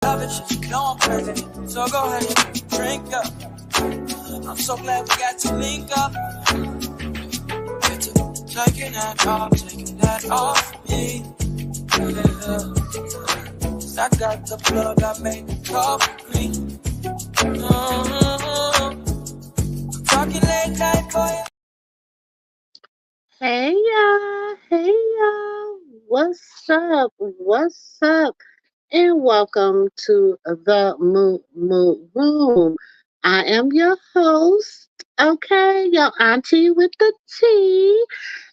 love it, shit, you know I'm perfect. So go ahead and drink up. I'm so glad we got to link up. Get to taking that off me. Yeah. I got the plug, I made the coffee. Talking late night for you. Hey y'all, what's up, and welcome to the MooMoo Room. I am your host, okay, your auntie with the tea,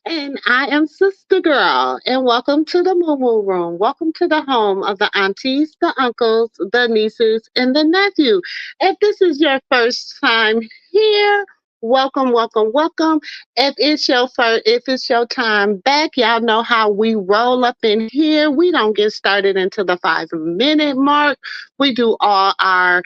and I am Sistagirl, and welcome to the MooMoo Room. Welcome to the home of the aunties, the uncles, the nieces, and the nephew. If this is your first time here, welcome. If it's your time back, y'all know how we roll up in here. We don't get started until the 5 minute mark. We do all our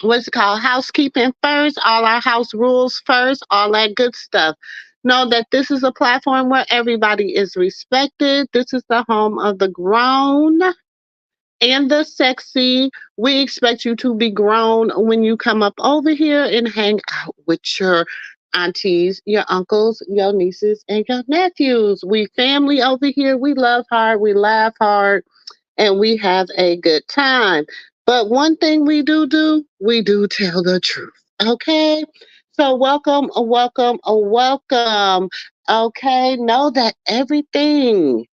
what's it called, housekeeping first, all our house rules first, all that good stuff. Know that this is a platform where everybody is respected. This is the home of the grown and the sexy. We expect you to be grown when you come up over here and hang out with your aunties, your uncles, your nieces, and your nephews. We family over here. We love hard, we laugh hard, and we have a good time. But one thing we do tell the truth. Okay? So welcome. Okay, know that everything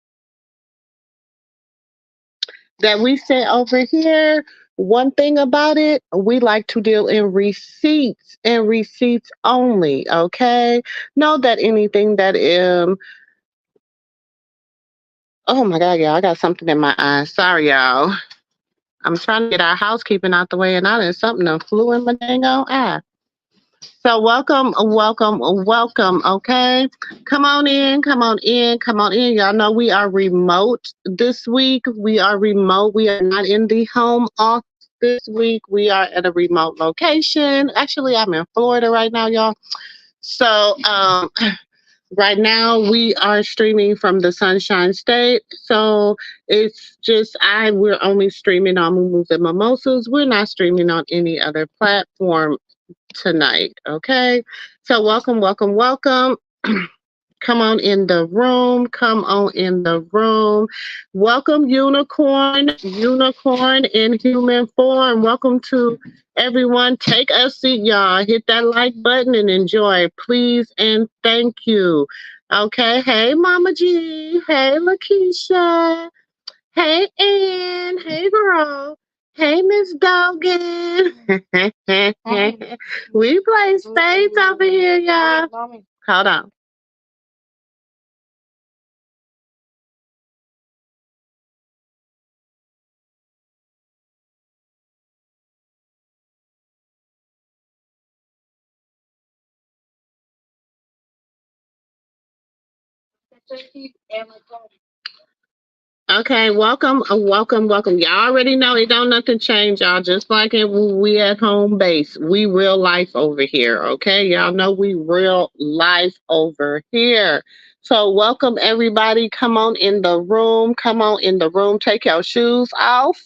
that we say over here, one thing about it, we like to deal in receipts and receipts only. Okay, know that anything that oh my god, y'all, I got something in my eye. Sorry, y'all. I'm trying to get our housekeeping out the way, and I did something that flew in my dang old eye. So welcome. Okay, come on in. Y'all know we are remote this week. We are remote. We are not in the home office this week. We are at a remote location. Actually, I'm in Florida right now, y'all. So right now we are streaming from the Sunshine State. So it's just we're only streaming on Moomoo's and Mimosas. We're not streaming on any other platform tonight. Okay. So welcome. Come on in the room. Welcome, unicorn in human form. Welcome to everyone. Take a seat, y'all. Hit that like button and enjoy, please, and thank you. Okay. Hey, Mama G. Hey, Lakeisha. Hey, Ann. Hey, girl. Hey, Miss Dogan. We play spades over here, y'all. Hold on. Okay, welcome. Y'all already know it don't nothing change, y'all. Just like it, we at home base. We real life over here, okay? Y'all know we real life over here. So welcome everybody. Come on in the room. Take your shoes off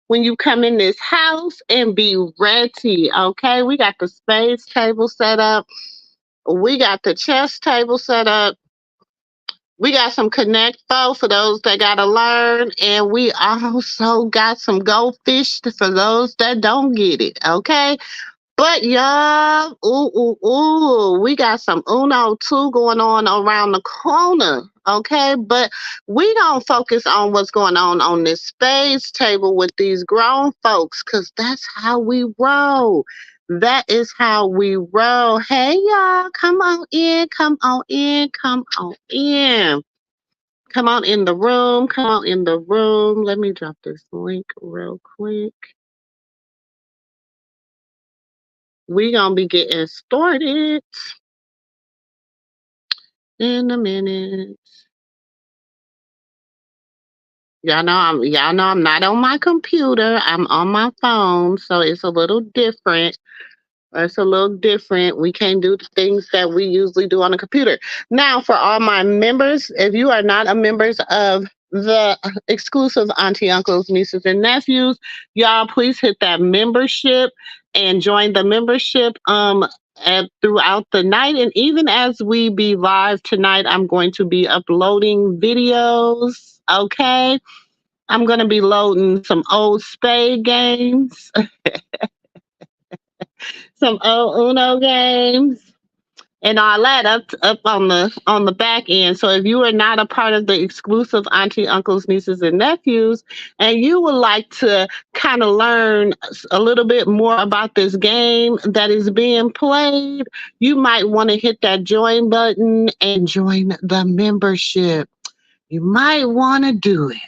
when you come in this house and be ready, okay? We got the spades table set up. We got the chess table set up. We got some Connect Four for those that got to learn. And we also got some goldfish for those that don't get it. Okay. But y'all, we got some Uno 2 going on around the corner. Okay. But we don't focus on what's going on this space table with these grown folks because that's how we roll. That is how we roll. Hey, y'all, come on in. Come on in the room. Let me drop this link real quick. We gonna be getting started in a minute. Y'all know I'm not on my computer. I'm on my phone, so it's a little different. We can't do the things that we usually do on the computer. Now, for all my members, if you are not a member of the exclusive auntie, uncles, nieces, and nephews, y'all please hit that membership and join the membership throughout the night. And even as we be live tonight, I'm going to be uploading videos. Okay. I'm going to be loading some old spade games, some old Uno games, and all that up on the back end. So if you are not a part of the exclusive auntie, uncles, nieces, and nephews, and you would like to kind of learn a little bit more about this game that is being played, you might want to hit that join button and join the membership. You might want to do it.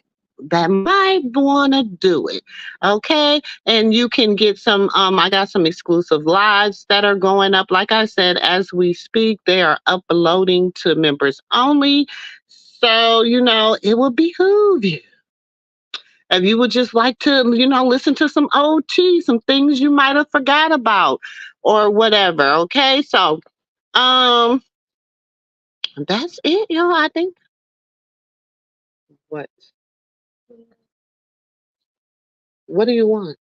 That might want to do it. Okay. And you can get some, I got some exclusive lives that are going up. Like I said, as we speak, they are uploading to members only. So, it will behoove you. If you would just like to, listen to some OT, some things you might have forgot about or whatever. Okay. So, um, that's it, y'all. I think. What? What do you want?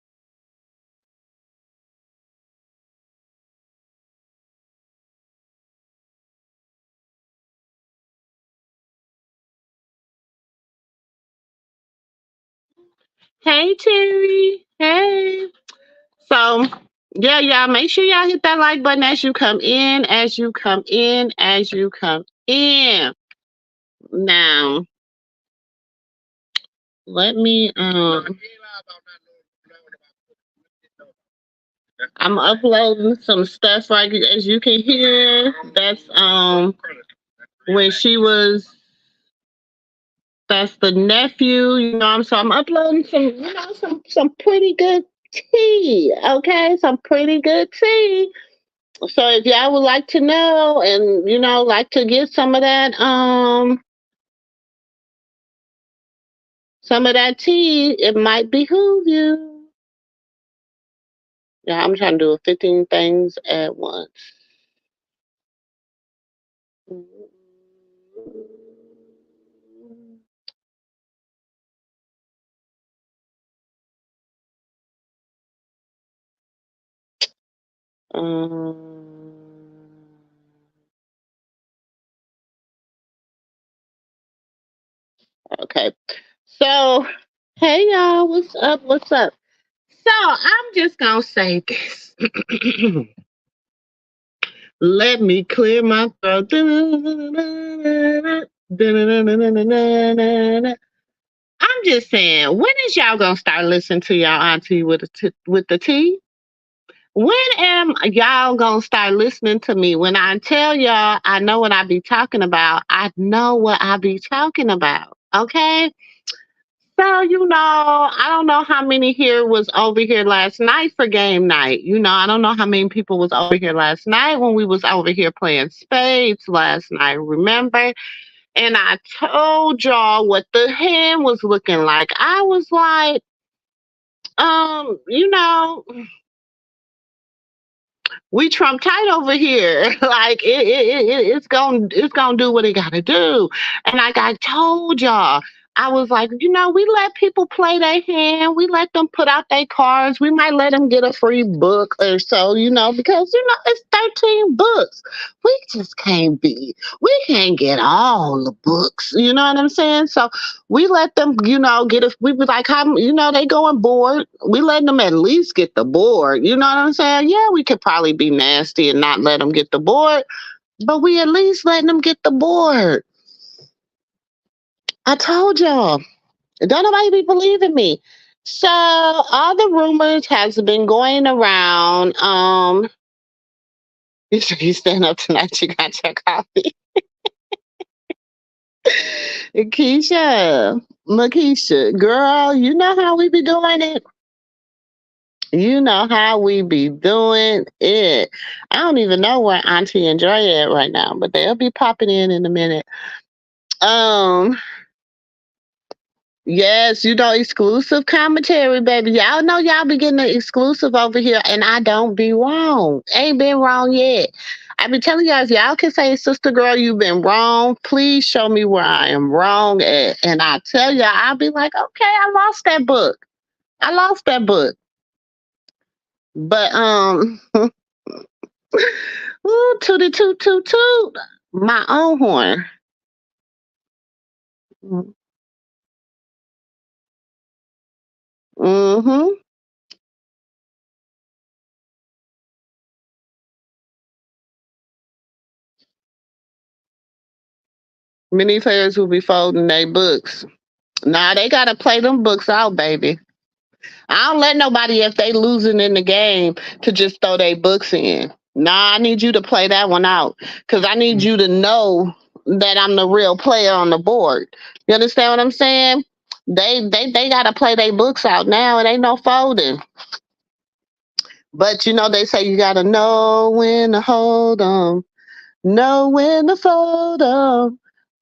Hey, Terry. Hey. So, yeah, y'all, make sure y'all hit that like button as you come in, as you come in, as you come in. Now, let me, I'm uploading some stuff right as you can hear. That's, when she was, that's the nephew, so I'm uploading some, some pretty good tea, okay? Some pretty good tea. So if y'all would like to know and like to get some of that tea, it might behoove you. Yeah, I'm trying to do 15 things at once. Um, okay. So, hey y'all, what's up? What's up? So, I'm just going to say this. Let me clear my throat. I'm just saying, when is y'all gonna start listening to y'all auntie with the tea? When am y'all gonna start listening to me? When I tell y'all I know what I be talking about, I know what I be talking about. Okay? So, I don't know how many here was over here last night for game night. I don't know how many people was over here last night when we was over here playing spades last night. Remember? And I told y'all what the hand was looking like. I was like, um, you know, we Trump tight over here. Like it's gonna do what it gotta do. And like I told y'all, I was like, we let people play their hand. We let them put out their cards. We might let them get a free book or so, because it's 13 books. We just can't we can't get all the books. You know what I'm saying? So we let them, get a. We was like, how, they going board. We let them at least get the board. You know what I'm saying? Yeah, we could probably be nasty and not let them get the board, but we at least letting them get the board. I told y'all. Don't nobody be believing me. So all the rumors has been going around. You stand up tonight. You got your coffee, Keisha, Makisha, girl. You know how we be doing it. You know how we be doing it. I don't even know where Auntie and Dre at right now, but they'll be popping in a minute. Um, yes, exclusive commentary, baby. Y'all know y'all be getting the exclusive over here, and I don't be wrong. Ain't been wrong yet. I be telling y'all, if y'all can say, sister girl, you've been wrong, please show me where I am wrong at. And I tell y'all, I'll be like, okay, I lost that book. I lost that book. But ooh, tootie toot toot toot. My own horn. Mm-hmm. Many players will be folding their books. Nah, they gotta play them books out, baby. I don't let nobody, if they losing in the game, to just throw their books in. Nah, I need you to play that one out. Cause I need you to know that I'm the real player on the board. You understand what I'm saying? They gotta play their books out now. It ain't no folding. But you know they say you gotta know when to hold 'em. Know when to fold up,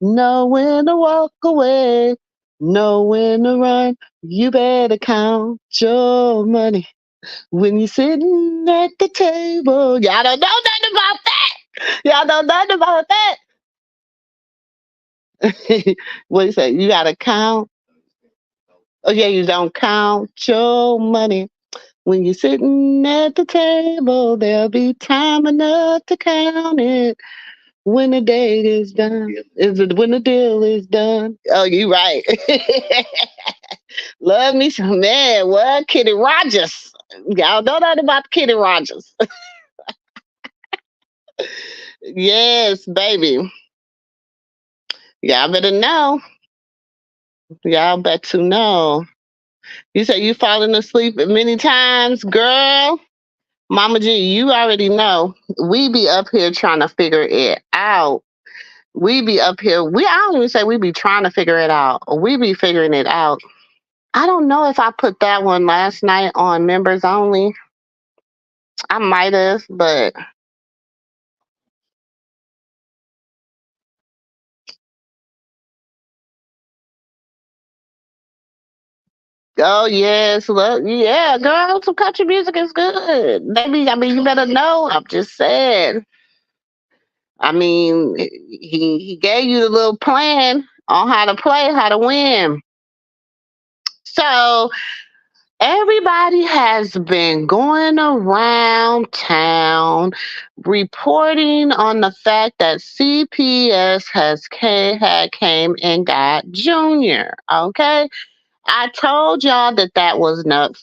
know when to walk away, know when to run. You better count your money when you're sitting at the table. Y'all don't know nothing about that. Y'all know nothing about that. What you say? You gotta count. Oh yeah, you don't count your money. When you're sitting at the table, there'll be time enough to count it. When the date is done, is it when the deal is done? Oh, you right. Love me some man. What Kitty Rogers? Y'all know nothing about Kitty Rogers. Yes, baby. Y'all better know. Y'all bet to know. You say you falling asleep many times, girl. Mama G, you already know. We be up here trying to figure it out. We be up here. I don't even say we be trying to figure it out. We be figuring it out. I don't know if I put that one last night on members only. I might have, but oh yes, look, yeah, girl, some country music is good. Maybe I mean you better know. I'm just saying. I mean, he gave you the little plan on how to play, how to win. So everybody has been going around town reporting on the fact that CPS had came and got Junior. Okay, I told y'all that that was not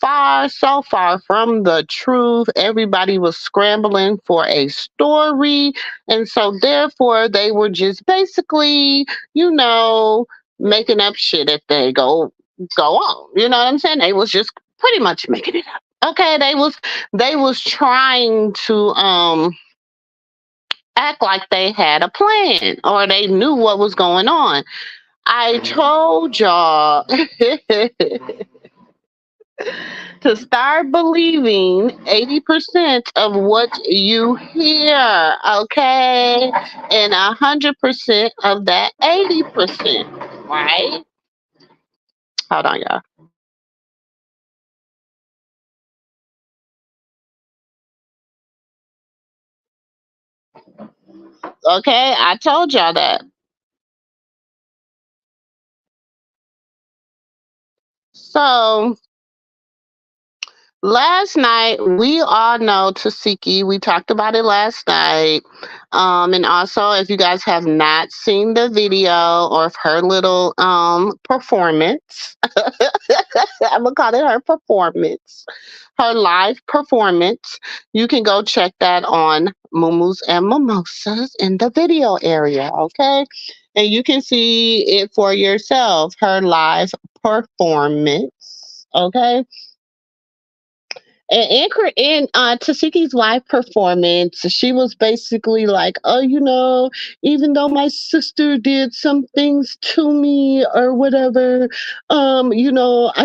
so far from the truth. Everybody was scrambling for a story. And so, therefore, they were just basically, you know, making up shit as they go on. You know what I'm saying? They was just pretty much making it up. Okay, they was trying to act like they had a plan or they knew what was going on. I told y'all to start believing 80% of what you hear, okay? And 100% of that 80%, right? Hold on, y'all. Okay, I told y'all that. So last night, we all know Tasiki. We talked about it last night. And also, if you guys have not seen the video or if her little performance, I'm gonna call it her performance, her live performance, you can go check that on MooMoo's and Mimosas in the video area, okay? And you can see it for yourself, her live performance, okay? And in Tasiki's live performance, she was basically like, "Oh, even though my sister did some things to me or whatever, I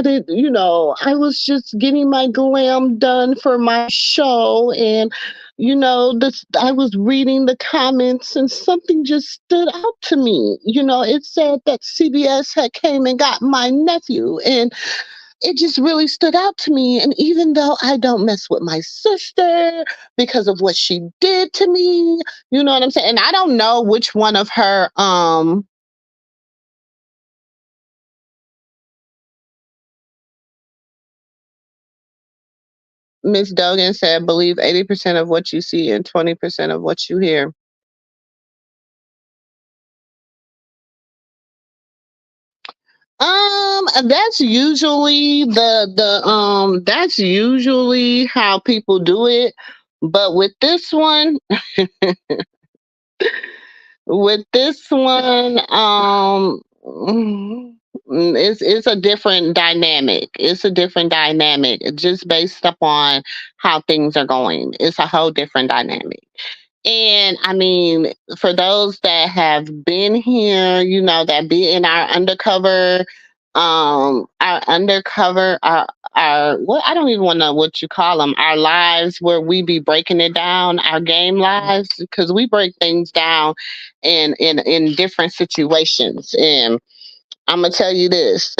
did, I was just getting my glam done for my show, and I was reading the comments, and something just stood out to me. It said that CBS had came and got my nephew, and." it just really stood out to me. And even though I don't mess with my sister because of what she did to me, you know what I'm saying? And I don't know which one of her Miss Dogan said, believe 80% of what you see and 20% of what you hear. That's usually that's usually how people do it. But with this one, it's a different dynamic. It's a different dynamic just based upon how things are going. It's a whole different dynamic. And I mean, for those that have been here, you know, that be in our undercover, our what I don't even want to know what you call them, our lives where we be breaking it down, our game lives, because we break things down in different situations. And I'm gonna tell you this: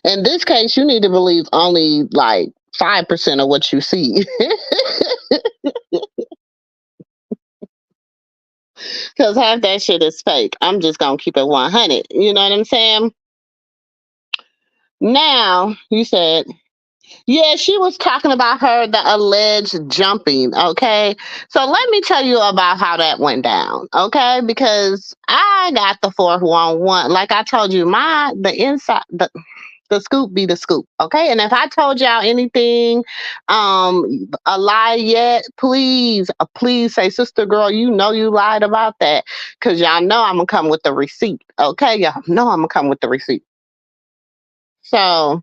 in this case, you need to believe only like 5% of what you see, because half that shit is fake. I'm just gonna keep it 100. You know what I'm saying? Now, you said, yeah, she was talking about the alleged jumping. Okay. So let me tell you about how that went down. Okay. Because I got the 411. Like I told you, the scoop be the scoop. Okay. And if I told y'all anything, a lie yet, please say, sister girl, you know you lied about that. Cause y'all know I'm gonna come with the receipt. Okay. Y'all know I'm gonna come with the receipt. So,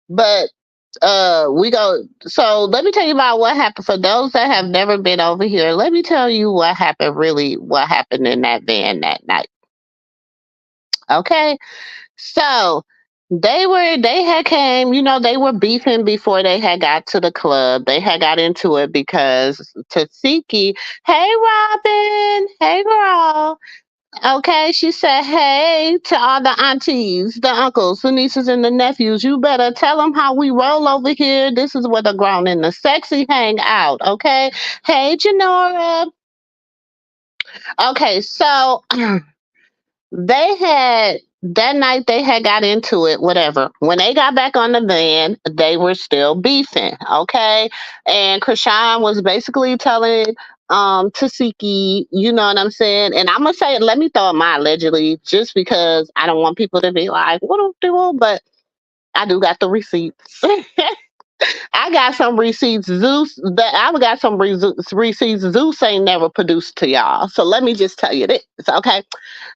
but we go so let me tell you about what happened for those that have never been over here. Let me tell you what happened in that van that night. Okay. So they had came, you know, they were beefing before they had got to the club. They had got into it because Tasiki, hey Robin, hey girl. Okay, she said, hey to all the aunties, the uncles, the nieces, and the nephews. You better tell them how we roll over here. This is where the grown and the sexy hang out. Okay. Hey, Janora. Okay, so they had that night they had got into it, whatever. When they got back on the van, they were still beefing, okay? And Krishan was basically telling Tasiki, you know what I'm saying? And I'm gonna say, let me throw in my allegedly, just because I don't want people to be like, what do you do? But I do got the receipts. I got some receipts. I got some receipts Zeus ain't never produced to y'all. So let me just tell you this, okay?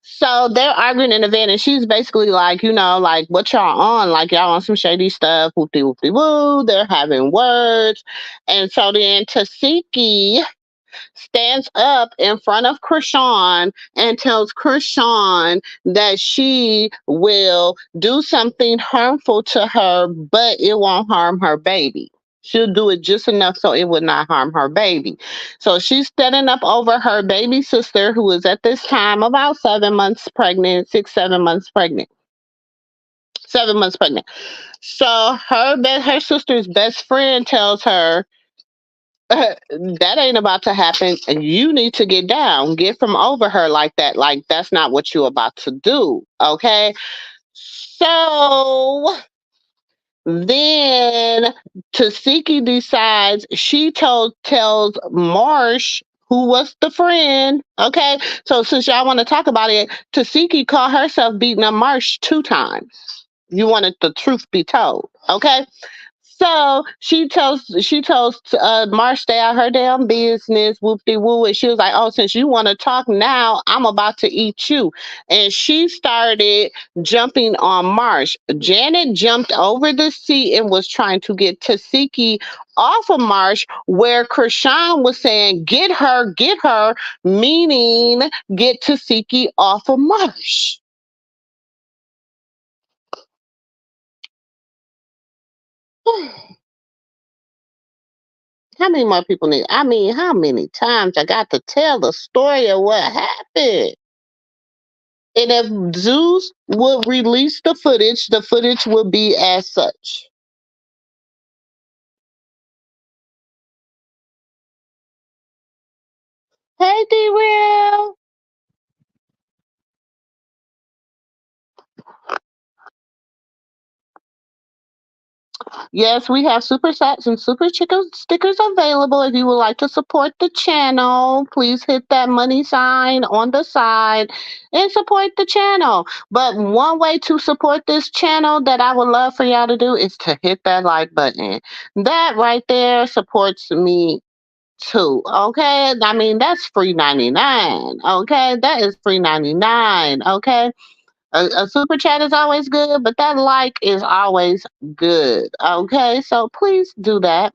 So they're arguing in the van, and she's basically like, you know, like, what y'all on? Like, y'all on some shady stuff, whoopty whoopty woo. They're having words. And so then Tasiki stands up in front of Krishan and tells Krishan that she will do something harmful to her, but it won't harm her baby. She'll do it just enough so it would not harm her baby. So she's standing up over her baby sister, who is at this time about 7 months pregnant, 6, 7 months pregnant. 7 months pregnant. So her sister's best friend tells her, that ain't about to happen. And you need to get down, get from over her like that. Like, that's not what you're about to do. Okay. So then Tasiki decides tells Marsh, who was the friend. Okay. So since y'all want to talk about it, Tasiki called herself beating up Marsh 2 times. You wanted the truth be told. Okay. So she tells Marsh stay out her damn business, whoop de woo, and she was like, "Oh, since you want to talk now, I'm about to eat you." And she started jumping on Marsh. Janet jumped over the seat and was trying to get Tasiki off of Marsh, where Krishan was saying, get her," meaning get Tasiki off of Marsh. How many more people need? I mean, how many times I got to tell the story of what happened? And if Zeus would release the footage would be as such. Hey, D-Real. Yes, we have super chats and super chicken stickers available. If you would like to support the channel, please hit that money sign on the side and support the channel. But one way to support this channel that I would love for y'all to do is to hit that like button. That right there supports me too. Okay. I mean, that's free 99. Okay. That is free 99. Okay. A super chat is always good, but that like is always good. Okay, so please do that.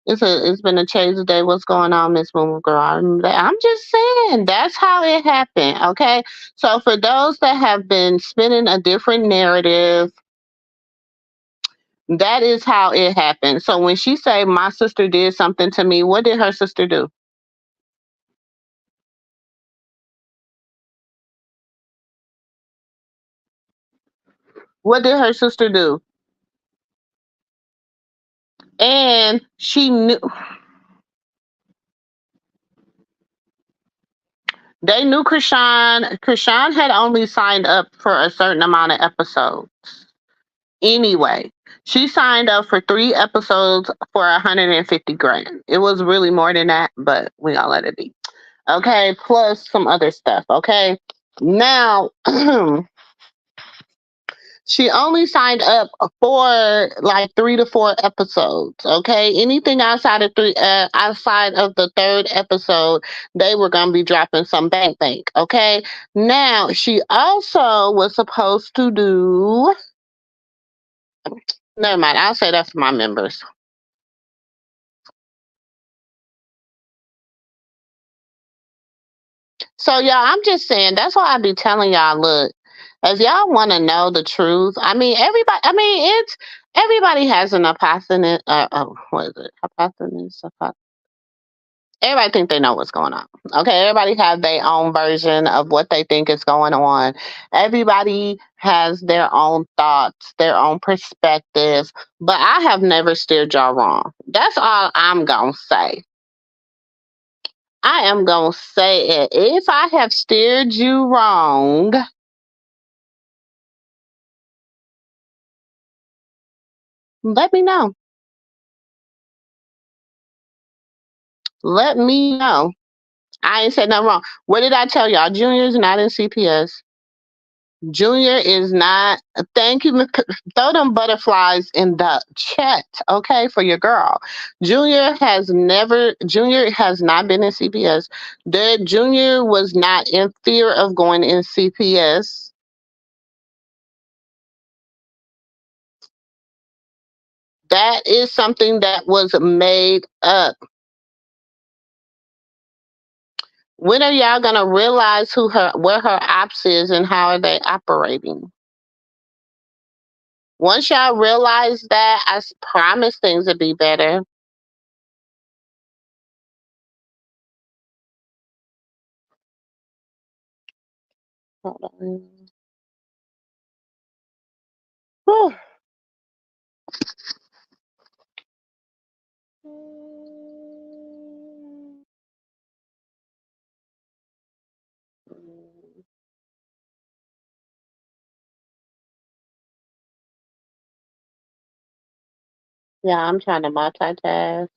It's been a change today. What's going on, Miss Moomoo Girl? I'm just saying that's how it happened. Okay, so for those that have been spinning a different narrative, that is how it happened. So when she say my sister did something to me, what did her sister do? What did her sister do? And she knew they knew Krishan. Krishan had only signed up for a certain amount of episodes. Anyway, she signed up for 3 episodes for 150 grand. It was really more than that, but we gonna let it be. Okay, plus some other stuff. Okay, now she only signed up for like 3 to 4 episodes. Okay, anything outside of the third episode, they were gonna be dropping some bank. Okay, now she also was supposed to do. Never mind. I'll say that for my members. So y'all, I'm just saying that's why I be telling y'all, look, if y'all want to know the truth, I mean everybody. I mean it's everybody has an hypothesis. What is it? Hypothesis. Everybody think they know what's going on. Okay, everybody have their own version of what they think is going on. Everybody has their own thoughts, their own perspectives. But I have never steered y'all wrong. That's all I'm gonna say. I am gonna say it. If I have steered you wrong, let me know. Let me know. I ain't said nothing wrong. What did I tell y'all? Junior's not in CPS. Junior is not. Thank you. Throw them butterflies in the chat, okay, for your girl. Junior has not been in CPS. The Junior was not in fear of going in CPS. That is something that was made up. When are y'all gonna realize where her ops is and how are they operating? Once y'all realize that, promise things will be better. Hold on. Whew. Yeah, I'm trying to multitask.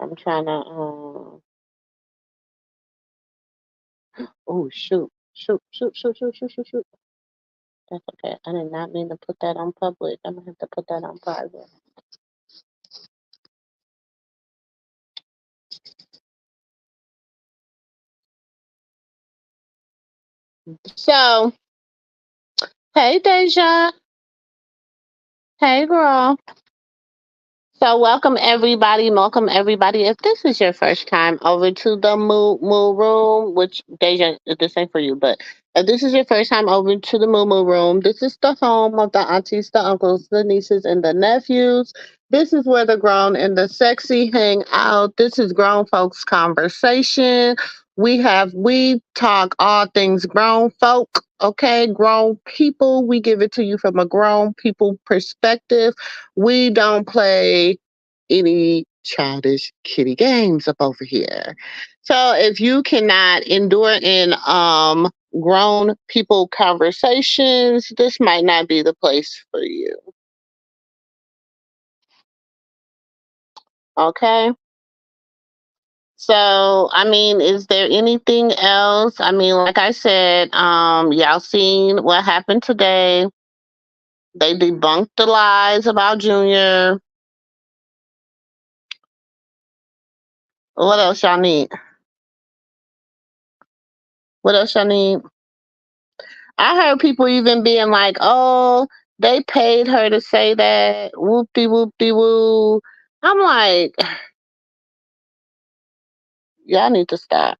I'm trying to oh shoot. That's okay. I did not mean to put that on public. I'm gonna have to put that on private. So, hey Deja. Hey girl. So welcome everybody. Welcome everybody. If this is your first time over to the Moo Room, which Deja, this ain't for you, but if this is your first time over to the Moo Room, this is the home of the aunties, the uncles, the nieces, and the nephews. This is where the grown and the sexy hang out. This is grown folks conversation. We talk all things grown folk, okay? Grown people. We give it to you from a grown people perspective. We don't play any childish kitty games up over here. So if you cannot endure in grown people conversations, this might not be the place for you. Okay? So, I mean, is there anything else? I mean, like I said, y'all seen what happened today. They debunked the lies about Junior. What else y'all need? What else y'all need? I heard people even being like, oh, they paid her to say that. Whoop-de whoop-de woo. I'm like, y'all need to stop.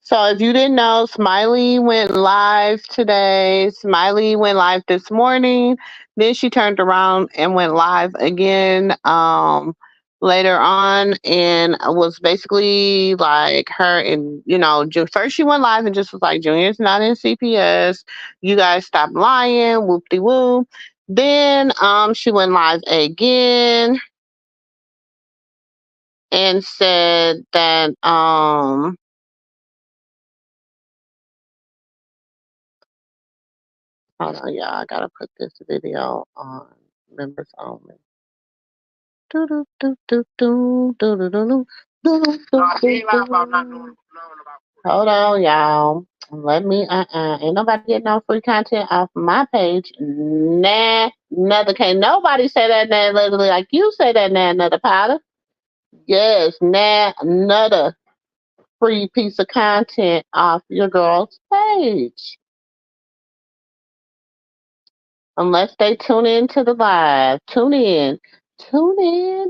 So if you didn't know, Smiley went live today. Smiley went live this morning. Then she turned around and went live again later on, and was basically like her and first she went live and just was like, Junior's not in CPS. You guys stop lying, whoop de woo. Then she went live again and said that hold on, y'all. I gotta put this video on members only. Hold on, y'all. Let me. Ain't nobody getting no free content off my page. Nah, another. Can't nobody say that. Nah, literally like you say that. Nah, another powder. Yes, nah, another free piece of content off your girl's page. Unless they tune in to the live. Tune in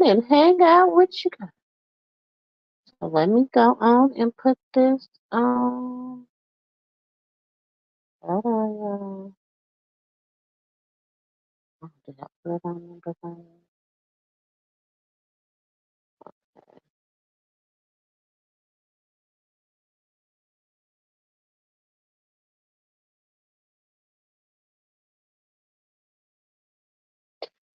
and hang out with you guys. So let me go on and put this on. Hold on, y'all. Oh, did I put it on number one?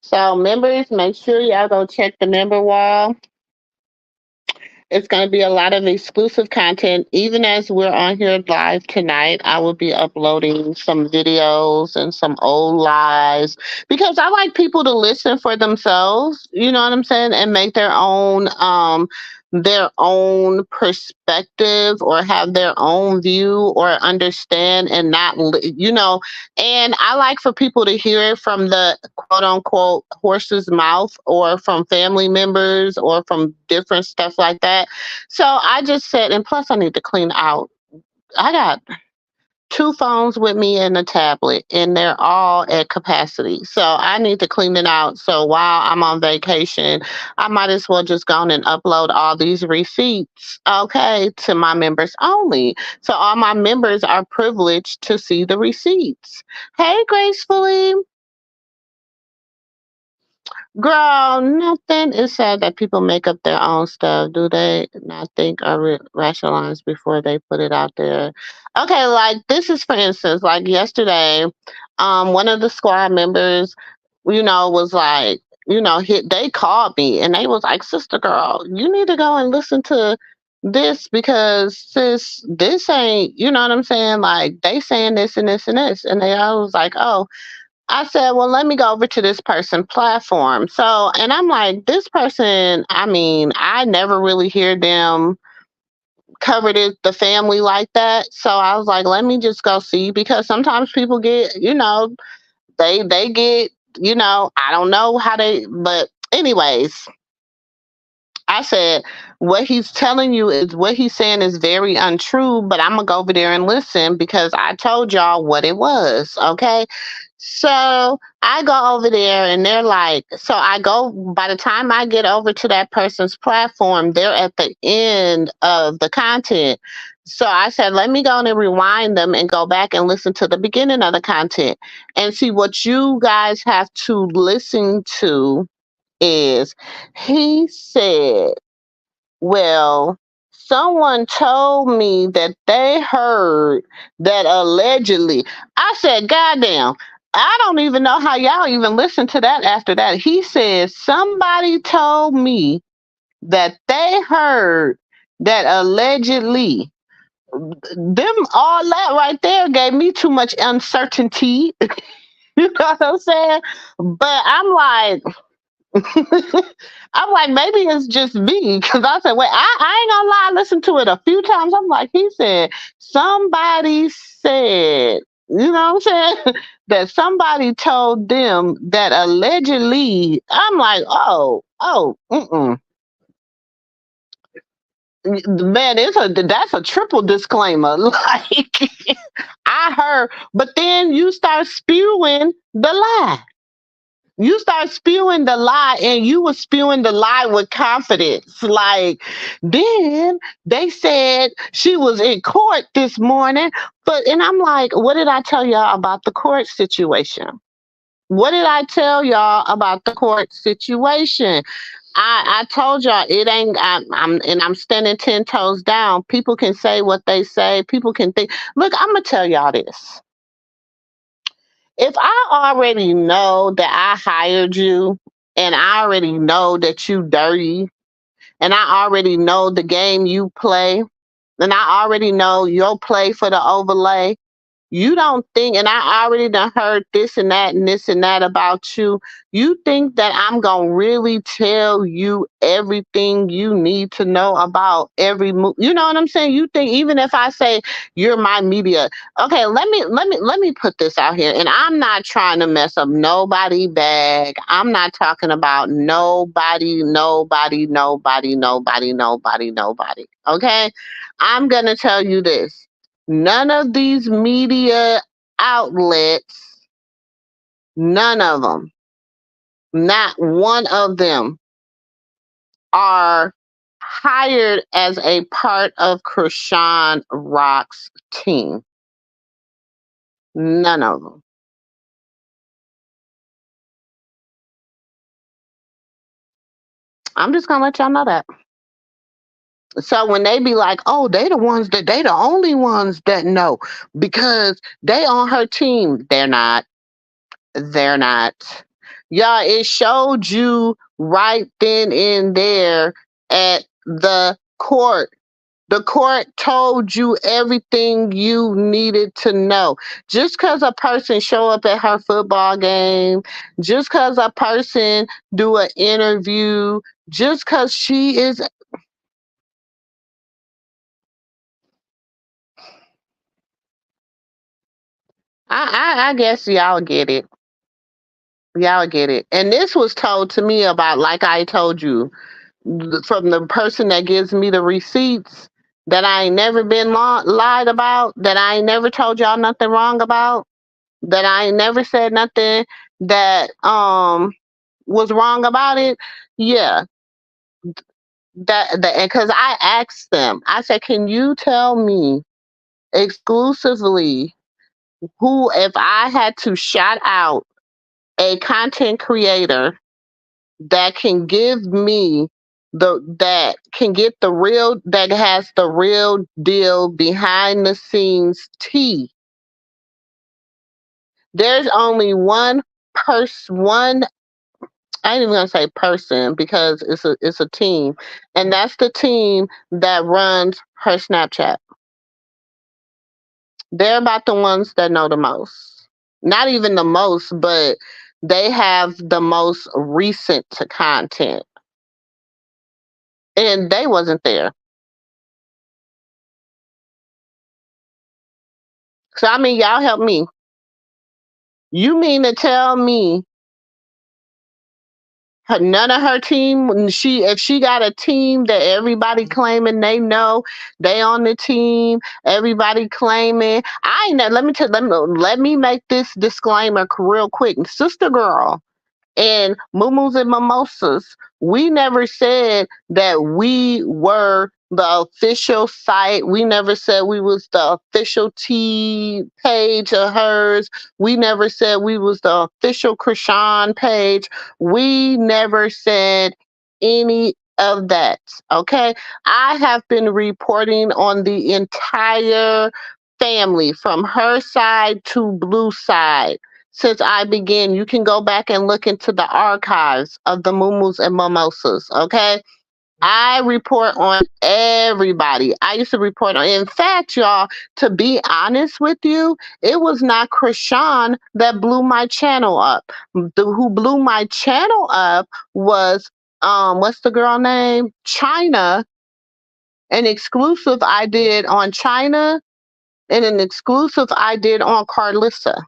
So members, make sure y'all go check the member wall. It's going to be a lot of exclusive content. Even as we're on here live tonight, I will be uploading some videos and some old lives because I like people to listen for themselves, you know what I'm saying, and make their own perspective or have their own view or understand and not and I like for people to hear it from the quote unquote horse's mouth or from family members or from different stuff like that. So I just said, and plus I need to clean out. I got two phones with me and a tablet, and they're all at capacity. So I need to clean it out. So while I'm on vacation, I might as well just go on and upload all these receipts, okay, to my members only. So all my members are privileged to see the receipts. Hey, Gracefully. Girl, nothing. It said that people make up their own stuff. Do they not think or rationalize before they put it out there? Okay, like this is for instance, like yesterday, one of the squad members, was like, they called me and they was like, Sister Girl, you need to go and listen to this because sis, this ain't, you know what I'm saying? Like they saying this and this and this. And they all was like, oh, I said, well, let me go over to this person platform. So, and I'm like, this person, I mean, I never really hear them covered the family like that. So I was like, let me just go see because sometimes people get, they get, I don't know how they, but anyways, I said, what he's telling you is what he's saying is very untrue, but I'm gonna go over there and listen because I told y'all what it was. Okay. So I go over there and they're like, so I go, by the time I get over to that person's platform, they're at the end of the content. So I said, let me go and rewind them and go back and listen to the beginning of the content and see what you guys have to listen to is he said, Well, someone told me that they heard that allegedly. I said, "Goddamn, I don't even know how y'all even listened to that after that." He said, "Somebody told me that they heard that allegedly." Them all that right there gave me too much uncertainty. You know what I'm saying? But I'm like, I'm like, maybe it's just me because I said, wait, I ain't gonna lie, I listened to it a few times. I'm like, he said, somebody said, you know what I'm saying? That somebody told them that allegedly. I'm like, man, that's a triple disclaimer. Like, I heard, but then you start spewing the lie. You start spewing the lie, and you were spewing the lie with confidence. Like, then they said she was in court this morning, and I'm like, what did I tell y'all about the court situation? What did I tell y'all about the court situation? I told y'all it ain't. I'm standing 10 toes down. People can say what they say. People can think. Look, I'm gonna tell y'all this. If I already know that I hired you, and I already know that you dirty, and I already know the game you play, and I already know your play for the overlay, you don't think, and I already done heard this and that and this and that about you. You think that I'm gonna really tell you everything you need to know about every move? You know what I'm saying? You think even if I say you're my media, okay? Let me put this out here, and I'm not trying to mess up nobody bag. I'm not talking about nobody. Okay, I'm gonna tell you this. None of these media outlets, none of them, not one of them are hired as a part of Krishan Rock's team. None of them. I'm just gonna let y'all know that. So when they be like, "Oh, they the only ones that know because they on her team," they're not. They're not. Yeah, it showed you right then and there at the court. The court told you everything you needed to know. Just because a person show up at her football game, just because a person do an interview, just because she is, I guess y'all get it. Y'all get it. And this was told to me about, like I told you, from the person that gives me the receipts that I ain't never been lied about, that I ain't never told y'all nothing wrong about, that I ain't never said nothing that was wrong about it. Yeah, that because I asked them, I said, can you tell me exclusively who, if I had to shout out a content creator that can give me that can get the real, that has the real deal behind the scenes tea. There's only one person, one, I ain't even gonna say person because it's a team, and that's the team that runs her Snapchat. They're about the ones that know the most. Not even the most, but they have the most recent content, and they wasn't there. So I mean, y'all help me. You mean to tell me none of her team, when if she got a team that everybody claiming they know, they on the team, everybody claiming, I ain't know, let me make this disclaimer real quick. Sister Girl and MooMoo's and Mimosas, we never said that we were the official site. We never said we was the official T page of hers. We never said we was the official Krishan page. We never said any of that. Okay. I have been reporting on the entire family from her side to blue side since I began. You can go back and look into the archives of the Mumus and Mimosas. Okay. I report on everybody. I used to report on, in fact, y'all, to be honest with you, it was not Krishan that blew my channel up. Who blew my channel up was, what's the girl name? China, an exclusive I did on China and an exclusive I did on Carlissa.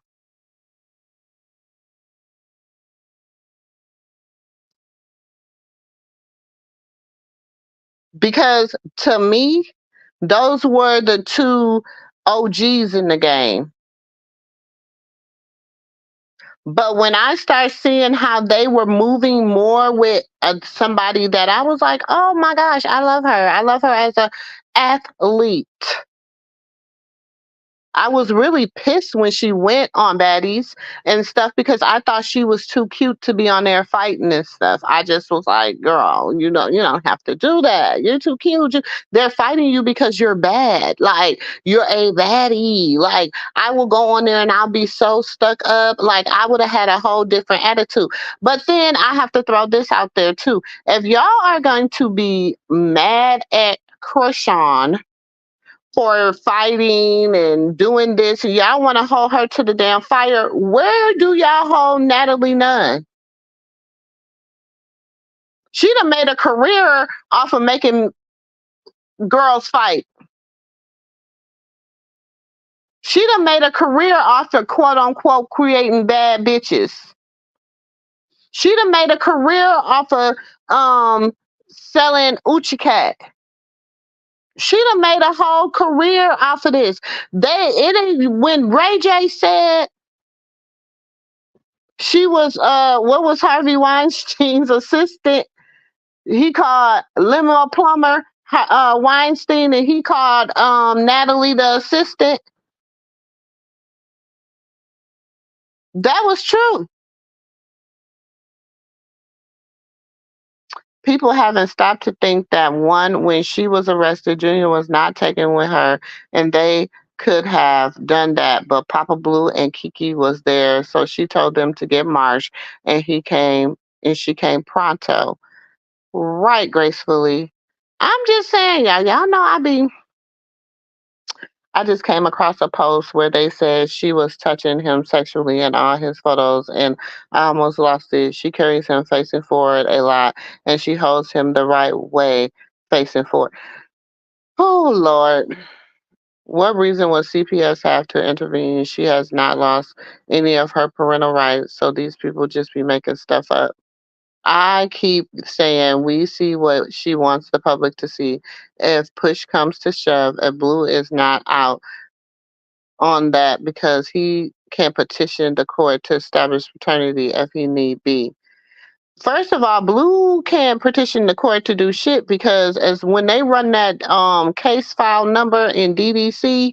Because to me, those were the two OGs in the game. But when I start seeing how they were moving more with somebody that I was like, oh my gosh, I love her. I love her as a athlete. I was really pissed when she went on Baddies and stuff because I thought she was too cute to be on there fighting and stuff. I just was like, girl, you don't have to do that. You're too cute. They're fighting you because you're bad. Like, you're a baddie. Like, I will go on there and I'll be so stuck up. Like, I would have had a whole different attitude. But then I have to throw this out there too. If y'all are going to be mad at Krishan for fighting and doing this, and y'all want to hold her to the damn fire, where do y'all hold Natalie Nunn? She done made a career off of making girls fight. She done made a career off of quote unquote creating bad bitches. She done made a career off of selling Uchicat. She done made a whole career off of this. When Ray J said she was what was Harvey Weinstein's assistant, he called Limo Plumber Weinstein, and he called Natalie the assistant. That was true. People haven't stopped to think that one, when she was arrested, Junior was not taken with her, and they could have done that, but Papa Blue and Kiki was there, so she told them to get Marsh, and he came, and she came pronto, right gracefully. I'm just saying, y'all know I just came across a post where they said she was touching him sexually in all his photos, and I almost lost it. She carries him facing forward a lot, and she holds him the right way facing forward. Oh, Lord. What reason would CPS have to intervene? She has not lost any of her parental rights, so these people just be making stuff up. I keep saying we see what she wants the public to see. If push comes to shove, if Blue is not out on that because he can petition the court to establish paternity if he need be. First of all, Blue can't petition the court to do shit because as when they run that case file number in DDC,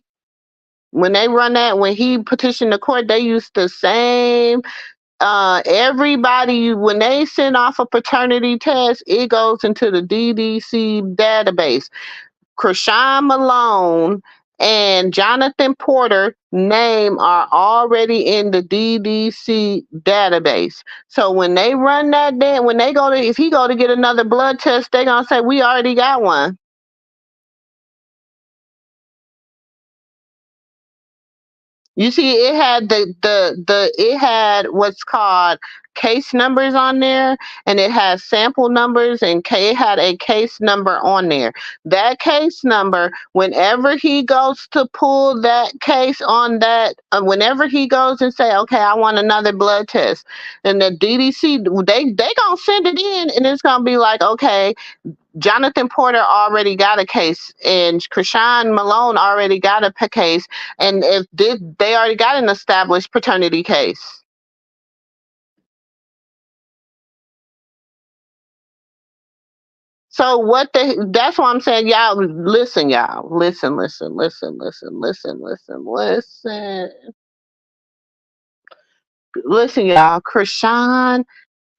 when they run that, when he petitioned the court, they use the same everybody. When they send off a paternity test, it goes into the DDC database. Krishan Malone and Jonathan Porter name are already in the DDC database. So when they run that, when they go to, if he go to get another blood test, they're gonna say we already got one. You see, it had it had what's called case numbers on there, and it has sample numbers, and it had a case number on there. That case number, whenever he goes to pull that case on that, whenever he goes and say, okay, I want another blood test, and the DDC, they gonna send it in, and it's gonna be like, okay, Jonathan Porter already got a case, and Krishan Malone already got a case, and if they already got an established paternity case. So that's why I'm saying, y'all listen, listen, y'all. Krishan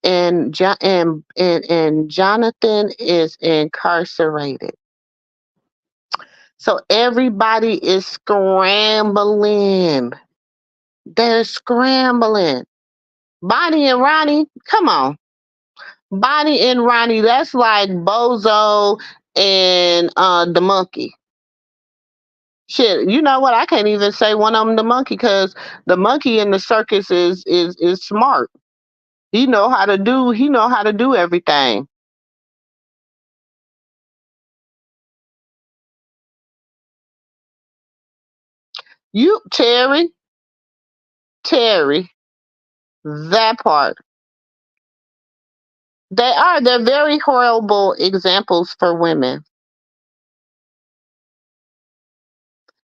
and Jonathan is incarcerated. So everybody is scrambling. They're scrambling. Bonnie and Ronnie, come on. Bonnie and Ronnie, that's like Bozo and the monkey. Shit, you know what? I can't even say one of them the monkey because the monkey in the circus is smart. He know how to do everything. You Terry, that part. They're very horrible examples for women.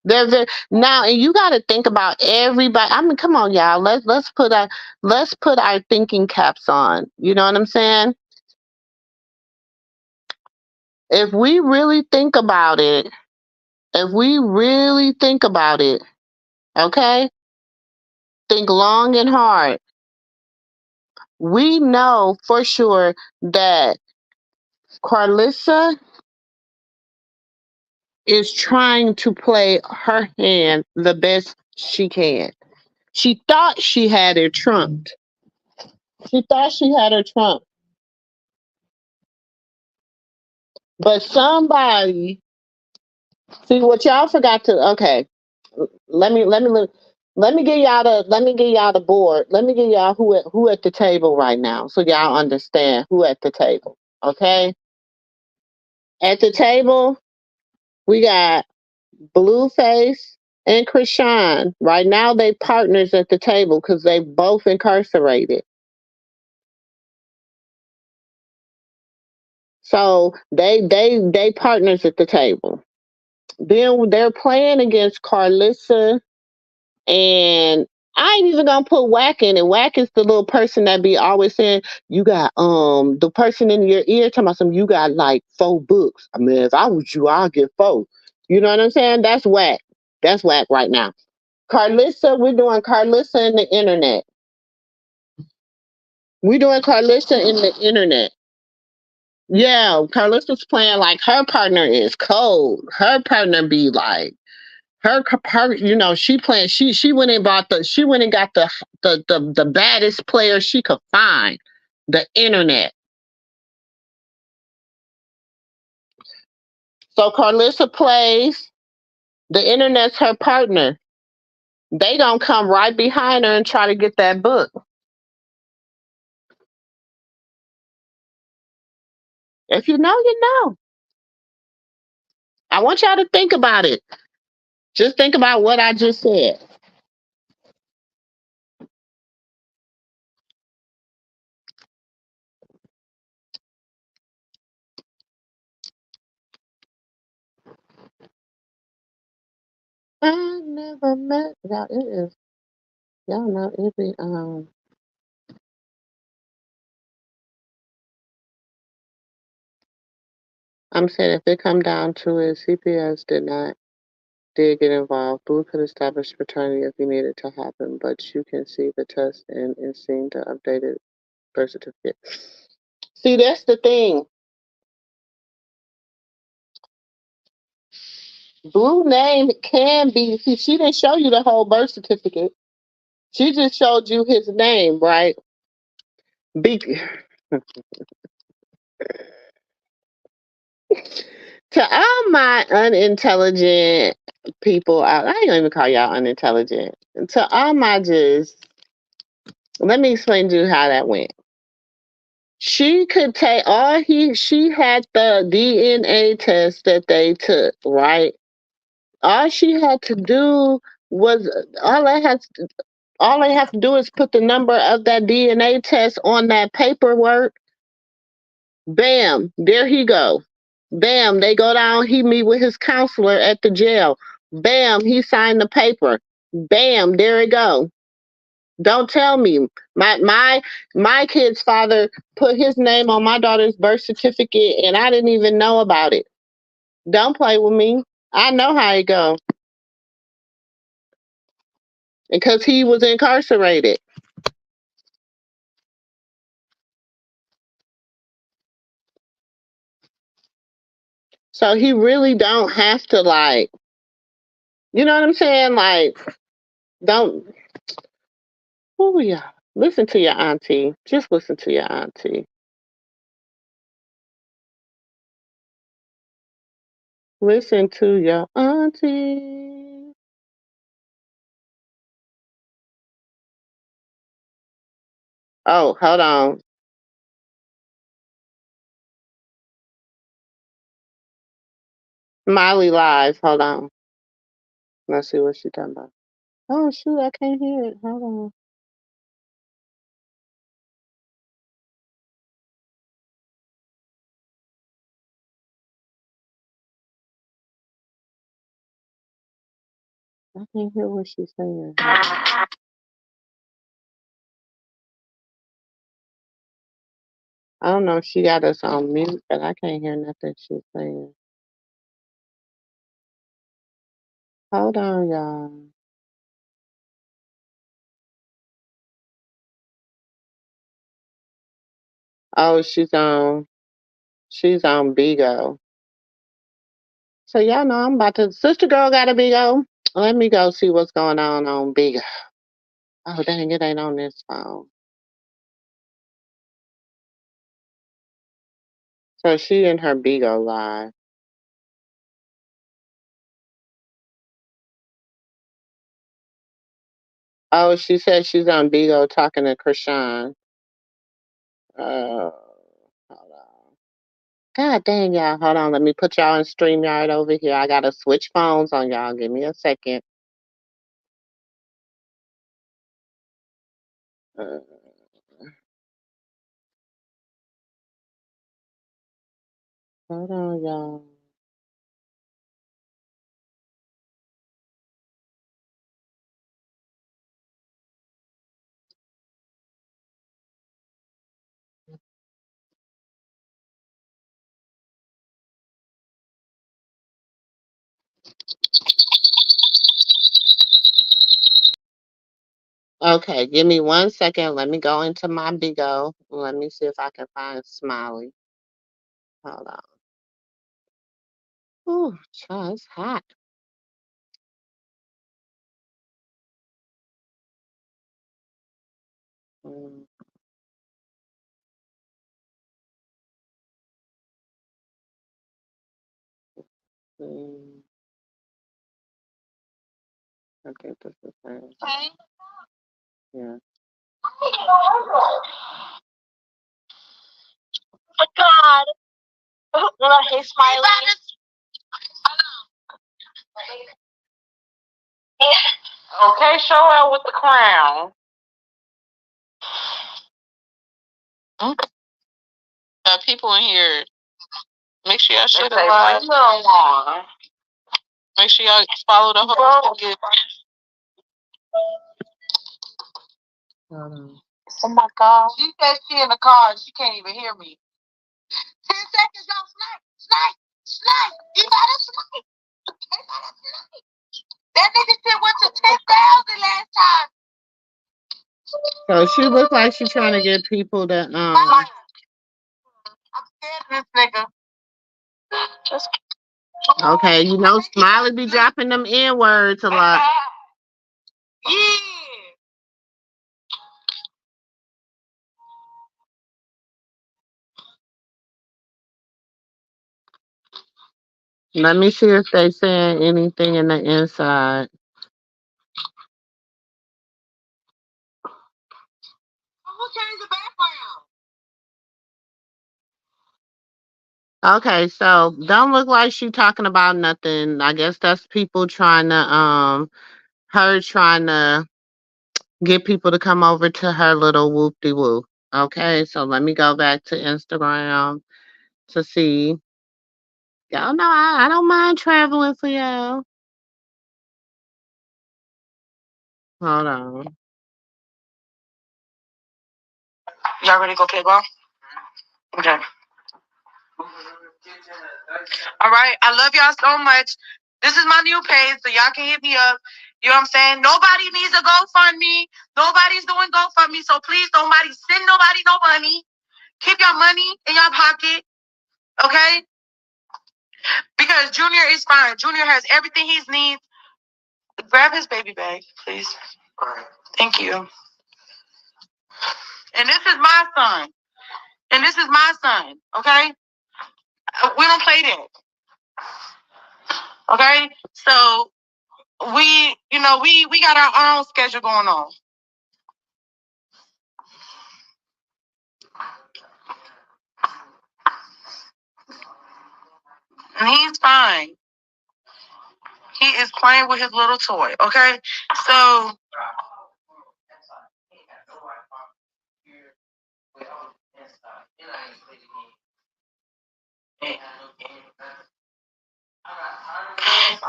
Now, and you got to think about everybody. I mean, come on, y'all. Let's put our thinking caps on. You know what I'm saying? If we really think about it, if we really think about it, okay, think long and hard. We know for sure that Carlissa is trying to play her hand the best she can. She thought she had it trumped. She thought she had her trump. But somebody, see what y'all forgot to. Okay, let me give y'all the board. Let me give y'all who at the table right now, so y'all understand who at the table. Okay, at the table we got Blueface and Krishan. Right now they partners at the table because they both incarcerated. So they partners at the table. Then they're playing against Carlissa and I ain't even gonna put Whack in it. Whack is the little person that be always saying, you got the person in your ear talking about some you got like 4 books. I mean, if I was you, I'll get 4. You know what I'm saying? That's Whack. That's Whack right now. Carlissa, we're doing Carlissa in the internet. We're doing Carlissa in the internet. Yeah, Carlissa's playing like her partner is cold. Her partner be like she playing she went and bought she went and got the baddest player she could find, the internet. So Carlissa plays, the internet's her partner. They gonna come right behind her and try to get that book. If you know, you know. I want y'all to think about it. Just think about what I just said. I never met y'all. It is y'all know it be I'm saying if it come down to it, CPS did get involved. Blue could establish paternity if he needed to happen, but you can see the test and seeing the updated birth certificate. See, that's the thing. Blue name can be. See, she didn't show you the whole birth certificate. She just showed you his name, right? Be, to all my unintelligent people out, I ain't gonna even call y'all unintelligent. To all my just, let me explain to you how that went. She could take she had the DNA test that they took, right? All she had to do was all they have to do is put the number of that DNA test on that paperwork. Bam, there he go. Bam, they go down, he meet with his counselor at the jail. Bam, he signed the paper. Bam, there it go. Don't tell me. My kid's father put his name on my daughter's birth certificate and I didn't even know about it. Don't play with me. I know how it go. Because he was incarcerated. So he really don't have to like, you know what I'm saying? Like, don't. Oh yeah. Listen to your auntie. Just listen to your auntie. Listen to your auntie. Oh, hold on. Smiley live. Hold on. Let's see what she talking about. Oh shoot, I can't hear it. Hold on. I can't hear what she's saying. I don't know if she got us on mute, but I can't hear nothing she's saying. Hold on, y'all. Oh, she's on Bigo. So y'all know I'm about to sister girl got a Bigo. Let me go see what's going on Bigo. Oh dang, it ain't on this phone. So she in her Bigo live. Oh, she said she's on Bigo talking to Krishan. Hold on. God dang y'all. Hold on. Let me put y'all in StreamYard over here. I gotta switch phones on y'all. Give me a second. Uh, hold on, y'all. Okay, give me 1 second. Let me go into my Bigo. Let me see if I can find Smiley. Hold on. Ooh, child, it's hot. Mm, mm, I think this is her. Yeah. Oh God. Well, I hate Smiley. Okay, show out with the crown. Okay. People in here, make sure y'all share the live. Make sure y'all follow the host. Oh my God. She said she in the car. She can't even hear me. 10 seconds, y'all. Snipe. You gotta snipe. That nigga shit went to 10,000 last time. So she looks like she's trying to get people to I'm scared of this nigga. Just okay, you know Smiley be dropping them N words a lot. Yeah. Let me see if they saying anything in the inside. Who changed the background? Okay, so don't look like she talking about nothing. I guess that's people trying to her trying to get people to come over to her little whoop de whoop. Okay, so let me go back to Instagram to see. Y'all know I don't mind traveling for y'all. Hold on. Y'all ready to go play ball? Okay. All right. I love y'all so much. This is my new page, so y'all can hit me up. You know what I'm saying? Nobody needs a GoFundMe. Nobody's doing GoFundMe, so please nobody send nobody no money. Keep your money in your pocket. Okay? Because Junior is fine. Junior has everything he needs. Grab his baby bag, please. Thank you. And this is my son. And this is my son. Okay? We don't play that. Okay? So we got our own schedule going on. And he's fine. He is playing with his little toy. Okay? So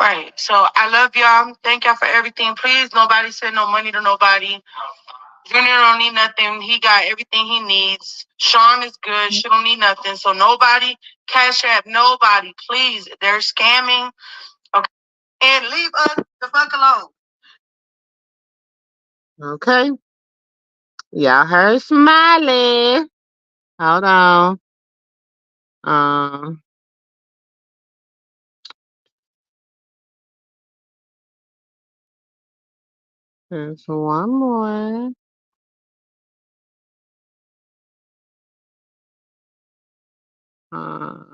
right. So I love y'all. Thank y'all for everything. Please, nobody send no money to nobody. Junior don't need nothing. He got everything he needs. Sean is good. She don't need nothing. So nobody, Cashapp, nobody. Please, they're scamming. Okay. And leave us the fuck alone. Okay. Y'all heard Smiley. Hold on. There's one more. Hold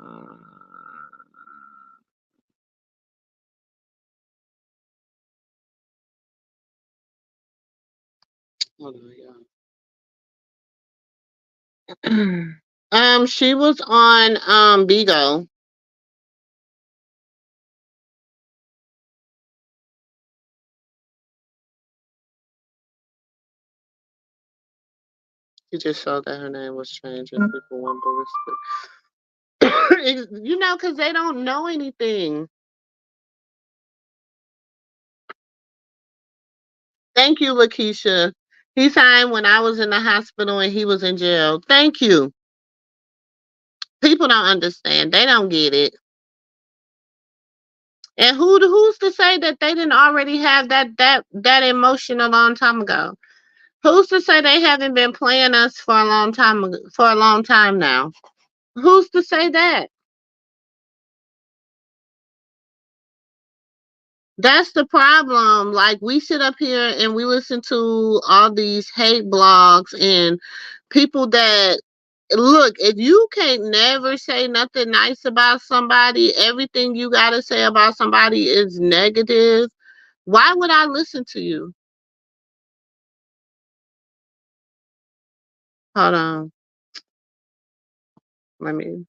on, y'all. She was on Bigo. She just saw that her name was changed and people went ballistic. You know, because they don't know anything. Thank you, Lakeisha. He signed when I was in the hospital and he was in jail. Thank you. People don't understand. They don't get it. And who's to say that they didn't already have that emotion a long time ago? Who's to say they haven't been playing us for a long time now? Who's to say that? That's the problem. Like, we sit up here and we listen to all these hate blogs and people that look, if you can't never say nothing nice about somebody, everything you gotta say about somebody is negative, why would I listen to you? Hold on. Let me.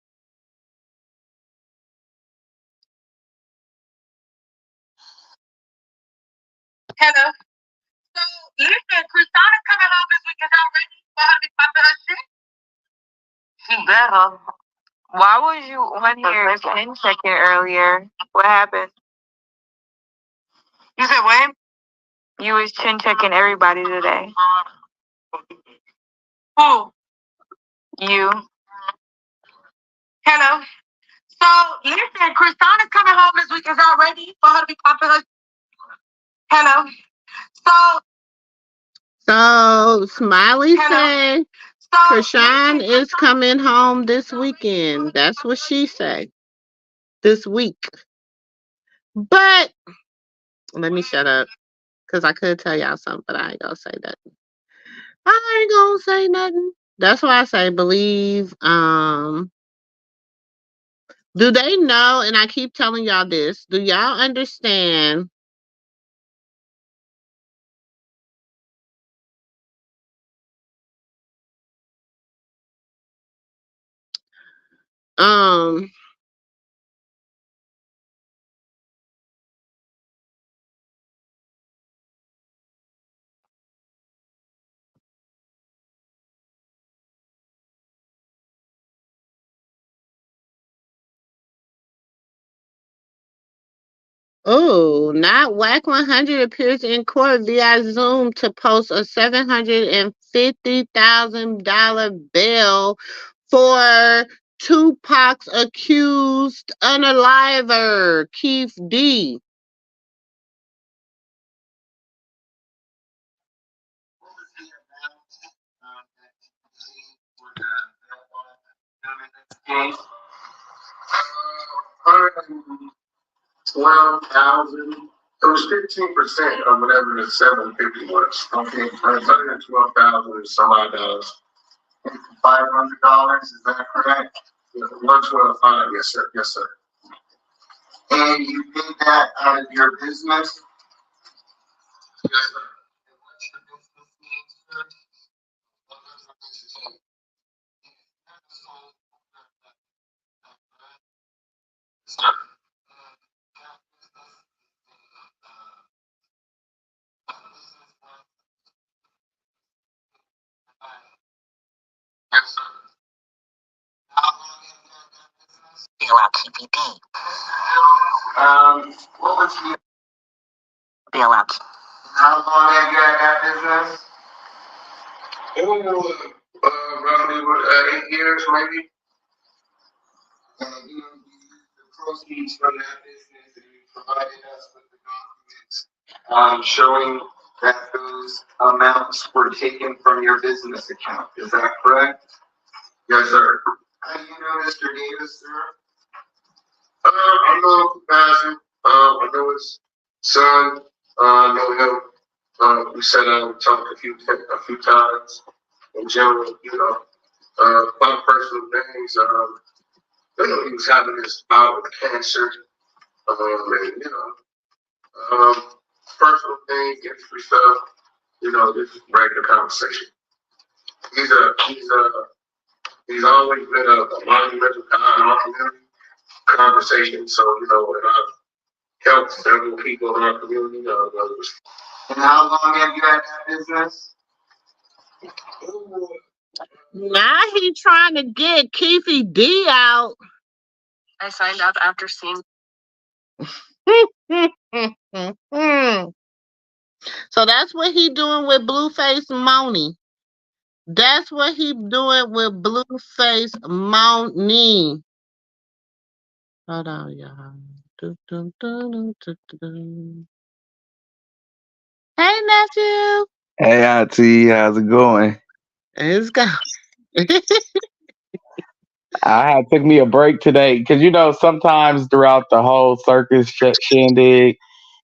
Hello. So listen, Kristana's coming home this week. Is y'all ready for her to be popping her shit? She better. Why was you on here chin checking earlier? What happened? You said what? You was chin checking everybody today. Who? You. Hello. So listen, Kristana's coming home this week. Is y'all ready for her to be popping her? Hello. So Smiley said Krishan is coming home this weekend. That's what she said. This week. But let me shut up. Because I could tell y'all something, but I ain't gonna say nothing. I ain't gonna say nothing. That's why I say believe. Do they know, and I keep telling y'all this, do y'all understand um oh, not Whack 100 appears in court via Zoom to post a $750,000 bail for Tupac's accused unaliver, Keith D. $112,000. It was 15% of whatever the 750 was. Okay, $112,000 is some odd dollars. $500, is that correct? Yeah, 112,500. Yes, sir. Yes, sir. And you did that out of your business? Yes, sir. And what's your business name, sir? Sir. Yes, sir. How long have you had that business? Bailout TPD. What was the bailout? How long have you had that business? Roughly 8 years, maybe. And you used the proceeds from that business and you provided us with the documents showing that those amounts were taken from your business account. Is that correct? Yes, sir. How do you know Mr. Davis, sir? I know him from passing. I know his son. I know him. We sat down and talked a few times. In general, about personal things. He was having this bout with cancer, and personal things, industry stuff. Just regular conversation. He's always been a monumental guy in our community conversation. So and I've helped several people in our community. And how long have you had that business? Now he trying to get Keefy D out. I signed up after seeing. So that's what he doing with Blueface Money. That's what he doing with Blueface Money. Hold on, y'all. Hey, nephew. Hey, Auntie, how's it going? It's going. I had took me a break today because sometimes throughout the whole circus shindig,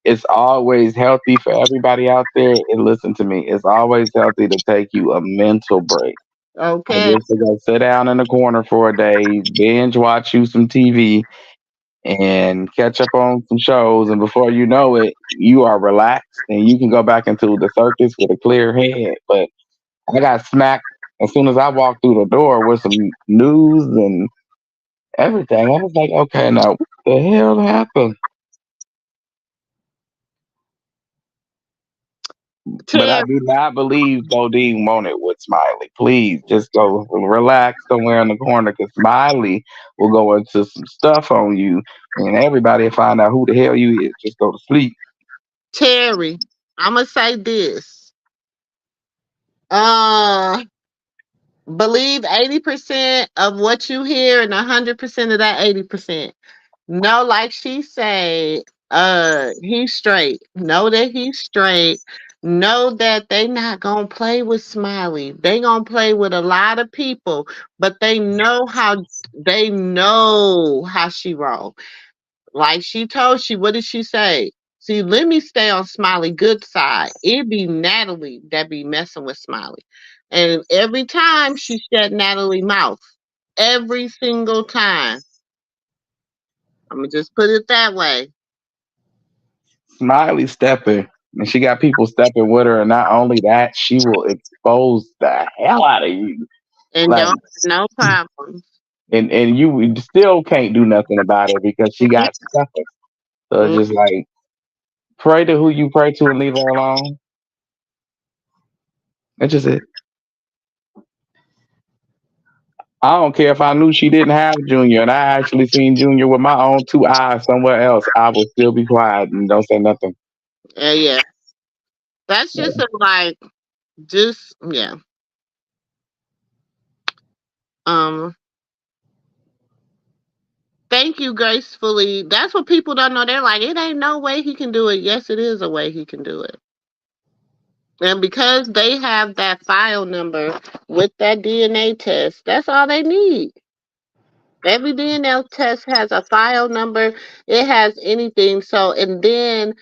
it's always healthy for everybody out there. And listen to me, it's always healthy to take you a mental break. Okay. Just to go sit down in the corner for a day, binge watch you some TV, and catch up on some shows. And before you know it, you are relaxed and you can go back into the circus with a clear head. But I got smacked as soon as I walked through the door with some news and everything. I was like, okay, now what the hell happened? But I do not believe Bodine wanted with Smiley. Please just go relax somewhere in the corner because Smiley will go into some stuff on you and everybody will find out who the hell you is. Just go to sleep. Terry, I'm going to say this. Believe 80% of what you hear and 100% of that 80%. No, like she said, he's straight. Know that he's straight. Know that they not gonna play with Smiley. They gonna play with a lot of people, but they know how she roll. Like she told you, what did she say? See, let me stay on Smiley good side. It be Natalie that be messing with Smiley. And every time she shut Natalie mouth. Every single time. I'm gonna just put it that way. Smiley stepping, and she got people stepping with her, and not only that, she will expose the hell out of you. And Like, no problem. and you still can't do nothing about it because she got stepping. So it's just like pray to who you pray to and leave her alone. That's just it. I don't care if I knew she didn't have Junior and I actually seen Junior with my own two eyes somewhere else. I would still be quiet and don't say nothing. Yeah. That's just yeah. Thank you gracefully. That's what people don't know. They're like, it ain't no way he can do it. Yes, it is a way he can do it. And because they have that file number with that DNA test, that's all they need. Every DNA test has a file number. It has anything. So, and then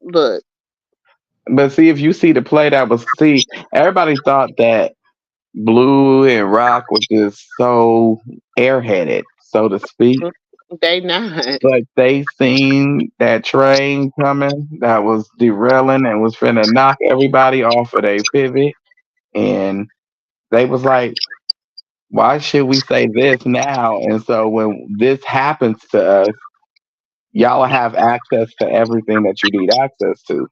look, But see, if you see the play that was, see, everybody thought that Blue and Rock was just so airheaded, so to speak. they not. But they seen that train coming that was derailing and was finna knock everybody off of their pivot. And they was like, why should we say this now? And so when this happens to us, y'all have access to everything that you need access to.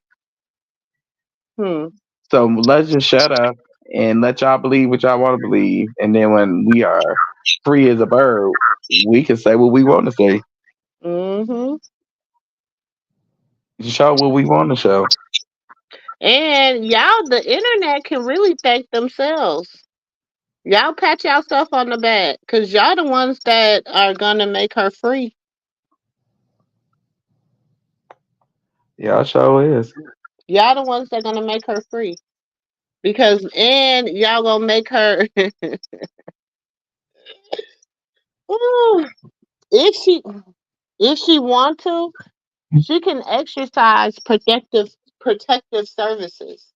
Hmm. So let's just shut up and let y'all believe what y'all want to believe. And then when we are free as a bird, we can say what we want to say, Hmm. show what we want to show. And y'all, the internet can really thank themselves. Y'all pat yourself on the back because y'all the ones that are gonna make her free. Y'all show is. Y'all the ones that are gonna make her free because and y'all gonna make her. Ooh, if she want to, she can exercise protective services.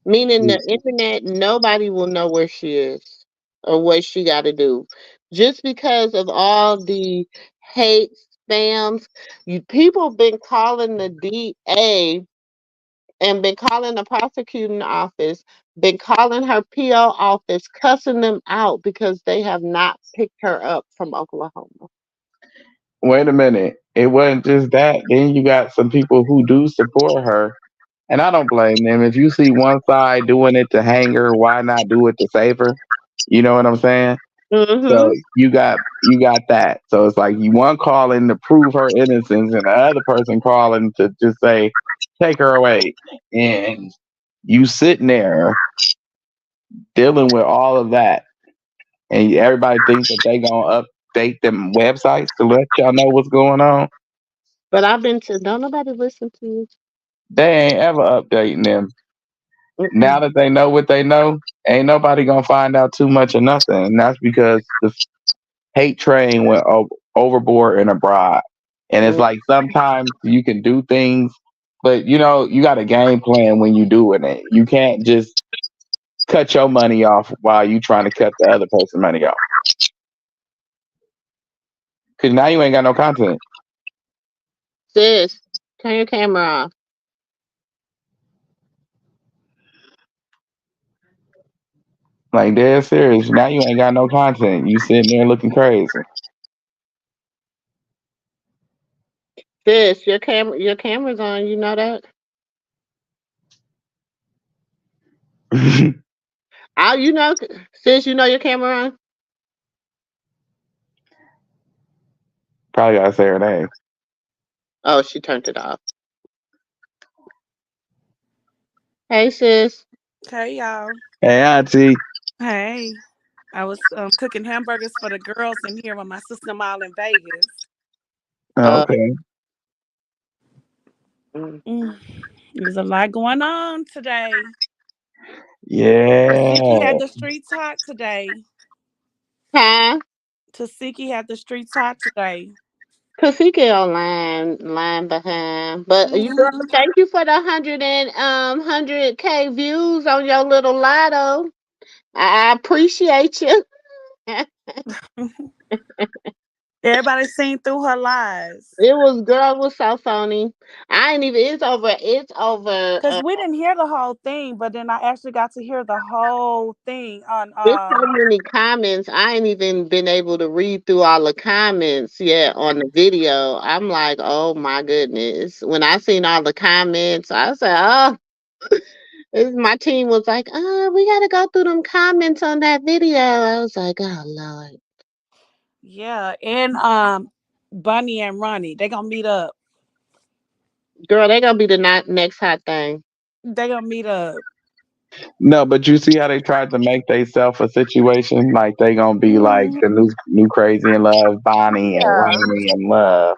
Meaning the internet, nobody will know where she is or what she got to do. Just because of all the hate spams, you people been calling the DA and been calling the prosecuting office, been calling her PO office, cussing them out because they have not picked her up from Oklahoma. Wait a minute. It wasn't just that. Then you got some people who do support her. And I don't blame them. If you see one side doing it to hang her, why not do it to save her? You know what I'm saying? So Mm-hmm. you got that. So it's like you one calling to prove her innocence and the other person calling to just say, take her away. And you sitting there dealing with all of that. And everybody thinks that they gonna update them websites to let y'all know what's going on. But I've been to don't nobody listen to you. They ain't ever updating them. Now Mm-mm. that they know what they know, ain't nobody gonna find out too much of nothing. And that's because the hate train went overboard and abroad. And it's Mm. like sometimes you can do things, but you got a game plan when you doing it. You can't just cut your money off while you trying to cut the other person's money off. Cause now you ain't got no content. Sis, turn your camera off. Like dead serious. Now you ain't got no content. You sitting there looking crazy. Sis, your camera's on, you know that? Oh, you know, sis, you know your camera on? Probably gotta say her name. Oh, she turned it off. Hey, sis. Hey y'all. Hey Auntie. Hey. I was cooking hamburgers for the girls in here with my sister-in-law in Vegas. Uh, Okay. mm. Mm, there's a lot going on today. Tasiki Yeah. had the street talk today. Huh? Tasiki had the street talk today. Cause he get online, line behind. But you girl, Hmm. thank you for the 100K views on your little lotto. I appreciate you. Everybody seen through her lies. It was so funny. I ain't even. It's over. It's over. Cause we didn't hear the whole thing, but then I actually got to hear the whole thing on There's so many comments. I ain't even been able to read through all the comments yet on the video. I'm like, oh my goodness. When I seen all the comments, I said, oh, my team was like, oh, we gotta go through them comments on that video. I was like, oh Lord. yeah, and Bunny and Ronnie. They gonna meet up. Girl, they gonna be the next hot thing. They gonna meet up. No, but you see how they tried to make themselves a situation like they gonna be like Mhm. the new crazy in love, Bonnie and Yeah. Ronnie in love,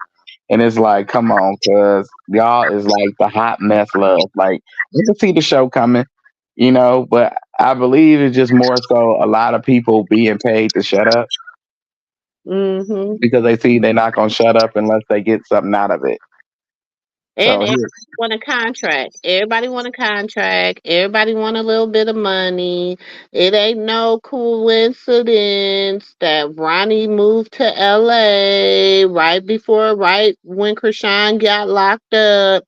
and it's like, come on, cause y'all is like the hot mess love. Like you can see the show coming. But I believe it's just more so a lot of people being paid to shut up Mm-hmm. because they see they're not gonna shut up unless they get something out of it. And So everybody here, want a contract. Everybody want a contract. Everybody want a little bit of money. It ain't no coincidence that Ronnie moved to LA right when Krishan got locked up.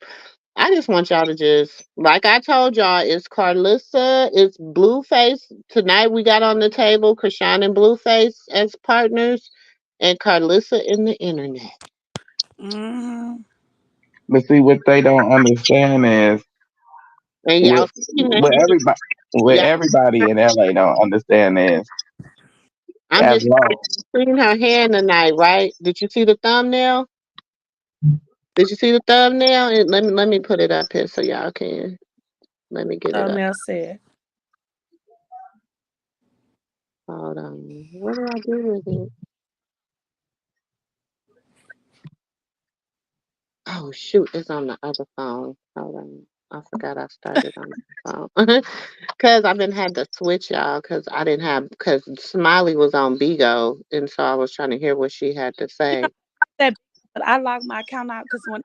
I just want y'all to just, like I told y'all, it's Carlissa, it's Blueface. Tonight we got on the table Krishan and Blueface as partners, and Carlissa in the internet. Mm-hmm. but see what they don't understand is And what y'all seen what that. everybody what Yeah, everybody in LA don't understand is I'm as just long seeing her hand tonight, right? Did you see the thumbnail? Did you see the thumbnail? Let me put it up here so y'all can. Let me get it up. Thumbnail said. Hold on. What do I do with it? Oh shoot, it's on the other phone. Hold on. I forgot I started on the phone. Cause I've been had to switch y'all because I didn't have because Smiley was on Bigo and so I was trying to hear what she had to You know say. that, but I logged my account out because when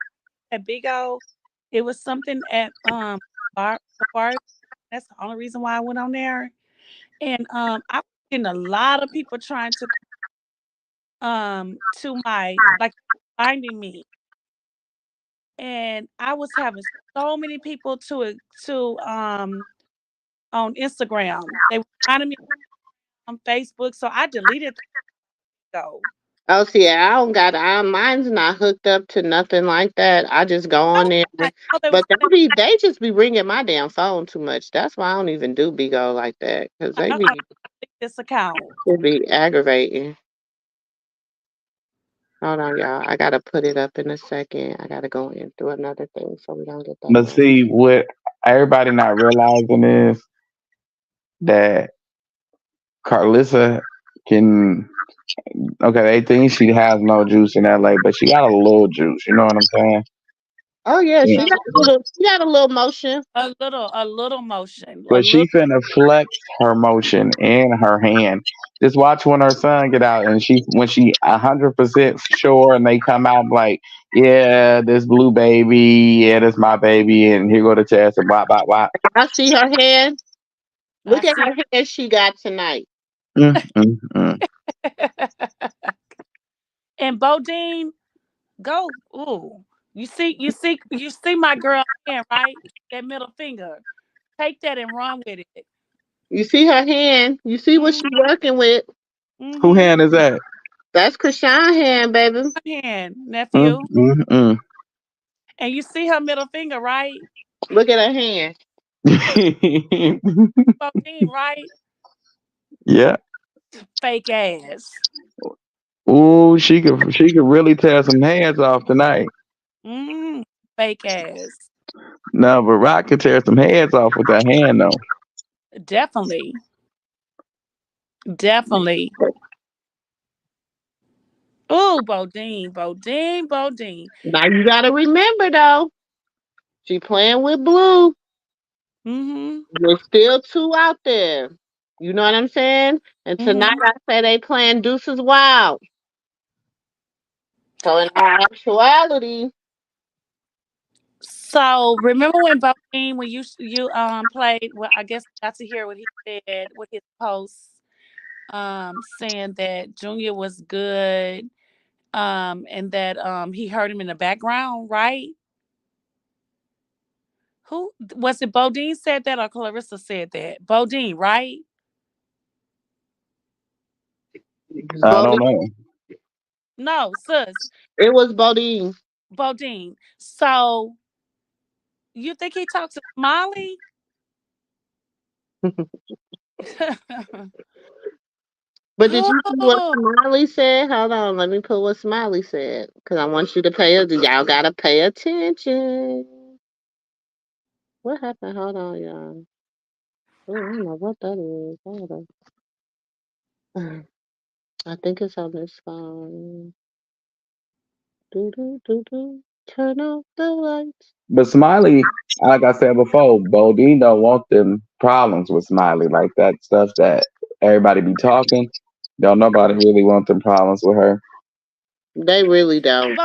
at Big O, it was something at bar. That's the only reason why I went on there. And I was getting a lot of people trying to my like finding me, and I was having so many people to on Instagram. They were finding me on Facebook, so I deleted the go. Oh, see, I don't got mine's not hooked up to nothing like that. I just go Oh, on there, I know they was but they just be ringing my damn phone too much. That's why I don't even do Bigo like that because I they know be I deleted this account. it be aggravating. Hold on, y'all. I gotta put it up in a second. I gotta go in through another thing so we don't get that but wrong. see what everybody not realizing is that Carlissa can okay, they think she has no juice in LA, but she got a little juice, you know what I'm saying? Oh yeah, Yeah. she got a little motion. A little motion, a But little. she finna flex her motion in her hand. Just watch when her son get out and when she 100% sure and they come out like, yeah, this blue baby, yeah, this my baby, and here go the test and blah blah blah. I see her hand. I Look at see. her hand she got tonight. Mm, mm, mm. And Bodine, go. Ooh, you see my girl hand, right? That middle finger. Take that and run with it. You see her hand. You see what Mm-hmm. she working with. Who Mm-hmm. hand is that? That's Krishan hand, baby. Hand, Mm, nephew. mm, And you see her middle finger, right? Look at her hand. mm. Bodine, right? Yeah. Fake ass. Ooh, she could really tear some hands off tonight. Mm-hmm. Fake ass. No, but Rock could tear some heads off with that hand though. Definitely. Definitely. Ooh, Bodine, Bodine, Bodine. Now you gotta remember though, she playing with blue. Mm-hmm. There's still two out there. You know what I'm saying? And tonight Mm-hmm. I say they playing Deuces Wild. So in all actuality, So remember when Bodine, when you played, well, I guess I got to hear what he said with his post, saying that Junior was good, and that he heard him in the background, right? Who was it? Bodine said that or Clarissa said that? Bodine, right? I don't Bodine, know. No, sis, it was Bodine. Bodine. So you think he talked to Smiley? But did you see what Oh, Smiley said? Hold on, let me put what Smiley said. Because I want you to y'all gotta pay attention. What happened? Hold on, y'all. Oh, I don't know what that is. Hold on. I think it's on this phone. Do, do, do, do. Turn off the lights. But Smiley, like I said before, Bodine don't want them problems with Smiley, like that stuff that everybody be talking. Don't nobody really want them problems with her. They really don't.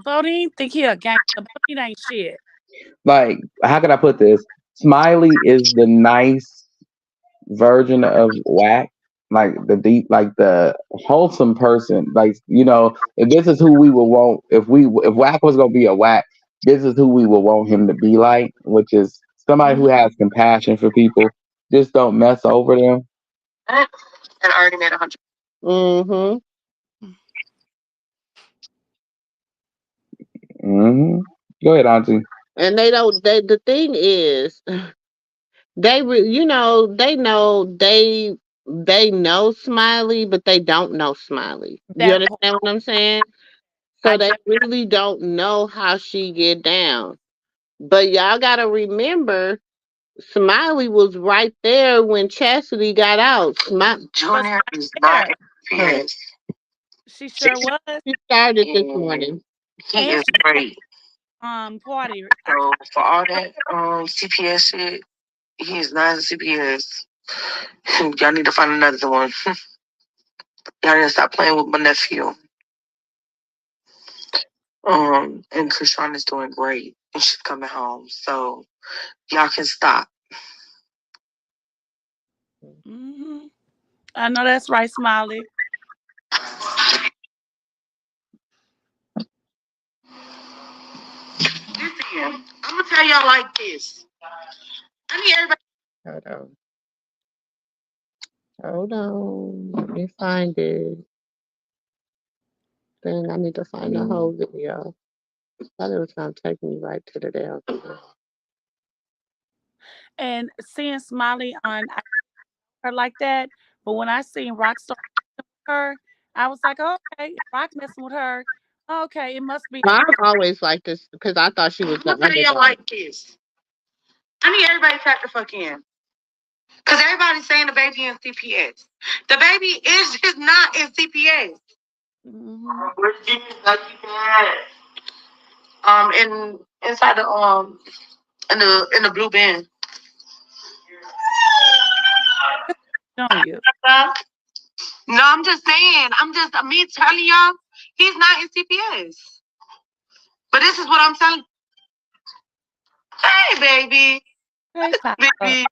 Bodine think he a gangster. Bodine ain't shit. Like, how can I put this? Smiley is the nice version of Whack, like the deep, like the wholesome person. Like, if this is who we would want, if Whack was gonna be a Whack, this is who we would want him to be like, which is somebody who Mm-hmm. has compassion for people. Just don't mess over them. And I already made 100. Mm-hmm. Go ahead, Auntie. And they don't. The thing is, they know Smiley, but they don't know Smiley. You That part. understand what I'm saying? So I they really don't know how she get down. But y'all gotta remember, Smiley was right there when Chastity got out. was Junior right is not there. experienced. She sure was. She started this morning. He And is she great. party. So for all that CPS shit, he is not a CPS. Y'all need to find another one. Y'all need to stop playing with my nephew. And Krishan is doing great, and she's coming home. So y'all can stop. Mm-hmm. I know that's right, Smiley. Listen, I'm gonna tell y'all like this. I need everybody. Hold on. Hold on. Let me find it. Then I need to find the whole video. I thought it was gonna take me right to the damn video. And seeing Smiley on her like that, but when I seen Rockstar with her, I was like, okay, if Rock messing with her, okay, it must be. I've always liked this because I thought she was the I'm gonna tell y'all underdog. like this. I need everybody to tap the fuck in. Because everybody's saying the baby in CPS. The baby is not in CPS. Mm-hmm. Where's Jimmy? In inside the in the blue bin. On you. No, I'm just saying. Me telling y'all, he's not in CPS. But this is what I'm telling. Hey, baby, Hey, Papa. baby,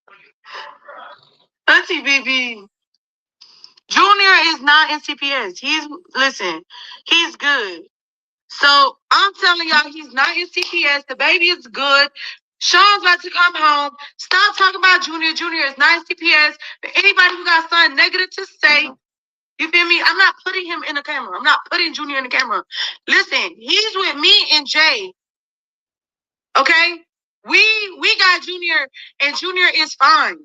auntie, baby. Junior is not in CPS. He's good. So I'm telling y'all, he's not in CPS. The baby is good. Sean's about to come home. Stop talking about Junior. Junior is not in CPS. But anybody who got something negative to say, you feel me? I'm not putting him in the camera. I'm not putting Junior in the camera. Listen, he's with me and Jay. Okay? We got Junior, and Junior is fine.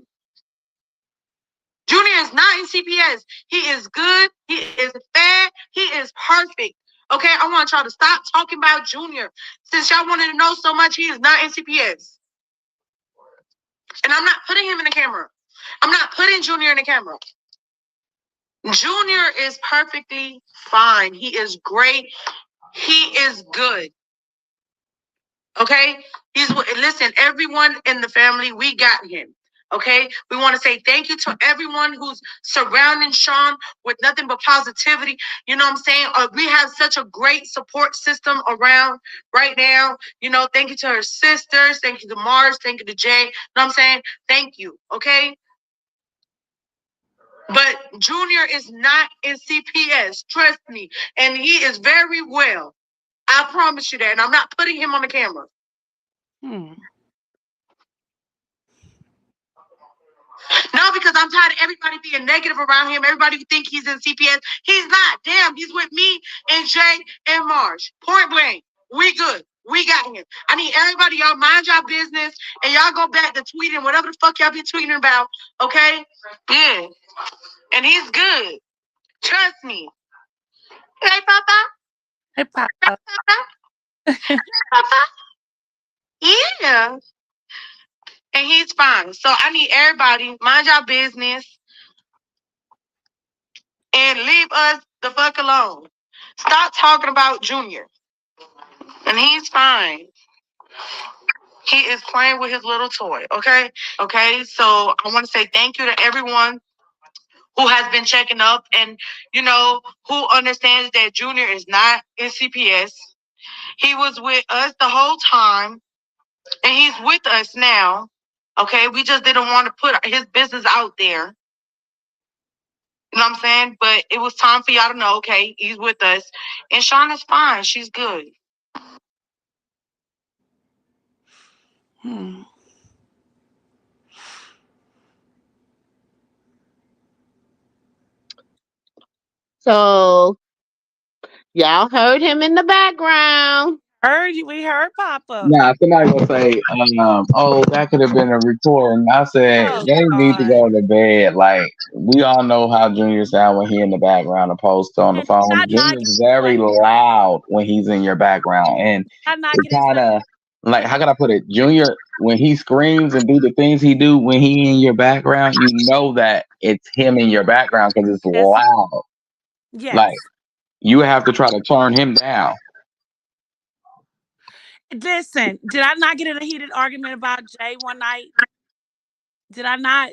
Junior is not in CPS. He is good. He is fed. He is perfect. Okay, I want y'all to stop talking about Junior. Since y'all wanted to know so much, he is not in CPS. And I'm not putting him in the camera. I'm not putting Junior in the camera. Junior is perfectly fine. He is great. He is good. Okay? Listen, everyone in the family, we got him. Okay? We want to say thank you to everyone who's surrounding Sean with nothing but positivity. You know what I'm saying? We have such a great support system around right now. Thank you to her sisters. Thank you to Mars. Thank you to Jay. You know what I'm saying? Thank you. Okay? But Junior is not in CPS. Trust me. And he is very well. I promise you that. And I'm not putting him on the camera. No, because I'm tired of everybody being negative around him. Everybody think he's in CPS. He's not. Damn, he's with me and Jay and Marsh. Point blank. We good. We got him. I need everybody, y'all mind y'all business and y'all go back to tweeting whatever the fuck y'all be tweeting about. Okay? Yeah. And he's good. Trust me. Hey, Papa. Hey, Papa. Papa. Papa. Yeah. And he's fine. So I need everybody, mind y'all business and leave us the fuck alone. Stop talking about Junior. And he's fine. He is playing with his little toy, okay? Okay, so I want to say thank you to everyone who has been checking up and, who understands that Junior is not in CPS. He was with us the whole time, and he's with us now, okay? We just didn't want to put his business out there. You know what I'm saying? But it was time for y'all to know, okay, he's with us. And Sean is fine. She's good. So y'all heard him in the background. We heard Papa. Nah, somebody will say, oh, that could have been a recording. I said, Oh they need to God. go to bed. Like, we all know how Junior sound when he in the background opposed to on the And phone. did I not Junior's very loud when he's in your background. And get it his kind of, like, name? how can I put it? Junior, when he screams and do the things he do when he in your background, you know that it's him in your background because it's Yes. loud. Yes. Like, you have to try to turn him down. Listen, did I not get in a heated argument about Jay one night? Did I not,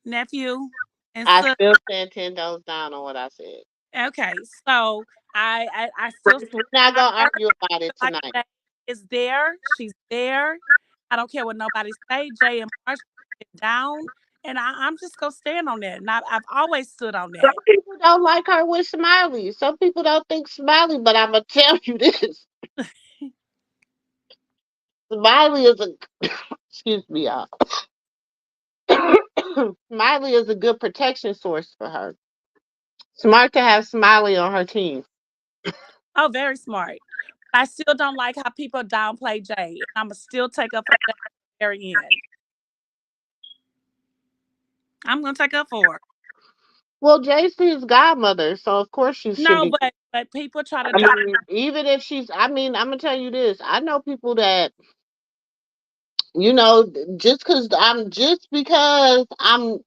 nephew? And I so, still stand 10 toes down on what I said. okay, so I still stand We're not by gonna her. argue about it Like tonight. Jay is there, she's there. I don't care what nobody say. Jay and Marsh down, and I'm just gonna stand on that. And I've always stood on Some that. people don't like her with Smiley. Some people don't think Smiley, but I'm gonna tell you this. Smiley is a excuse me, y'all. Smiley is a good protection source for her. Smart to have Smiley on her team. Oh, very smart. I still don't like how people downplay Jay. I'm gonna still take up for Jay at the very end. I'm gonna take up for her. Well, JC's godmother, so of course she should No, be. but people try to I down. mean, even if she's, I mean, I'm gonna tell you this. I know people that, you know, just because I'm,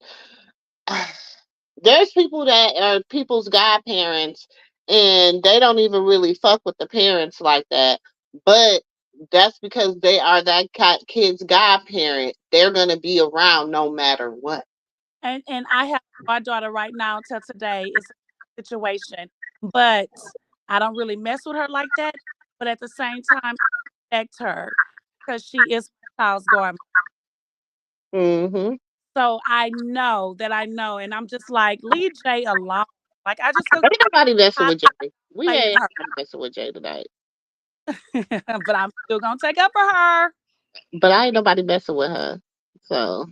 there's people that are people's godparents, and they don't even really fuck with the parents like that. But that's because they are that kid's godparent. They're gonna be around no matter what. And I have my daughter right now till today. It's a situation, but I don't really mess with her like that. But at the same time, I respect her because she is my child's guardian. Hmm. So I know, and I'm just like, leave Jay alone. Like I just go Ain't nobody messing I with Jay. We playing ain't her, messing with Jay tonight. but I'm still gonna take up for her. But I ain't nobody messing with her. So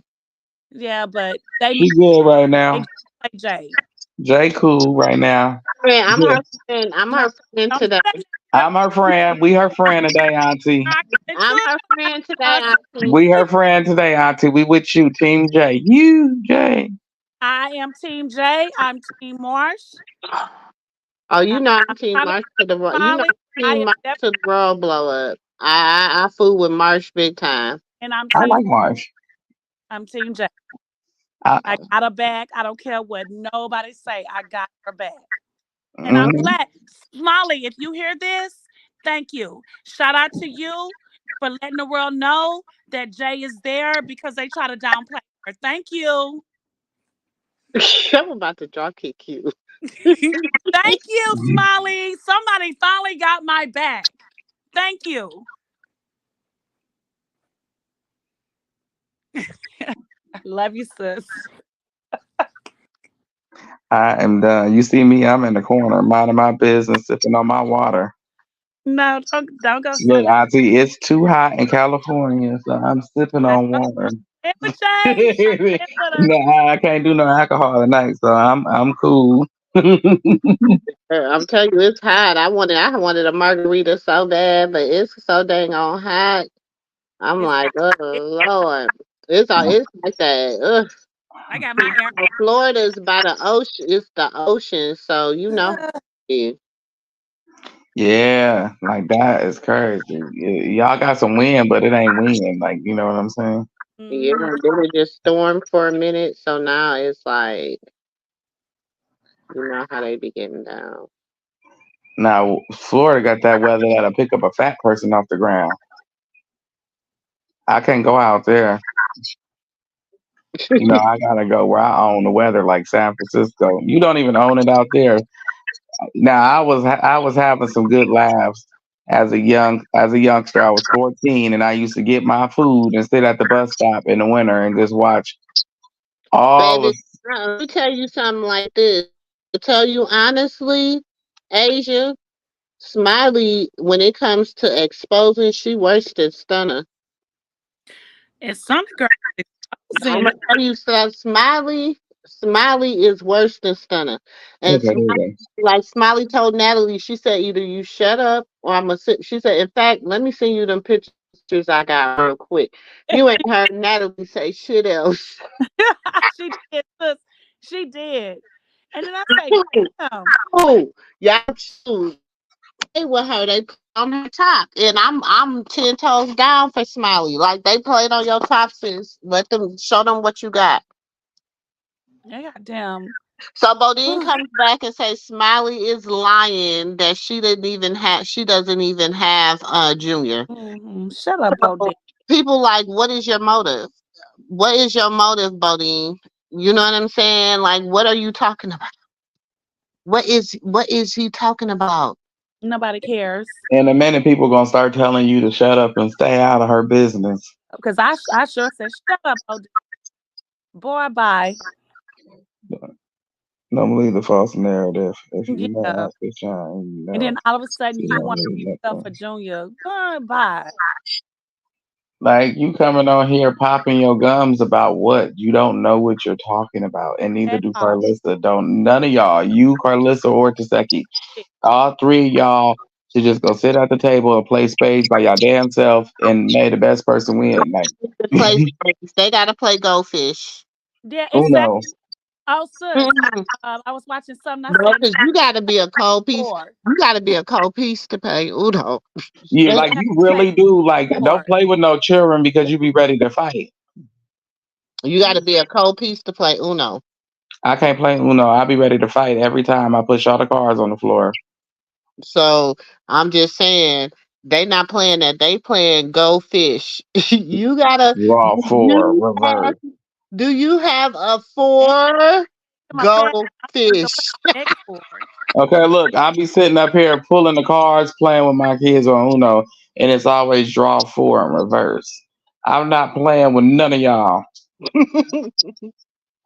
Yeah, but they She good right they now. just play Jay. Jay cool right now. man, I'm Yeah. her friend. I'm No, her friend don't do today. that. I'm her friend. We her friend today, Auntie. I get into I'm it her with friend today, us. Auntie. We her friend today, Auntie. We with you, Team J. You, Jay. I am Team J. I'm Team Marsh. Oh, you know I'm I'm Team trying to March to the world. You know Molly. I'm I Team am March definitely, to the world blow up. I fool with March big time. and I like Marsh. I'm Team J. I, I got her back. I don't care what nobody say. I got her back. And I'm mm, glad. Molly, if you hear this, thank you. Shout out to you for letting the world know that Jay is there because they try to downplay her. Thank you. I'm about to draw kick you. Thank you, Smiley. Somebody finally got my back. Thank you. Love you, sis. I am done. You see me? I'm in the corner, minding my business, sipping on my water. No, don't go Look, sip it. Auntie, it's too hot in California, so I'm sipping I on know. water. Stand with Jay. Stand with her. No, I can't do no alcohol tonight, so I'm cool. I'm telling you, it's hot. I wanted a margarita so bad, but it's so dang on hot. I'm It's like, oh it, Lord. It's like that. Ugh. I got my air. Florida's by the ocean. It's the ocean, so you know. Yeah, Yeah, like that is crazy. Y'all got some wind, but it ain't wind. Like, you know what I'm saying? yeah. Mhm. Then it just stormed for a minute, so now it's like, you know how they be getting down. Now, Florida got that weather that'll pick up a fat person off the ground. I can't go out there. I gotta go where I own the weather, like San Francisco. You don't even own it out there. Now, I was having some good laughs as a youngster. I was 14, and I used to get my food and sit at the bus stop in the winter and just watch all Baby, the. let me tell you something like this. To tell you honestly, Asia, Smiley, when it comes to exposing, she worse than Stunner. And some girl is I'm exposing. gonna tell you something. Smiley is worse than Stunner. And Okay, here we like Smiley told Natalie, she said either you shut up or I'm gonna sit. She said, in fact, let me send you them pictures I got real quick. You ain't heard Natalie say shit else. She did, sis. She did. And then I say, damn. Oh, y'all choose. Play with her. They play on her top, and I'm 10 toes down for Smiley. Like they played on your top, sis. Let them show them what you got. Yeah, goddamn. So Bodine comes back and says Smiley is lying that she didn't even have. She doesn't even have Junior. Shut up, So Bodine. people like, what is your motive? What is your motive, Bodine? You know what I'm saying? Like, what are you talking about? What is he talking about? Nobody cares. go. In a minute, people gonna start telling you to shut up and stay out of her business. Because I sure said, shut up, Bodine. Boy, bye. Don't believe the false narrative. If you know Yeah. how to shine, And then all of a sudden you you don't want need stuff for nothing. Junior. Boy, bye. Like you coming on here popping your gums about what? You don't know what you're talking about, and neither At do all. Carlissa. Don't none of y'all, you, Carlissa, or Taseki, all three of y'all should just go sit at the table and play spades by your damn self, and may the best person win. Like, To play spades. They gotta play goldfish. Yeah, exactly. Uno. Oh, sis. Mm-hmm. I was watching something. I said, Because you gotta be a cold piece. four. You gotta be a cold piece to play Uno. You They- You like have you to play really do like don't four. play with no children because you be ready to fight. You gotta be a cold piece to play Uno. I can't play Uno. I'll be ready to fight every time I push all the cards on the floor. So I'm just saying they not playing that. They playing Go Fish. You gotta. Raw Do four, you have, reverse. do you have a And four my parents, Go I'm going to go play Fish? the next four. Okay, look, I'll be sitting up here pulling the cards, playing with my kids on Uno, and it's always draw four in reverse. I'm not playing with none of y'all.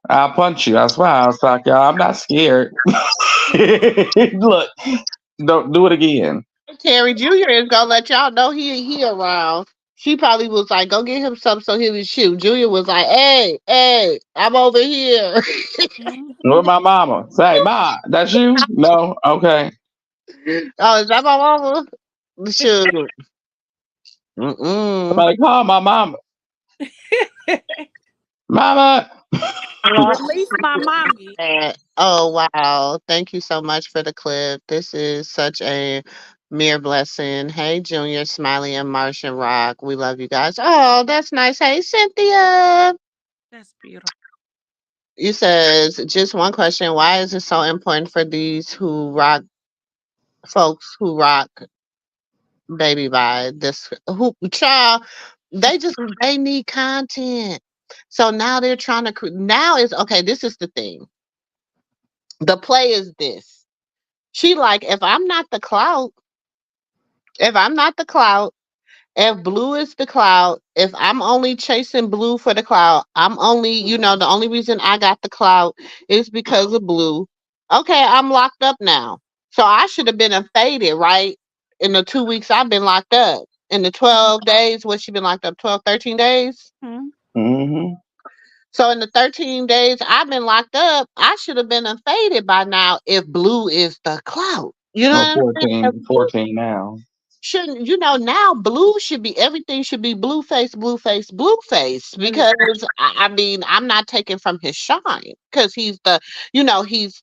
I'll punch you. I swear I'll sock y'all. I'm not scared. Look, don't do it again. Terry Jr. is gonna let y'all know he around. She probably was like, go get him something so he would shoot. Junior was like, hey, I'm over here. Where Mm-hmm. my mama? Say, Ma, that's you? No? Okay. Oh, is that my mama? Shoot. Mm-mm. Somebody call my mama. Mama. Release my mommy. Oh wow. Thank you so much for the clip. This is such a mere blessing. Hey Junior, Smiley and Martian Rock. We love you guys. Oh, that's nice. Hey Cynthia. That's beautiful. You says just one question. Why is it so important for these who rock folks who rock baby by this who child? They need content. So now they're trying to now is okay. This is the thing. The play is this. She like if I'm not the clout, if blue is the clout, if I'm only chasing blue for the clout, I'm only, the only reason I got the clout is because of blue. Okay, I'm locked up now. So I should have been faded, right? In the 2 weeks I've been locked up. In the 12 days, what she been locked up? 12, 13 days? Mm-hmm. Mm-hmm. So in the 13 days I've been locked up, I should have been faded by now if blue is the clout. You know Oh, what I'm saying? 14, 14 now. Shouldn't now blue should be everything should be blue face, blue face, blue face because I mean I'm not taking from his shine because he's the he's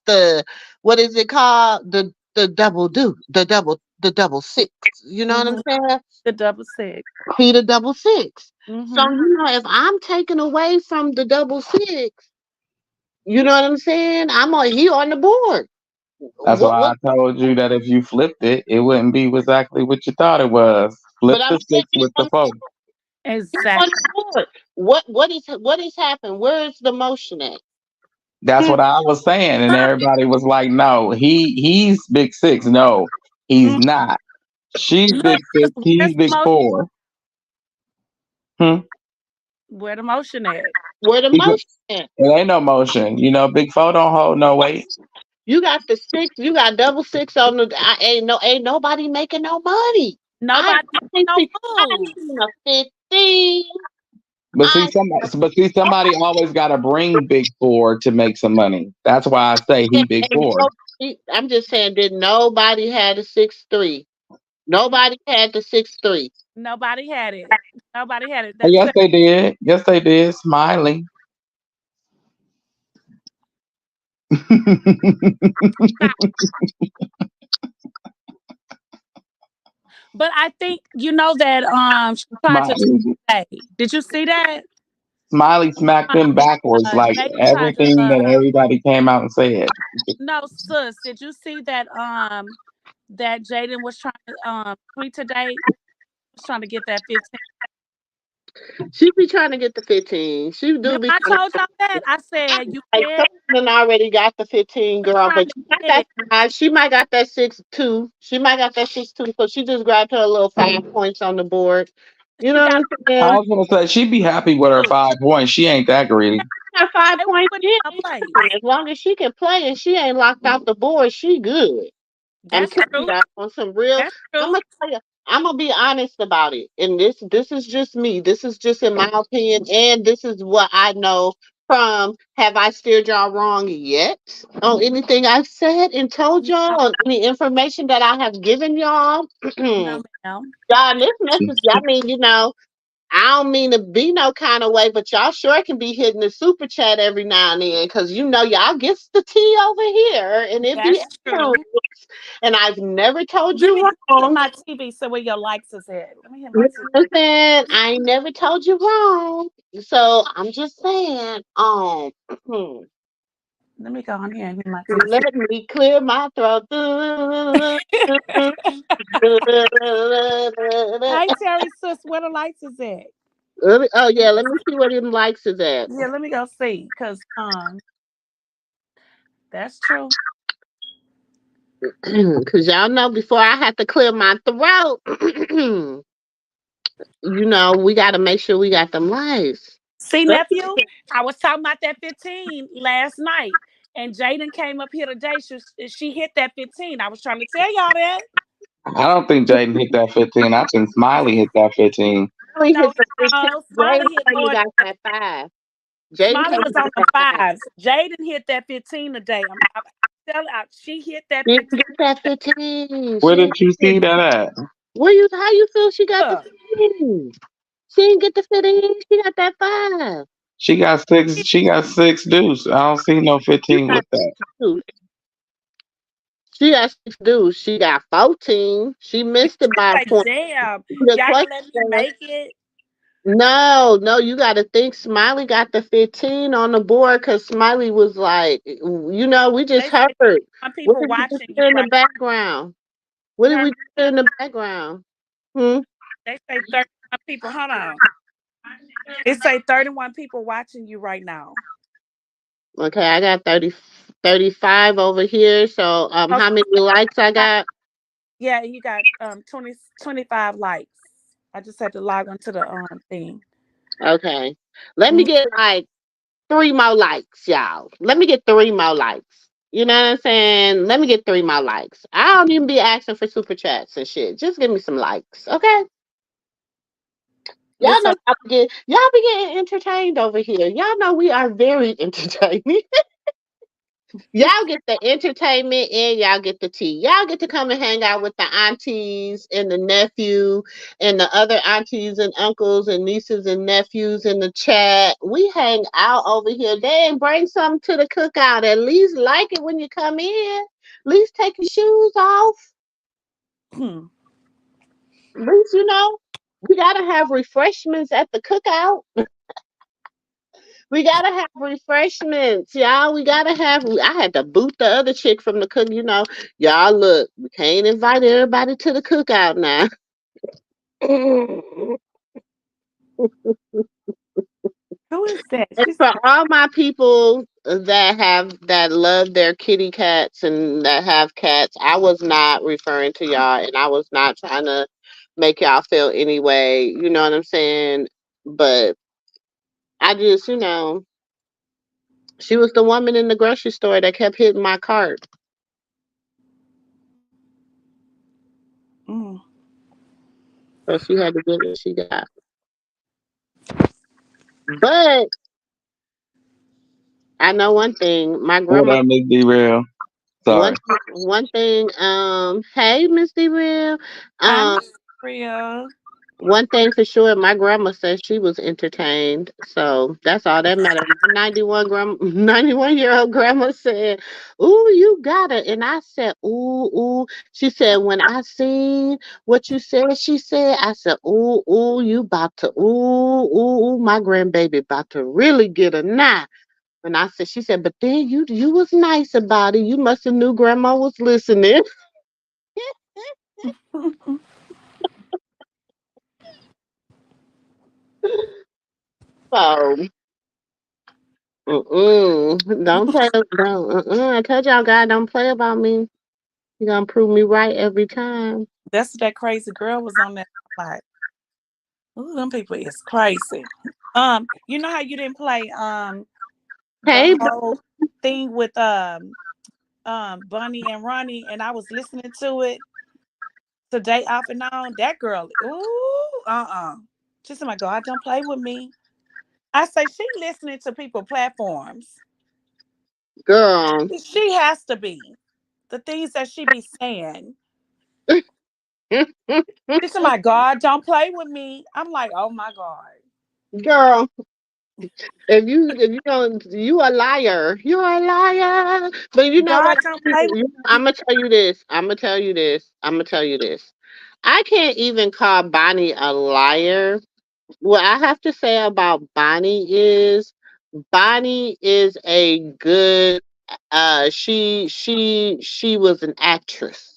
the what is it called the double six, you know what I'm Mm-hmm. saying? The double six. He the double six. So Mm-hmm. if I'm taken away from the double six, you know what I'm saying? He on the board. That's What? why I told you that if you flipped it, it wouldn't be exactly what you thought it was. Flip But I'm the six with the four. Exactly. what is happening? Where is the motion at? That's what I was saying, and everybody was like, "No, he's big six. No, he's Mm, not. She's look, big six. where's He's the big motion? four. Hmm. Where the motion at? Where the Because motion at? it ain't no motion. You know, big four don't hold no weight. You got the six. You got double six on the. Ain't nobody making no money. I Nobody ain't no see. I ain't moves. seen a 15. But see, I somebody always got to bring big four to make some money. That's why I say he big ain't four. I'm just saying, did nobody had a 6-3? Nobody had the 6-3. Nobody had it. Nobody had it. Oh, That's yes, they did. Yes, they did. Smiling. but I think you know that she tried to Smiley. say. Did you see that? Smiley smacked Um, them backwards like Jaden tried to everything that everybody came out and said. no sis, did you see that that Jaden was trying to tweet today? Was trying to get that 15. She be trying to get the 15. She do Remember be I trying told y'all that? I said you like can't someone already got the 15 girl, trying but to she got get that it. 5. She might got that 6-2. She might got that 6-2. So she just grabbed her a little 5 points on the board. You She know what got I'm I saying? was gonna say she'd be happy with her 5 points. She ain't that greedy. Her five they points, wouldn't yeah. play. As long as she can play and she ain't locked out the board, she good. I'm That's telling true. you on some real. That's I'm true. gonna tell you. I'm gonna be honest about it. And this is just me. This is just in my opinion, and this is what I know from. Have I steered y'all wrong yet on anything I've said and told y'all on any information that I have given y'all? No, y'all, ma'am. this message. I mean, I don't mean to be no kind of way, but y'all sure can be hitting the super chat every now and then because y'all gets the tea over here and it be That's true. and I've never told Let you me hit wrong. my TV so where your likes is at. Let me hit You my know TV. what I'm saying? I ain't never told you wrong. So I'm just saying, Let me go on here and hit my TV. let me clear my throat. Hey Terry sis, where the lights is at? Oh yeah, let me see where them likes is at. Yeah, let me go see. Cause that's true. Cause y'all know before I have to clear my throat, we gotta make sure we got them lights. See, nephew, I was talking about that 15 last night. And Jaden came up here today. She hit that 15. I was trying to tell y'all that. I don't think Jaden hit that 15. I think Smiley hit that 15. Smiley No, hit the 15. Smiley hit Jaden more. got that 5. Jaden Smiley came was with on the that 5. fives. Jaden hit that 15 today. I'm telling you, she hit that She 15. didn't get that 15. Where She didn't did you get see that at? how you feel she got the Look, 15? She didn't get the 15. She got that 5. She got six. She got six deuce. I don't see no She 15 got with that. 2. She got 6 dudes. She got 14. She missed it by a like, point. damn, The y'all question gonna let me was, make it? no, you got to think Smiley got the 15 on the board because Smiley was like, we just They say heard. some What people did we just watching you hear in the right. background? What You did heard we me? just hear in the background? Hmm? They say 31 people. Hold on. It say 31 people watching you right now. Okay, I got 35 over here. So Okay. how many likes I got? Yeah, and you got 25 likes. I just had to log onto the thing. Okay. Let me Mhm. get like 3 more likes, y'all. Let me get 3 more likes. You know what I'm saying? Let me get 3 more likes. I don't even be asking for super chats and shit. Just give me some likes, okay? Y'all It's know a y'all be getting entertained over here. Y'all know we are very entertaining. Y'all get the entertainment and y'all get the tea. Y'all get to come and hang out with the aunties and the nephew and the other aunties and uncles and nieces and nephews in the chat. We hang out over here. They ain't bring something to the cookout. At least like it when you come in. At least take your shoes off. hmm. At least we gotta have refreshments at the cookout. We gotta have refreshments, y'all. We gotta have. I had to boot the other chick from the cook. Y'all look. We can't invite everybody to the cookout now. Who is that? And She's for all my people that love their kitty cats and that have cats, I was not referring to y'all, and I was not trying to make y'all feel any way. You know what I'm saying? But I just, she was the woman in the grocery store that kept hitting my cart, mm, so she had to get what she got. But I know one thing. My What grandma. up, Miss D Real? One Sorry. one thing. Hey, Miss D. Real. I'm Um, real. One thing for sure, my grandma said she was entertained. So that's all that matters. My 91-year-old grandma said, "Ooh, you got it." And I said, "Ooh, ooh." She said, "When I seen what you said," she said, I said, "Ooh, ooh, you about to, ooh, ooh, ooh, my grandbaby about to really get a knot." And I said, she said, "But then you was nice about it. You must have knew grandma was listening." So, don't play. Don't. I told y'all, God, don't play about me. You gonna prove me right every time. That's what that crazy girl was on that. Like, ooh, them people is crazy. You know how you didn't play the Hey, whole thing with Bunny and Ronnie, and I was listening to it today off and on. That girl, ooh, She said, "My God, don't play with me." I say she listening to people platforms. girl. She has to be the things that she be saying. She said, "My God, don't play with me." I'm like, "Oh my God, Girl, if you don't, you a liar. You're a liar. But you know God, what? don't play with I'm me." gonna tell you this. I'm gonna tell you this. I'm gonna tell you this. I can't even call Bonnie a liar. What I have to say about Bonnie is a good she was an actress.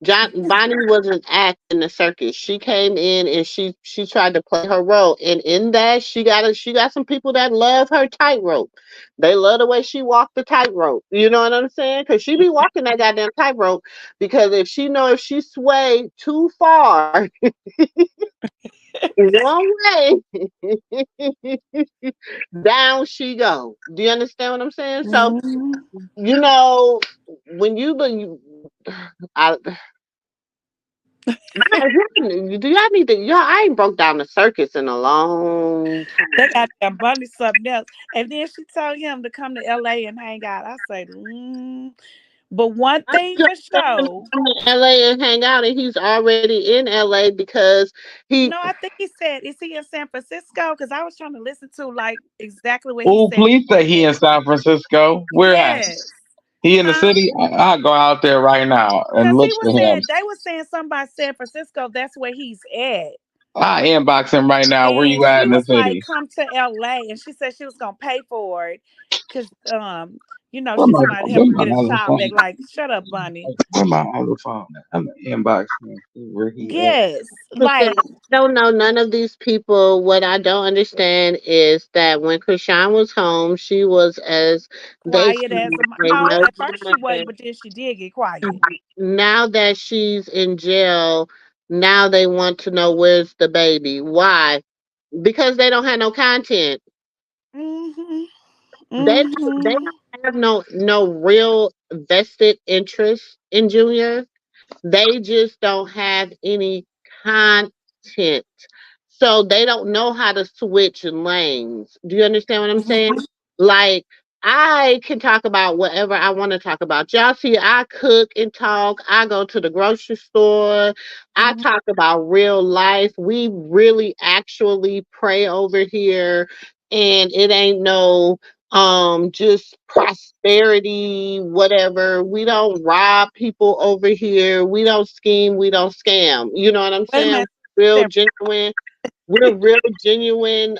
Bonnie was an act in the circus. She came in and she tried to play her role, and in that she got some people that love her tightrope. They love the way she walked the tightrope. You know what I'm saying? Because she be walking that goddamn tightrope. Because if she sway too far one way, down she go. Do you understand what I'm saying? So Mhm. you know when I, do y'all need to? Y'all, I ain't broke down the circus in a long They time. got that Bunny something else. And then she told him to come to LA and hang out. I said, But one I thing just for told him to sure, come to LA and hang out, and he's already in LA because he. no, I think he said, is he in San Francisco? Because I was trying to listen to like exactly what he Oh, said. please say he in San Francisco. Where at? Yes. He in the Huh? city? I'll go out there right now and Because look he was for him. saying, they were saying something about San Francisco. That's where he's at. I inbox him right now. Where And you at she in the was like, city? come to LA. And she said she was going to pay for it. Because, Where she's my somebody to help where her my get a other child back. phone? Like, shut up, Bunny. Where my other phone at? I'm gonna inbox him. See where he at? Yes. I Like, don't know none of these people. What I don't understand is that when Krishan was home, she was as they quiet as a no. at first she wasn't, but then she did get quiet. Now that she's in jail, now they want to know where's the baby. Why? Because they don't have no content. Mm-hmm. They Mm-hmm. don't have no real vested interest in Junior. They just don't have any content. So they don't know how to switch lanes. Do you understand what I'm saying? Mm-hmm. Like, I can talk about whatever I want to talk about. Y'all see, I cook and talk. I go to the grocery store. I Mm-hmm. talk about real life. We really actually pray over here. And it ain't no just prosperity whatever. We don't rob people over here. We don't scheme, we don't scam. You know what I'm Wait a saying? minute. Real Said- genuine. We're real genuine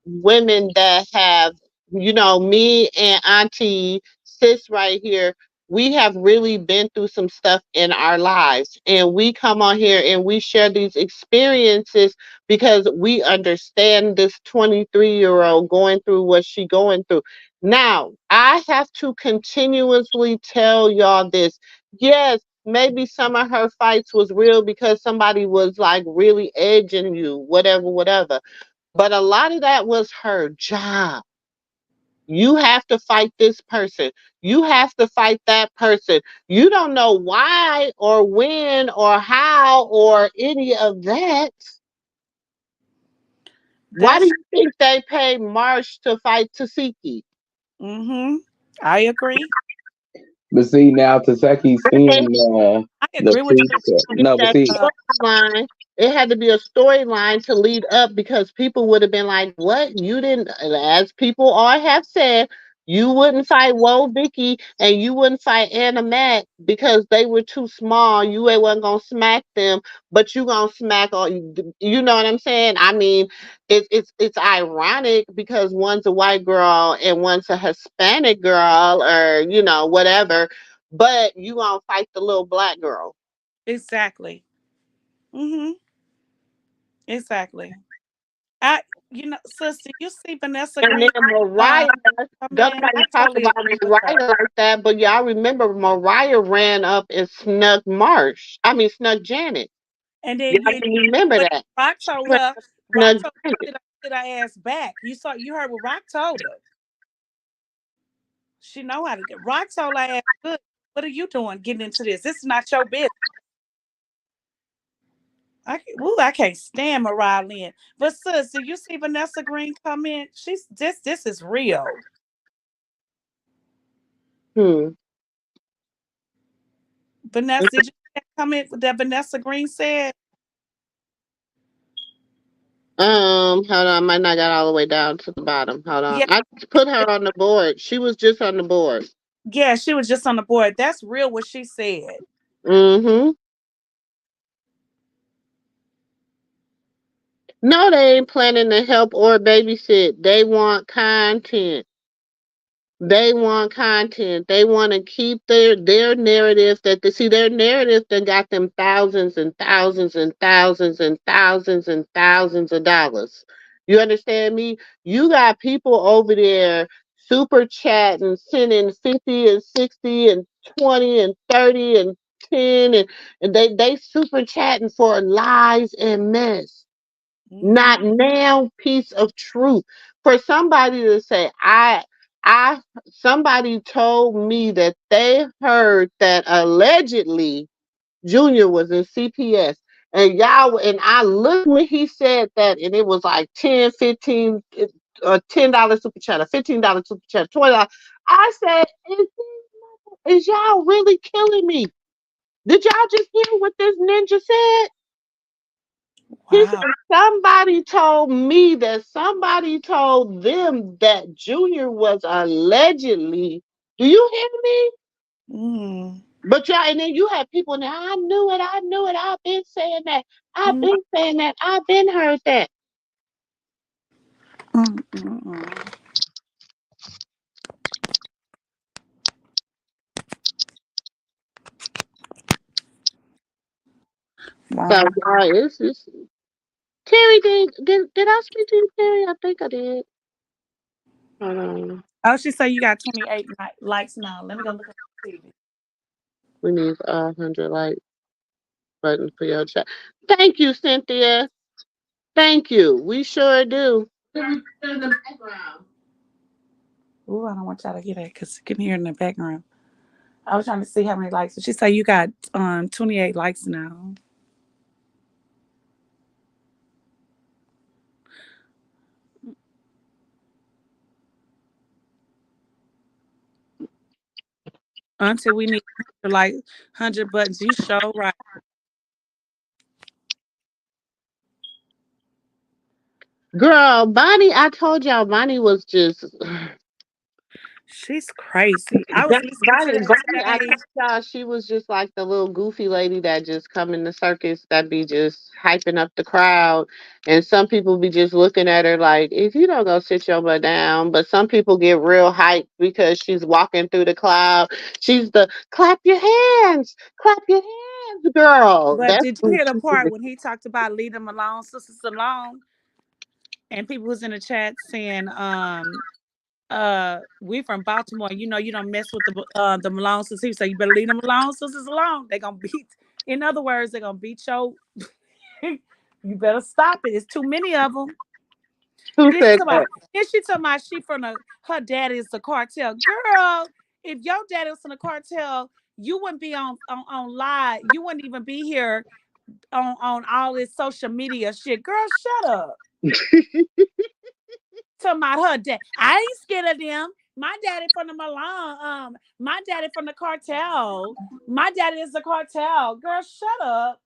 women that have, me and Auntie Sis right here, we have really been through some stuff in our lives. And we come on here and we share these experiences because we understand this 23-year-old going through what she going through. Now, I have to continuously tell y'all this. Yes, maybe some of her fights was real because somebody was like really edging you, whatever, whatever. But a lot of that was her job. You have to fight this person. You have to fight that person. You don't know why or when or how or any of that. Why do That's you think they pay Marsh to fight Tasiki? mm-hmm. I agree. But see now Taseki's seeing I the agree with you. future. It's No, but that see, storyline. It had to be a storyline to lead up because people would have been like, "What? You didn't?" As people all have said, you wouldn't fight Woe Vicky and you wouldn't fight Anna Mac because they were too small. You ain't wasn't gonna smack them, but you gonna smack all. You know what I'm saying? I mean, it's ironic because one's a white girl and one's a Hispanic girl, or whatever. But you gonna fight the little black girl. Exactly. Mm-hmm. Exactly. I, sister, you see Vanessa And Green then Mariah, come don't in. nobody I talk totally about agree with her. Mariah like that, but y'all remember Mariah ran up and snuck Marsh. I mean, snuck Janet. And then Y'all you can remember but that. Rock She told ran her, up and Rock snuck told her Janet. sit her ass back. You heard what Rock told her. She know how to do. Rock told her ass good. What are you doing getting into this? This is not your business. I can't stand Mariah Lynn. But sis, did you see Vanessa Green come in? She's this is real. Hmm. Vanessa, did you see that comment that Vanessa Green said? Hold on. I might not got all the way down to the bottom. Hold on. Yeah, I just put her on the board. She was just on the board. yeah, she was just on the board. That's real what she said. Mm-hmm. No, they ain't planning to help or babysit. They want content. They want content. They want to keep their narrative that they see their narrative that got them thousands and thousands and thousands and thousands and thousands of dollars. You understand me? You got people over there super chatting, sending 50 and 60 and 20 and 30 and 10 and they super chatting for lies and mess. Hmm. Not now piece of truth. For somebody to say, I somebody told me that they heard that allegedly Junior was in CPS. And I looked when he said that, and it was like 10, 15, $10 super chat, a $15 super chat, $20. I said, is y'all really killing me? Did y'all just hear what this ninja said? He said, Wow. somebody told me that somebody told them that Junior was allegedly. Do you hear me? Mm. But y'all, and then you have people now, I knew it, I've been saying that, I've Mm, been saying that, I've been heard that. mm, mm, mm. So, Wow. y'all, it's Terry, did I speak to you, Terry? I think I did. Hold on. Oh, she said you got 28 likes now. Let me go look at the TV. We need 100 like button for your chat. Thank you, Cynthia. Thank you. We sure do. In the background. Ooh, I don't want y'all to hear that because you can hear it in the background. I was trying to see how many likes. She said you got 28 likes now. Until we need like 100 buttons. You show right. Girl, Bonnie, I told y'all Bonnie was just She's crazy. I was listening to that Bonnie, I today. told y'all she was just like the little goofy lady that just come in the circus that be just hyping up the crowd. And some people be just looking at her like, if you don't go sit your butt down. But some people get real hyped because she's walking through the crowd. She's the clap your hands, girl. But That's did you who hear the she part is. when he talked about leave them alone, sisters alone? And people was in the chat saying, we from Baltimore, you know, you don't mess with the Malone sisters. He said, you better leave them alone, sisters alone. They gonna beat, in other words, they're gonna beat your you better stop it. It's too many of them. Who Then she said talking that? about, she from her daddy is the cartel. Girl, if your daddy was in the cartel, you wouldn't be on live. You wouldn't even be here on all this social media shit. Girl, shut up. Talking about her dad. I ain't scared of them. My daddy from the Milan. My daddy from the cartel. My daddy is the cartel. Girl, shut up.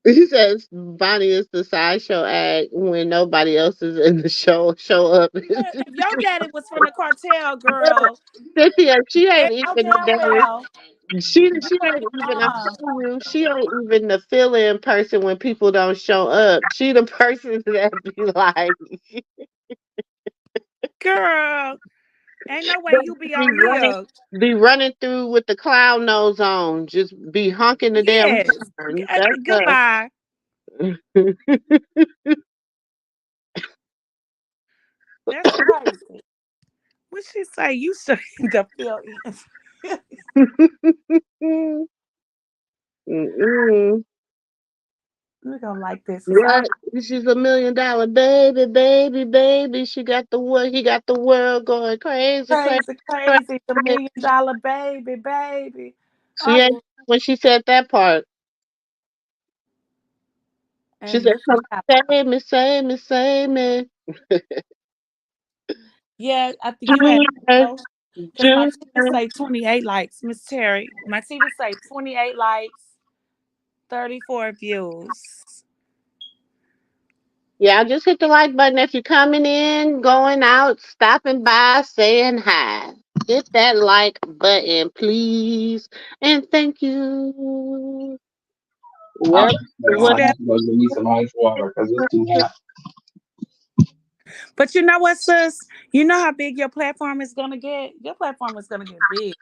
He says Bonnie is the sideshow act when nobody else is in the show up. If your daddy was from the cartel, girl, Cynthia, she they ain't know even damn the well. she ain't even, I'm Uh, telling you, she ain't even the fill-in person when people don't show up. She the person that be like girl, ain't no way you be be on running here. be running through with the clown nose on, just be honking the damn Yes. horn. That's her. Goodbye. That's crazy. What she say? You should the fill in. Mm-mm. We're gonna like this. It's What? already She's $1 million baby, baby, baby. She got the world. He got the world going crazy, crazy, crazy, crazy. The crazy. $1 million baby, baby. She Oh, ain't when she said that part. She and said, "Come save me, save me." yeah, I think you had Junior, because my TV Junior. say 28 likes, Miss Terry. My TV say 28 likes, 34 views. Yeah, just hit the like button if you're coming in, going out, stopping by, saying hi. Hit that like button, please, and thank you. I'm Yep. She What? better, going to need some ice water because it's too hot. but you know what, sis? You know how big your platform is gonna get? Your platform is gonna get big.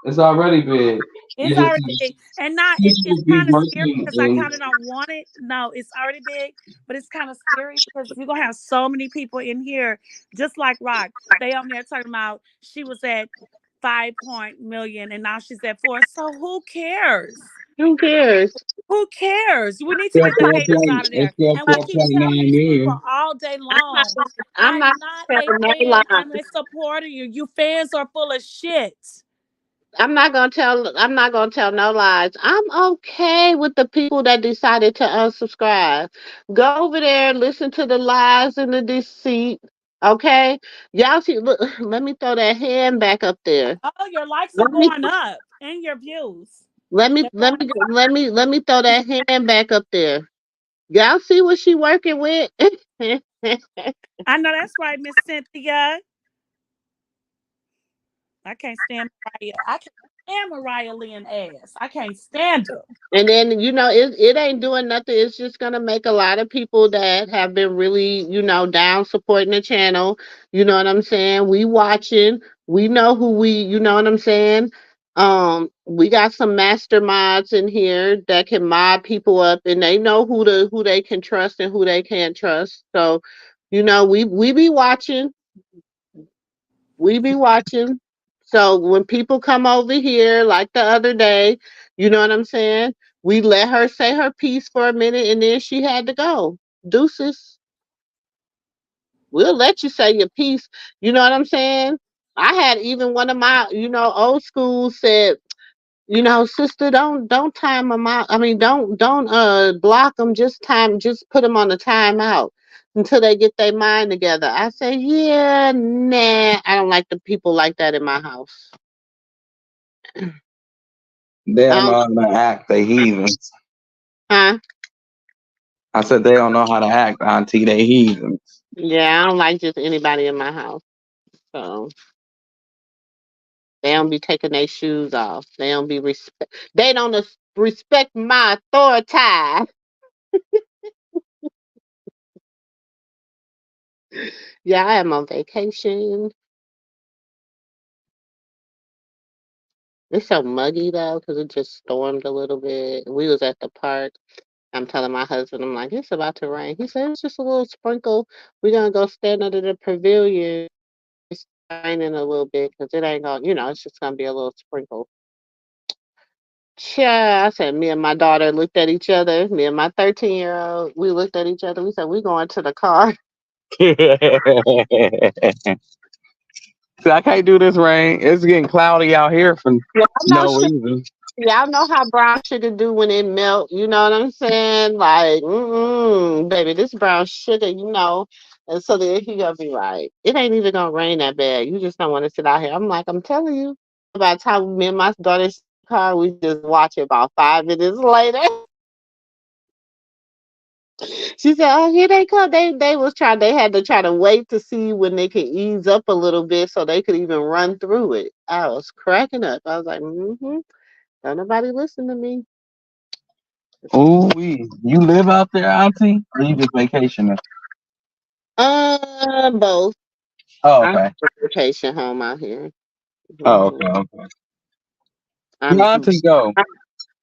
It's already big. You It's just already big, and not it's people be kind of scary working because I and kind of don't want it. No, it's already big, but it's kind of scary because you're gonna have so many people in here, just like Rock. They on there talking about she was at 5 million and now she's at 4. So who cares? Who cares? Who cares? We need to still get the haters out of there. it's still And we keep telling 4.9 these people million. all day long. I'm not I'm not a telling no fan. I'm lies. a supporter. You fans are full of shit. I'm not gonna tell no lies. I'm okay with the people that decided to unsubscribe. Go over there, listen to the lies and the deceit. Okay? Y'all see look, let me throw that hand back up there. Oh, your likes are Let me going up and your views. let me They're let going me let me throw that hand back up there. Y'all see what she working with? I know that's right, Miss Cynthia. I can't stand Mariah. I can't stand Mariah Lynn ass. I can't stand her. And then, it ain't doing nothing. It's just gonna make a lot of people that have been really, down supporting the channel. You know what I'm saying? We watching. We know who you know what I'm saying? We got some master mods in here that can mod people up and they know who they can trust and who they can't trust. So, we be watching. We be watching. So when people come over here, like the other day, you know what I'm saying? We let her say her piece for a minute and then she had to go. Deuces. We'll let you say your piece. You know what I'm saying? I had even one of my, old school said, sister, don't time them out. I mean, don't block them. Just put them on the timeout until they get their mind together. I say, yeah, nah, I don't like the people like that in my house. They don't Um, know how to act. They heathens. huh? I said they don't know how to act, Auntie. They heathens. Yeah, I don't like just anybody in my house. So they don't be taking their shoes off. They don't be respect. They don't respect my authority. Yeah, I am on vacation. It's so muggy though, because it just stormed a little bit. We was at the park. I'm telling my husband, I'm like, it's about to rain. He said it's just a little sprinkle. We're gonna go stand under the pavilion. It's raining a little bit because it ain't gonna, it's just gonna be a little sprinkle. Yeah, I said, me and my daughter looked at each other. Me and my 13-year-old, we looked at each other. We said, we going to the car. See, I can't do this rain. It's getting cloudy out here for Yeah, no reason. y'all know how brown sugar do when it melt. You know what I'm saying? Like, baby, this brown sugar, And so then he gonna be like, it ain't even gonna rain that bad. You just don't want to sit out here. I'm like, I'm telling you. By the time me and my daughter's car, we just watch it about 5 minutes later. She said, "Oh, here they come." They had to try to wait to see when they could ease up a little bit so they could even run through it. I was cracking up. I was like, don't nobody listen to me. Ooh, you live out there, Auntie, or you just vacationing? Both. Oh, I have okay. a vacation home out here. Oh, Mhm. okay, okay. Your I'm auntie go.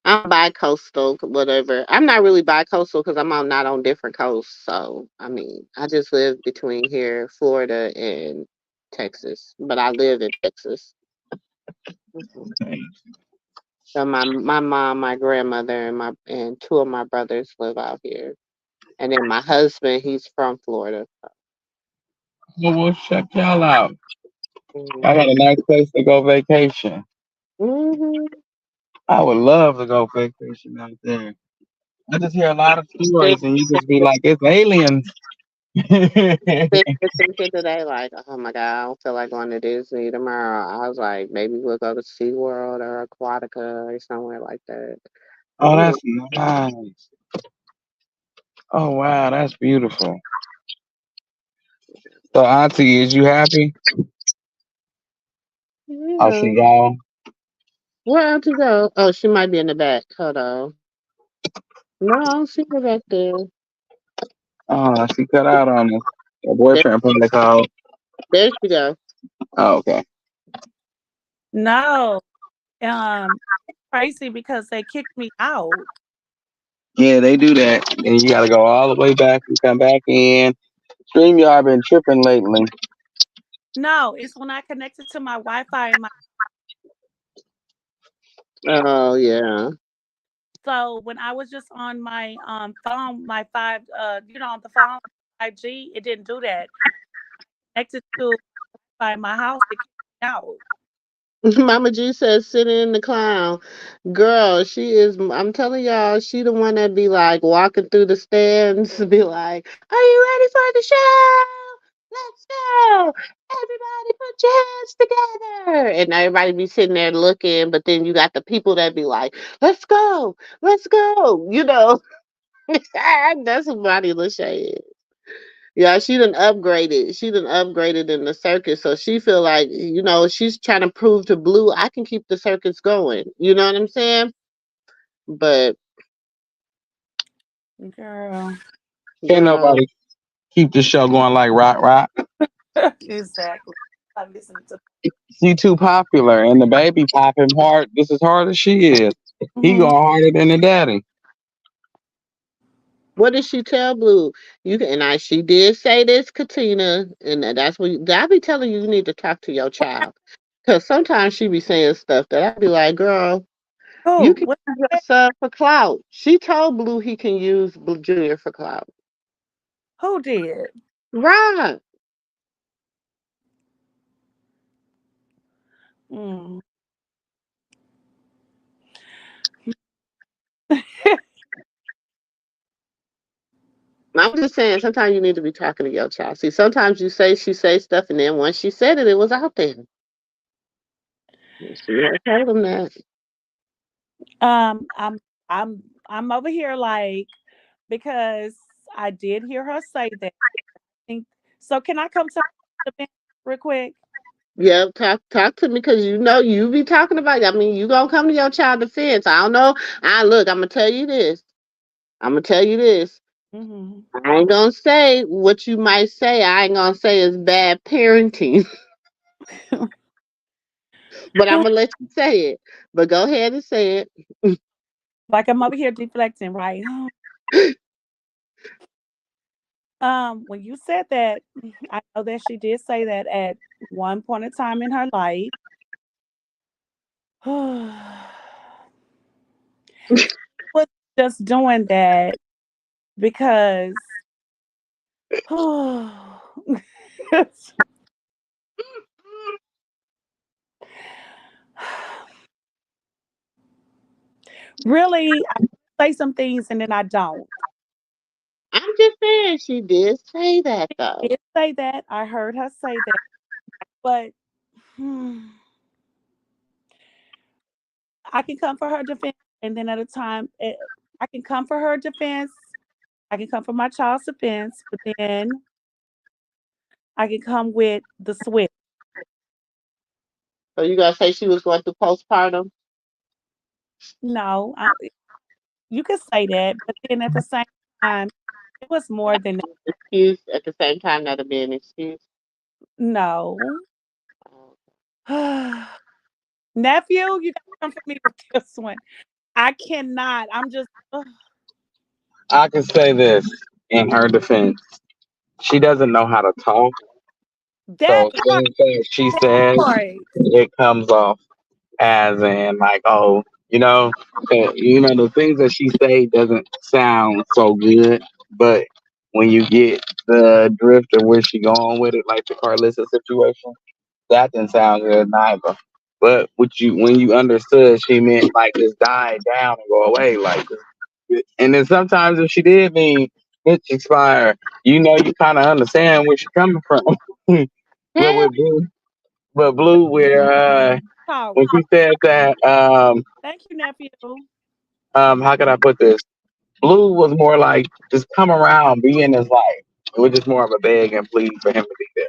I'm bi-coastal, whatever. I'm not really bi-coastal because not on different coasts. So I mean, I just live between here, Florida, and Texas. But I live in Texas. Mhm. So my mom, my grandmother, and two of my brothers live out here, and then my husband, he's from Florida. Well, we'll check y'all out. I got Hmm. a nice place to go vacation. Hmm. I would love to go vacation out there. I just hear a lot of stories, and you just be like, it's aliens. Thinking today, like, oh my god, I don't feel like going to Disney tomorrow. I was like, maybe we'll go to SeaWorld or Aquatica or somewhere like that. Oh, Ooh, that's nice. Oh, wow, that's beautiful. So, Auntie, is you happy? Oh, yeah. she gone. Where to go? Oh, she might be in the back. Hold on. No, I don't see her back there. Oh, she cut out on us. Her There, boyfriend probably called. there she go. Oh, okay. No, um, crazy because they kicked me out. Yeah, they do that. And you got to go all the way back and come back in. StreamYard been tripping lately. No, it's when I connected to my Wi-Fi and my Oh yeah. so when I was just on my phone, my five on the phone 5G, it didn't do that. Connected to by my house, it kicked me out. Mama G says sitting in the clown. Girl, she is I'm telling y'all, she the one that be like walking through the stands, be like, are you ready for the show? Let's go. Everybody put your hands together. And everybody be sitting there looking, but then you got the people that be like, let's go, let's go. That's what Bonnie Lachey is. Yeah, she done upgraded. She done upgraded in the circus. So she feel like, she's trying to prove to Blue, I can keep the circus going. You know what I'm saying? But Girl. Can't girl, nobody keep the show going like rock, rock. Exactly. I'm listening to She too popular, and the baby popping hard just as hard as she is. He hmm going harder than the daddy. what did she tell Blue? She did say this, Katina, and that's what I be telling you. You need to talk to your child, because sometimes she be saying stuff that I be like, girl, you who? can What use your son for clout. She told Blue he can use Blue Junior for clout. who did? Right. Mm. I'm just saying, sometimes you need to be talking to your child. See, sometimes she say stuff, and then once she said it, it was out there. She never told him that. um, I'm I'm over here like because I did hear her say that. Think- So can I come to the bench real quick? Yeah, talk to me because you be talking about. I mean, you gonna come to your child defense. I don't know. Look. I'm gonna tell you this. I'm gonna tell you this. Mm-hmm. I ain't gonna say what you might say. I ain't gonna say it's bad parenting, but I'm gonna let you say it. But go ahead and say it. Like I'm over here deflecting, right? When you said that, I know that she did say that at one point in time in her life. Was just doing that because really I say some things and then I don't. I'm just saying she did say that though. Did say that. I heard her say that. But I can come for her defense and then at a time I can come for her defense. I can come for my child's defense, but then I can come with the switch. So you gonna say she was going through postpartum? No, you could say that, but then at the same time, it was more than that. Excuse at the same time, that'll be an excuse. No. Nephew, you gotta come for me with this one. I cannot. I'm just I can say this in her defense. She doesn't know how to talk. that So part. things that she That says, part. it comes off as in like, oh, the things that she say doesn't sound so good, but when you get the drift of where she going with it, like the Carlissa situation, that didn't sound good neither. But when you understood, she meant like just die down and go away, like. And then sometimes if she did mean bitch expire, you kind of understand where she coming from. but Hell, with blue, but blue, where Talk. when she said that, Thank you, nephew. how could I put this? Blue was more like just come around, be in his life. It was just more of a beg and plead for him to be there.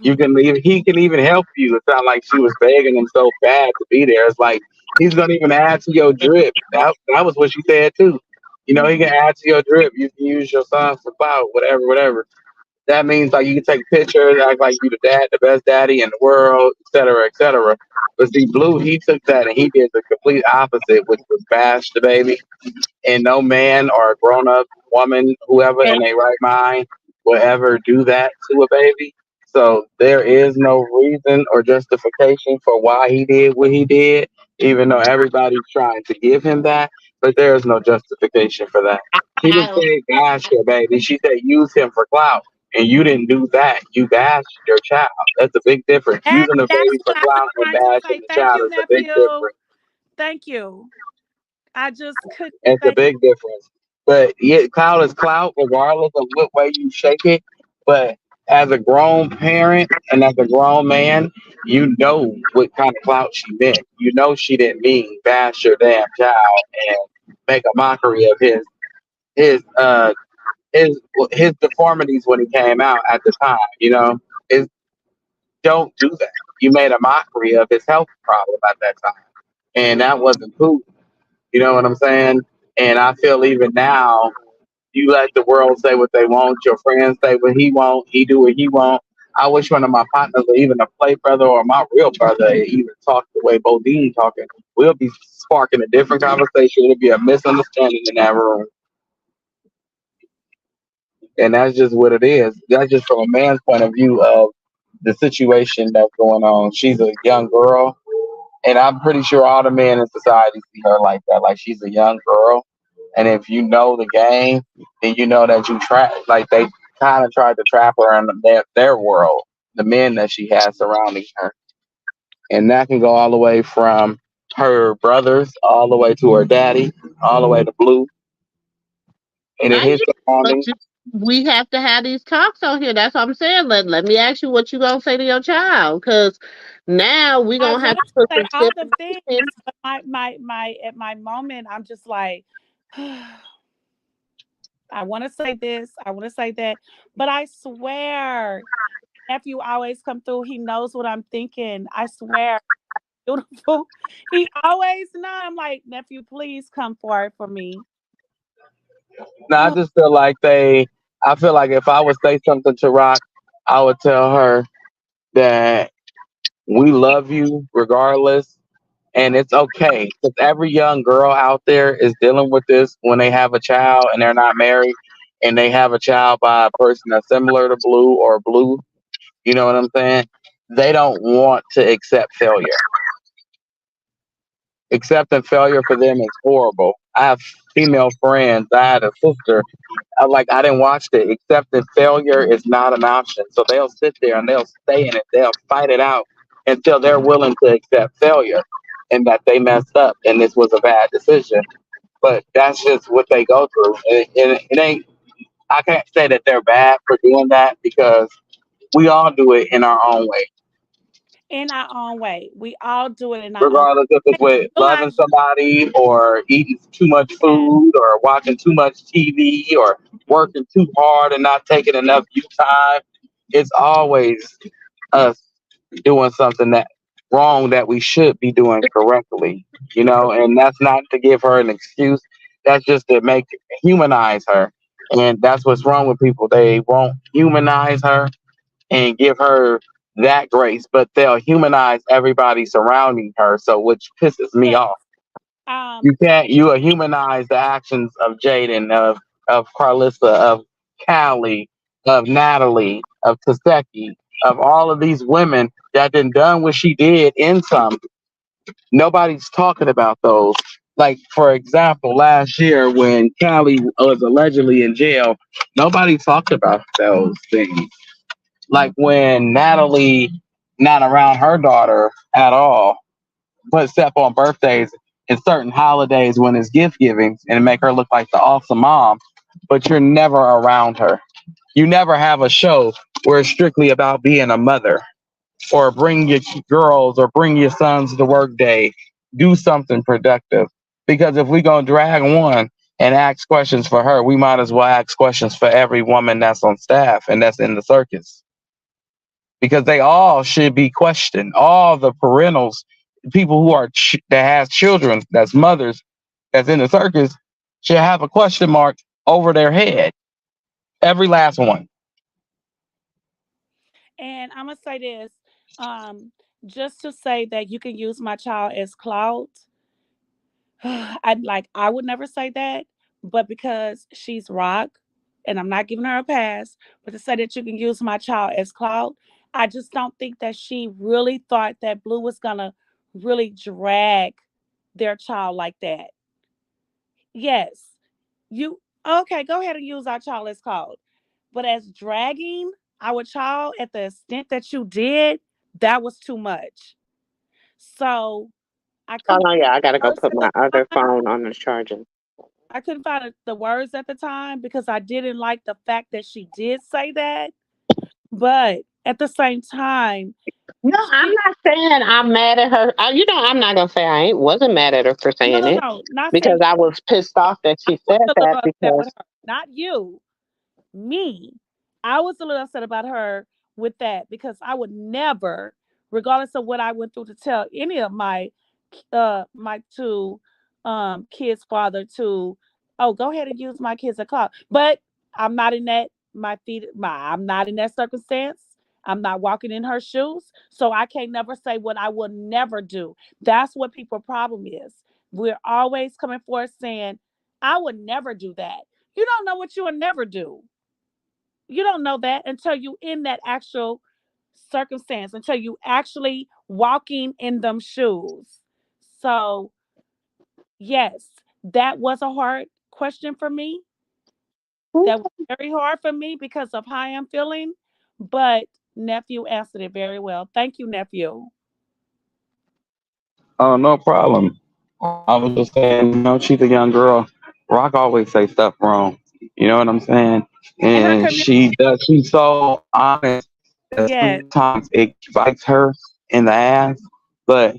You Hmm. can even he can even help you. It's not like she was begging him so bad to be there. It's like he's gonna even add to your drip. That was what she said too. He Hmm. can add to your drip. You can use your son for clout, whatever, whatever. That means like you can take pictures, act like you the dad, the best daddy in the world, et cetera, et cetera. But see, Blue, he took that and he did the complete opposite, which was bash the baby, and no man or a grown up woman, whoever in their right mind, will ever do that to a baby. So there is no reason or justification for why he did what he did, even though everybody's trying to give him that. But there is no justification for that. She didn't I, say bash your baby. She said use him for clout. And you didn't do that. You bashed your child. That's a big difference. And Using the that's baby for what I was clout and trying to bashing say. the Thank child you, is a big nephew. difference. Thank you. I just couldn't It's a say big difference. But yeah, clout is clout, regardless of what way you shake it. But as a grown parent and as a grown man, you know what kind of clout she meant. You know she didn't mean bash your damn child and make a mockery of his uh his his deformities when he came out at the time. Is don't do that. You made a mockery of his health problem at that time, and that wasn't cool. You know what I'm saying? And I feel even now, you let the world say what they want, your friends say what he want, he do what he want. I wish one of my partners, or even a play brother or my real brother, even talk the way Bodine talking. We'll be sparking a different conversation. It'll be a misunderstanding in that room, and that's just what it is. That's just from a man's point of view of the situation that's going on. She's a young girl, and I'm pretty sure all the men in society see her like that. Like she's a young girl, and if you know the game, then you know that you trap. Like they kind of tried to trap her in their world, the men that she has surrounding her, and that can go all the way from her brothers, all the way to her daddy, all the way to Blue, and it I hits get the it, but surroundings. we have to have these talks on here. That's what I'm saying. Let me ask you what you gonna say to your child, because now we I gonna have want to to put say some all the things, stipulations. but my at my moment, I'm just like I want to say this, I want to say that, but I swear nephew always come through. He knows what I'm thinking. I swear, beautiful. He always know. I'm like, nephew, please come forward for me. Now I Oh, just feel like I feel like if I would say something to Rock, I would tell her that we love you regardless, and it's okay because every young girl out there is dealing with this when they have a child and they're not married, and they have a child by a person that's similar to Blue or Blue. You know what I'm saying? They don't want to accept failure. Accepting failure for them is horrible. I have female friends. I had a sister. I didn't watch it. Accepting failure is not an option. So they'll sit there and they'll stay in it. They'll fight it out until they're willing to accept failure and that they messed up and this was a bad decision. But that's just what they go through. It ain't. I can't say that they're bad for doing that because we all do it in our own way, in our own way. We all do it in our own regardless if it's way. with loving Realize somebody or eating too much that. food or watching too much TV or working too hard and not taking enough you time. It's always us doing something that wrong that we should be doing correctly, and that's not to give her an excuse. That's just to make humanize her. And that's what's wrong with people. They won't humanize her and give her that grace, but they'll humanize everybody surrounding her. So, which pisses me Yes. off. Um, You can't. You humanize the actions of Jaden, of Carlissa, of Callie, of Natalie, of Taseki, of all of these women that done what she did in some. Nobody's talking about those. Like for example, last year when Callie was allegedly in jail, nobody talked about those things like when Natalie not around her daughter at all, but except on birthdays and certain holidays when it's gift giving and make her look like the awesome mom, but you're never around her. You never have a show where it's strictly about being a mother or bring your girls or bring your sons to work day. Do something productive. Because if we gonna drag one and ask questions for her, we might as well ask questions for every woman that's on staff and that's in the circus because they all should be questioned. All the parentals, people who are that has children, that's mothers, that's in the circus, should have a question mark over their head. Every last one. and I'm gonna say this, um, just to say that you can use my child as clout. I would never say that, but because she's Rock, and I'm not giving her a pass, but to say that you can use my child as clout, I just don't think that she really thought that Blue was gonna really drag their child like that. Yes, you okay? Go ahead and use our child as clout, but as dragging our child at the extent that you did, that was too much. So I Hold couldn't on, yeah, I gotta go words put at my the other time. phone on the charger. I couldn't find the words at the time because I didn't like the fact that she did say that. But at the same time, No, I'm she not saying I'm mad at her. I'm not gonna say I ain't wasn't mad at her for no saying no it no, not because saying I was pissed off that I she was said a that little upset with because her, not you. Me. I was a little upset about her with that because I would never, regardless of what I went through, to tell any of my two kids' father to, oh, go ahead and use my kids a clock. But I'm not in that I'm not in that circumstance. I'm not walking in her shoes. So I can't never say what I will never do. That's what people problem is. We're always coming forth saying, I would never do that. You don't know what you would never do. You don't know that until you in that actual circumstance, until you actually walking in them shoes. So yes, that was a hard question for me. That was very hard for me because of how I'm feeling. But nephew answered it very well. Thank you, nephew. Oh, no problem. I was just saying, she's a young girl. Rock always say stuff wrong. You know what I'm saying? And her And community, she's so honest that yes, sometimes it bites her in the ass. But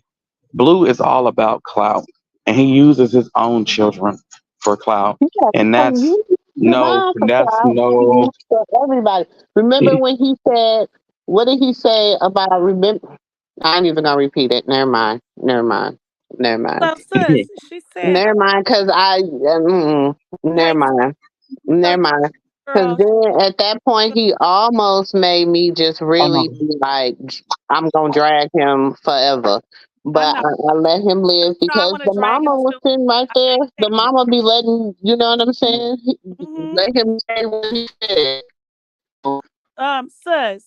Blue is all about clout, and he uses his own children for clout, yeah, and because you use your mom for that's clout, you no. use for everybody. Remember when he said What did he say about remember? I ain't even gonna repeat it. Never mind. Never mind. Never mind. So, sis, she said, Never mind. Cause never "Hey, mind. so Never mind. Cause girl, then at that point he almost made me just really Um, be like, I'm gonna drag him forever. I But know, I let him live I because want to the drag him mama was too. sitting right I there. can't The stand it." mama be letting you know what I'm saying. Hmm. Let him say what he said. Sis. Mm.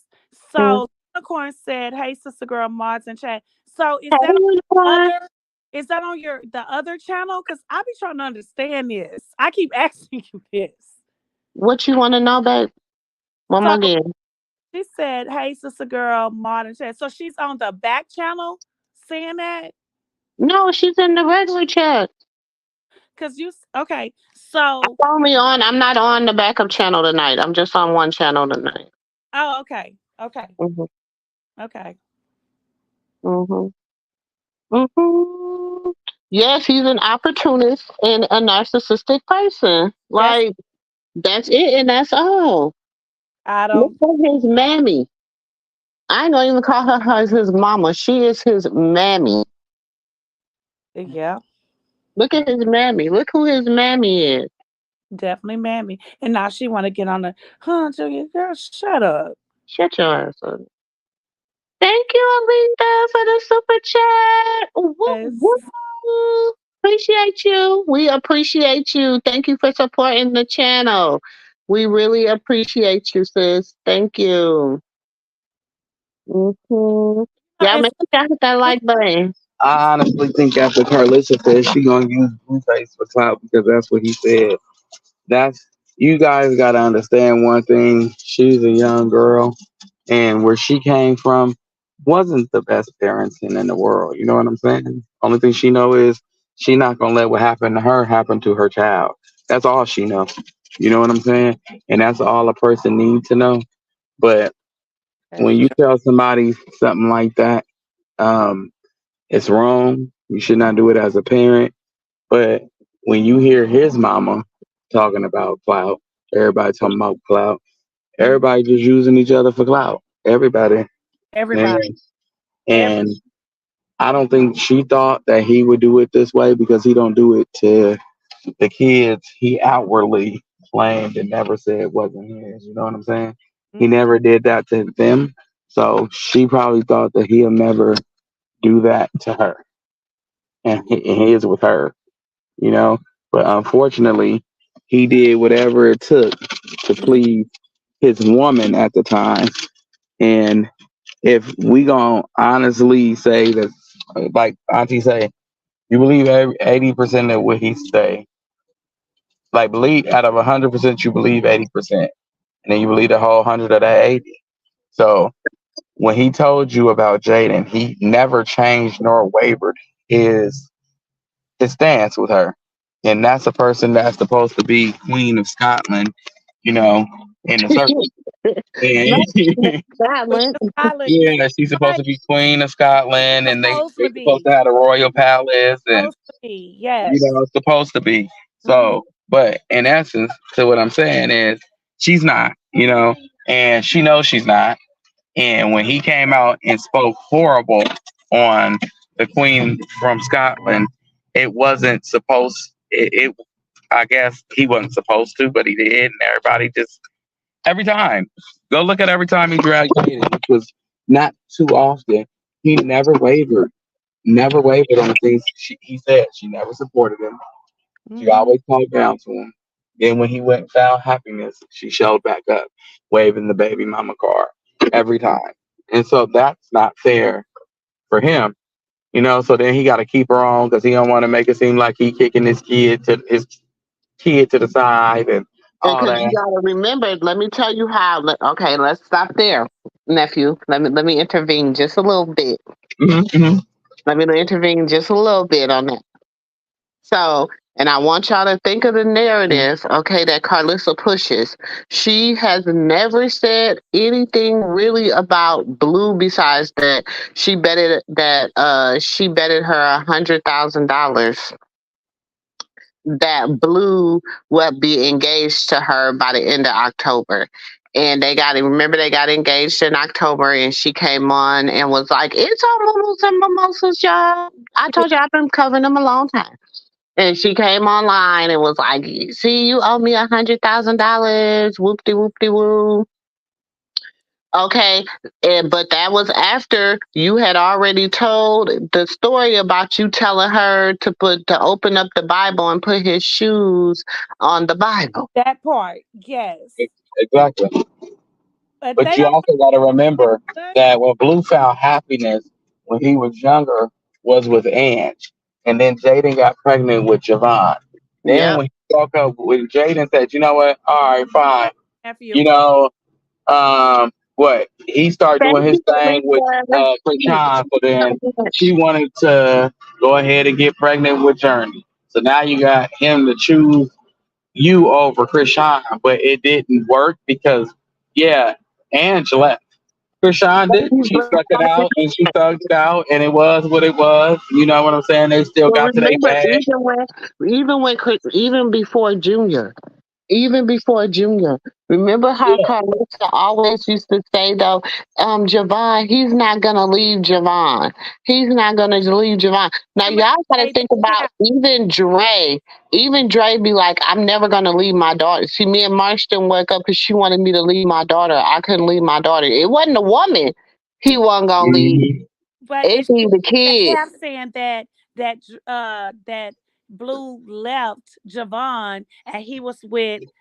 So, Unicorn said, "Hey, sister girl, mods and chat." So, is Hey, that on unicorn. other? Is that on your the other channel? Because I be trying to understand this. I keep asking you this. What you want to know, babe? One So more again. she said, "Hey, sister girl, mod and chat." So she's on the back channel saying that No, she's in the regular chat. because okay. So I'm only on. I'm not on the backup channel tonight. I'm just on one channel tonight. oh, okay, okay, Mhm. okay. Mhm. Mhm. Yes, he's an opportunist and a narcissistic person. That's Like that's it, and that's all. I Look don't. at his mammy. I ain't gonna even call her his mama. She is his mammy. Yeah, Look at his mammy. Look who his mammy is. definitely mammy. And now she want to get on the Julia girl. Shut up. Shut your ass up. Thank you, Alita, for the super chat. Woo, Yes. woo. Appreciate you. We appreciate you. Thank you for supporting the channel. We really appreciate you, sis. Thank you. Y'all And make sure y'all hit that so, like button. I honestly think after Carlissa said she gonna use Blueface for clout because that's what he said. That's you guys gotta understand one thing. She's a young girl, and where she came from wasn't the best parenting in the world. You know what I'm saying? Only thing she know is she not gonna let what happened to her happen to her child. That's all she know. You know what I'm saying? And that's all a person needs to know. But that's when you true. tell somebody something like that, um, it's wrong. You should not do it as a parent. But when you hear his mama talking about clout, everybody talking about clout, Mhm. everybody just using each other for clout. Everybody. Everybody. And, Every. and I don't think she thought that he would do it this way because he don't do it to the kids he outwardly claimed and never said it wasn't his. You know what I'm saying? He Mhm. never did that to them. So she probably thought that he'll never do that to her. And he is with her, you know. But unfortunately, he did whatever it took to Mhm. please his woman at the time. And if we gonna honestly say that, like Auntie say, you believe 80% of what he say, like believe out of 100%, you believe 80%, and then you believe the whole 100 of that 80. So when he told you about Jaden, he never changed nor wavered his his stance with her. And that's a person that's supposed to be Queen of Scotland, you know, in the circle. Not And Queen Scotland. of Scotland. yeah, she's supposed Right. to be Queen of Scotland, and Supposed they're to supposed be. to have a royal palace, and Supposed to be. you Yes. know, it's supposed to be. Hmm. So, but in essence, to what I'm saying is, she's not, you know, and she knows she's not. And when he came out and spoke horrible on the Queen from Scotland, it wasn't supposed. It I guess he wasn't supposed to, but he did, and everybody just every time. Go look at every time he dragged Jaden, which was not too often. He never wavered on the things he said. She never supported him. She Hmm. always talked down to him. Then when he went and found happiness, she showed back up, waving the baby mama card every time. And so that's not fair for him, you know. So then he got to keep her on because he don't want to make it seem like he kicking his kid to the side and all Because you that. gotta remember, let me tell you how. Okay, let's stop there, nephew. Let me intervene just a little bit. Mm-hmm, Let me intervene just a little bit on that. So, and I want y'all to think of the mm-hmm. narrative, okay, that Carlissa pushes. She has never said anything really about Blue besides that she betted her $100,000 that Blue would be engaged to her by the end of October. And remember they got engaged in October, and she came on and was like, "It's all mimosas and mimosas, y'all. I told you I've been covering them a long time." And she came online and was like, "See, you owe me $100,000. Whoop de whoop de woo." Okay, but that was after you had already told the story about you telling her to open up the Bible and put his shoes on the Bible. That part, yes. Exactly. But But they you don't also got to remember understand. that when Blue found happiness when he was younger was with Ange, and then Jaden got pregnant with Javon. Then Yep. when he broke up with Jaden, said, "You know what? All right, fine. Nephew. You know, what he started Thank doing his you, thing with Krishan. So then she wanted to go ahead and get pregnant with Journey. So now you got him to choose you over Krishan, but it didn't work because yeah, Ange left. Krishan didn't. She stuck it out and she thugged it out, and it was what it was. You know what I'm saying? They still Well, got to their remember, bag. even before Junior, even before Junior. Remember how Yeah. Carlissa always used to say though, Javon, he's not gonna leave Javon. He's not gonna leave Javon. Now Remember y'all gotta they think yeah, about even Dre. Even Dre be like, I'm never gonna leave my daughter. See, me and Marsh didn't wake up because she wanted me to leave my daughter. I couldn't leave my daughter. It wasn't a woman he wasn't gonna leave. Mhm. but It it's be the kid. Cashapp saying that Blue left Javon and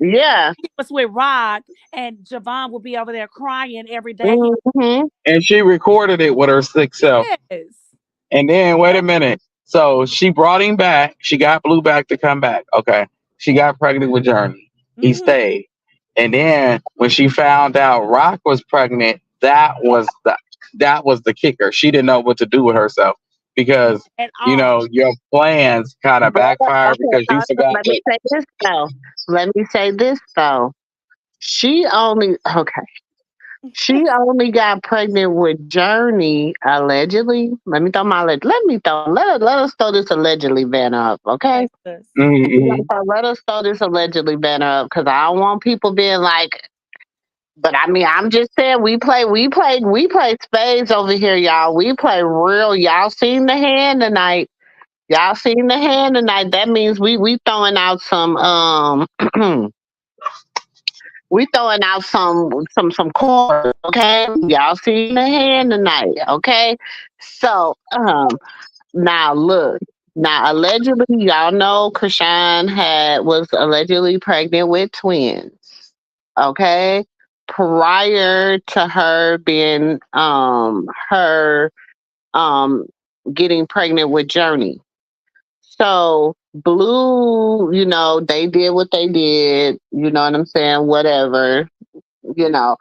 Yeah. he was with Rod and Javon would be over there crying every day. He Hmm. And she recorded it with her sick self. is. And then wait a minute. So she brought him back. She got Blue back to come back. Okay. She got pregnant with Journey. He Mm-hmm. stayed. And then when she found out Rock was pregnant, that was the kicker. She didn't know what to do with herself because At all. your plans kind of But backfired okay, because you so forgot let me that. say this though. Let me say this though. She only okay. She only got pregnant with Journey allegedly. Let us throw this allegedly banner up, okay? Texas. Mm-hmm. Let us throw this allegedly banner up because I don't want people being like. But I mean, I'm just saying we play spades over here, y'all. We play real. Y'all seen the hand tonight. Y'all seen the hand tonight. That means we throwing out some we throwing out some corn, okay? Y'all seen the hand tonight, okay? So now look. Now allegedly, y'all know Krishan was allegedly pregnant with twins. Okay? Prior to her being her um getting pregnant with Journey. So Blue, they did what they did, you know what I'm saying, whatever, you know.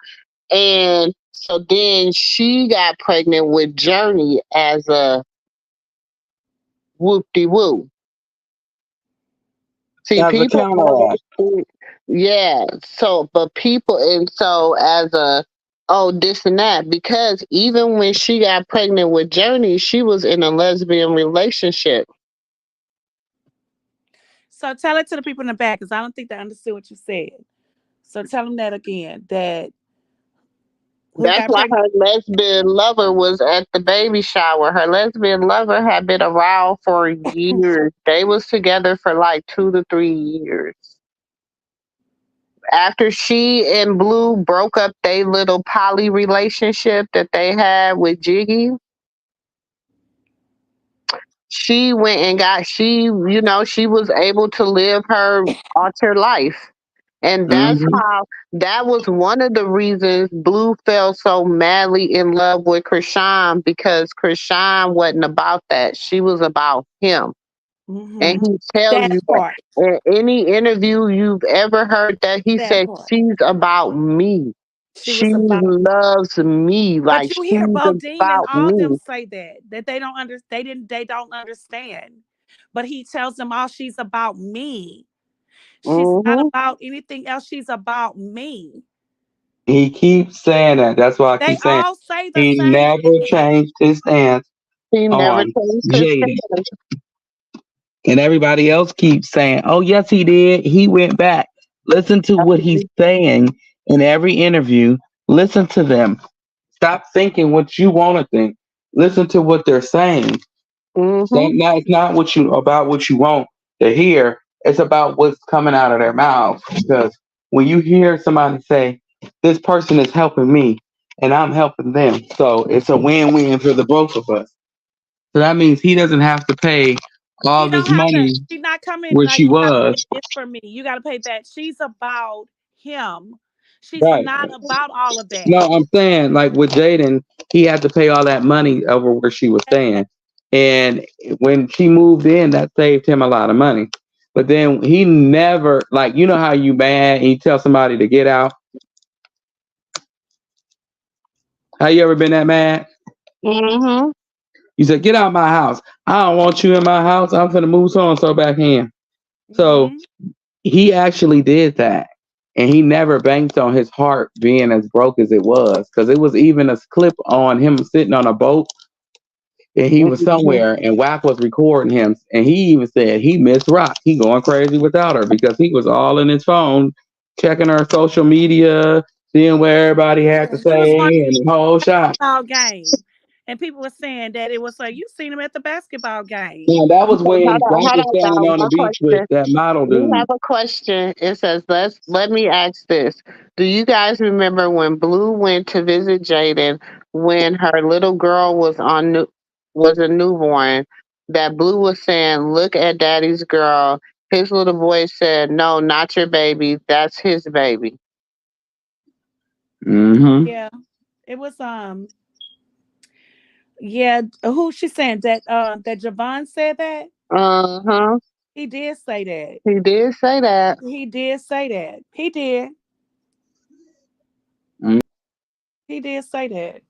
And so then she got pregnant with Journey as a whoop de woo. See, As a people counteract. yeah. So but people and so as a oh this and that, because even when she got pregnant with Journey, she was in a lesbian relationship. So tell it to the people in the back because I don't think they understood what you said. So tell them that again. That who That's got why pregnant? her lesbian lover was at the baby shower. Her lesbian lover had been around for years. They was together for like 2 to 3 years. After she and Blue broke up their little poly relationship that they had with Jiggy, she went and she was able to live her alter life. And Mm-hmm. that was one of the reasons Blue fell so madly in love with Krishan, because Krishan wasn't about that. She was about him. And Mm-hmm. he tells That you that part. in any interview you've ever heard that he That said, part. she's about me. She She was about. loves me. But Like you hear she's Bodine and about all them me. say that they don't they don't understand. But he tells them all she's about me. She's not Hmm. about anything else. She's about me. He keeps saying that. That's why I They keep saying all say the he same never thing. changed his stance He never on changed his Jaden. stance. And everybody else keeps saying, oh, yes, he did. He went back. Listen to what he's saying. in every interview. Listen to them. Stop thinking what you want to think. Listen to what they're saying. Mm-hmm. It's not what you about what you want to hear. It's about what's coming out of their mouths. Because when you hear somebody say, "This person is helping me, and I'm helping them," so it's a win-win for the both of us. So that means he doesn't have to pay He all this don't have to. money She's not coming where like she you got to pay was. this for me. You got to pay that. She's about him. She's Right. not about all of that. No, I'm saying like with Jaden, he had to pay all that money over where she was staying. And when she moved in, that saved him a lot of money. But then he never like you know how you mad and you tell somebody to get out. How you ever been that mad? Mm-hmm. You said, "Get out of my house. I don't want you in my house. I'm gonna move so and so back in." So Hmm. he actually did that. And he never banked on his heart being as broke as it was. Because it was even a clip on him sitting on a boat and he was Mm-hmm. somewhere and Wack was recording him. And he even said he missed Rock. He going crazy without her because he was all in his phone, checking her social media, seeing what everybody had to He was say on and the whole shot. a basketball game, and people were saying that it was like you seen him at the basketball game. And that was when Wack Hold was on, standing y'all. on the One beach with question. that model We dude. have a question. It says, let me ask this. Do you guys remember when Blue went to visit Jaden when her little girl was a newborn? That Blue was saying, "Look at Daddy's girl." His little voice said, "No, not your baby. That's his baby." Mm-hmm. Yeah, it was yeah. Who she saying that Javon said that Uh huh. he did say that. He did say that. He did say that. He did. He did say that.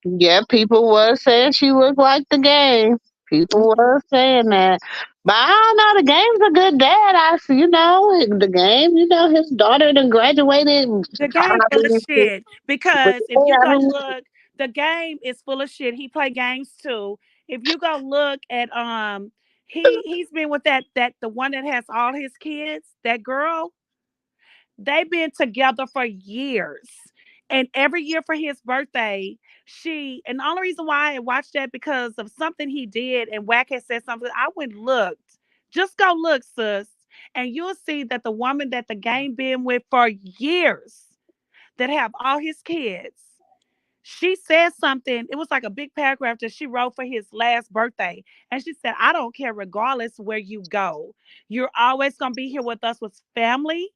Yeah, people were saying she looked like the game. People Mhm. were saying that. But I don't know, the game's a good dad. The game, his daughter done graduated in The game full of college. shit. Because if you I go mean, look, the game is full of shit. He play games too. If you go look at he's been with that the one that has all his kids, that girl, they've been together for years. And every year for his birthday, and the only reason why I watched that because of something he did and Wack had said something. I went and looked. Just go look, sis. And you'll see that the woman that the game been with for years that have all his kids. She said something, it was like a big paragraph that she wrote for his last birthday. And she said, I don't care regardless where you go. You're always going to be here with us with family,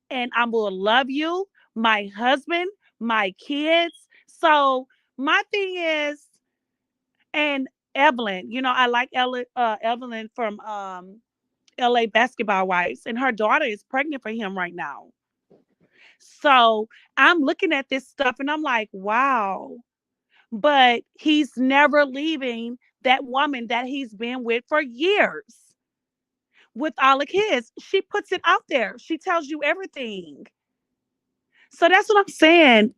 and I will love you, my husband, my kids. So my thing is, and Evelyn, I like Evelyn from LA Basketball Wives, and her daughter is pregnant for him right now. So I'm looking at this stuff and I'm like, wow. But he's never leaving that woman that he's been with for years with all the kids. She puts it out there, she tells you everything. So that's what I'm saying.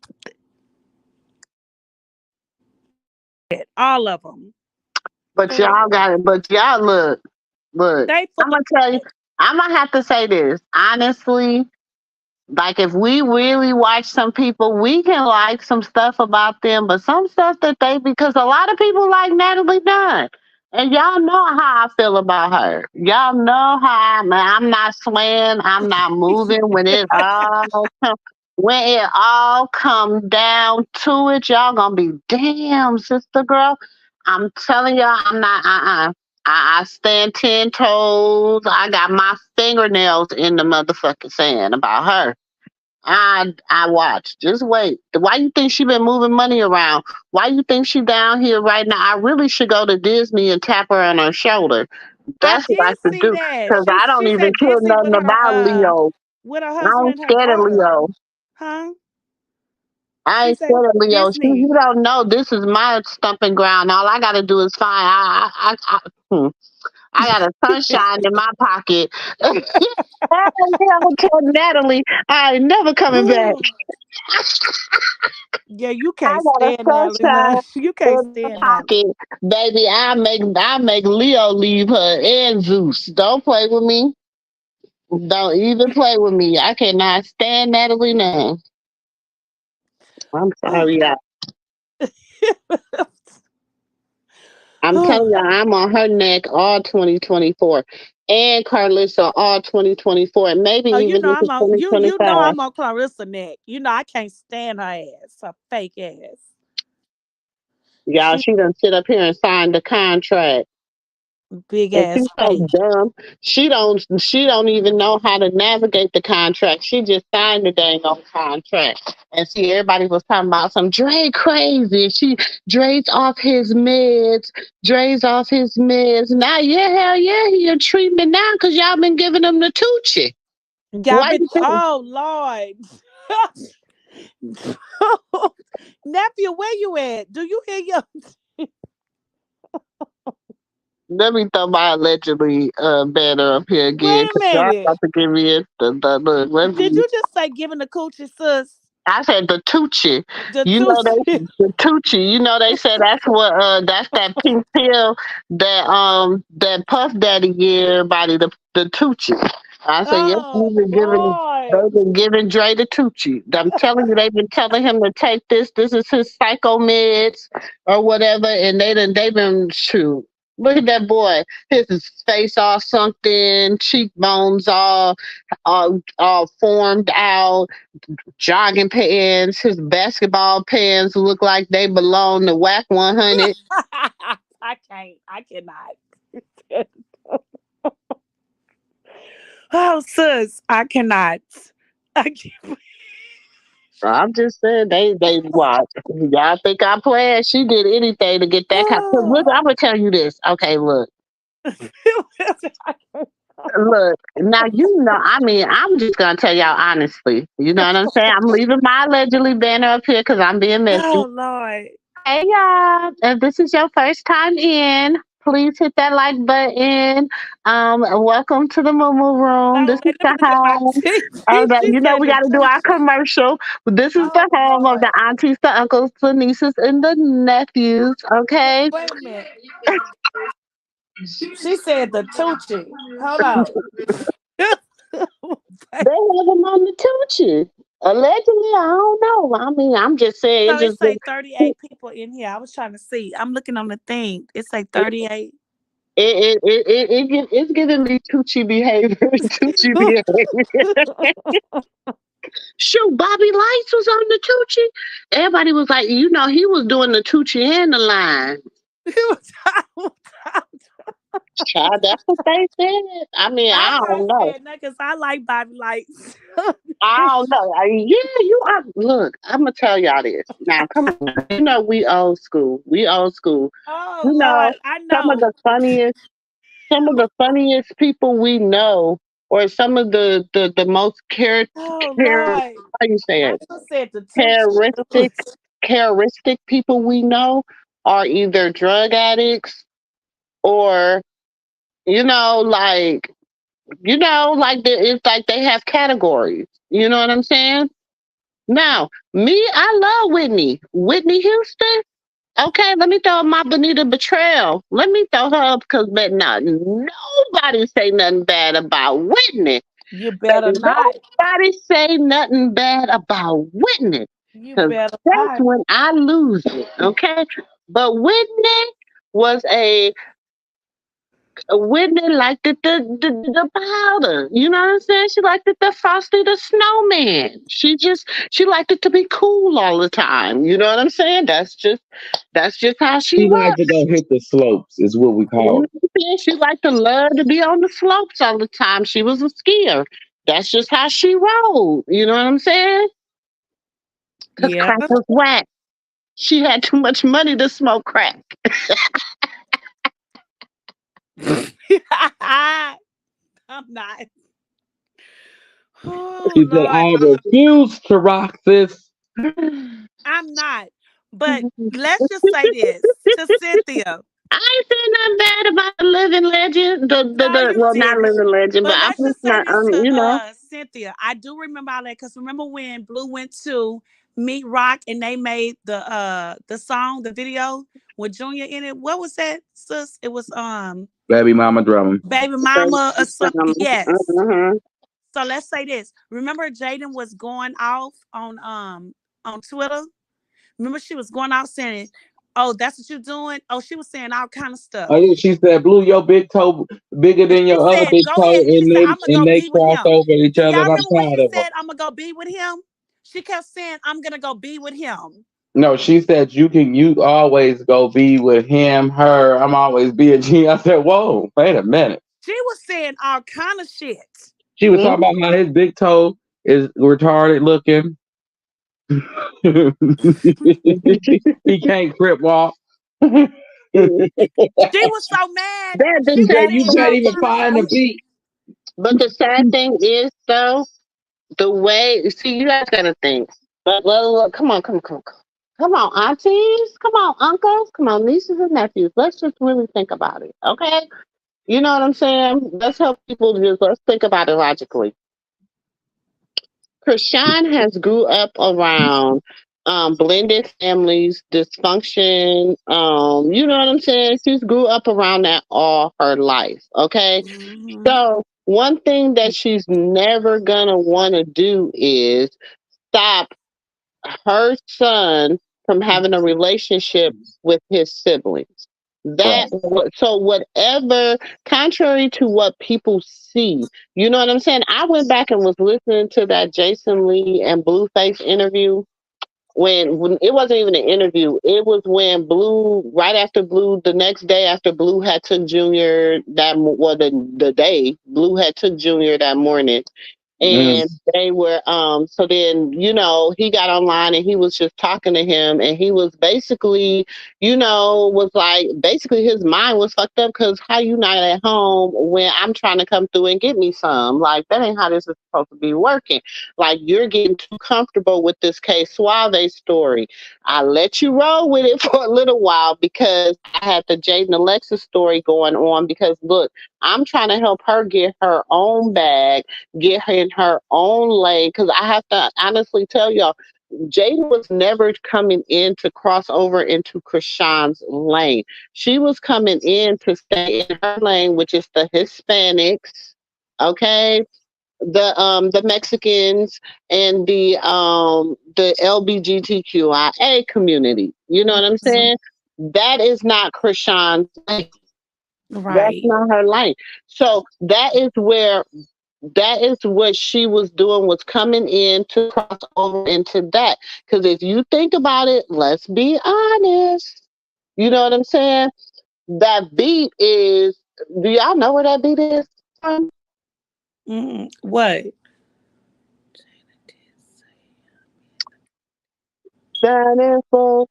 All of them. but Full of y'all it. got it. But y'all look. They full I'm of gonna tell you. it. I'm gonna have to say this honestly. Like if we really watch some people, we can like some stuff about them, but some stuff that because a lot of people like Natalie Dunn. And y'all know how I feel about her. Y'all know how I'm not swaying, I'm not moving when it all come down to it, y'all gonna be damn sister girl. I'm telling y'all, I'm not I stand 10 toes. I got my fingernails in the motherfucking sand about her. I watch. Just wait. Why you think she been moving money around? Why you think she down here right now? I really should go to Disney and tap her on her shoulder. I That's what I did should see do. that. Cause I don't She's even at care Disney nothing about Leo. with her I husband ain't and her scared of daughter. Leo. Huh? I ain't She's at scared of Leo. You Disney. don't know. This is my stumping ground. All I gotta do is find. I got a sunshine in my pocket. I don't tell Natalie I ain't never coming back. Yeah, you I can't got a stand Natalie sunshine Nunn. You can't in my stand Natalie. pocket, baby. I make Leo leave her and Zeus. Don't play with me. Don't even play with me. I cannot stand Natalie now. I'm sorry, y'all. I'm telling you, I'm on her neck all 2024. And Carlissa all 2024. And maybe Oh, you even know into I'm on you know 2025. I'm on Clarissa neck. You know I can't stand her ass, her fake ass. Y'all, She she done sit up here and signed the contract. big And ass she's so fake. dumb. She don't even know how to navigate the contract. She just signed the dang on contract. And see, everybody was talking about some Dre crazy. Dre's off his meds. Dre's off his meds. Now, yeah, hell yeah, he in treatment now because y'all been giving him the Tucci. Y'all Why been you think? oh Lord. Nephew, where you at? Do you hear your Let me throw my allegedly banner up here again wait a because y'all minute? about to give me the look. Let Did me you just say giving the coochie sus? I said the Tucci. The You know they Tucci. the Tucci. You know they said that's that pink pill that Puff Daddy gave everybody the Tucci. I said yes, Oh Lord. they've been giving Dre the Tucci. I'm telling you, they've been telling him to take this. This is his psycho meds or whatever, and they've been shoot. Look at that boy. His face all sunk in, cheekbones all formed out, jogging pants. His basketball pants look like they belong to Whack 100. I can't. I cannot. Oh, sis, I cannot. I can't. I'm just saying they watch. Y'all think I'm playing? She did anything to get that kind. Look, I'm gonna tell you this. Okay, look. Now you know. I mean, I'm just gonna tell y'all honestly. You know what I'm saying? I'm leaving my allegedly banner up here because I'm being messy. Oh Lord. Hey y'all, if this is your first time in, please hit that like button. Welcome to the MooMoo room. No, This is wait, let me the look at my home. TV. She You know said we the got to do our Tucci. commercial. This is the Oh home of Lord. the aunties, the uncles, the nieces, and the nephews. Okay, Wait a minute. She said the Tucci. Hold on. they have them on the Tucci. Allegedly, I don't know. I mean, I'm just saying. So it say 38 people in here. I was trying to see. I'm looking on the thing. It say 38. It's giving me Tucci behavior. Tucci behavior. Shoot, Bobby Lights was on the Tucci. Everybody was like, you know, he was doing the Tucci and the line. Child, that's what they said. I mean, I'm I not don't know. saying that because I like Bobby Lights. I don't know. Yeah, you are. Look, I'm gonna tell y'all this. Now, come on. You know, we old school. We old school. Oh You know, Lord, I some of know. the funniest, some of the funniest people we know, or some of the most Oh Lord. how you say I it, just said the Tucci. charismatic, charismatic people we know are either drug addicts or it's like they have categories. You know what I'm saying? Now, me, I love Whitney Houston. Okay, let me throw my Bonita Betrayal. Let me throw her up because nobody say nothing bad about Whitney. You But better not. nobody say nothing bad about Whitney. You Because better that's not. when I lose it. Okay. But was a Whitney liked the powder. You know what I'm saying? She liked the Frosty the Snowman. She liked it to be cool all the time. You know what I'm saying? That's just how she She was. liked to go hit the slopes, is what we You know call it. what I'm saying? She liked to love to be on the slopes all the time. She was a skier. That's just how she rolled. You know what I'm saying? Because Yeah. crack was whack. She had too much money to smoke crack. I'm not. Oh She said, Lord. I refuse to rock this. I'm not. But let's just say this to Cynthia. I ain't saying nothing bad about the living legend. No, you Well, not didn't. living legend, but But I'm let's just just say not, this to you know. Cynthia. I do remember all that because remember when Blue went to Meet Rock and they made the song, the video with Junior in it. What was that, sis? It was Baby mama drumming. Baby Mama or something. Yes. Mhm. So let's say this. Remember Jaden was going off on Twitter? Remember she was going out saying, "Oh, that's what you're doing." Oh, she was saying all kind of Oh stuff. yeah, she said, "Blue, your big toe bigger And than she your other said, big "Go toe," ahead." And she said, "I'm gonna and go they be with cross him." over each Do other, y'all and I'm remember when tired she of her. said, "I'm gonna go be with him"? She kept saying, "I'm gonna go be with him." No, she said you always go be with him, her. I'm always be a G. I said, whoa, wait a minute. She was saying all kind of shit. She was talking about how his big toe is retarded looking. He can't crip walk. He She was so mad. That She was said that you saying can't all even kind of find the stuff. beat. but the sad thing is though, the way see you guys gotta think. But look, come on, come on, aunties, come on, uncles, come on, nieces and nephews. Let's just really think about it, okay? You know what I'm saying? Let's help people just let's think about it logically. Krishan has grew up around blended families, dysfunction. You know what I'm saying? She's grew up around that all her life. Okay. Hmm. So one thing that she's never gonna want to do is stop her son from having a relationship with his siblings. Right. So whatever, contrary to what people see, you know what I'm saying? I went back and was listening to that Jason Lee and Blueface interview when it wasn't even an interview. It was when Blue, right after Blue, the next day after Blue had took Junior the day Blue had took Junior that morning, Mm. and they were so then he got online and he was just talking to him, and he was basically was like basically his mind was fucked up because how you not at home when I'm trying to come through and get me some, like that ain't how this is supposed to be working, like you're getting too comfortable with this case suave story. I let you roll with it for a little while because I had the Jaden Alexis story going on, because look, I'm trying to help her get her own bag, get her in her own lane. Because I have to honestly tell y'all, Jaden was never coming in to cross over into Krishan's lane. She was coming in to stay in her lane, which is the Hispanics, okay, the Mexicans, and the LBGTQIA community. You know what I'm Hmm. saying? That is not Krishan's lane. That's Right. not her lane. So that is what she was doing, was coming in to cross over into that. Because if you think about it, let's be honest. You know what I'm saying? That beat is. Do y'all know where that beat is from? What? That info.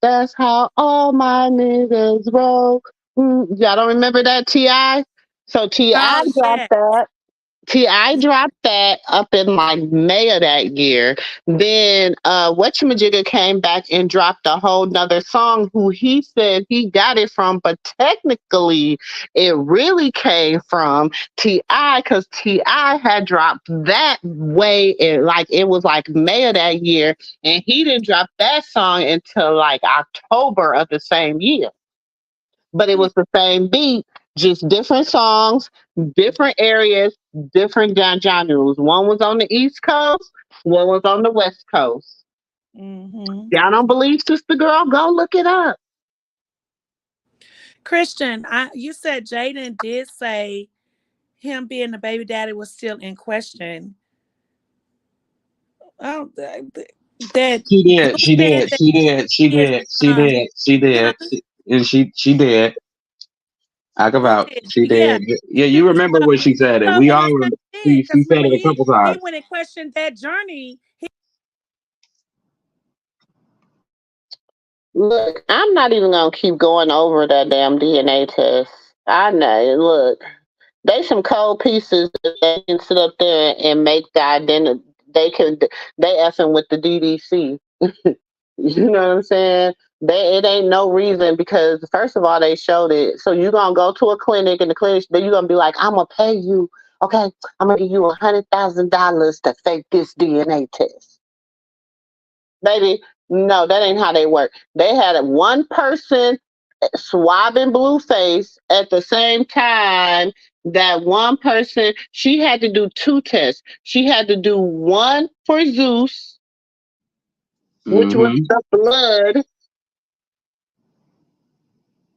That's how all my niggas roll. Y'all don't remember that Ti? So Ti Oh dropped yeah. that. Ti dropped that up in like May of that year. Then Whatchamajigga came back and dropped a whole nother song who he said he got it from, but technically it really came from T.I. because T.I. had dropped that way in like it was like May of that year, and he didn't drop that song until like October of the same year, but it Mm, was the same beat, just different songs, different areas, different genres. One was on the East Coast, one was on the West Coast. mm-hmm. Y'all don't believe Sister Girl? Go look it up. Christian, you said Jaden did say him being the baby daddy was still in question. Oh, that She Blue did. She said did. that She did. She his did. She did. She huh? did. And she did. I give Who out. did? She Yeah, did. Yeah, she you was. remember when she said it. So We who all. is that did? She Because said remember it a couple he times. went and questioned that journey. Look, I'm not even gonna keep going over that damn DNA test. I know. Look, they some cold pieces that they can sit up there and make the identity. They effing with the DDC. You know what I'm saying? It ain't no reason, because first of all they showed it. So you gonna go to a clinic, and the clinic then you gonna be like, I'm gonna pay you. Okay, I'm gonna give you $100,000 to fake this DNA test, baby. No, that ain't how they work. They had one person swabbing Blueface at the same time that one person, she had to do two tests. She had to do one for Zeus, which was Mm-hmm. the blood.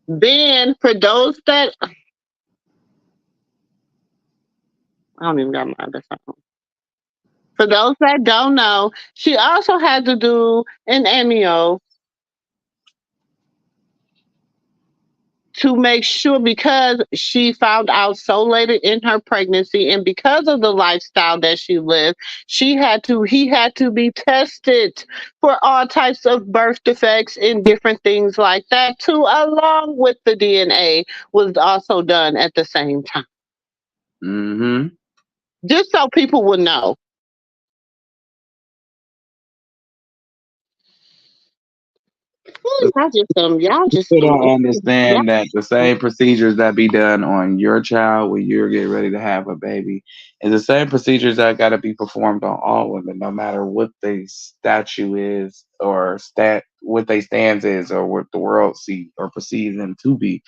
Then for those that I don't even got my other phone. For those that don't know, she also had to do an amnio to make sure, because she found out so later in her pregnancy and because of the lifestyle that she lived, he had to be tested for all types of birth defects and different things like that too, along with the DNA was also done at the same time. Mm-hmm. Just so people would know. I just y'all just People don't y'all, understand that the same procedures that be done on your child when you're getting ready to have a baby is the same procedures that got to be performed on all women, no matter what the statue is or what they stance is or what the world see or perceives them to be.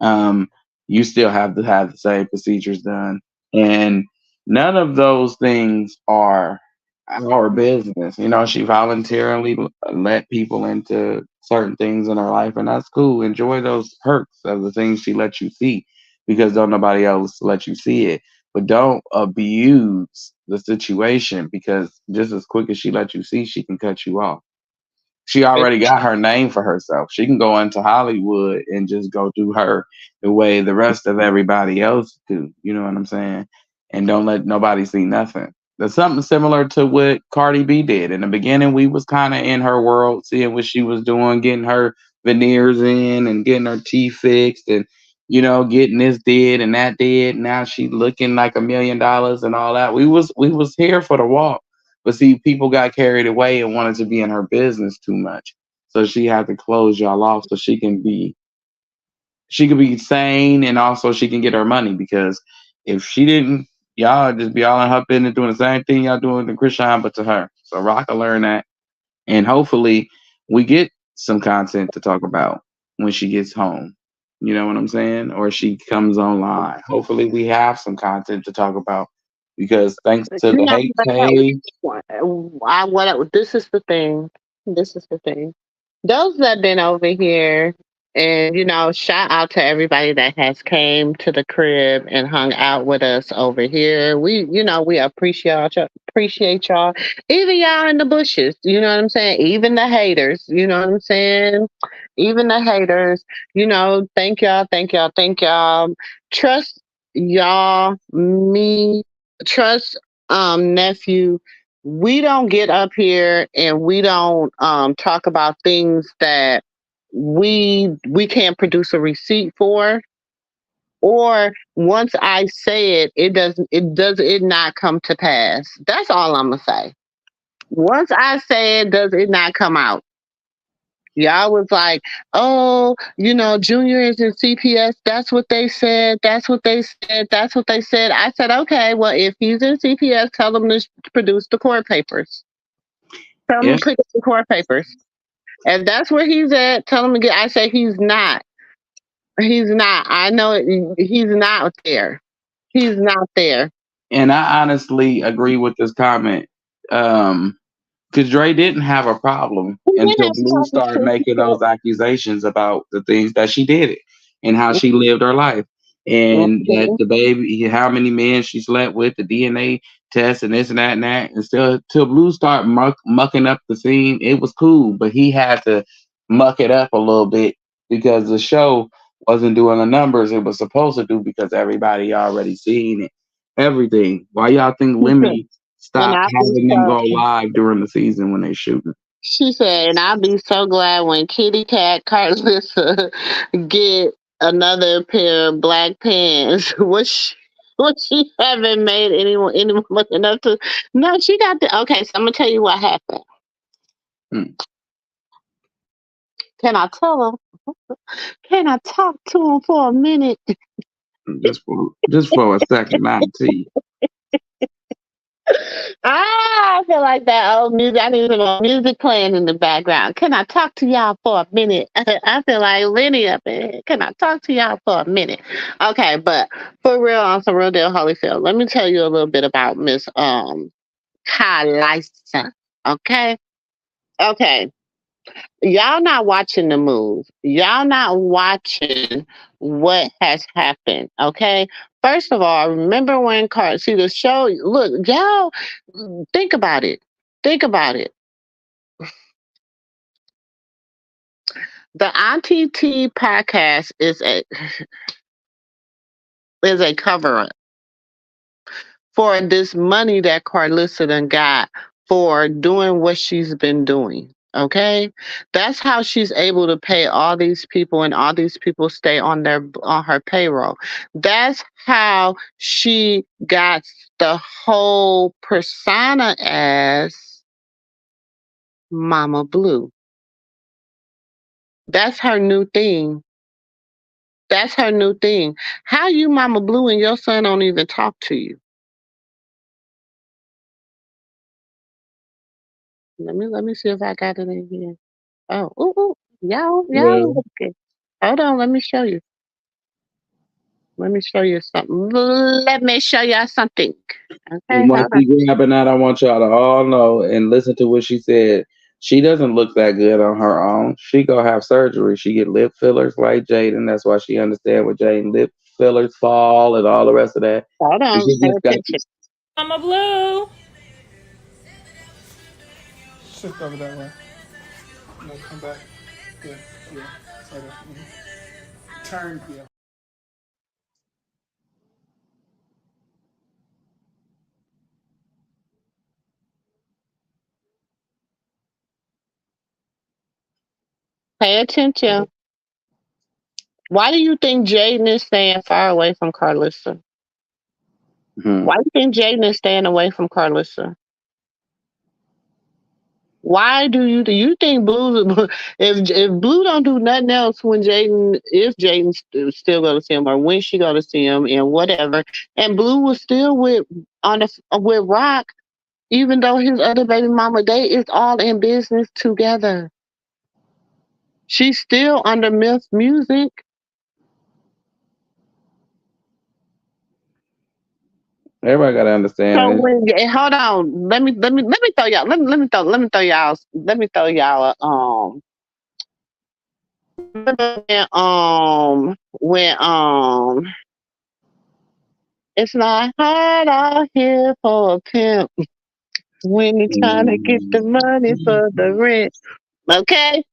um, you still have to have the same procedures done. And none of those things are our business. You know, she voluntarily let people into certain things in her life, and that's cool. Enjoy those perks of the things she lets you see because don't nobody else let you see it. But don't abuse the situation because just as quick as she lets you see, she can cut you off. She already got her name for herself. She can go into Hollywood and just go do her the way the rest of everybody else do. You know what I'm saying? And don't let nobody see nothing. There's something similar to what Cardi B did. In the beginning, we was kind of in her world, seeing what she was doing, getting her veneers in and getting her teeth fixed and, getting this did and that did. Now she looking like $1 million and all that. We was here for the walk. But see, people got carried away and wanted to be in her business too much. So she had to close y'all off so she could be sane and also she can get her money because if she didn't, y'all just be all in her business doing the same thing y'all doing to Krishan but to her. So Rock will learn that. And hopefully we get some content to talk about when she gets home. You know what I'm saying? Or she comes online. Hopefully we have some content to talk about because thanks to you the know, hate page. this is the thing. This is the thing. Those that been over here, and shout out to everybody that has came to the crib and hung out with us over here. We appreciate y'all. Even y'all in the bushes, you know what I'm saying? Even the haters, you know what I'm saying? Even the haters, thank y'all, thank y'all, thank y'all. Trust y'all, me, trust nephew. We don't get up here and we don't talk about things that we can't produce a receipt for, or once I say it, it not come to pass. That's all I'm gonna say. Once I say it, does it not come out? Y'all was like, oh, Junior is in CPS. That's what they said. That's what they said. That's what they said. I said, okay, well, if he's in CPS, tell them to produce the court papers. Tell him Yeah. to pick up the court papers. If that's where he's at, tell him to get. I say he's not. He's not. I know he's not there. He's not there. And I honestly agree with this comment. Because Dre didn't have a problem He until didn't Blue tell the started truth. making those accusations about the things that she did it and how she lived her life. And that Mhm. the baby, how many men she slept with, the DNA test, and this and that and that. And still, till Blue started mucking up the scene, it was cool, but he had to muck it up a little bit because the show wasn't doing the numbers it was supposed to do because everybody already seen it. Everything. Why y'all think He said, women and stop I'll be having them so. go live during the season when they shooting? She said, and I'll be so glad when Kitty Cat Carlissa get another pair of black pants. What she haven't made anyone look enough to. No, she got the. Okay, so I'm gonna tell you what happened. Hmm. Can I tell him? Can I talk to him for a minute? Just for a second, not tea. I feel feel like that old music. I need some old music playing in the background. Can I talk to y'all for a minute? I feel like Lenny up in here. Can I talk to y'all for a minute? Okay, but for real, on some real deal Holyfield, let me tell you a little bit about Miss Kylie. Okay? Okay. Y'all not watching the move. Y'all not watching what has happened. Okay. First of all, remember when see the show, look, y'all think about it. Think about it. The Auntie T podcast is a cover up for this money that Carlissa done got for doing what she's been doing. Okay, that's how she's able to pay all these people, and all these people stay on her payroll. That's how she got the whole persona as Mama Blue. That's her new thing. That's her new thing. How you Mama Blue and your son don't even talk to you? Let me see if I got it in here. Oh, ooh, ooh. Y'all Well, look good. Hold on, let me show you. Let me show you something. Let me show y'all something. Okay, once hold on. she grabbing that, I want y'all to all know and listen to what she said. She doesn't look that good on her own. She go have surgery. She get lip fillers like Jaden. That's why she understand what Jaden lip fillers fall and all the rest of that. Hold And on. she Pay just got attention. Mama Blue. Shift over that way. No, come back. Yeah, yeah. Okay. Turn, yeah. Pay attention. Why do you think Jaden is staying far away from Carlissa? Mhm. Why do you think Jaden is staying away from Carlissa? Why do you think Blue if Blue don't do nothing else when Jaden if Jaden still go to see him or when she go to see him and whatever and Blue was still with Rock even though his other baby mama they is all in business together. She's still under Myth Music. Everybody gotta So understand it. hold on, let me throw y'all let me throw y'all when it's not hard out here for a pimp when you're trying to get the money for the rent. Okay?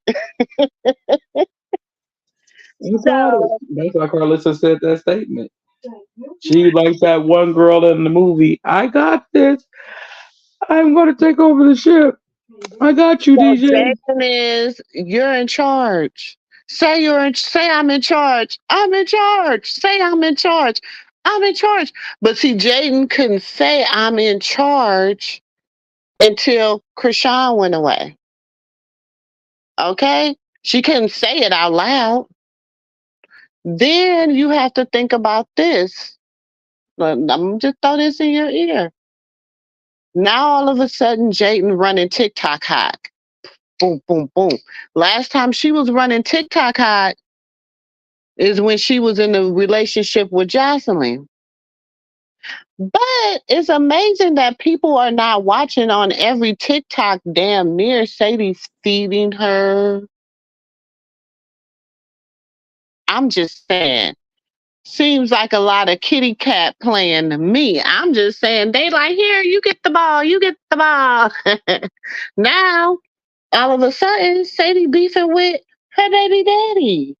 You got it. So That's why Carlissa said that statement. She like that one girl in the movie. I got this. I'm gonna take over the ship. I got you, so DJ. Jason is you're in charge. Say I'm in charge. I'm in charge. Say I'm in charge. I'm in charge. But see, Jaden couldn't say I'm in charge until Krishan went away. Okay? She couldn't say it out loud. Then you have to think about this. I'm gonna just throw this in your ear. Now all of a sudden, Jayden running TikTok hot. Boom, boom, boom. Last time she was running TikTok hot is when she was in a relationship with Jocelyn. But it's amazing that people are not watching on every TikTok damn near Sadie's feeding her. I'm just saying. Seems like a lot of kitty cat playing to me. I'm just saying they like here, you get the ball, you get the ball. Now, all of a sudden, Sadie beefing with her baby daddy.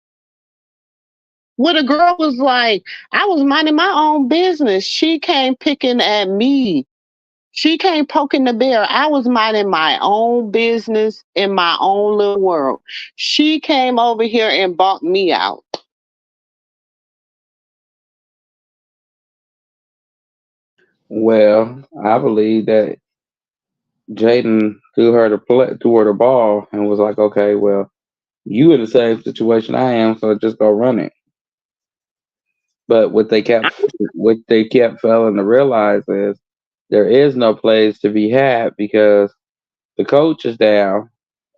Where the girl was like, I was minding my own business. She came picking at me. She came poking the bear. I was minding my own business in my own little world. She came over here and bought me out. Well, I believe that Jaden threw her the ball and was like, okay, well, you in the same situation I am, so just go run it. But what they kept failing to realize is there is no plays to be had because the coach is down,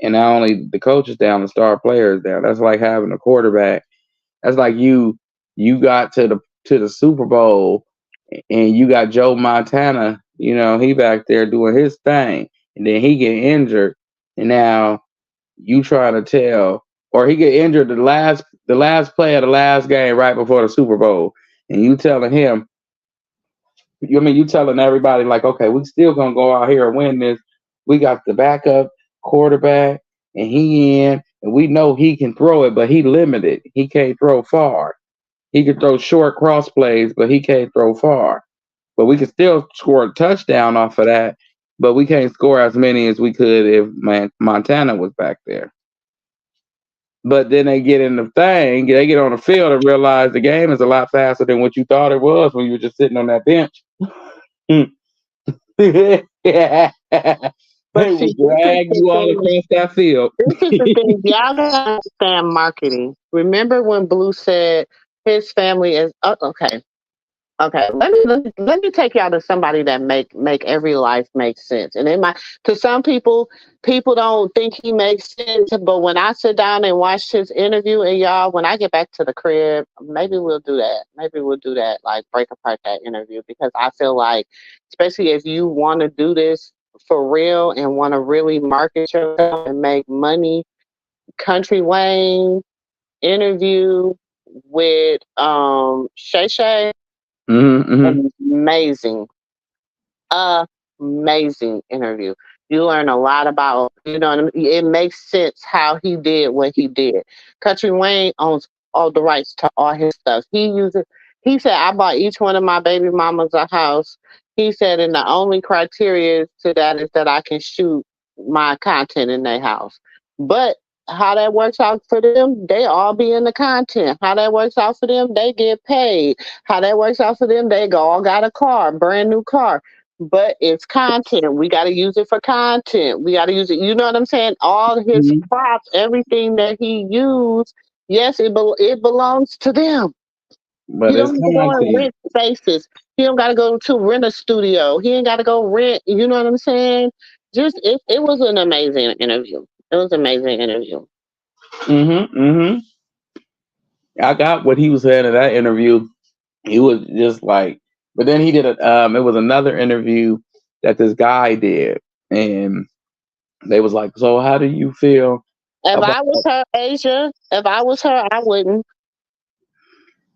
and not only the coach is down, the star player is down. That's like having a quarterback. That's like you got to the Super Bowl and you got Joe Montana, he back there doing his thing, and then he get injured, and now you trying to tell, or he get injured the last play of the last game right before the Super Bowl, and you telling him, you telling everybody like, okay, we still gonna go out here and win this. We got the backup quarterback, and he in, and we know he can throw it, but he limited. He can't throw far. He can throw short cross plays, but he can't throw far. But we can still score a touchdown off of that, but we can't score as many as we could if Montana was back there. But then they get in the thing, they get on the field and realize the game is a lot faster than what you thought it was when you were just sitting on that bench. Yeah. But They see, will this is drag the you all thing. across that field. This is the thing. Y'all gotta understand marketing. Remember when Blue said his family is okay? Okay, let me take y'all to somebody that make every life make sense. And it might, to some people, people don't think he makes sense. But when I sit down and watch his interview, and y'all, when I get back to the crib, maybe we'll do that. Maybe we'll do that, like break apart that interview, because I feel like, especially if you want to do this for real and want to really market yourself and make money, Country Wayne interview with Shay Shay, Mm-hmm. amazing, amazing interview. You learn a lot about, what I mean? It makes sense how he did what he did. Country Wayne owns all the rights to all his stuff. He said, I bought each one of my baby mamas a house. He said, and the only criteria to that is that I can shoot my content in their house. But how that works out for them, they all be in the content. How that works out for them, they get paid. How that works out for them, they all got a car, brand new car. But it's content. We got to use it for content. We got to use it. You know what I'm saying? All his Mm-hmm. props, everything that he used, yes, it belongs to them. He But it's don't need to go and content. rent spaces. He don't got to go to rent a studio. He ain't got to go rent. You know what I'm saying? It was an amazing interview. It was an amazing interview. Mm-hmm. Mm-hmm. I got what he was saying in that interview. He was just like, but then he did it was another interview that this guy did, and they was like, so how do you feel If about I was her, Asia, if I was her, I wouldn't.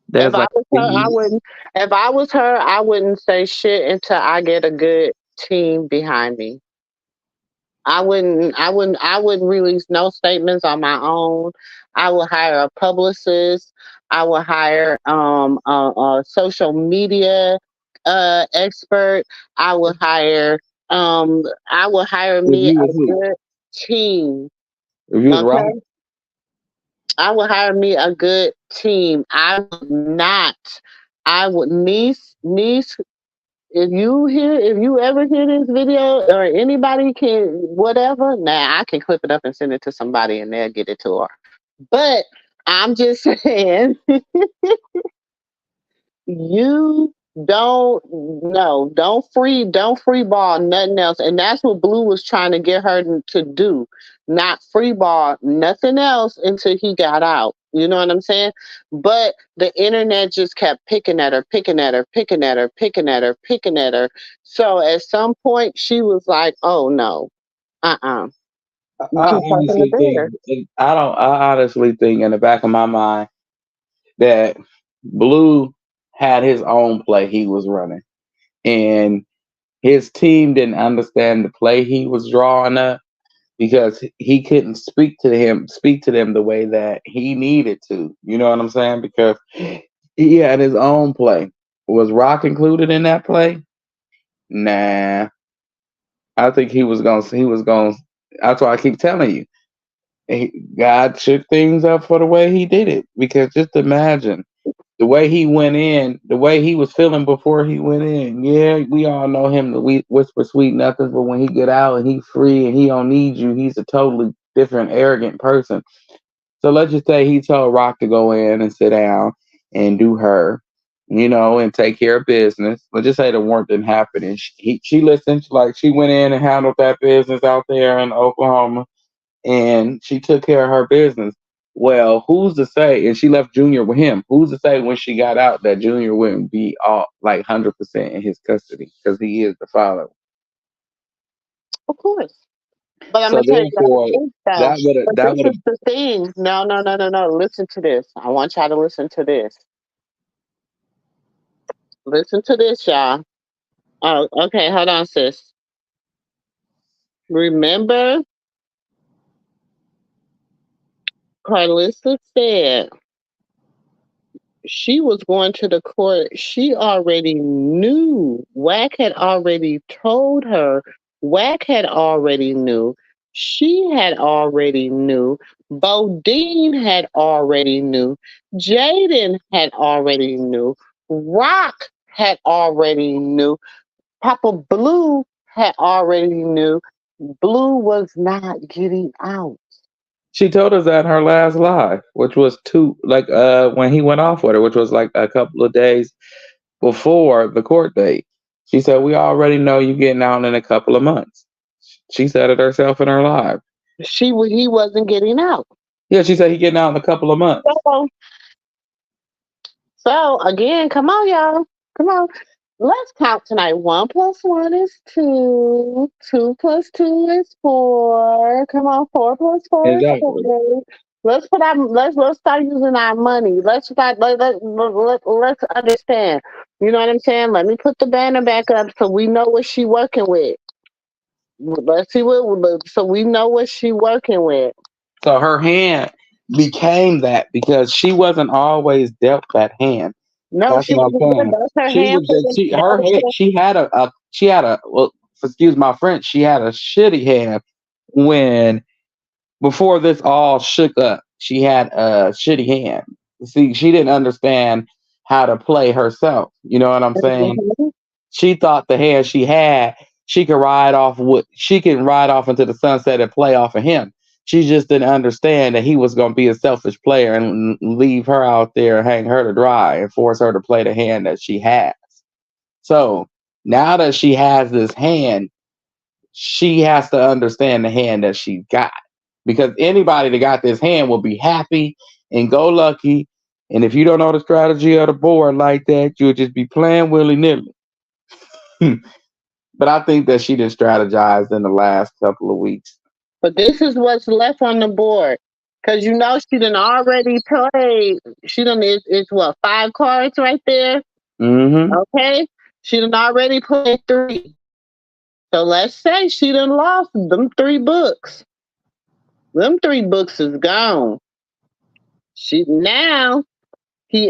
If there's I like was her, I wouldn't. If I was her, I wouldn't say shit until I get a good team behind me. I wouldn't release no statements on my own. I would hire a publicist. I would hire a social media expert. I would hire I would hire if me you a was who? good team. If you was Rock? Okay? I would hire me a good team. I would not. I would niece. If you ever hear this video or anybody can whatever, nah, I can clip it up and send it to somebody and they'll get it to her. But I'm just saying, you don't free ball nothing else, and that's what Blue was trying to get her to do, not free ball nothing else until he got out. You know what I'm saying? But the internet just kept picking at her, picking at her, picking at her, picking at her, picking at her. So at some point she was like, oh no, I you keep fucking the honestly think bear. I don't. I honestly think in the back of my mind that Blue had his own play he was running, and his team didn't understand the play he was drawing up because he couldn't speak to them the way that he needed to. You know what I'm saying? Because he had his own play. Was Rock included in that play? Nah. I think he was going. That's why I keep telling you. God shook things up for the way he did it. Because just imagine the way he went in, the way he was feeling before he went in. Yeah, we all know him to whisper sweet nothings, but when he get out and he's free and he don't need you, he's a totally different, arrogant person. So let's just say he told Rock to go in and sit down and do her. and take care of business. Let's just say the warrant didn't happen, and she listened. Like she went in and handled that business out there in Oklahoma, and she took care of her business. Well, who's to say? And she left Junior with him. Who's to say when she got out that Junior wouldn't be all like 100% in his custody because he is the father. Of course. But I'm So gonna tell you therefore, though. that would have But that this would have is the thing. No, no, no, no, no. Listen to this. I want y'all to listen to this. Listen to this, y'all. Oh, okay. Hold on, sis. Remember, Carlissa said she was going to the court. She already knew. Wack had already told her. Wack had already knew. She had already knew. Bodine had already knew. Jaden had already knew. Rock had already knew. Papa Blue had already knew. Blue was not getting out. She told us that in her last live, which was when he went off with her, which was like a couple of days before the court date. She said, "We already know you getting out in a couple of months." She said it herself in her live. He wasn't getting out. Yeah, she said he getting out in a couple of months. So again, come on, y'all. Come on. Let's count tonight. 1 plus 1 is 2. 2 plus 2 is 4. Come on, 4 plus 4 is Exactly. 8. Let's start using our money. Let's understand. You know what I'm saying? Let me put the banner back up so we know what she working with. Let's see so we know what she working with. So her hand became that because she wasn't always dealt that hand. No, That's she what I'm wasn't good. saying. That's her She hand. was just her head. She had a well, excuse my French. She had a shitty hand when before this all shook up. She had a shitty hand. See, she didn't understand how to play herself. You know what I'm saying? She thought the hand she had, she could ride off into the sunset and play off of him. She just didn't understand that he was going to be a selfish player and leave her out there, hang her to dry, and force her to play the hand that she has. So now that she has this hand, she has to understand the hand that she got. Because anybody that got this hand will be happy and go lucky. And if you don't know the strategy of the board like that, you'll just be playing willy nilly. But I think that she didn't strategize in the last couple of weeks. But this is what's left on the board. Because she done already played. She done it's what, 5 cards right there? Mm-hmm. Okay. She done already played 3. So let's say she done lost them 3 books. Them 3 books is gone. He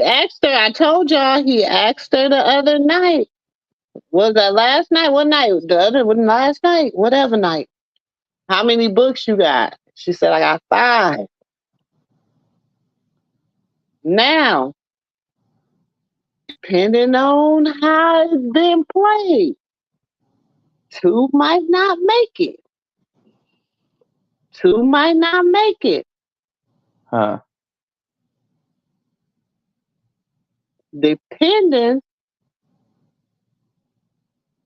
asked her, I told y'all, he asked her the other night. Was that last night? What night? Last night? Whatever night. How many books you got? She said, I got 5. Now, depending on how it's been played, 2 might not make it. 2 might not make it. Huh. Depending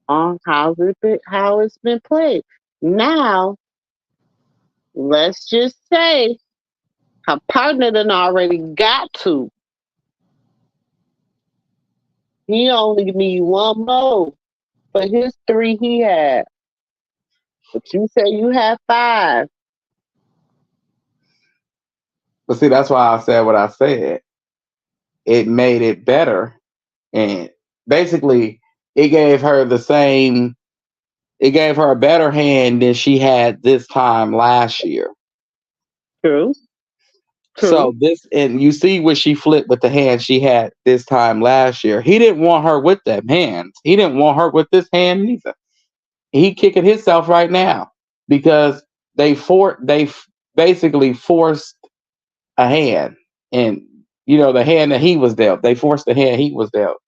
on how it's been played. Now, let's just say her partner done already got 2. He only need 1 more for his 3 he had. But you say you have 5. But see, that's why I said what I said. It made it better. And basically, it gave her a better hand than she had this time last year. True. So and you see where she flipped with the hand she had this time last year. He didn't want her with them hands. He didn't want her with this hand neither. He kicking himself right now because they basically forced a hand, and the hand that he was dealt. They forced the hand he was dealt.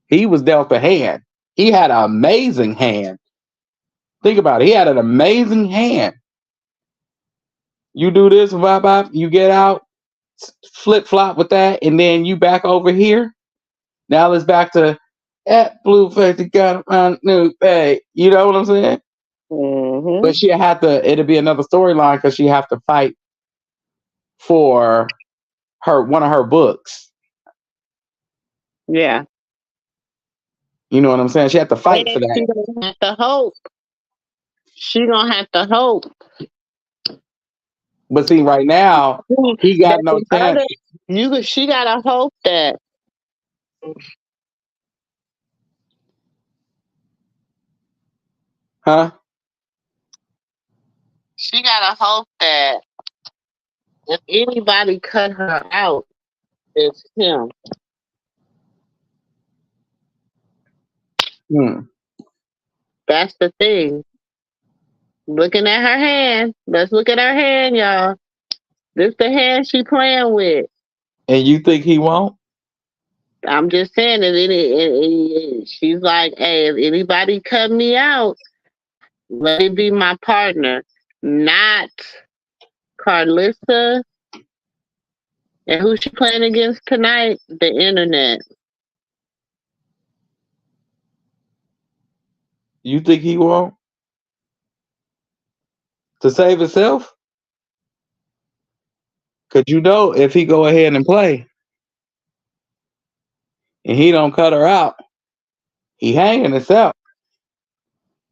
He was dealt a hand. He had an amazing hand. Think about it. He had an amazing hand. You do this, bop, bop, you get out. flip flop with that, and then you back over here. Now it's back to that blue face got around new bay. You know what I'm saying? Mm-hmm. But she have to. It'll be another storyline because she have to fight for one of her books. Yeah. You know what I'm saying? She had to fight for And she that. gonna have to hope. She gonna have to hope. But see, right now he got That no the chance. she gotta hope that. Huh? She gotta hope that if anybody cut her out, it's him. That's the thing. Looking at her hand. Let's look at her hand, y'all. This the hand she playing with. And you think he won't? I'm just saying she's like, hey, if anybody cut me out, let it be my partner, not Carlissa. And who's she playing against tonight? The internet. You think he won't? To save himself? Cause you know if he go ahead and play and he don't cut her out, he hanging himself.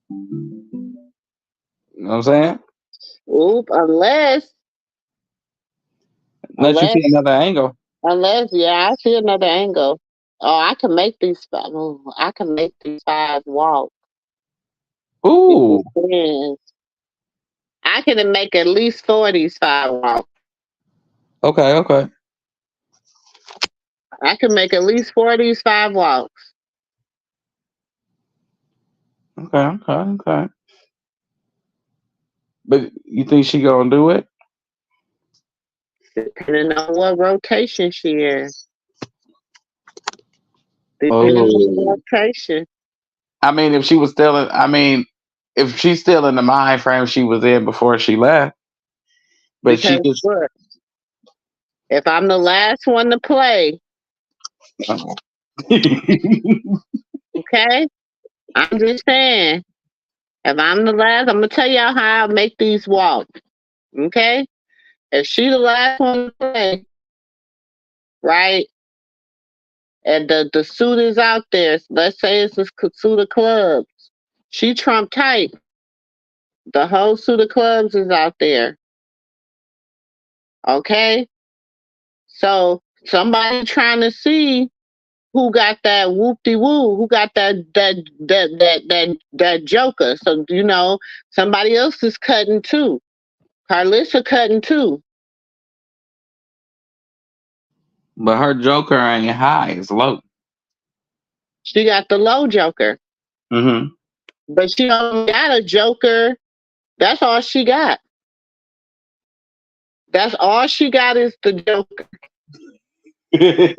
You know what I'm saying? Oop, Unless you see another angle. yeah, I see another angle. Oh, I can make these. I can make these five walk. Ooh. I can make at least 4 of these 5 walk. Okay. I can make at least 4 of these 5 walks. Okay. But you think she gonna do it? Depending on what rotation she is. Depending on the Oh. rotation. I mean, if she was still in, if she's still in the mind frame she was in before she left, but Because she just. look, if I'm the last one to play, okay? I'm just saying, if I'm the last, I'm gonna tell y'all how I make these walk. Okay? If she the last one to play, right? And the suit is out there. Let's say it's a suit of clubs. She trump tight. The whole suit of clubs is out there. Okay? So somebody trying to see who got that whoop-de-woo, who got that joker. So somebody else is cutting too. Carlissa cutting too. But her joker ain't high; it's low. She got the low joker. Mm-hmm. But she only got a joker. That's all she got. That's all she got is the joker.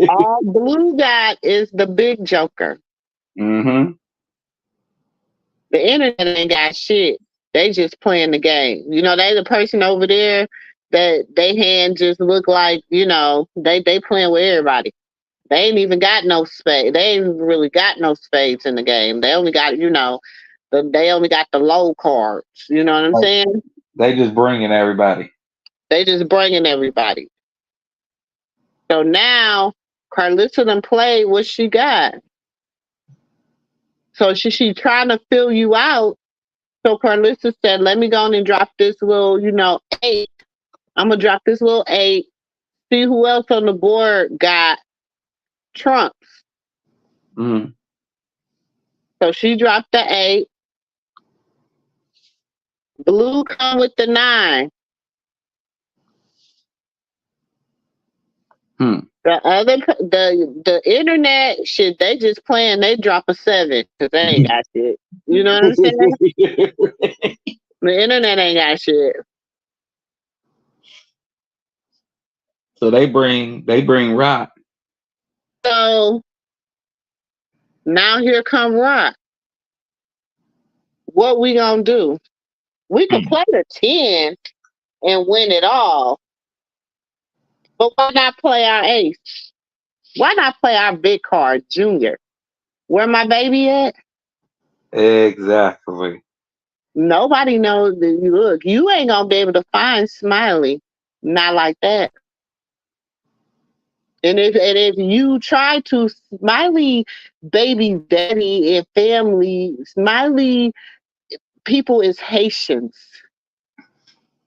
All Blue got is the big joker. Mm-hmm. The internet ain't got shit. They just playing the game. They the person over there that they hand just look like, they playing with everybody. They ain't even got no spade. They ain't really got no spades in the game. They only got, they only got the low cards. You know what I'm saying? They just bringing everybody. They just bringing everybody. So now Carlissa done played what she got. So she trying to fill you out. So Carlissa said, let me go on and drop this little, 8. I'm going to drop this little 8. See who else on the board got trumps. Mm-hmm. So she dropped the 8. Blue come with the 9. The internet shit, they just playing, they drop a 7 because they ain't got shit. You know what I'm saying? The internet ain't got shit. So they bring rock. So now here come rock. What we gonna do? We could play the 10 and win it all. But why not play our ace? Why not play our big card, Junior? Where my baby at? Exactly. Nobody knows that you look. You ain't gonna be able to find Smiley. Not like that. And if you try to Smiley baby daddy and family, Smiley people is Haitians.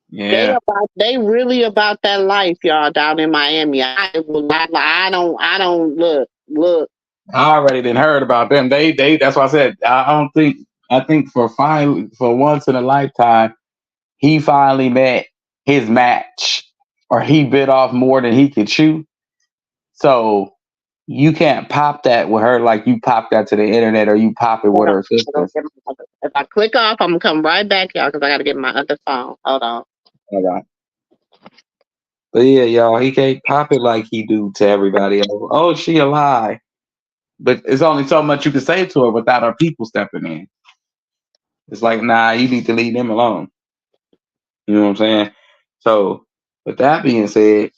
Yeah. They really about that life, y'all, down in Miami. I don't look. I already didn't heard about them. They. That's why I said I don't think. I think for once in a lifetime, he finally met his match, or he bit off more than he could chew. So you can't pop that with her like you pop that to the internet, or you pop it with her sister. If I click off, I'm gonna come right back, y'all, because I gotta get my other phone. Hold on. All right. But yeah, y'all, he can't pop it like he do to everybody else. Oh, she a lie. But it's only so much you can say to her without her people stepping in. It's like, nah, you need to leave them alone. You know what I'm saying? So, with that being said,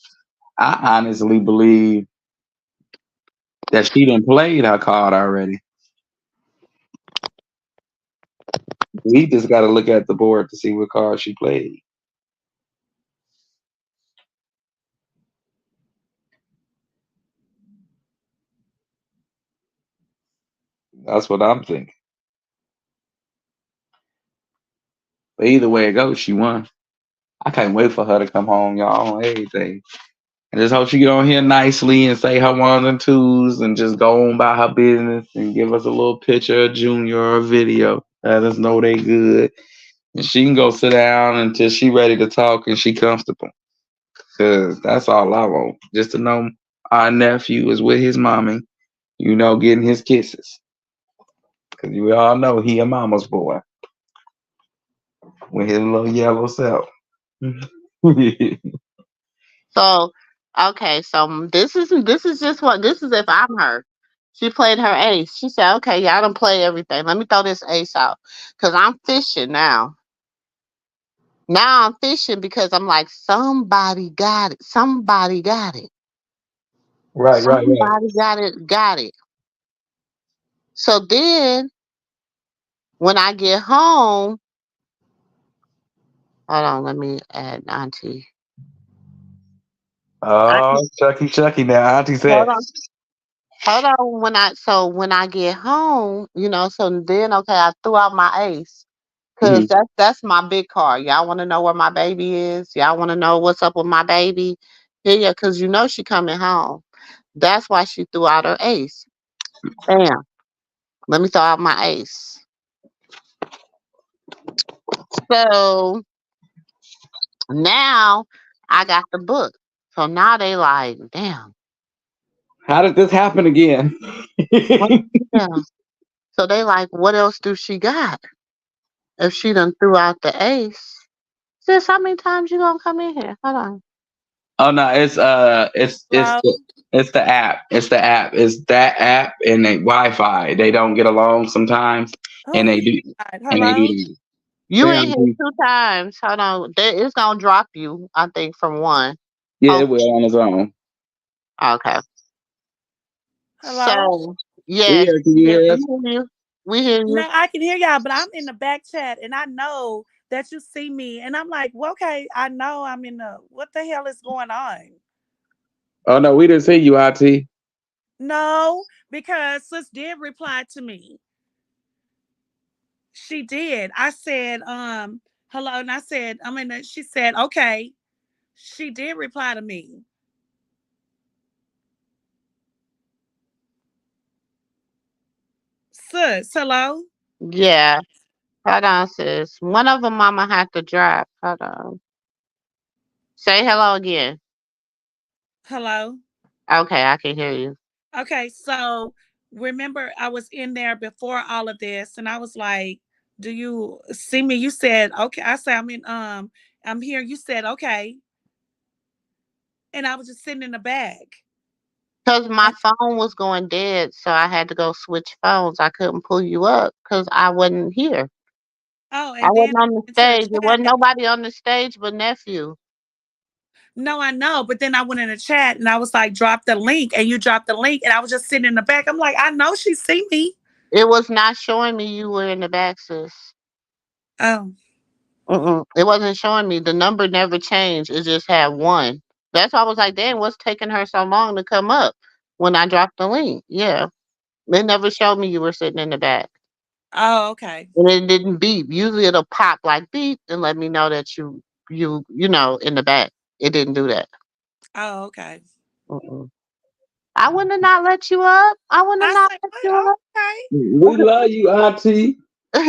I honestly believe that she done played her card already. We just got to look at the board to see what card she played. That's what I'm thinking. But either way it goes, she won. I can't wait for her to come home, y'all, on everything. I just hope she get on here nicely and say her ones and twos and just go on by her business and give us a little picture of Junior or a video. Let us know they good. And she can go sit down until she ready to talk and she comfortable. Cause that's all I want. Just to know our nephew is with his mommy, getting his kisses. Cause we all know he a mama's boy with his little yellow self. So, okay, so this is just what this is if I'm her. She played her ace. She said, "Okay, y'all done play everything. Let me throw this ace out, cause I'm fishing now. Now I'm fishing because I'm like, somebody got it. Somebody got it. Right. Somebody got it. Got it. So then when I get home, hold on, let me add Auntie. Oh, Auntie, Chucky now. Auntie hold said, on. Hold on. When I get home, so then okay, I threw out my ace. Cause mhm. that's my big card. Y'all want to know where my baby is? Y'all want to know what's up with my baby? Yeah, cause she coming home. That's why she threw out her ace. Bam. Let me throw out my ace. So now I got the book. So now they like, damn. How did this happen again? What? Yeah. So they like, what else do she got? If she done threw out the ace. Sis, how many times you gonna come in here? Hold on. Oh no, Hello? it's the app. It's the app. It's that app and the Wi-Fi. They don't get along sometimes, Oh and my they do God. and they do Hello? that. You Say in here auntie. 2 times. Hold on. It's gonna drop you, I think, from one. Yeah, Oh, it will on its own. okay. Hello? So yes, Yeah, can you hear we us? hear you. We hear you. Now I can hear y'all, but I'm in the back chat and I know that you see me. And I'm like, well, okay, I know I'm in the what the hell is going on? Oh no, we didn't see you, IT. No, because sis did reply to me. She did. I said, hello, and I said, she said, okay. She did reply to me. Sis, hello? Yeah. Hold on, sis. One of them mama had to drop. Hold on. Say hello again. Hello? Okay, I can hear you. Okay, so remember I was in there before all of this and I was like, do you see me? You said, okay. I said, I'm here. You said, okay. And I was just sitting in the bag. Because my And, phone was going dead, so I had to go switch phones. I couldn't pull you up because I wasn't here. oh, I and then wasn't I on the went into the stage. There wasn't chat. nobody on the stage but nephew. No, I know. But then I went in the chat and I was like, drop the link. And you dropped the link. And I was just sitting in the back. I'm like, I know she see me. It was not showing me you were in the back, sis. Oh. It wasn't showing me. The number never changed. It just had one. That's why I was like, damn, what's taking her so long to come up when I dropped the link? Yeah. It never showed me you were sitting in the back. Oh, okay. And it didn't beep. Usually it'll pop like beep and let me know that you know, in the back. It didn't do that. Oh, okay. Mm-mm. I wouldn't have not let you up. I wouldn't have I not say, let you what? up. Okay. We love you, Auntie. I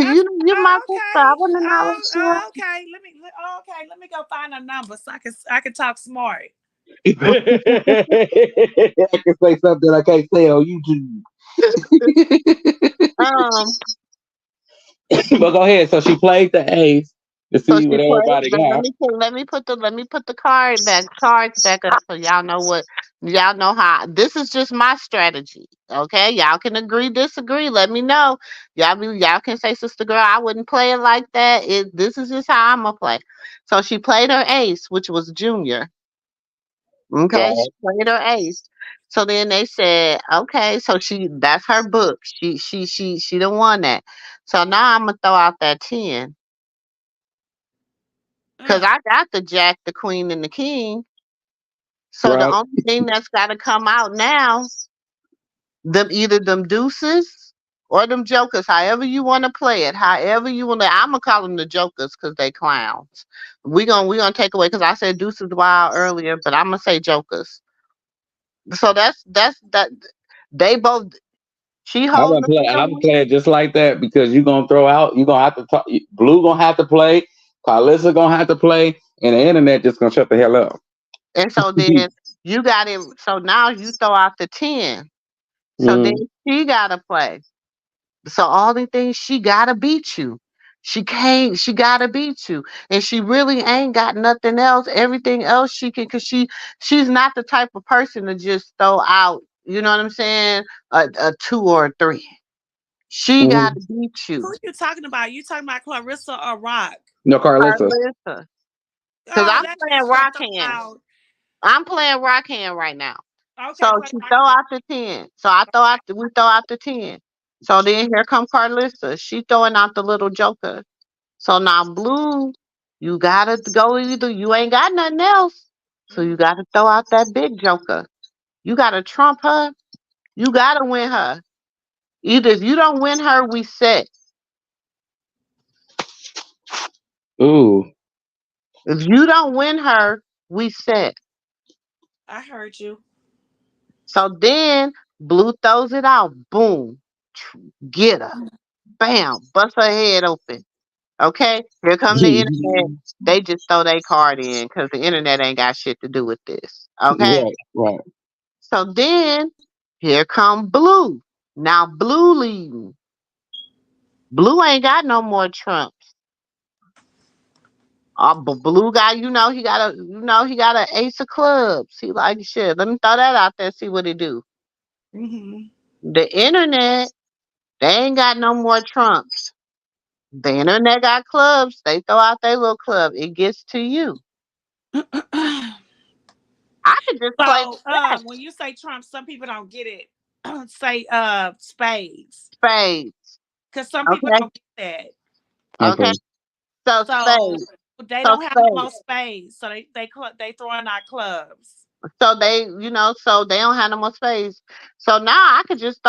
You my oh, sister. okay. I wouldn't have not let you up. Okay. Okay. Let me go find a number so I can talk smart. I can say something I can't say on YouTube. Um, But go ahead. So she played the ace to so see she what played, everybody but got. let me put the cards back up so y'all know how this is just my strategy. Okay, y'all can agree, disagree. Let me know. Y'all can say, Sister Girl, I wouldn't play it like that. This is just how I'm gonna play. So she played her ace, which was Junior. Okay, she Right. played her ace. So then they said, okay, so that's her book. She done won that. So now I'm gonna throw out that 10. Cause Uh, I got the Jack, the Queen, and the King. So the Right. only thing that's gotta come out now, either them deuces or them jokers, however you wanna play it, however you wanna I'ma call them the jokers because they clowns. We gonna take away because I said deuces wild earlier, but I'm gonna say jokers. So that's that they both she I'm holding gonna the play. I'm gonna silver, play it just like that because you're gonna throw out. You're gonna have to talk. Blue gonna have to play. Carlissa gonna have to play, and the internet just gonna shut the hell up. and so then you got it. So now you throw out the 10. So then Mm, she gotta play. So all the things she gotta beat you. She can't. She gotta beat you, and she really ain't got nothing else. Everything else she can, cause she's not the type of person to just throw out. You know what I'm saying? A 2 or a 3. She mm. gotta beat who you, you talking about? You talking about Clarissa or Rock? No, Carlissa. Carlissa. Cause Oh, I'm that playing bitch gonna rock throw hand. out. I'm playing rock hand right now. Okay, So play she Rock throw here. out the 10. So we throw out the 10. So then here come Carlissa. She throwing out the little joker. So now blue, you gotta go either you ain't got nothing else. So you Mm. gotta throw out that big joker. You gotta trump her. You gotta win her. Either if you don't win her, we set. Ooh. If you don't win her, we set. I heard you. So then blue throws it out. Boom. Get her. Bam. Bust her head open. Okay, here come the internet. They just throw their card in because the internet ain't got shit to do with this. Okay, Right. Right. so then here come blue. Now blue leading. Blue ain't got no more trumps. But blue guy, he got a ace of clubs. He like shit. Let me throw that out there. See what he do. Hmm. The internet, they ain't got no more trumps. The internet got clubs. They throw out their little club. It gets to you. I could just play So, the set. when you say Trump, some people don't get it. Say, spades, Spades. because some people Okay. don't get Okay. Okay. So that. So spades. they So don't have no more spades. spades. So they throwing out clubs. So so they don't have no more spades. So now I could just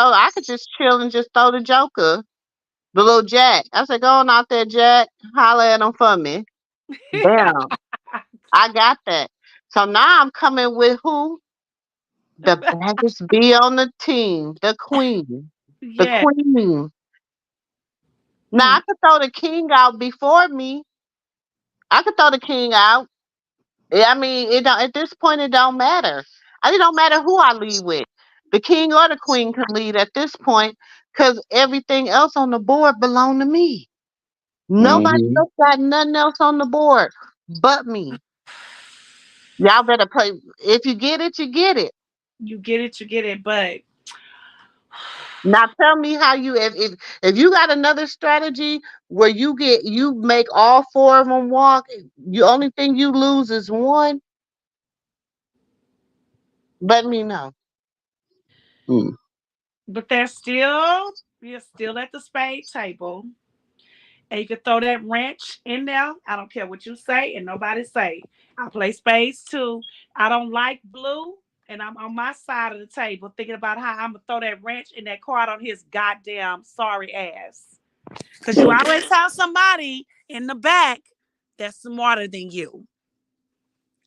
chill and just throw the joker, the little jack. I said, go on out there, Jack. Holler at him for me. Bam. I got that. So now I'm coming with who? The baddest bee on the team, the queen. The Yeah. queen. Now Mm. I could throw the king out before me. I could throw the king out. Yeah, I mean, it don't, at this point, it don't matter. It don't matter who I lead with. The king or the queen can lead at this point because everything else on the board belong to me. Nobody Mm-hmm. else got nothing else on the board but me. Y'all better play. If you get it, you get it. You get it, you get it. But Now tell me how you if you got another strategy where you make all four of them walk. You only thing you lose is one. Let me know. Hmm. But you're still at the spade table. And you can throw that wrench in there. I don't care what you say and nobody say. I play spades too. I don't like blue. And I'm on my side of the table thinking about how I'm gonna throw that wrench in that card on his goddamn sorry ass. Cause you always have somebody in the back that's smarter than you.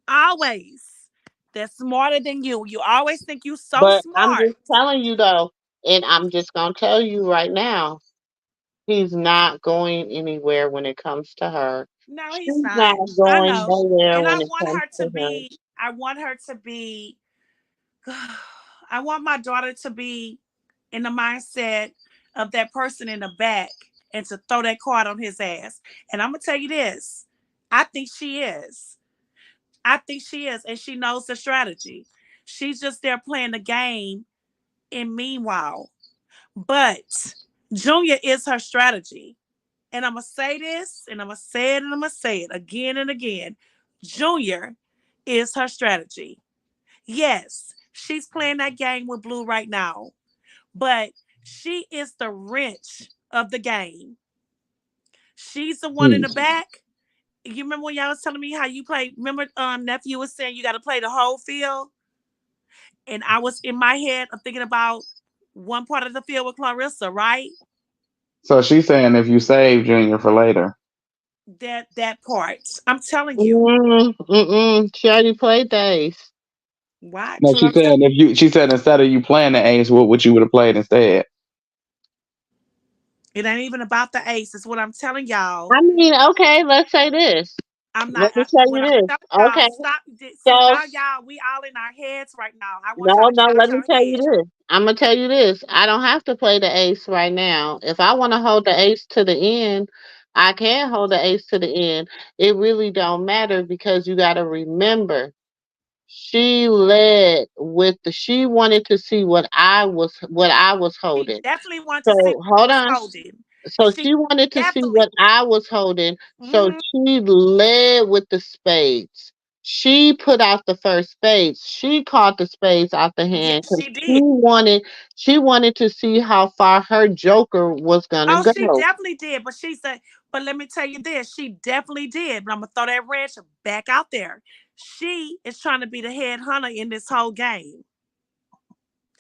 Always. That's smarter than you. You always think you so But I'm smart. just telling you though, and I'm just gonna tell you right now, he's not going anywhere when it comes to her. No, he's She's not not. I going know. nowhere And when it comes to him. I want her to be I want my daughter to be in the mindset of that person in the back and to throw that card on his ass. And I'm gonna tell you this. I think she is. I think she is, and she knows the strategy. She's just there playing the game in meanwhile. But Junior is her strategy. And I'm gonna say this, and I'm gonna say it, and I'm gonna say it again and again. Junior is her strategy. Yes, she's playing that game with Blue right now, but she is the wrench of the game. She's the one in Hmm. the back. You remember when y'all was telling me how you play? Remember, nephew was saying you got to play the whole field, and I was in my head. I'm thinking about one part of the field with Clarissa, right? So she's saying if you save Junior for later. That part. I'm telling you. Mm-mm. She already played the ace. No, Watch what she's I'm telling. saying if you. She said instead of you playing the ace, what you would have played instead? It ain't even about the ace. It's what I'm telling y'all. I mean, okay, let's say this. I'm not. Let me tell What you I'm this. telling y'all. Okay, Stop. See so now, y'all. We all in our heads right now. I want y'all no, to no, get out let me your tell you head. this. I'm gonna tell you this. I don't have to play the ace right now. If I want to hold the ace to the end, I can hold the ace to the end. It really don't matter because you got to remember she led with the. She wanted to see what I was She holding. definitely wanted So to see what hold you was on. holding. So She she wanted to see definitely. what I was holding. So Hmm. she led with the spades. She put out the first spades. She caught the spades out the hand Yes, because she she did. wanted to see how far her joker was gonna Oh, she go. definitely did. But she said, but let me tell you this, she definitely did. But I'm gonna throw that wrench back out there. She is trying to be the head hunter in this whole game.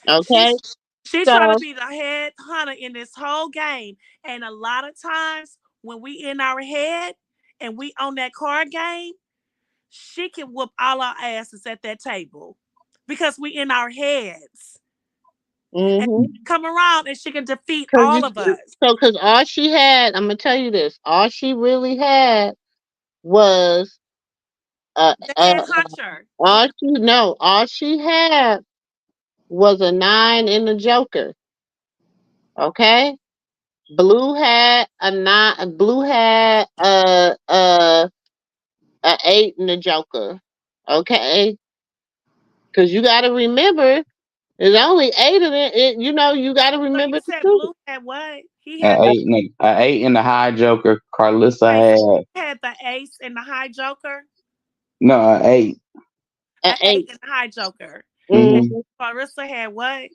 Okay, She's trying to so be the head hunter in this whole game. And a lot of times when we in our head and we on that card game, she can whoop all our asses at that table because we in our heads. And mm-hmm. come around and she can defeat Cause all you, of us. cause all she had, I'm gonna tell you this, all she really had was The head hunter. all she no, all she had was a nine in the joker. Okay, blue had a nine. Blue had a eight in the joker. Okay, because you got to remember, there's only eight of it. You got to So you remember the said two. Blue had what? He An had the eight, an eight in the high joker. Carlissa okay. So had he had the ace and the high joker, no an eight. An an eight eight. and the high joker. And Hmm. Mm-hmm. Clarissa had what?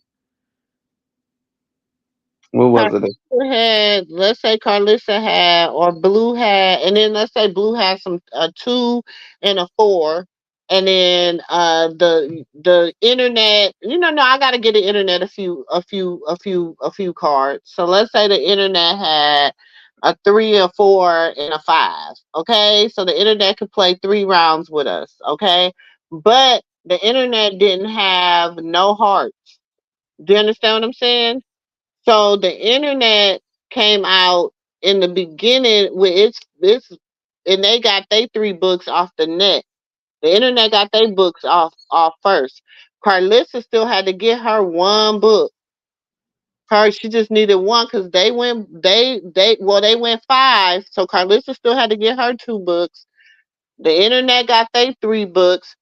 What was it? Carlissa had, let's say Carlissa had, or Blue had, and then let's say Blue had some a two and a four, and then the internet. No, I got to get the internet a few cards. So let's say the internet had a three, a four, and a five. Okay, so the internet could play 3 rounds with us. Okay, but the internet didn't have no hearts. Do you understand what I'm saying? So the internet came out in the beginning with its and they got their 3 books off the net. The internet got their books off first. Carlissa still had to get her 1 book. She just needed one because they went 5. So Carlissa still had to get her 2 books. The internet got their 3 books.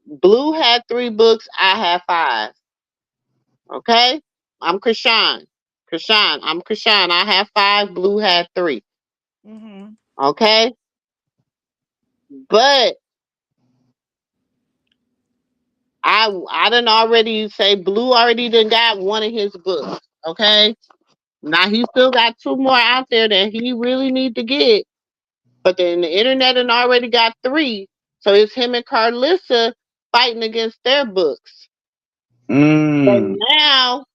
Blue had 3 books. I had 5. Okay? I'm Krishan. I'm Krishan. I have 5. Blue had 3. Mm-hmm. Okay? But I done already say Blue already done got one of his books. Okay. Now he still got two more out there that he really need to get. But then the internet done already got three. So it's him and Carlissa fighting against their books. But Mm. now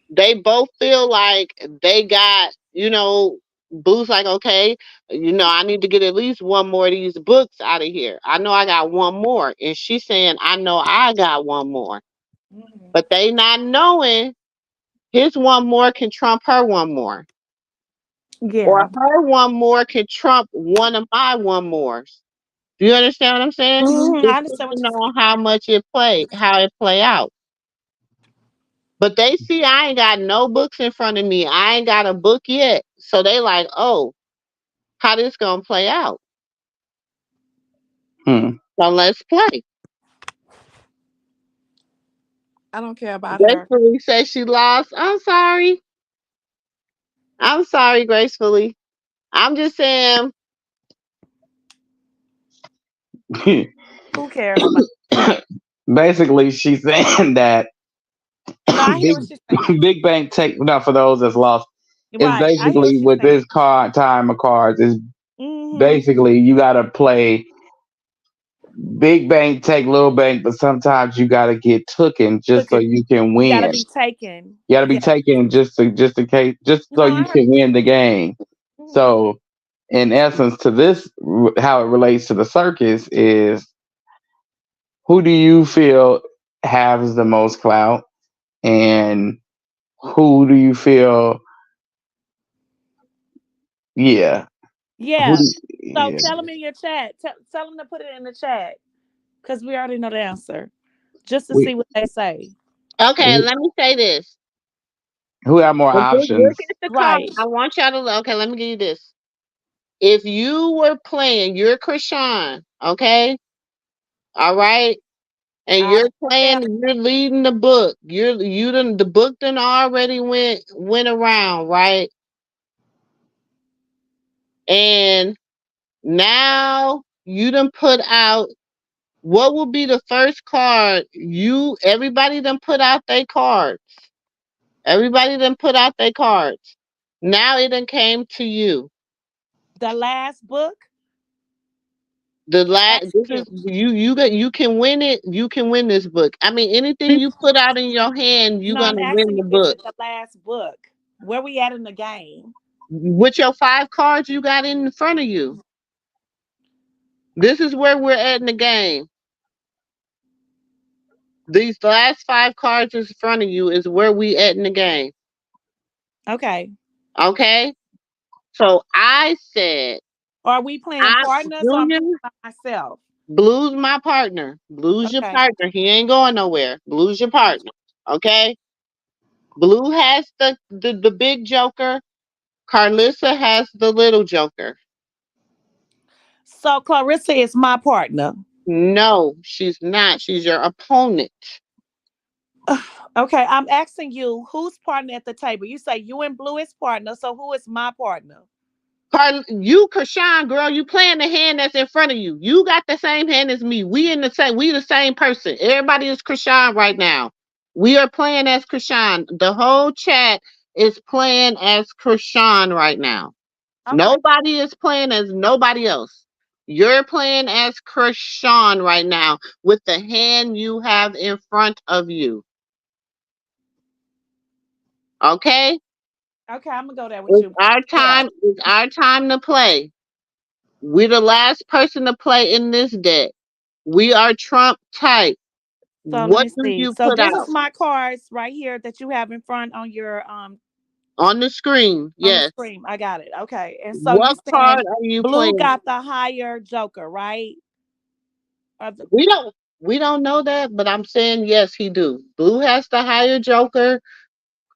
they both feel like they got, Boo's like, okay, I need to get at least one more of these books out of here. I know I got one more. And she's saying, I know I got one more. Mhm. But they not knowing his one more can trump her one more. Or Yeah. her one more can trump one of my one mores. Do you understand what I'm saying? I It's understand what depending you're saying. on how it play out. But they see I ain't got no books in front of me. I ain't got a book yet. So they like, oh, how this gonna play out? Hmm. So let's play. I don't care about her. Gracefully says she lost. I'm sorry. I'm sorry, gracefully. I'm just saying, Who cares about? Basically, she's saying that No, I hear big what she's saying. big bank take now for those that's lost is Right. I hear what basically she's with saying. this card time of cards is Mm-hmm. basically you gotta play big bank take little bank, but sometimes you gotta get tooken just Look so at you can you gotta win. be taken. You gotta be Yeah. taken just in case, just so No, you I heard. can win the game. Mhm. So in essence, to this, how it relates to the circus is who do you feel has the most clout, and who do you feel, yeah, who Yeah. do, So yeah. tell them in your chat. Tell them to put it in the chat because we already know the answer. Just to We, see what they say. okay, let me say this. who have more But just look options? at the card. Right. I want y'all to okay, let me give you this. If you were playing, you're Krishan, okay? All right. And I you're tell. playing, you're leading the book. The book done already went around, right? And now you done put out what will be the first card? Everybody done put out their cards. Everybody done put out their cards. Now it done came to you. The last book. The last That's this you. is you can win it. You can win this book. I mean anything you put out in your hand, you're No, I'm gonna win asking the you, is book. it the last book? Where we at in the game? With your five cards you got in front of you. This is where we're at in the game. These last five cards in front of you is where we at in the game. Okay. Okay? So I said, Are we playing I partners or I'm Junior, playing by myself? Blue's my partner. Blue's your Okay. partner. He ain't going nowhere. Blue's your partner. Okay? Blue has the big joker. Carlissa has the little joker. So Clarissa is my partner. No, she's not. She's your opponent. Okay, I'm asking you, who's partner at the table? You say you and Blue is partner, so who is my partner? You, Krishan, girl, you playing the hand that's in front of you. You got the same hand as me. We the same person. Everybody is Krishan right now. We are playing as Krishan. The whole chat is playing as Krishan right now. Okay. Nobody is playing as nobody else. You're playing as Krishan right now with the hand you have in front of you. Okay? Okay, I'm gonna go there with you. Yeah. It's our time to play. We're the last person to play in this deck. We are Trump type. So let What me do see. you So put this is out my cards right here that you have in front on the screen? on the Yes. screen. I got it. Okay. And so you What saying card are you Blue playing? got the higher Joker, right? Or the, We don't we don't know that, but I'm saying yes, he do. Blue has the higher Joker.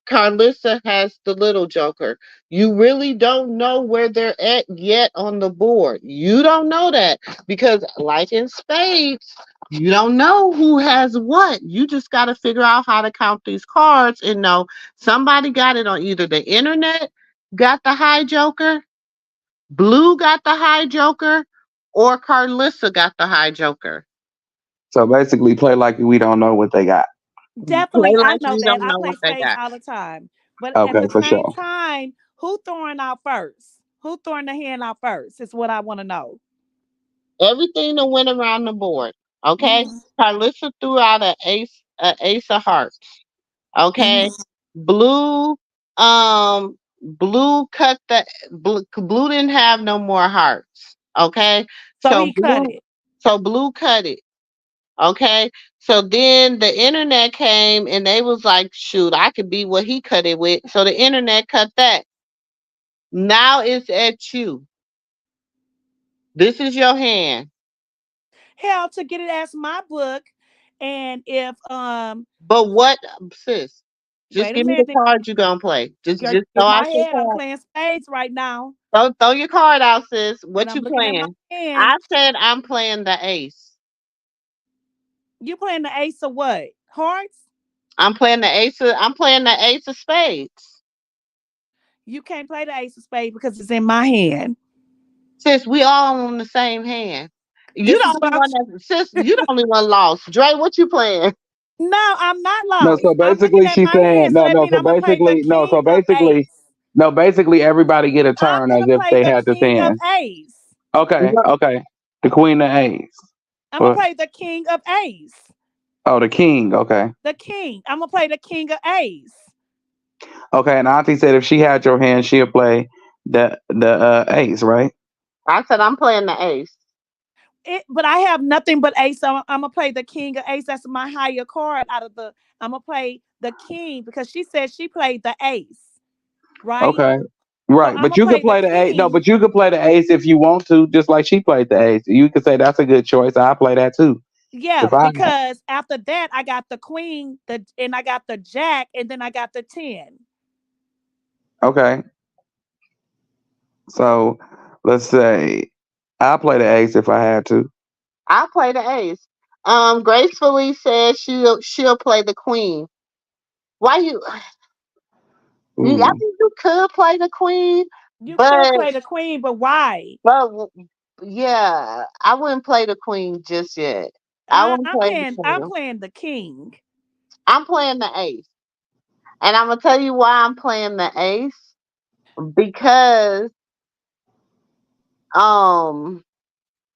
Carlissa has the little joker. You really don't know where they're at yet on the board. You don't know that because, like in spades, you don't know who has what. You just got to figure out how to count these cards and know somebody got it on either the internet, got the high joker, Blue got the high joker, or Carlissa got the high joker. So basically, play like we don't know what they got. Play Definitely, I like know we that. don't I know play what they spades got. all the time. But at Okay, the for same sure. time, who throwing out first? Who throwing the hand out first is what I want to know. Everything that went around the board. Okay. Hmm. Carlissa threw out a ace of hearts. Okay. Hmm. Blue, blue didn't have no more hearts. Okay. So So he cut blue, it. so blue cut it. Okay. So then the internet came and they was like, shoot, I could be what he cut it with. So the internet cut that. Now it's at you. This is your hand. Hell, to get it as my book. And if But what, sis? Just wait a give me the minute, card you gonna play. Just in throw my out your head, I'm card. playing spades right now, Throw your card out, sis. and What I'm you looking at my playing? hand. I said I'm playing the ace. You playing the ace of what? Hearts? I'm playing the ace of spades. You can't play the ace of spades because it's in my hand. Sis, we all on the same hand. You This the is only what I'm. one that sis, you the only one lost. Dre, what you playing? No, I'm not No, lost. so I'm looking basically at she's my saying hand, so that means I'm gonna play the king of ace. no, basically everybody get a I'm turn as gonna if play they the had the king of 10. ace. Okay, No. okay. The queen of ace. I'm gonna What? play the king of ace. Oh, the king. Okay. The king. I'm gonna play the king of ace. Okay, and Auntie said if she had your hand, she'll play the ace, right? I said I'm playing the ace. But I have nothing but ace. So I'm gonna play the king of ace. That's my higher card out of the. I'm gonna play the king because she said she played the ace, right? Okay. So Right, I'm but gonna you could play the play the ace. No, king. but you could play the ace if you want to, just like she played the ace. You could say that's a good choice. I play that too. Yeah, If I had. because after that I got the queen, and I got the jack, and then I got the 10. Okay, so let's say I play the ace if I had to. I'll play the ace. Gracefully said she'll play the queen. Why you? I Ooh. think you could play the queen, You could but play the queen, but why? but yeah, I wouldn't play the queen just yet. I wouldn't I'm play the playing. I'm queen. playing the king. I'm playing the ace, and I'm gonna tell you why I'm playing the ace because um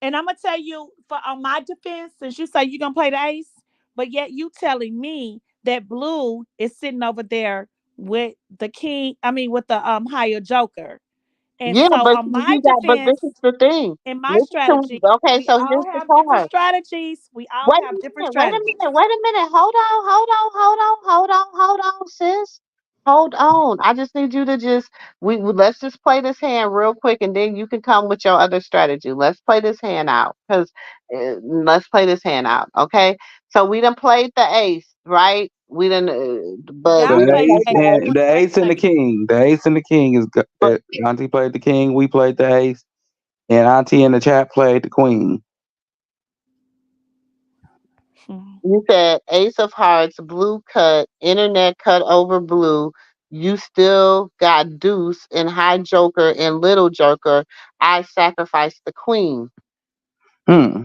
And I'm gonna tell you for on my defense, since you say you're gonna play the ace, but yet you telling me that blue is sitting over there with the king. I mean, with the higher joker. And yeah, so but on my you got but this defense, is the thing. in my Listen to me. strategy, Okay, we so all here's the have different card. strategies. We all Wait a have different minute, wait a strategies. minute, wait a minute. Hold on, sis. Hold on. I just need you to just let's just play this hand real quick, and then you can come with your other strategy. Let's play this hand out, cause let's play this hand out, okay? So we done played the ace, right? We done, but Y'all we done played the played ace. the ace. The Wait ace a and the second. king. The ace and the king is good. But Auntie played the king. We played the ace, and Auntie in the chat played the queen. Hmm. you said ace of hearts, blue cut, internet cut over blue. You still got deuce and high joker and little joker. I sacrificed the queen. Hmm.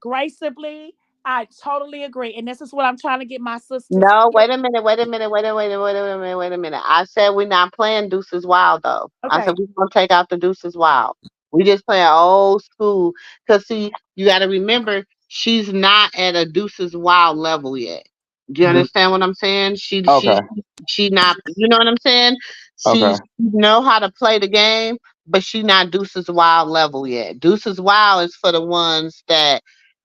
Gracefully, I totally agree. And this is what I'm trying to get my sisters. No, wait a minute, wait a minute. I said we're not playing deuces wild though. I said Okay. we're gonna take out the deuces wild. We just playing old school. Cause see, you gotta remember she's not at a deuces wild level yet. Do you understand what I'm saying? Okay. She not, you know what I'm saying? Okay. She know how to play the game, but she not deuces wild level yet. Deuces wild is for the ones that,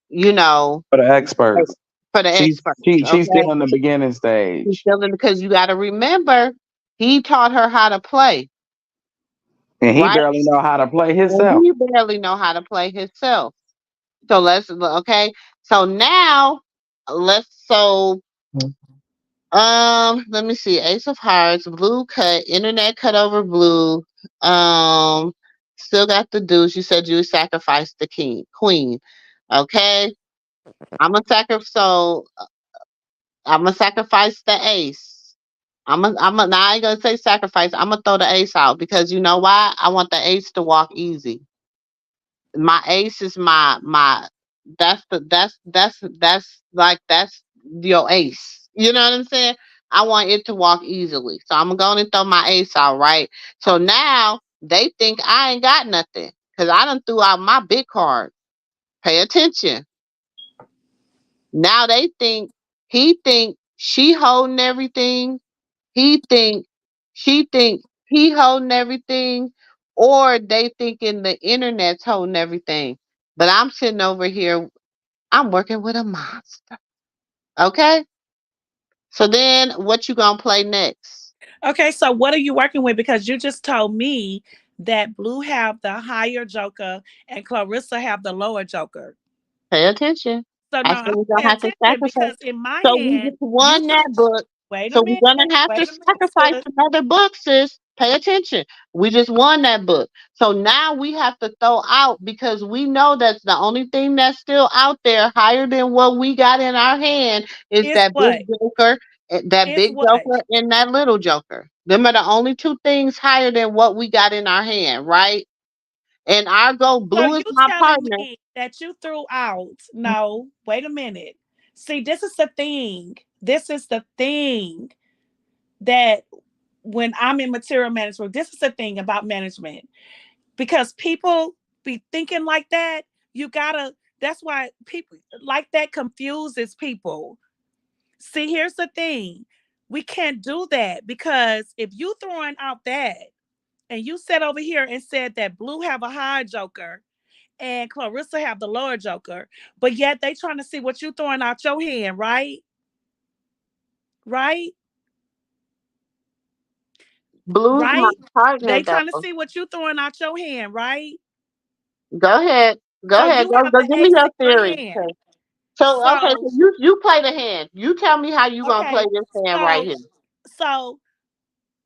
you know, For the experts, for the she's experts. she's Okay. still in the beginning She's stage, still in because you got to remember he taught her how to play, and he right? barely know how to play And himself. he barely know how to play himself. So let's okay. So now let's let me see. Ace of Hearts, blue cut, internet cut over blue. Still got the deuce. You said you would sacrifice the king, queen. Okay, so I'm gonna sacrifice the ace. Now I ain't gonna say sacrifice. I'm gonna throw the ace out because you know why? I want the ace to walk easy. My ace is my that's your ace. You know what I'm saying? I want it to walk easily. So I'm going to throw my ace out, right? So now they think I ain't got nothing because I done threw out my big card. Pay attention. Now they think she holding everything. He think she think he holding everything, or they thinking the internet's holding everything. But I'm sitting over here. I'm working with a monster. Okay. So then, what you gonna play next? Okay, so what are you working with? Because you just told me that Blue have the higher joker and Clarissa have the lower joker. Pay attention. So I no, said I'm we're gonna paying have to attention sacrifice. because in my So we hand, just you won threw. that book. Wait a So we're minute. gonna have to Wait a minute, sacrifice sis. another book, sis. Pay attention. We just won that book. So now we have to throw out because we know that's the only thing that's still out there higher than what we got in our hand is Is that big what? joker, that Is big what? joker and that little joker. Them are the only two things higher than what we got in our hand, right? And our go So blue is you my telling partner. me that you threw out? No, wait a minute. See, this is the thing. This is the thing that when I'm in material management, this is the thing about management because people be thinking like that. You gotta. That's why people like that confuses people. See, here's the thing. We can't do that because if you throwing out that and you sat over here and said that Blue have a high joker and Clarissa have the lower joker, but yet they trying to see what you throwing out your hand, right? Right? Blue's my Right? partner They trying to though. see what you throwing out your hand, right? Go ahead. Go So ahead. you have Go the give me ace your in your theory. hand. Okay. So okay, So so you play the hand. You tell me how you gonna play okay, this hand right so here. so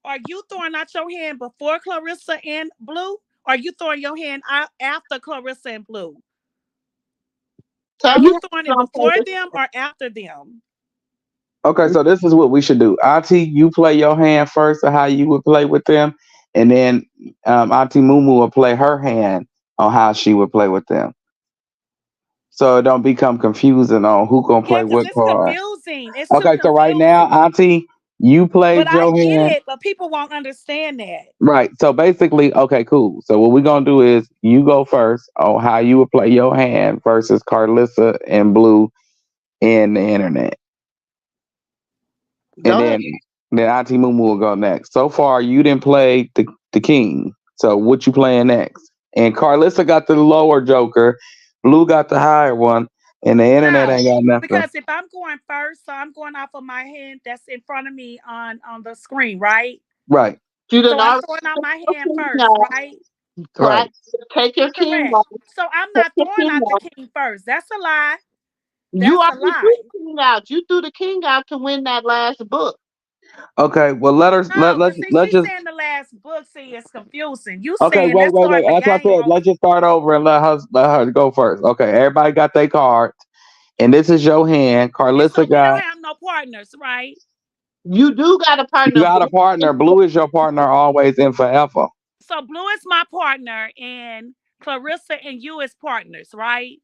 are you throwing out your hand before Clarissa and Blue? Or are you throwing your hand out after Clarissa and Blue? Are Tell me you how throwing you it gonna play before this. them or after them? Okay, so this is what we should do. Auntie, you play your hand first of how you would play with them, and then Auntie MooMoo will play her hand on how she would play with them. So it don't become confusing on who gonna Yeah, play because what it's card. confusing. It's too Okay, so right now, confusing. Auntie, you But played I your get hand. it, but people won't understand that. Right. So basically, okay, cool. So what we're gonna do is you go first on how you would play your hand versus Carlissa and Blue in the internet. And Go ahead. then Auntie Mumu will go next. So far you didn't play the king. So what you playing next? And Carlissa got the lower joker, Blue got the higher one, and the internet No, ain't got nothing. because if I'm going first, so I'm going off of my hand that's in front of me on the screen, right? Right, You done So I'm already throwing out took my your hand king first, out. right? right. Take your king Correct. out. So I'm Take not your throwing king out the out. king first. That's a lie. You That's a already threw lie. the king out. You threw the king out to win that last book. Okay, well let her No, because see, let's she's just saying the last book. See, it's confusing. You okay, saying let's wait. start the As I game said, over. let's just start over and let her go first. Okay, everybody got their cards. And this is your hand. And so Carlissa we don't got have no partners, right? You do got a you partner. got a partner. Blue is your partner always and forever. So Blue is my partner, and Clarissa and you is partners, right?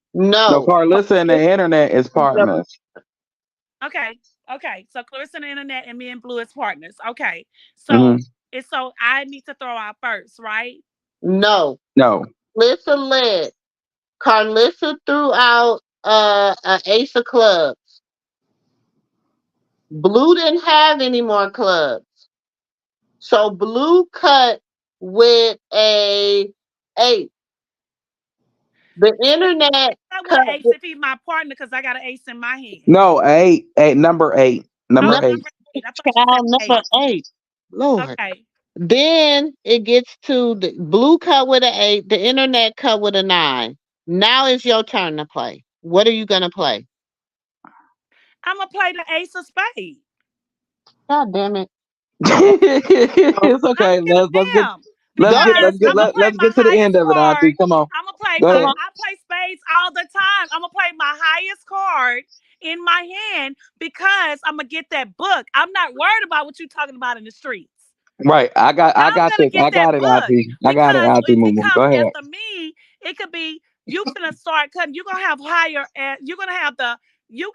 No, No. Carlissa and the internet is No. partners. Okay. Okay. So Clarissa and the internet and me and Blue is partners. Okay. Hmm. So it's so I need to throw out first, right? No. No. Carlissa led. Carlissa threw out an ace of clubs. Blue didn't have any more clubs. So blue cut with a eight. The But internet I with cut an ace with if he's my partner because I got an ace in my hand. No, eight, number eight. Oh, Number no, eight. number eight. I thought you said child number eight. eight. Lord. Okay. Then it gets to the blue cut with an eight, the internet cut with a nine. Now it's your turn to play. What are you gonna play? I'm gonna play the ace of spades. God damn it. It's I okay. don't give a damn Go ahead. because I'm gonna play Let's my get to the end highest of it, card. Auntie. Come on. I'm gonna play Go my. ahead. Come I play spades all the time. I'm gonna play my highest card in my hand because I'm gonna get that book. I'm not worried about what you're talking about in the streets. Right. I I'm got gonna this. get I got that it, book Auntie. I got it, because Auntie if he Mumu. Go comes ahead. after me, it could be You finna start cutting. You're gonna have higher, and you're gonna have the. You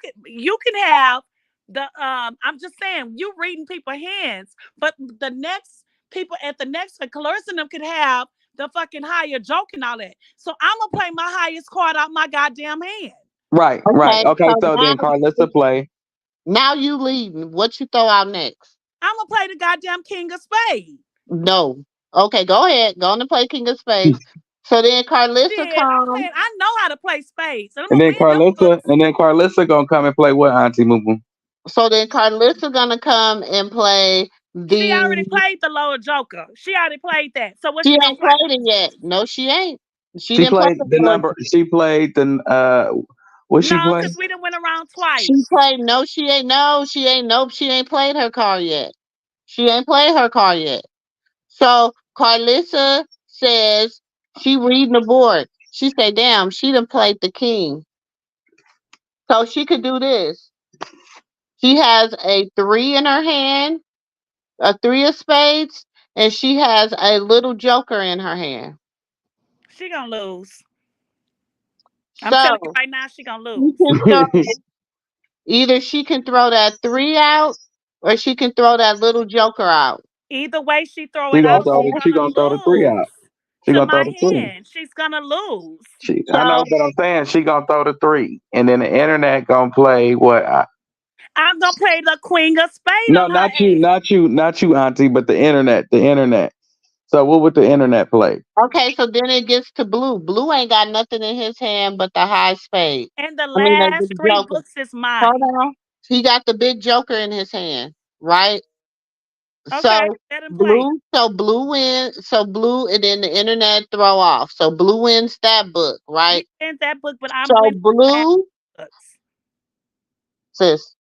can have the. I'm just saying, you reading people hands, but the next people at the next Clarissa and them could have the fucking higher joke and all that. So I'm gonna play my highest card out my goddamn hand. Right, right. Okay, Okay, so so now then Carlissa play. now you leading. What you throw out next? I'm gonna play the goddamn king of spades. No. Okay, go ahead. Go on and play King of Spades. So then Carlissa Shit, I'm comes. playing. I know how to play spades, and I'm And gonna then win them Carlissa books. and then Carlissa gonna come and play what, Auntie Moo? So then Carlissa gonna come and play She already the. played the lower joker. She already played that. So what She she gonna ain't play? played it yet. No, she ain't. She She didn't play played the the Lord. number. She played the what she No, play? because we done went around She twice. played. No, she ain't. No, she ain't. Nope, she ain't played her card yet. She ain't played her card yet. So Carlissa says she reading the board. She say, "Damn, she done played the king." So she could do this. She has a three in her hand, a three of spades, and she has a little joker in her hand. She gonna lose. I'm telling you So right now, she gonna she lose. can throw either she can throw that three out or she can throw that little joker out. Either way she throw She it gonna out, throw she's Okay. the she gonna gonna throw the three out. lose She to gonna throw my the three. hand. She's gonna lose. I know, So but I'm saying she gonna throw the three, and then the internet gonna play what? I'm gonna play the queen of spade No, on her not you, ass. not you, Auntie, but the internet, the internet. So what would the internet play? okay, so then it gets to blue. Blue ain't got nothing in his hand but the high spade. And the I mean last the three joker. books is Hold mine. on. He got the big joker in his hand, right? Okay, So let him play. blue wins. So blue, and then the internet throw off. So blue wins that book, He right? wins that book, but I'm So winning the last blue, books. sis.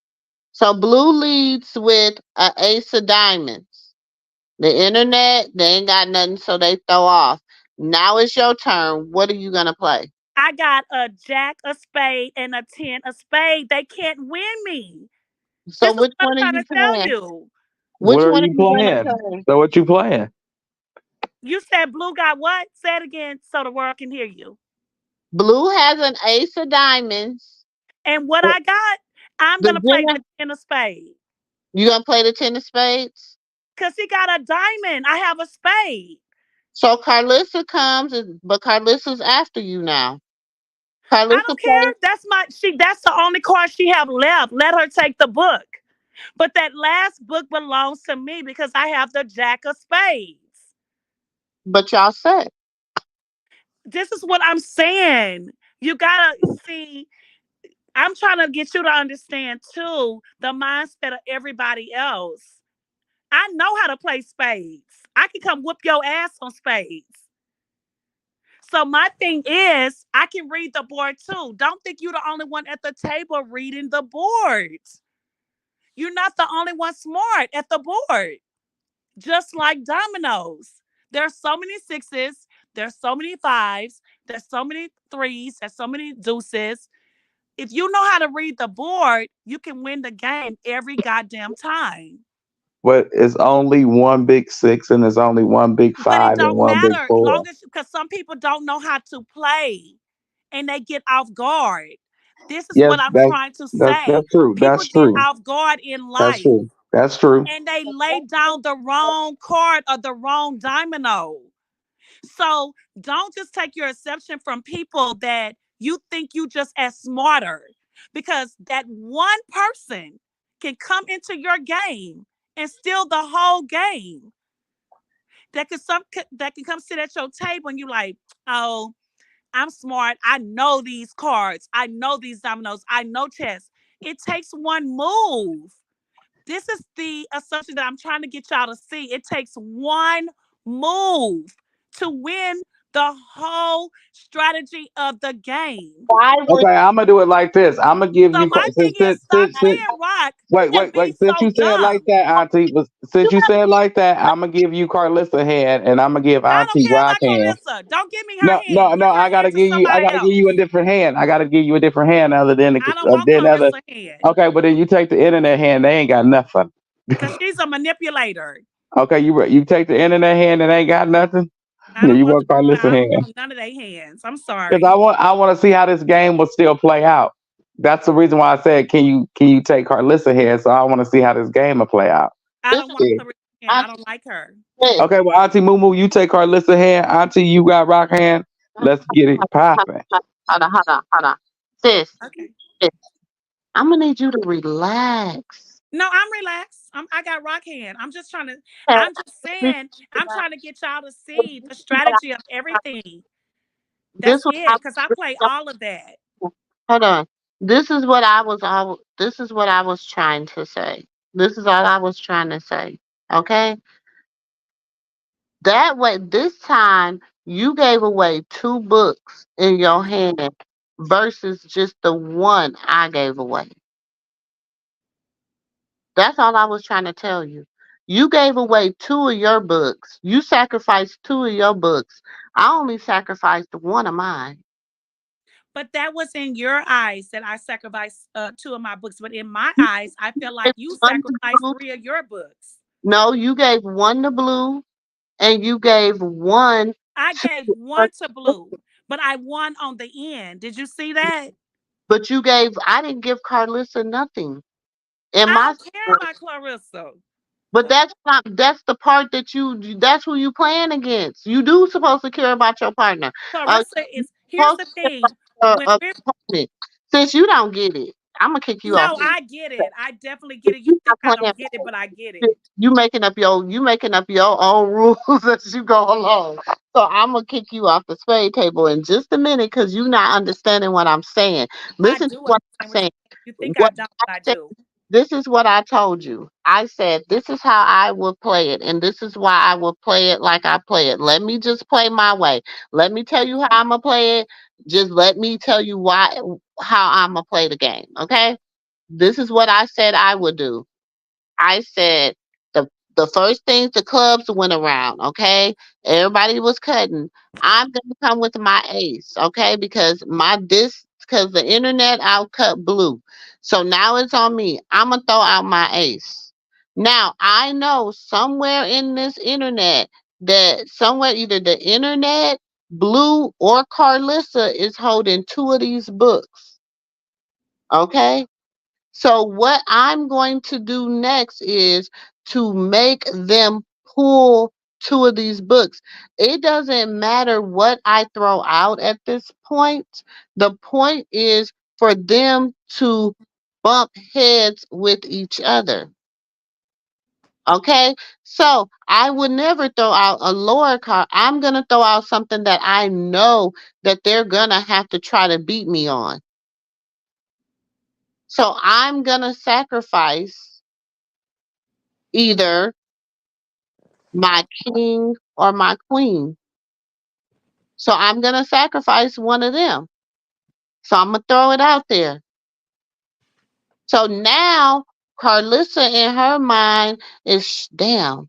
So blue leads with a ace of diamonds. The internet, they ain't got nothing, so they throw off. Now it's your turn. What are you gonna play? I got a jack of spade and a 10 of spade. They can't win me. So This is which what I'm one are trying you to tell playing? you. What Which are one are you you gonna playing? play? So what you playing? You said blue got what? Say it again so the world can hear you. Blue has an ace of diamonds. And what I got, I'm The gonna play the dinner, 10 of spade. you gonna play the ten of spades? Cause he got a diamond. I have a spade. So Carlissa comes, but Carlissa's after you now. I Carlissa don't plays, care. That's the only card she have left. Let her take the book. But that last book belongs to me because I have the jack of spades. but y'all set. This is what I'm saying. You gotta see. I'm trying to get you to understand too the mindset of everybody else. I know how to play spades. I can come whoop your ass on spades. So my thing is, I can read the board too. Don't think you're the only one at the table reading the board. You're not the only one smart at the board. Just like dominoes. There's so many sixes, there's so many fives, there's so many threes, there's so many deuces. If you know how to read the board, you can win the game every goddamn time. But it's only one big six, and it's only one big But it five, and don't one big matter four. long as because some people don't know how to play and they get off guard. This is Yes, what I'm trying to say. that's true. People That's get true. off guard in That's life true. That's true. and they lay down the wrong card or the wrong domino. So don't just take your exception from people that you think you just as smarter because that one person can come into your game and steal the whole game. That can come sit at your table and you like, oh, I'm smart. I know these cards. I know these dominoes. I know chess. It takes one move. This is the assumption that I'm trying to get y'all to see. It takes one move to win the whole strategy of the game. Why would Okay, I'm gonna do it like this. I'm gonna give So you my thing is stop playing rock and wait. be Since so you said it like dumb. that, Auntie, since you said it like that, I'm gonna give you Carlissa hand, and I'm gonna give I don't Auntie care Rock about hand. Carlissa. Don't give me her No, hand. no, Give no. her hand to I somebody gotta give else. you a different hand. I gotta give you a different hand other than I don't want than other. Clarissa hand Okay, but then you take the internet hand. They ain't got nothing. because she's a manipulator. Okay, you take the internet hand and ain't got nothing. I Yeah, don't you want want Carlissa I don't hand want none of their hands. I'm because sorry. I want to see how this game will still play out. That's the reason why I said, can you take Carlissa hand? So I want to see how this game will play out. I This don't want is Yeah. Clarissa hand. I Auntie don't like her. Sis. Okay, well, Auntie Moo, you take Carlissa hand. Auntie, you got Rock hand. Let's get it popping. Hold on. Sis, Okay. sis, I'm gonna need you to relax. No, I'm relaxed. I got rock hand. I'm just trying to. Okay? I'm just saying. I'm trying to get y'all to see the strategy of everything. This That's what I it. Cause I play all of that. hold on. This is what I was trying to say. This is all I was trying to say. Okay? That way this time you gave away two books in your hand versus just the one I gave away. That's all I was trying to tell you. You gave away two of your books. You sacrificed two of your books. I only sacrificed one of mine. But that was in your eyes that I sacrificed two of my books. But in my eyes, I feel like Gave you one to sacrificed Blue. three of your books. No, you gave one to Blue and you gave one I to gave one to Blue, but I won on the end. Did you see that? but you gave I didn't give Carlissa nothing. In I my don't care about Clarissa. but that's the part that that's who you playing against. You do supposed to care about your partner. Clarissa You is, here's supposed the to thing. care When about we're, your opponent. Since you don't get it, I'm gonna kick you off. no, I get it. I definitely get it. You You think not I playing. don't get it, but I get it. You making up your own rules as you go along. So I'm gonna kick you off the spade table in just a minute because you're not understanding what I'm saying. I Listen to do what I'm understand what saying. you think I What don't, I but I said. do. This is what I told you. I said this is how I will play it, and this is why I will play it like I play it. Let me just play my way. Let me tell you how I'm gonna play it. Just let me tell you how I'm gonna play the game. Okay? This is what I said I would do. I said the first things the clubs went around, okay? Everybody was cutting. I'm gonna come with my ace, okay? Because the internet outcut Blue. So now it's on me. I'm gonna throw out my ace. Now I know somewhere in this internet that somewhere either the internet, Blue, or Carlissa is holding two of these books. Okay? So what I'm going to do next is to make them pull two of these books. It doesn't matter what I throw out at this point. The point is for them to bump heads with each other. Okay, so I would never throw out a lower card. I'm gonna throw out something that I know that they're gonna have to try to beat me on. So I'm gonna sacrifice either my king or my queen. So I'm going to sacrifice one of them. So I'm going to throw it out there. So now Carlissa in her mind is damn.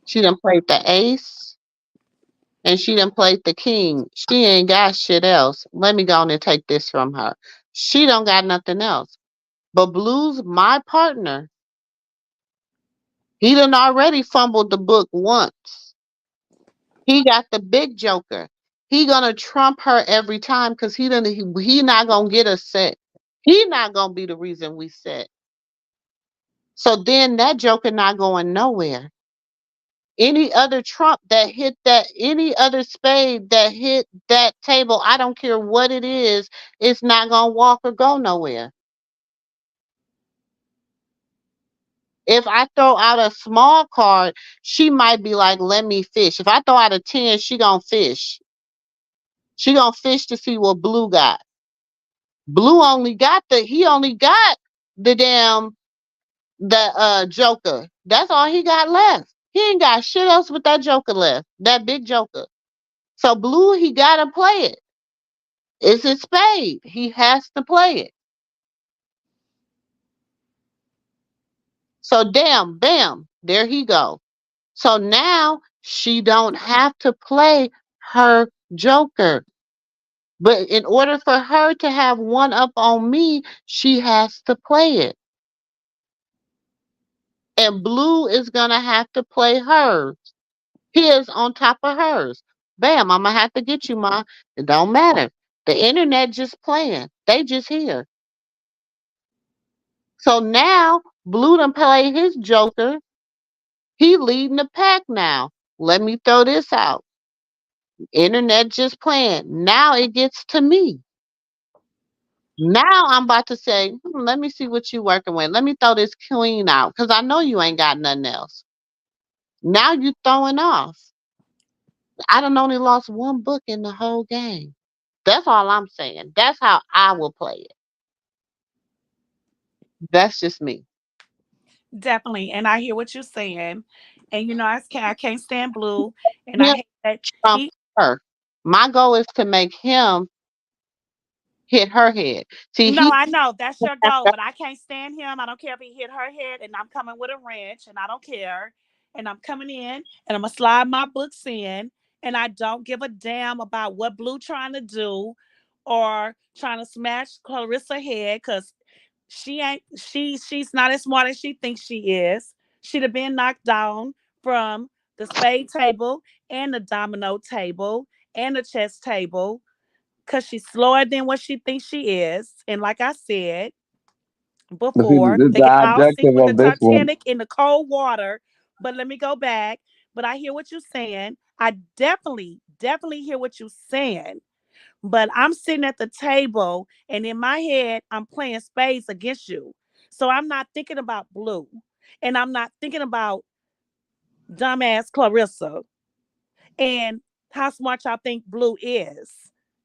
She done played the ace and she done played the king. She ain't got shit else. Let me go on and take this from her. She don't got nothing else. But Blue's my partner. He done already fumbled the book once. He got the big joker. He gonna trump her every time because he not gonna get us set. He not gonna be the reason we set. So then that joker not going nowhere. Any other trump that hit that, any other spade that hit that table, I don't care what it is, it's not gonna walk or go nowhere. If I throw out a small card, she might be like, "Let me fish." If I throw out a 10, she gonna fish. She gonna fish to see what Blue got. He only got the damn the Joker. That's all he got left. He ain't got shit else with that Joker left. That big Joker. So Blue, he gotta play it. It's his spade. He has to play it. So damn, bam, there he go. So now she don't have to play her Joker. But in order for her to have one up on me, she has to play it. And Blue is gonna have to play hers. His on top of hers. Bam, I'm gonna have to get you, Ma. It don't matter. The internet just playing. They just here. So now Blue done play his Joker. He leading the pack now. Let me throw this out. Internet just playing. Now it gets to me. Now I'm about to say, let me see what you working with. Let me throw this queen out because I know you ain't got nothing else. Now you throwing off. I done only lost one book in the whole game. That's all I'm saying. That's how I will play it. That's just me. Definitely. And I hear what you're saying. And I can't stand Blue. And I Him hate that trump he her. My goal is to make him hit her head. See, no, he I know that's your goal, but I can't stand him. I don't care if he hit her head and I'm coming with a wrench and I don't care. And I'm coming in and I'm gonna slide my books in and I don't give a damn about what Blue trying to do or trying to smash Clarissa head because she's not as smart as she thinks she is. She'd have been knocked down from the spade table and the domino table and the chess table because she's slower than what she thinks she is. And like I said But see, before, they the can all sink objective with the of this one, Titanic in the cold water. But let me go back. But I hear what you're saying. I definitely hear what you're saying. But I'm sitting at the table and in my head, I'm playing spades against you. So I'm not thinking about Blue. And I'm not thinking about dumbass Clarissa and how smart y'all think Blue is.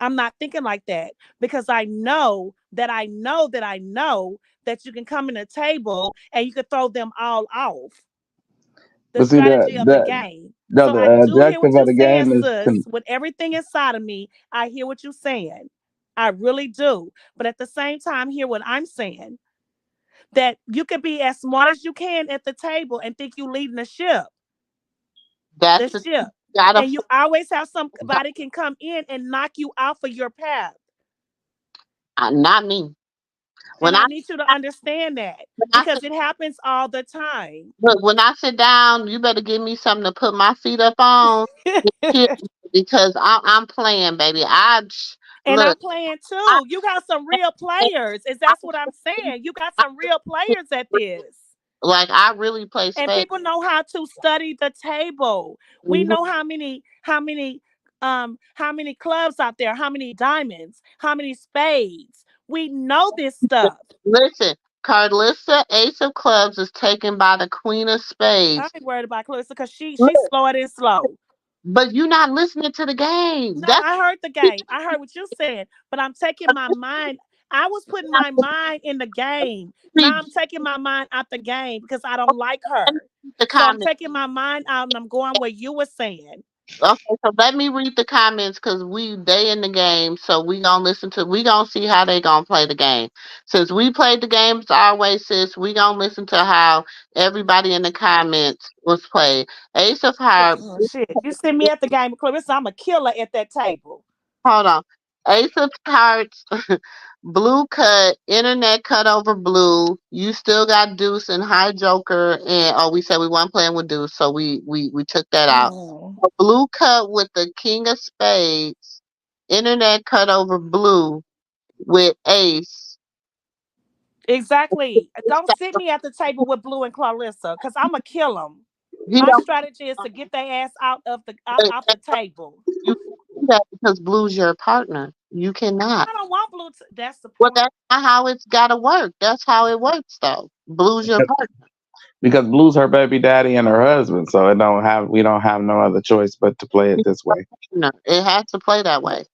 I'm not thinking like that because I know that you can come in a table and you can throw them all off the but see, strategy of the game. no, So the I do hear objective what of you're the saying, game is sis. With everything inside of me, I hear what you're saying. I really do. But at the same time, hear what I'm saying. That you can be as smart as you can at the table and think you leading the ship. that's The the ship. gotta And you always have somebody can come in and knock you off of your path. not me. When And I I need you to understand that when I because sit it happens all the time. look, when I sit down, you better give me something to put my feet up on because I'm playing, baby. And I'm Look. playing I, too. You got some real players. Is that's what I'm saying? You got some real players at this. like I really play And spades. people know how to study the table. We Mhm. know how many clubs out there, how many diamonds, how many spades. We know this stuff. Listen, Carlissa Ace of Clubs is taken by the Queen of I Spades. ain't worried about Clarissa because she's Look, slower than slow. but you're not listening to the game. No, That's I heard the game. I heard what you said, but I'm taking my mind. I was putting my mind in the game. read Now I'm taking my mind out the game because I don't like her. the So I'm comments. taking my mind out and I'm going where you were saying. Okay, so let me read the comments because they in the game, so we gonna see how they gonna play the game. Since we played the games our way, sis, we gonna listen to how everybody in the comments was played. Ace of Hearts. Oh, shit. You send me at the game of Clarissa, I'm a killer at that table. Hold on. Ace of Hearts, blue cut, internet cut over blue. You still got Deuce and High Joker, and we said we weren't playing with Deuce, so we took that out. Oh. A blue cut with the King of Spades, internet cut over blue with Ace. Exactly. Don't sit me at the table with Blue and Clarissa because I'm going to kill them. He My don't strategy is to get their ass out of the out, off the table. you can't do that because Blue's your partner. You cannot. I don't want Blue. That's the Well, point. that's not how it's gotta work. That's how it works, though. Blue's your partner. because Blue's her baby daddy and her husband, so we don't have no other choice but to play it this way. No, it has to play that way.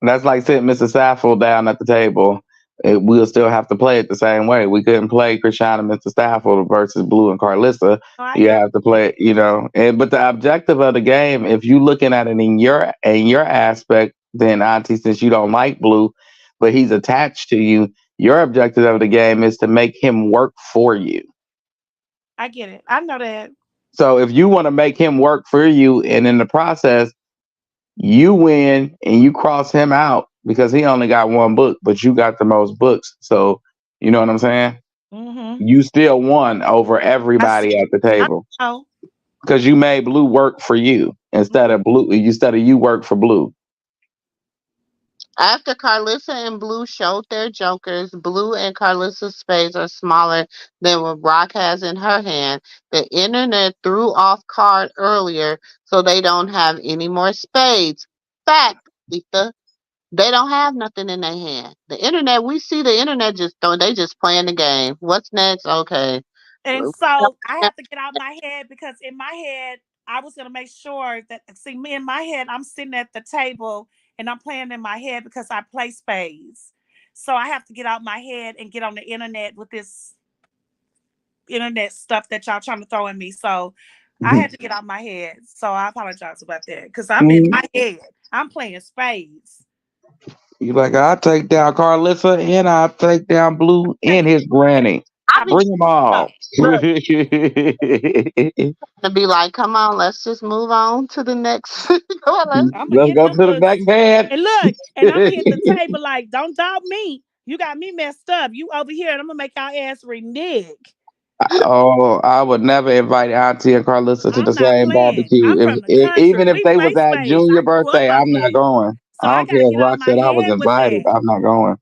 That's like sitting Mr. Staffel down at the table. We'll still have to play it the same way. We couldn't play Krishan and Mr. Staffel versus Blue and Carlissa. Oh, I You hear. have to play it, but the objective of the game, if you looking at it in your aspect, then Auntie, since you don't like Blue, but he's attached to you, your objective of the game is to make him work for you. I get it. I know that. So if you want to make him work for you, and in the process you win and you cross him out because he only got one book, but you got the most books. So you know what I'm saying? Mm-hmm. You still won over I see. everybody at the I table. know. because you made Blue work for you instead of you work for Blue. After Carlissa and Blue showed their jokers, Blue and Carlissa's spades are smaller than what Brock has in her hand. The internet threw off card earlier, so they don't have any more spades. Fact, Lisa. They don't have nothing in their hand. The internet, we see the internet just throwing, they just playing the game. What's next? Okay. And so I have to get out my head because in my head, I was gonna make sure that see me in my head, I'm sitting at the table and I'm playing in my head because I play spades. So I have to get out my head and get on the internet with this internet stuff that y'all trying to throw at me. So I had to get out my head. So I apologize about that because I'm in my head. I'm playing spades. You like, I'll take down Carlissa and I'll take down Blue and his granny. I be Bring them all. look to be like, come on, let's just move on to the next. Go on, I'm gonna Let's get go them to the books next hand. and look, and I'm gonna hit the table like, don't doubt me. You got me messed up. You over here, and I'm gonna make our ass renege. Oh, I would never invite Auntie and Carlissa to the I'm not same playing. barbecue. I'm from the Even country. if We they was play at spades. I Junior grew up birthday, out I'm not there, going. so I I don't care gotta if get out Rock my said I was head with invited. that. I'm not going.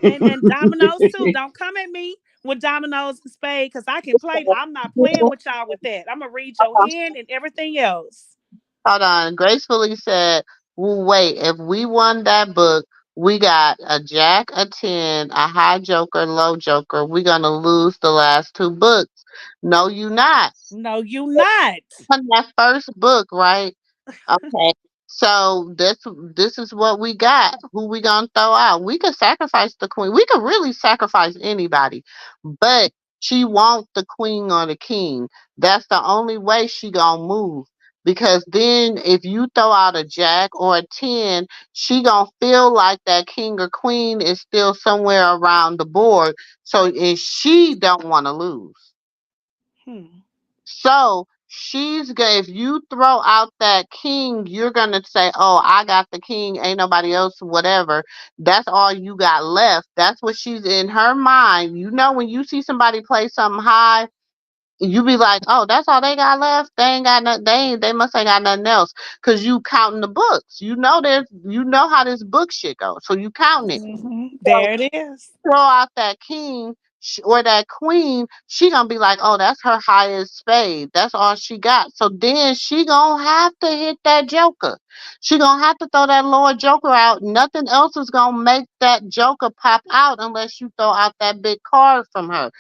And dominoes too. Don't come at me with dominoes and spades because I can play. I'm not playing with y'all with that. I'm gonna read your hand and everything else. hold on. Gracefully said, well, wait, if we won that book, we got a jack, a 10, a high joker, low joker. We're going to lose the last two books. No, you not. No, you not. On that first book, right? Okay. So this is what we got. Who we gonna throw out? We could sacrifice the queen. We could really sacrifice anybody, but she wants the queen or the king. That's the only way she gonna move. Because then if you throw out a jack or a 10, she gonna feel like that king or queen is still somewhere around the board. So and she don't wanna lose. Hmm. So she's gonna, if you throw out that king, you're gonna say, "Oh, I got the king. Ain't nobody else. Whatever." That's all you got left. That's what she's in her mind. You know, when you see somebody play something high, you be like, "Oh, that's all they got left. They ain't got nothing. They must ain't got nothing else." Cause you counting the books. You know how this book shit goes. So you counting it. There it is. Throw out that king or that queen, she gonna be like, oh, that's her highest spade. That's all she got. So then she gonna have to hit that joker. She gonna have to throw that lower joker out. Nothing else is gonna make that joker pop out unless you throw out that big card from her.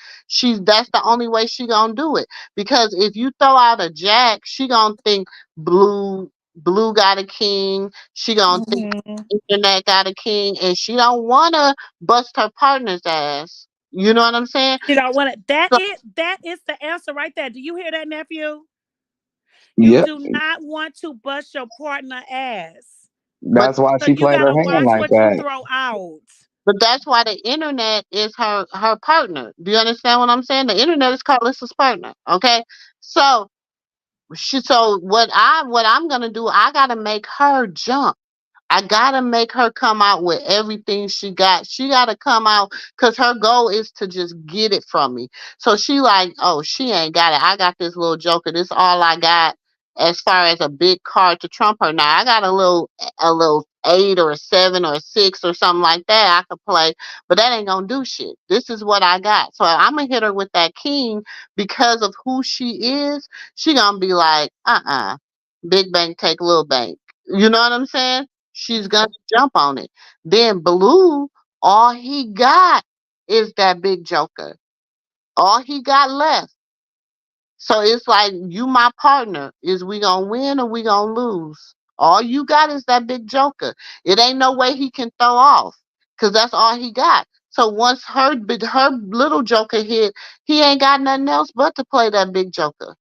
That's the only way she gonna do it. Because if you throw out a jack, she gonna think blue got a king. She gonna think Mhm. internet got a king, and she don't wanna bust her partner's ass. You know what I'm saying? You don't want it. So, That is the answer right there. Do you hear that, nephew? You Yep. do not want to bust your partner ass. but That's why So she you played her gotta hand watch like what you that. throw out. that's why the internet is her partner. Do you understand what I'm saying? The internet is Carlissa's partner. Okay, so what I'm gonna do? I gotta make her jump. I gotta make her come out with everything she got. She gotta come out because her goal is to just get it from me. So she like, oh, she ain't got it. I got this little joker. This all I got as far as a big card to trump her. Now I got a little 8 or a 7 or a 6 or something like that I could play, but that ain't gonna do shit. This is what I got. So I'm gonna hit her with that king because of who she is. She gonna be like, big bank take little bank. You know what I'm saying? She's gonna jump on it. Then Blue, all he got is that big joker. All he got left. So it's like you my partner. Is we gonna win or we gonna lose? All you got is that big joker. It ain't no way he can throw off. Cause that's all he got. So once her little joker hit, he ain't got nothing else but to play that big joker.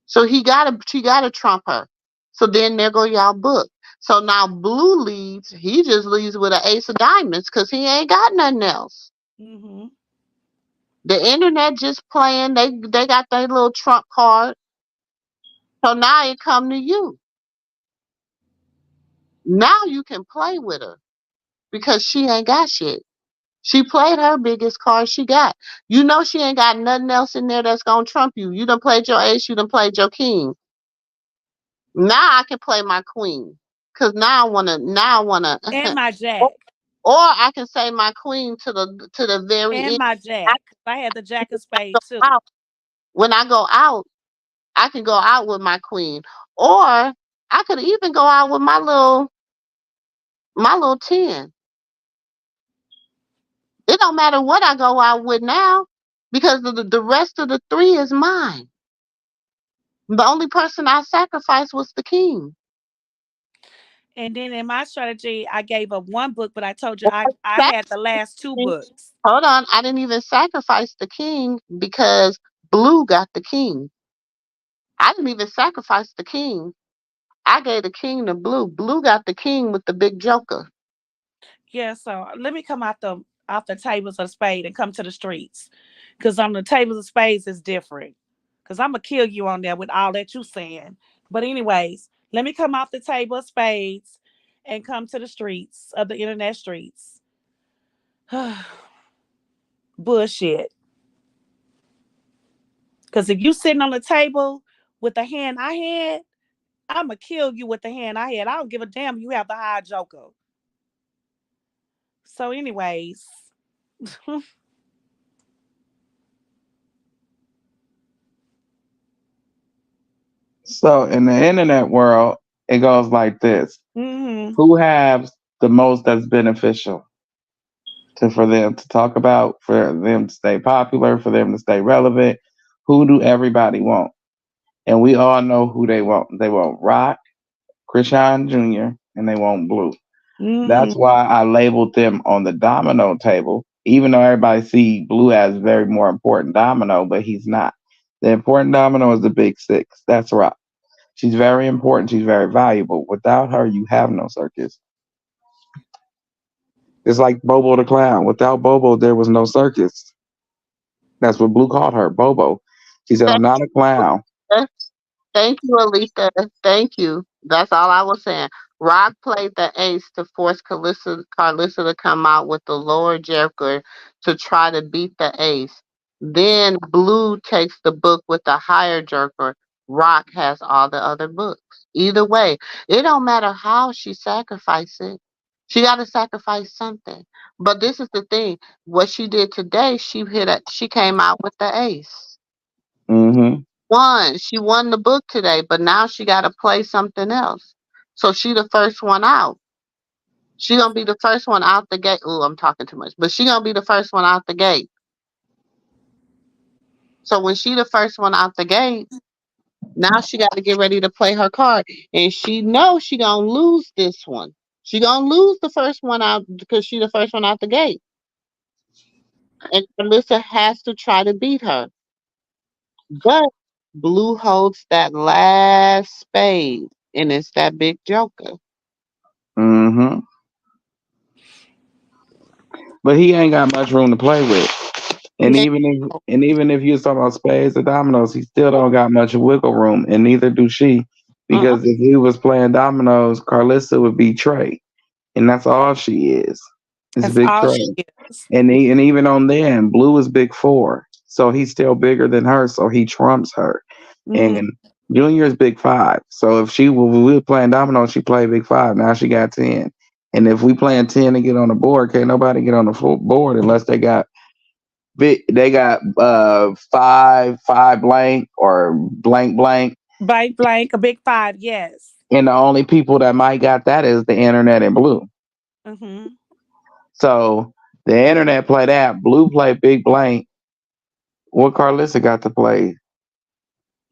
So she gotta trump her. So then there go y'all book. So now Blue leads. He just leads with an ace of diamonds because he ain't got nothing else. Hmm. The internet just playing. They got their little trump card. So now it come to you. Now you can play with her because she ain't got shit. She played her biggest card she got. You know she ain't got nothing else in there that's gonna trump you. You done played your ace, you done played your king. Now I can play my queen. Cause now I wanna And my jack. or I can say my queen to the very And end. my I jack. I had the jack of can go spade too. out. When I go out, I can go out with my queen. Or I could even go out with my little 10. It don't matter what I go out with now because the rest of the three is mine. The only person I sacrificed was the king. And then in my strategy, I gave up one book, but I told you Or I had the last two sacrificing- books. Hold on, I didn't even sacrifice the king because blue got the king. I didn't even sacrifice the king. I gave the king to blue. Blue got the king with the big joker. Yeah, so let me come out the tables of spade and come to the streets. Cause on the tables of spades is different. Cause I'm gonna kill you on there with all that you saying. But anyways, let me come off the table of spades and come to the streets of the internet streets. Bullshit. Cause if you sitting on the table with the hand I had, I'ma kill you with the hand I had. I don't give a damn you have the high joker. So anyways, So in the internet world, it goes like this: hmm who has the most that's beneficial for them to talk about, for them to stay popular, for them to stay relevant? Who do everybody want? And we all know who they want. They want Rock, Krishan Jr., and they want Blue. That's hmm why I labeled them on the domino table, even though everybody see Blue as very more important domino, but he's not. The important domino is the big six. That's Rock. She's very important. She's very valuable. Without her, you have no circus. It's like Bobo the Clown. Without Bobo, there was no circus. That's what Blue called her, Bobo. She said, I'm not a clown. Thank you, Alita. Thank you. That's all I was saying. Rock played the ace to force Carlissa to come out with the lower joker to try to beat the ace. Then Blue takes the book with the higher joker. Rock has all the other books. Either way, it don't matter how she sacrifices it. She got to sacrifice something. But this is the thing. What she did today, she came out with the ace. Hmm. She won the book today, but now she got to play something else. So she the first one out. She gonna be the first one out the gate. Ooh, I'm talking too much, but she gonna be the first one out the gate. So when she the first one out the gate, now she got to get ready to play her card, and she knows she gonna lose this one. She gonna lose the first one out because she the first one out the gate, and Alyssa has to try to beat her. But Blue holds that last spade, and it's that big joker. Hmm. But he ain't got much room to play with. And Yeah. even if you're talking about spades or dominoes, he still don't got much wiggle room, and neither do she. Uh-uh. Because if he was playing dominoes, Carlissa would be Trey, and that's all she is. It's that's Big all she Trey. is. And even on them, Blue is big four, so he's still bigger than her, so he trumps her. hmm And Junior is big five, so if we were playing dominoes, she played big five. Now she got 10, and if we playing 10 to get on the board, can't nobody get on the full board unless they got five blank or blank blank, Blank, blank, a big five, yes. and the only people that might got that is the internet and Blue. hmm So the internet play that, Blue play big blank. What Carlissa got to play?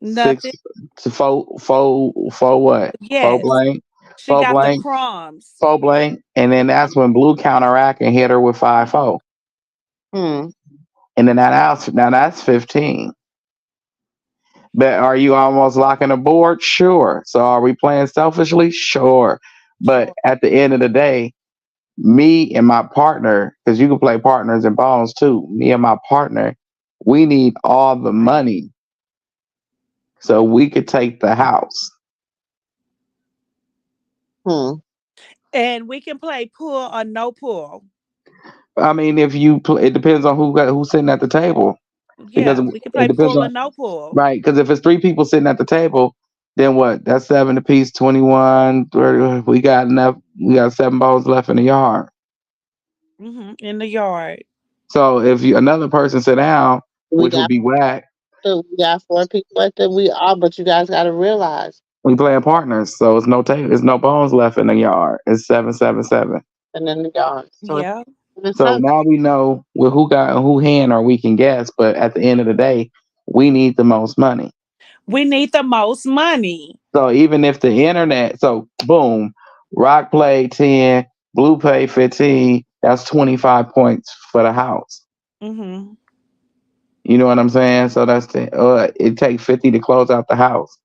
Six Nothing. to four what? Four Yes. blank, She four got the blank, crumbs. four blank, and then that's when Blue counteract and hit her with 5-4. Hmm. And then now that's 15. But are you almost locking the board? Sure. So are we playing selfishly? Sure. But Sure. at the end of the day, me and my partner, because you can play partners in bones too. Me and my partner, we need all the money so we could take the house. Hmm. And we can play pool or no pool. I mean, if you play, it depends on who's sitting at the table because Yeah, we can it play depends pool or on no pool. right. Because if it's three people sitting at the table, then what? That's seven apiece, 21. We got enough. We got seven balls left in the yard. In the yard. So if another person sit down, We which would got be whack, we got four people at the we are, but you guys got to realize, we playing partners. So it's no table. It's no bones left in the yard. It's 7-7-7. and in the yard. So Yeah. it's So seven. now we know who got who hand or we can guess. But at the end of the day, we need the most money. We need the most money. So even if the internet, so boom, Rock played 10, Blue played 15, that's 25 points for the house. Mm-hmm. You know what I'm saying? So it takes 50 to close out the house.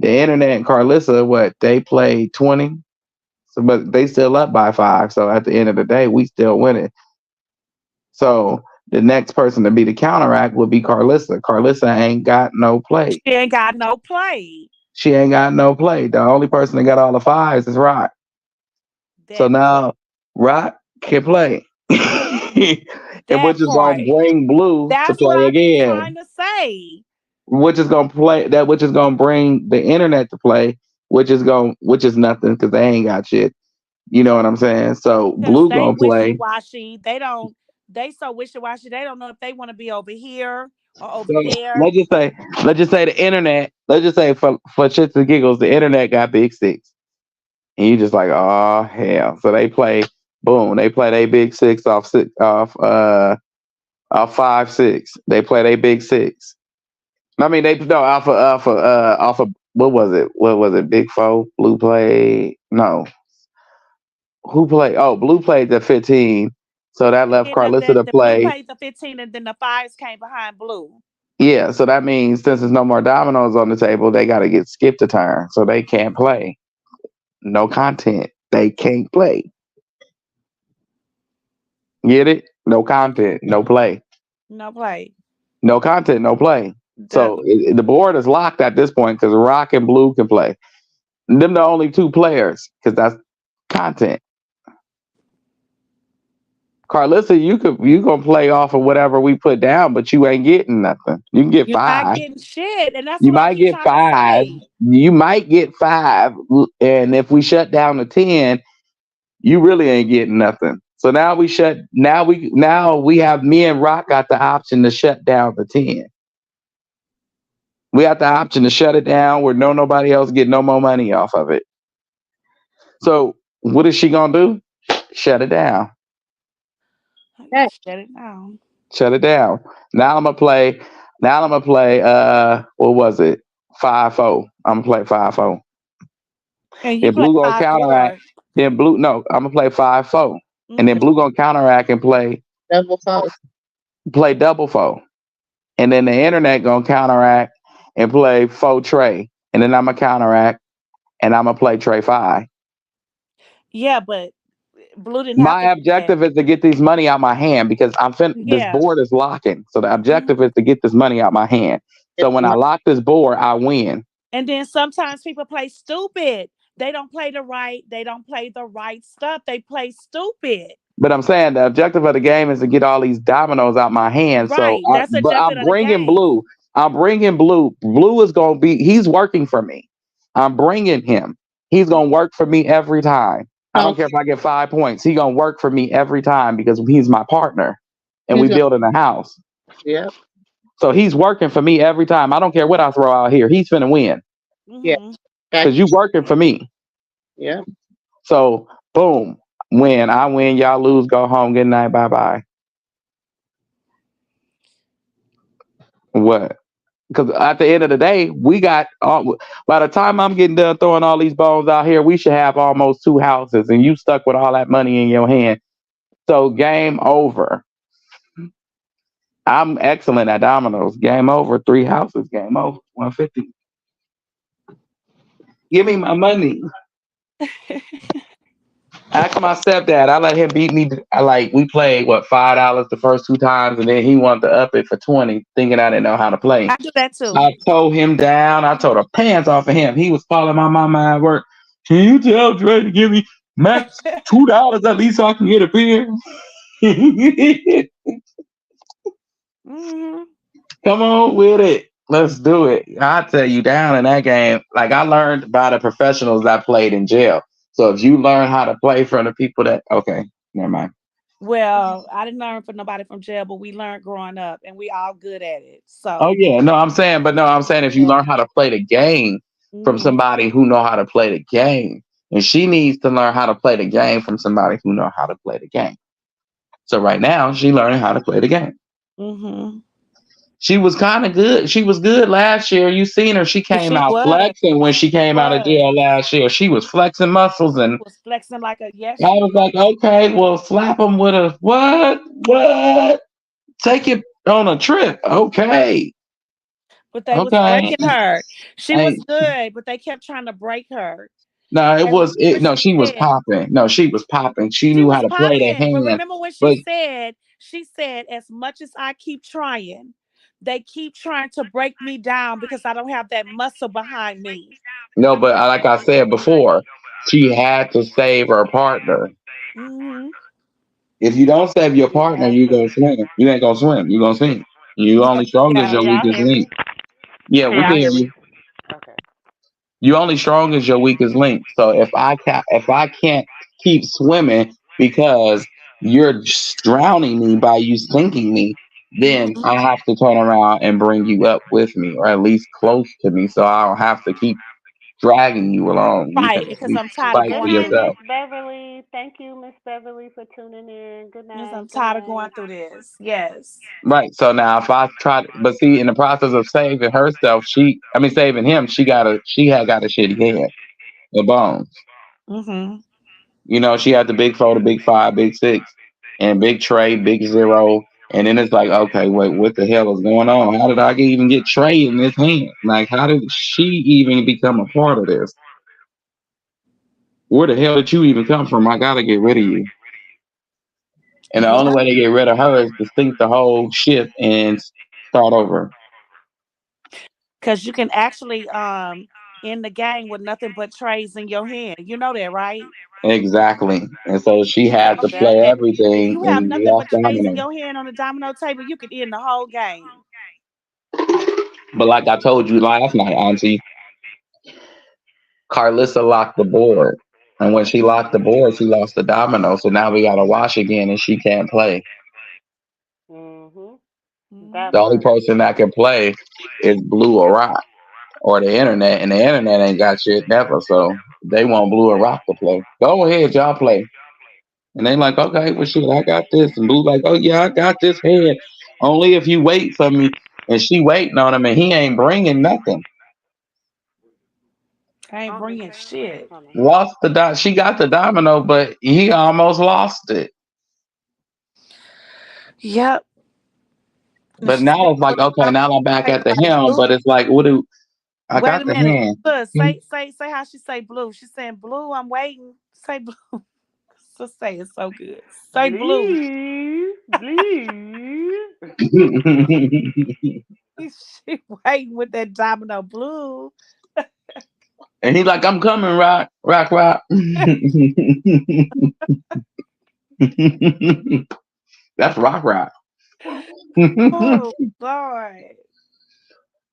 The internet and Carlissa, what, they played 20, so, but they still up by 5. So at the end of the day, we still winning. So the next person to be the counteract would be Carlissa. Carlissa ain't got no play. She ain't got no play. She ain't got no play. The only person that got all the fives is Rock. So That part. now Rock can play. And That which is gonna part. bring Blue to That's what play I've been again. trying to say. Which is gonna bring the internet to play, which is nothing because they ain't got shit. You know what I'm saying? So Because Blue they gonna wishy play. washy. They so wishy washy. They don't know if they want to be over here or over So there. let's just say the internet. Let's just say for shits and giggles, the internet got big six, and you just like, oh hell. So they play, boom. They play their big six off 5-6. They play their big six. I mean, they no off of what was it? What was it? Big Four. Blue played no. Who played? Oh, Blue played the 15. So that And left then Carlissa to the blue play. played the 15, and then the fives came behind blue. Yeah, so that means since there's no more dominoes on the table, they got to get skipped a turn, so they can't play. No content. They can't play. Get it? No content, no play. No play. No content, no play. The So the board is locked at this point because Rock and Blue can play. Them the only two players because that's content. Carlissa, you gonna play off of whatever we put down, but you ain't getting nothing. You can get You're not 5. getting shit, and that's You what I might be get trying to 5. say. You might get 5, and if we shut down to 10, you really ain't getting nothing. So now we have me and Rock got the option to shut down the 10. We have the option to shut it down where nobody else get no more money off of it. So what is she gonna do? Shut it down. Hey, Shut it down. Shut it down. Now I'm gonna play. Now I'm gonna play. What was it? 5-4. I'm gonna play 5-4. And you Then play Blue gonna five counteract. four. Then Blue no. I'm gonna play 5-4. And then Mm-hmm. Blue gonna counteract and double phone. play double 4. And then the internet gonna counteract and play 4 tray. And then I'm gonna counteract and I'm gonna play tray 5. Yeah, but blue didn't have to My do that. objective is to get these money out my hand because this Yeah. board is locking. So the hmm objective is to get this money out my hand. So It's when I my lock this board, I win. And then sometimes people play stupid. They don't play the right. They don't play the right stuff. They play stupid. But I'm saying the objective of the game is to get all these dominoes out my hand. Right. That's the But objective I'm of the bringing game. Blue. I'm bringing Blue. Blue is gonna be. He's working for me. I'm bringing him. He's gonna work for me every time. I no. don't care if I get 5 points. He's gonna work for me every time because he's my partner, and He's we gonna, building a house. yeah, So he's working for me every time. I don't care what I throw out here. He's finna win yeah, hmm got because you working for me. yeah. So boom, win. I win. Y'all lose. Go home. Good night. Bye bye. What? Because at the end of the day, we got by the time I'm getting done throwing all these bones out here, we should have almost 2 houses, and you stuck with all that money in your hand. So game over. I'm excellent at dominoes. Game over. 3 houses. Game over. 150. Give me my money. Ask my stepdad. I let him beat me. We played what $5 the first 2 times, and then he wanted to up it for 20, thinking I didn't know how to play. I do that too. I told him down. I told the pants off of him. He was calling my mama at work. Can you tell Dre to give me max $2 at least so I can get a beer? Mm-hmm. Come on with it. Let's do it. I tell you, down in that game, like I learned by the professionals that played in jail. So if you learn how to play from the people that, okay, never mind. Well, I didn't learn from nobody from jail, but we learned growing up, and we all good at it. Oh So yeah, no, I'm saying, but no, I'm saying if you yeah. learn how to play the game from Mm-hmm. somebody who know how to play the game, and she needs to learn how to play the game from somebody who know how to play the game. So right now, she learning how to play the game. Mm-hmm. She was kind of good. She was good last year. You seen her. She came She out was. flexing when she She came out of was. jail last year. She was flexing muscles, and Was flexing like a yes, I she was was. like, okay, well, slap him with a what? What? Take it on a trip. Okay. But they was Okay. breaking her. She was Hey, good, but they kept trying to break her. no, it And was it. when No, she she was said popping. No, she was popping. She she knew how was to play the popping, but hand. remember when But she said, as much as I keep trying, they keep trying to break me down because I don't have that muscle behind me. no, but like I said before, she had to save her partner. Mm-hmm. If you don't save your You partner, had you to. gonna swim. You ain't gonna swim. You gonna sink. You Yeah, only strong as yeah. your Can y'all weakest hear me? link. Yeah, Can we y'all can hear hear me? you. Okay. You only strong as your weakest link. So if I can't keep swimming because you're just drowning me by you sinking me, then Mm-hmm. I have to turn around and bring you up with me, or at least close to me, so I don't have to keep dragging you along. You can Right, at because least I'm tired of fight Good for going night, through Miss yourself. Beverly. Thank you, Miss Beverly, for tuning in. Good this. night. I'm Good tired of going night. through this. Yes. Right. So now if I try, but see, in the process of saving herself, I mean, saving him, she had got a shitty head, the bones. Mm-hmm. You know, she had the big four, the big five, big six, and big Trey, big zero. And then it's like, okay, wait, what the hell is going on? How did I even get Trey in this hand? Like, how did she even become a part of this? Where the hell did you even come from? I gotta get rid of you. And the only Yeah. way to get rid of her is to sink the whole ship and start over. Because you can actually in the game with nothing but trays in your hand. You know that, right? Exactly. And so she You can had to open play that. Exactly. If everything you have and nothing lost but trays in domino. your hand on the domino table, you could end the whole game. But like I told you last night, Auntie, Carlissa locked the board. And when she locked the board, she lost the domino. So now we gotta wash again and she can't play. Mhm. That The Hmm. only part. person that can play is Blue or Rock or the internet. And the internet ain't got shit never. So they want Blue or Rock to play. Go ahead, y'all play. And they like, okay, well shit, I got this. And Blue like, oh yeah, I got this head. Only if you wait for me. And she waiting on him and he ain't bringing nothing. I ain't On the bringing table. shit. Hold on. Lost she got the domino, but he almost lost it. Yep. And But she said, now it's like, okay, now I'm back say at the like helm, blue. but it's like, what do I Wait got a the minute. hand? Look, say how she say blue. She's saying blue. I'm waiting. Say blue. So say it so good. Say blue. Please. Please. She waiting with that domino blue. And he's like, I'm coming, rock, rock, rock. That's rock, rock. Oh Lord.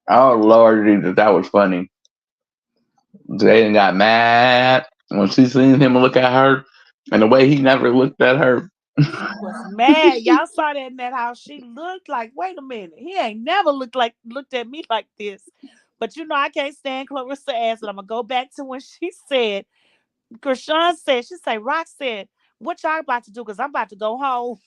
Oh Lord Jesus, that was funny. Jaden got mad when she seen him look at her, and the way he never looked at her. She was mad. Y'all saw that in that house. She looked like, wait a minute. He ain't never looked at me like this. But you know, I can't stand Clarissa ass. And I'm gonna go back to when she said, Krishan said, she said, Rock said, what y'all about to do? Because I'm about to go home.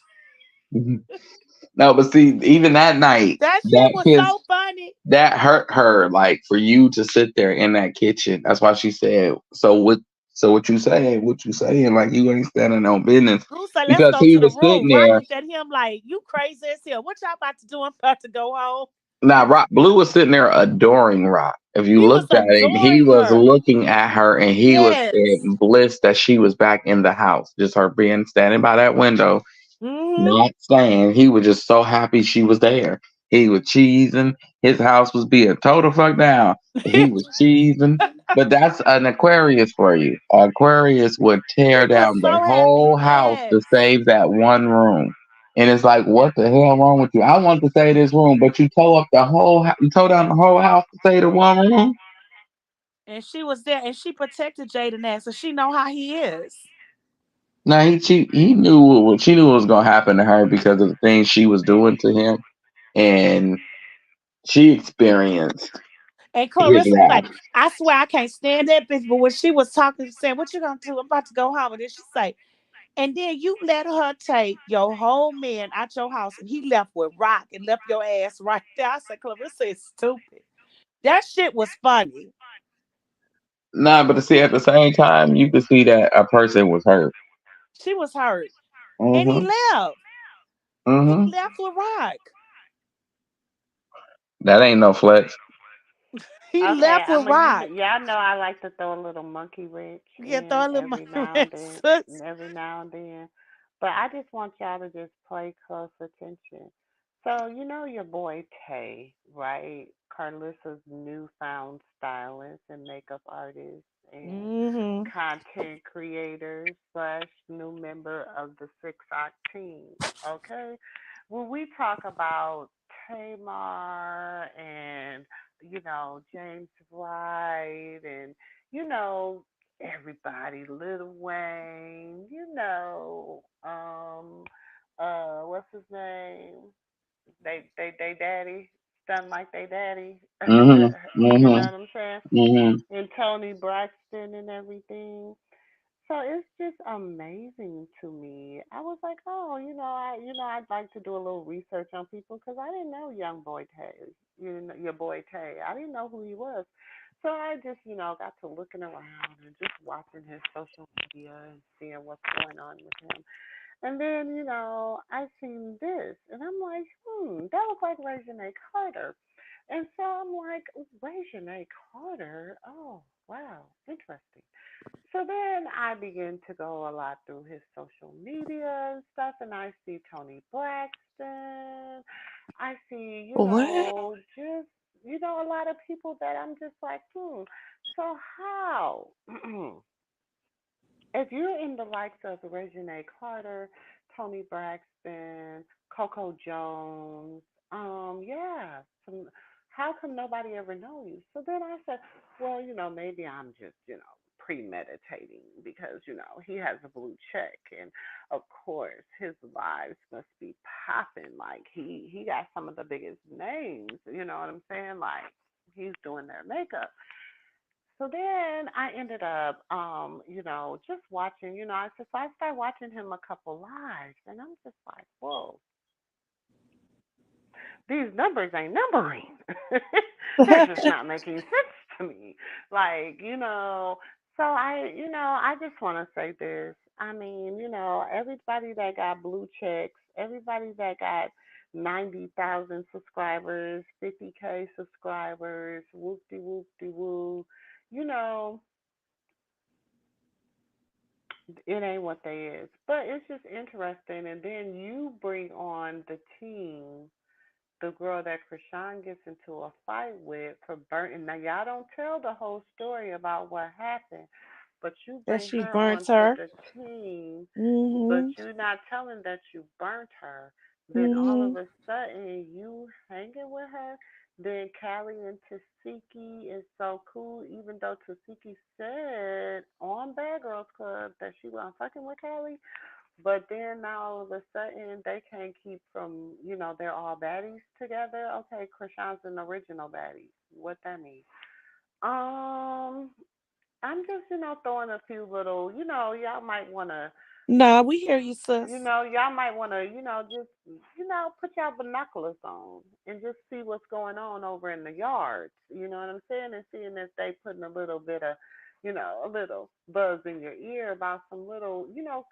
No, but see, even that night, That shit that was kiss so funny. that hurt her. Like for you to sit there in that kitchen. That's why she said, "So what? So what you saying? What you saying? Like you ain't standing on business." Blue said, let's Because go he to the was room. sitting Rock there. looked at him like, you crazy as hell. What y'all about to do? I'm about to go home. Now, Rock Blue was sitting there adoring Rock. If you He was looked at him, he adoring was her. looking at her, and he was Yes. in bliss that she was back in the house. Just her being standing by that window, Mm-hmm. not saying. He was just so happy she was there. He was cheesing. His house was being total fuck down. He was cheesing. But that's an Aquarius for you. Aquarius would He tear was down the so happy. whole house to Yes. save that one room. And it's like, what the hell wrong with you? I want to save this room, but you tore up the whole, you tore down the whole house to save the one room. And she was there and she protected Jaden ass. So she know how he is. Now he knew she knew what was gonna happen to her because of the things she was doing to him, and she experienced And his Clarissa was wrath. like, I swear I can't stand that bitch. But when she was talking, she said, what you gonna do? I'm about to go home. And then she say, and then you let her take your whole man out your house and he left with rock and left your ass right there. I said, Clarissa is stupid. That shit was funny. Nah, but to see at the same time, you could see that a person was hurt. She was hurt. And he Mhm. left. He Mhm. left with rock. That ain't no flex. He Okay, left with rock. y'all know I like to throw a little monkey wrench Yeah, in throw a little every now and then, sis. But I just want y'all to just pay close attention. So you know your boy Tay, right? Carlissa's newfound stylist and makeup artist and Mm-hmm. content creator slash new member of the Six Oct team. Okay, when we talk about Tamar and James Wright and you know everybody, Lil Wayne, what's his name? They daddy, stunned like they daddy. Mhm. You know Mhm. what I'm saying? Mhm. And Tony Braxton and everything. So it's just amazing to me. I was like, oh, I'd like to do a little research on people because I didn't know young boy Tay, your boy Tay. I didn't know who he was. So I just, got to looking around and just watching his social media and seeing what's going on with him. And then, I seen this and I'm like, that looks like Reginae Carter. And so I'm like, Reginae Carter? Oh, wow, interesting. So then I begin to go a lot through his social media and stuff, and I see Tony Braxton. I see, What? just, a lot of people that I'm just like, So how? If you're in the likes of Reginae Carter, Tony Braxton, Coco Jones, yeah, how come nobody ever know you? So then I said, well, maybe I'm just, premeditating because, he has a blue check and of course his lives must be popping. Like he got some of the biggest names, you know what I'm saying? Like he's doing their makeup. So then I ended up, just watching, I started watching him a couple lives, and I'm just like, whoa, these numbers ain't numbering. They're just not making sense to me. Like, so I just want to say this. I mean, everybody that got blue checks, everybody that got 90,000 subscribers, 50K subscribers, whoop de whoop de woo, you know, it ain't what they is. But it's just interesting. And then you bring on the team, the girl that Krishan gets into a fight with for burning. Now, y'all don't tell the whole story about what happened, but you That bring she her burnt onto her. the team, but Mm-hmm. you're not telling that you burnt her. Then all Mm-hmm. of a sudden, you hanging with her. Then Callie and Tasiki is so cool, even though Tasiki said on Bad Girls Club that she wasn't fucking with Callie. But then now all of a sudden they can't keep from, they're all baddies together. Okay, Krishan's an original baddie. What that mean? Um, I'm just, throwing a few little, y'all might wanna Nah, we hear you, sis. y'all might want to, just, put y'all binoculars on and just see what's going on over in the yards. You know what I'm saying? And seeing if they putting a little bit of, a little buzz in your ear about some little,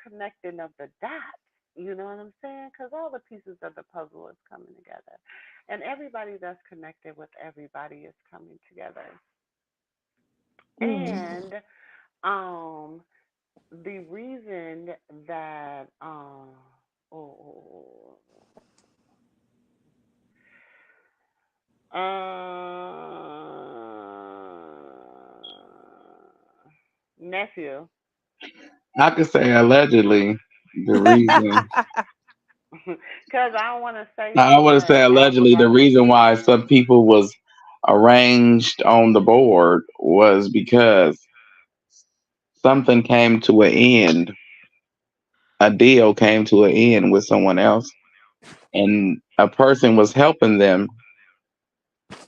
connecting of the dots. You know what I'm saying? Because all the pieces of the puzzle is coming together, and everybody that's connected with everybody is coming together. Mm. And um, the reason that oh, oh, uh Nephew. I could say allegedly the reason. Because I don't want to say I too want to say much. allegedly the reason why some people was arranged on the board was because something came to an end. A deal came to an end with someone else, and a person was helping them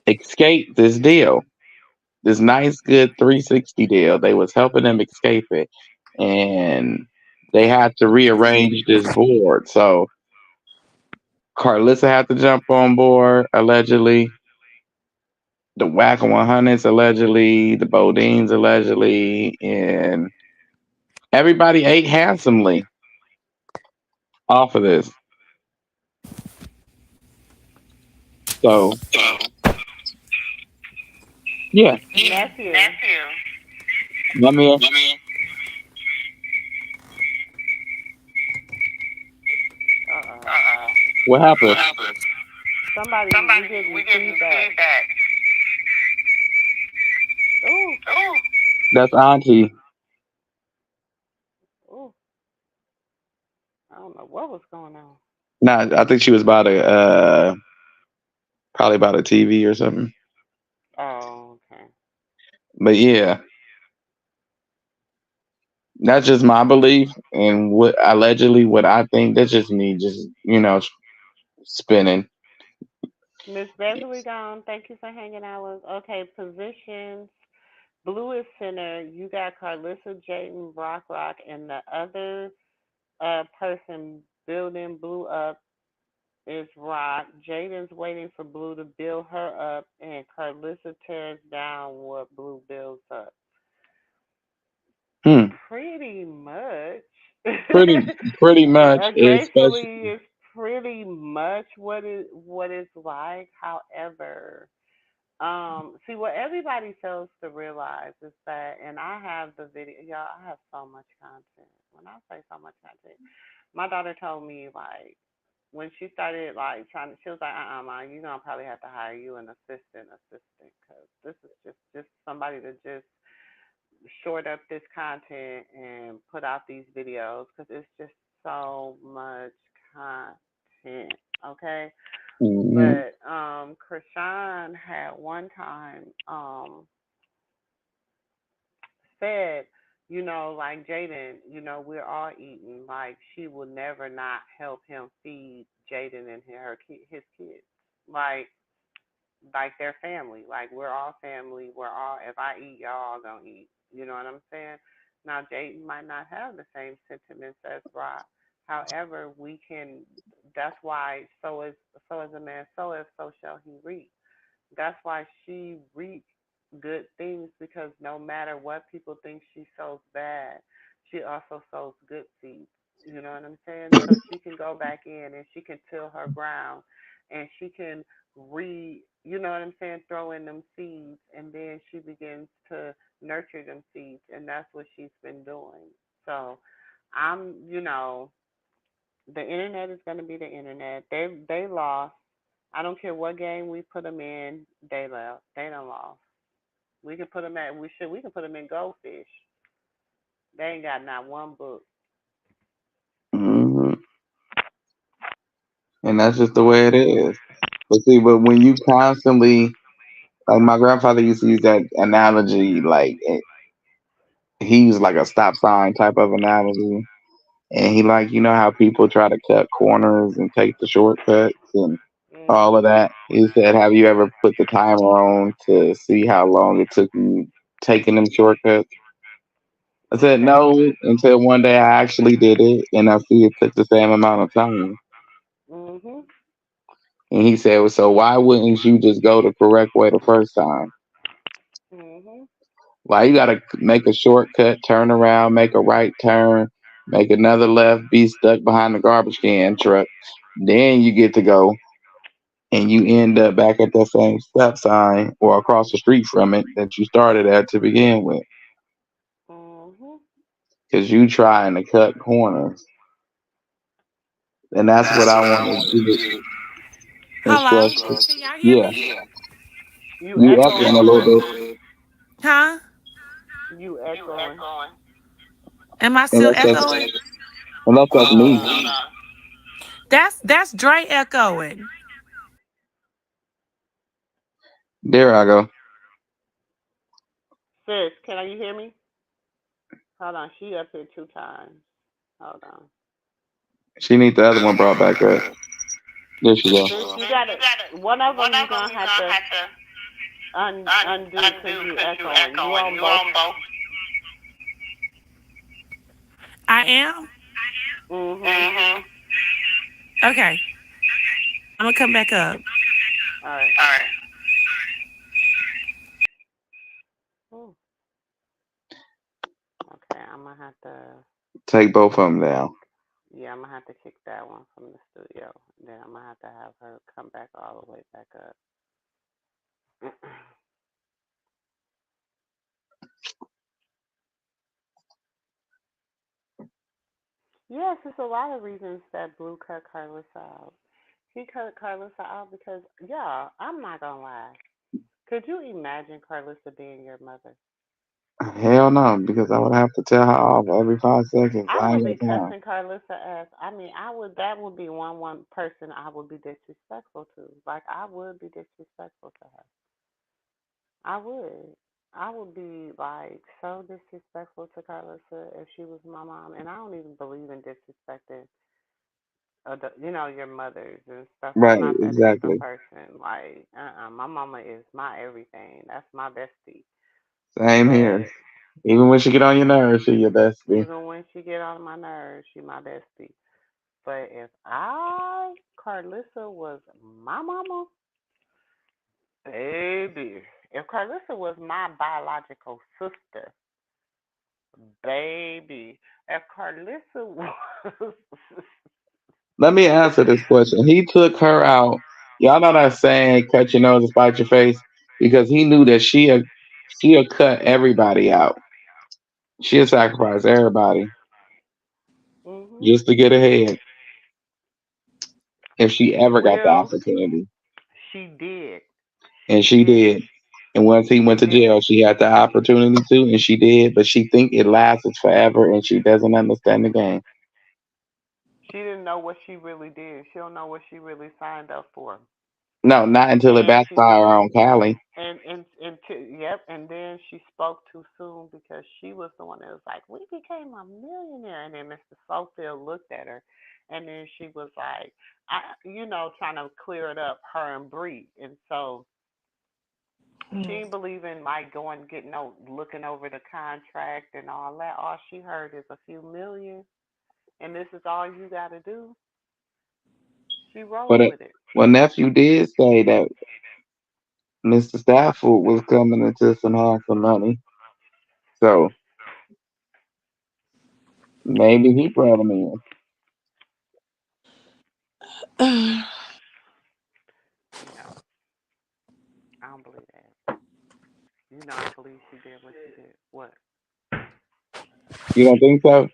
escape this deal. This nice, good 360 deal. They was helping them escape it, and they had to rearrange this board. So Carlissa had to jump on board allegedly. The Whack 100s allegedly, the Bodines allegedly, and everybody ate handsomely off of this. So yeah, Nephew. let me. Uh-oh. What happened? Somebody, we getting feedback. Ooh, That's Auntie. ooh. I don't know what was going on. Nah, I think she was about a probably about a TV or something. Oh, okay. But yeah, that's just my belief and what allegedly what I think. That's just me, just spinning. Miss Beverly gone. Thank you for hanging out with us. Okay, positions. Blue is center. You got Carlissa, Jayden, Rock, and the other person building Blue up is Rock. Jaden's waiting for Blue to build her up, and Carlissa tears down what Blue builds up. Hmm. Pretty much. Pretty much, especially. Gracefully is pretty much what it's like. However, see what everybody fails to realize is that, and I have the video, y'all. I have so much content. When I say so much content, my daughter told me like when she started like trying to, she was like, ma, you gonna probably have to hire you an assistant, because this is just somebody to just short up this content and put out these videos because it's just so much content. Okay, Hmm. but Krishan had one time said, like Jaden, we're all eating. Like she will never not help him feed Jaden and his kids. Like like they're family. Like we're all family. We're all, if I eat, y'all all gonna eat. You know what I'm saying? Now Jaden might not have the same sentiments as Rock. However, we can. That's why so is a man. So shall he reap. That's why she reaps good things, because no matter what people think she sows bad, she also sows good seeds. You know what I'm saying? So she can go back in and she can till her ground and she can you know what I'm saying, throw in them seeds, and then she begins to nurture them seeds, and that's what she's been doing. So the internet is going to be the internet. They lost. I don't care what game we put them in. They left. They done lost. We can put them at. We can put them in goldfish. They ain't got not one book. Hmm. And that's just the way it is. But see, but when you constantly, like my grandfather used to use that analogy, like he used like a stop sign type of analogy. And he like, how people try to cut corners and take the shortcuts and all of Mhm. that. He said, have you ever put the timer on to see how long it took you taking them shortcuts? I said, Okay. no, until one day I actually did it and I see it took the same amount of time. Mhm. And he said, well, so why wouldn't you just go the correct way the first time? Mhm. Why you gotta make a shortcut, turn around, make a right turn, make another left, be stuck behind the garbage can truck. Then you get to go and you end up back at that same stop sign or across the street from it that you started at to begin with. Mhm. Because you trying to cut corners. And that's what I want to do. Hello? Instruct. Can y'all hear Yeah, me? You you echoing echoing a a little little. bit. Huh? You echoing. Am I still Unless that's echoing? unless that's Oh me. no. That's Dre echoing. There I go. Sis, can you hear me? Hold on, she up here 2 times. Hold on. She need the other one brought back up. There she go. Sis, you gotta, one of them you gonna have to undo because you echoing. You on both. I am? Mhm. Okay. I'm gonna come back up. All right. Ooh. Okay, I'm gonna have to. Take both of them down. Yeah, I'm gonna have to kick that one from the studio. Then I'm gonna have to have her come back all the way back up. Yes, it's a lot of reasons that Blue cut Carlissa out. He cut Carlissa out because, yeah, I'm not gonna lie. Could you imagine Carlissa being your mother? Hell no, because I would have to tell her off every 5 seconds. I I would ain't be got time. cussing Carlissa ass. I mean, I would. That would be one person I would be disrespectful to. Like I would be disrespectful to her. I would. I would be like so disrespectful to Carlissa if she was my mom, and I don't even believe in disrespecting, your mothers and stuff. I'm Right, not that type of exactly. person. Like, my mama is my everything. That's my bestie. Same here. But Even when she get on your nerves, she your bestie. even when she get on my nerves, she my bestie. But if Carlissa was my mama, baby. If Carlissa was my biological sister, baby. If Carlissa was, Let me answer this question. He took her out. Y'all know that saying, cut your nose and spite your face? Because he knew that she'll cut everybody out. She'll sacrifice everybody mhm, just to get ahead if she ever got the well, opportunity. she did, And she and did. And once he went to and jail, she had the opportunity to, and she did, but she think it lasts forever and she doesn't understand the game. she didn't know what she really did. She don't know what she really signed up for. No, not until it And she backfire on Callie. yep, and then she spoke too soon because she was the one that was like, "We became a millionaire," and then Mr. Sofield looked at her, and then she was like, trying to clear it up, her and Bree, and so she Mm. didn't believe in like going getting no looking over the contract and all that. All she heard is a few million, and this is all you got to do. She But rolled with it. well, nephew did say that Mr. Stafford was coming into some handsome money, so maybe he brought him in. No, I don't believe that. I believe she did what she did. What? You don't think so?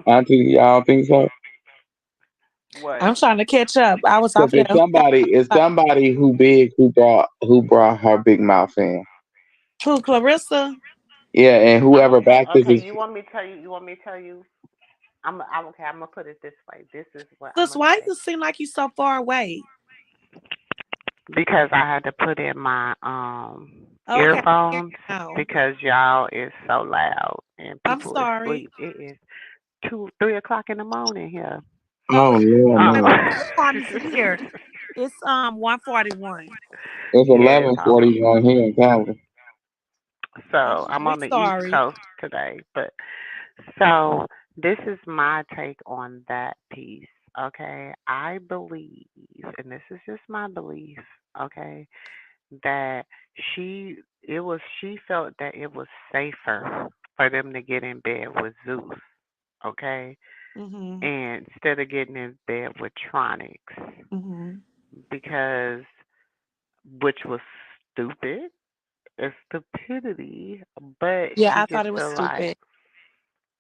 Auntie, y'all don't think so? What? I'm trying to catch up. I was Because off there. it's somebody who brought her big mouth in. Who, Clarissa? Yeah, and whoever Okay, backed this okay. is You want me to tell you? You want me to tell you? I'm okay. I'm gonna put it this way. This is what I'm Sis, gonna why say. you seem like you so far away? Because I had to put in my Okay, here earphones now. because y'all is so loud and I'm people is sorry. asleep. It is 2, 3 o'clock in the morning here. oh Okay. Lord Uh, Wait, no. what time is it here? It's 141. It's yeah, it's almost. 11:41 here in Canada. So Okay, I'm we on the East sorry. Coast today, but so this is my take on that piece. Okay, I believe, and this is just my belief. Okay, that she felt that it was safer for them to get in bed with Zeus. Okay, Mhm. and instead of getting in bed with Tronics, Mhm. because which was stupid, it's stupidity, but Yeah, she I just thought it was feel like stupid.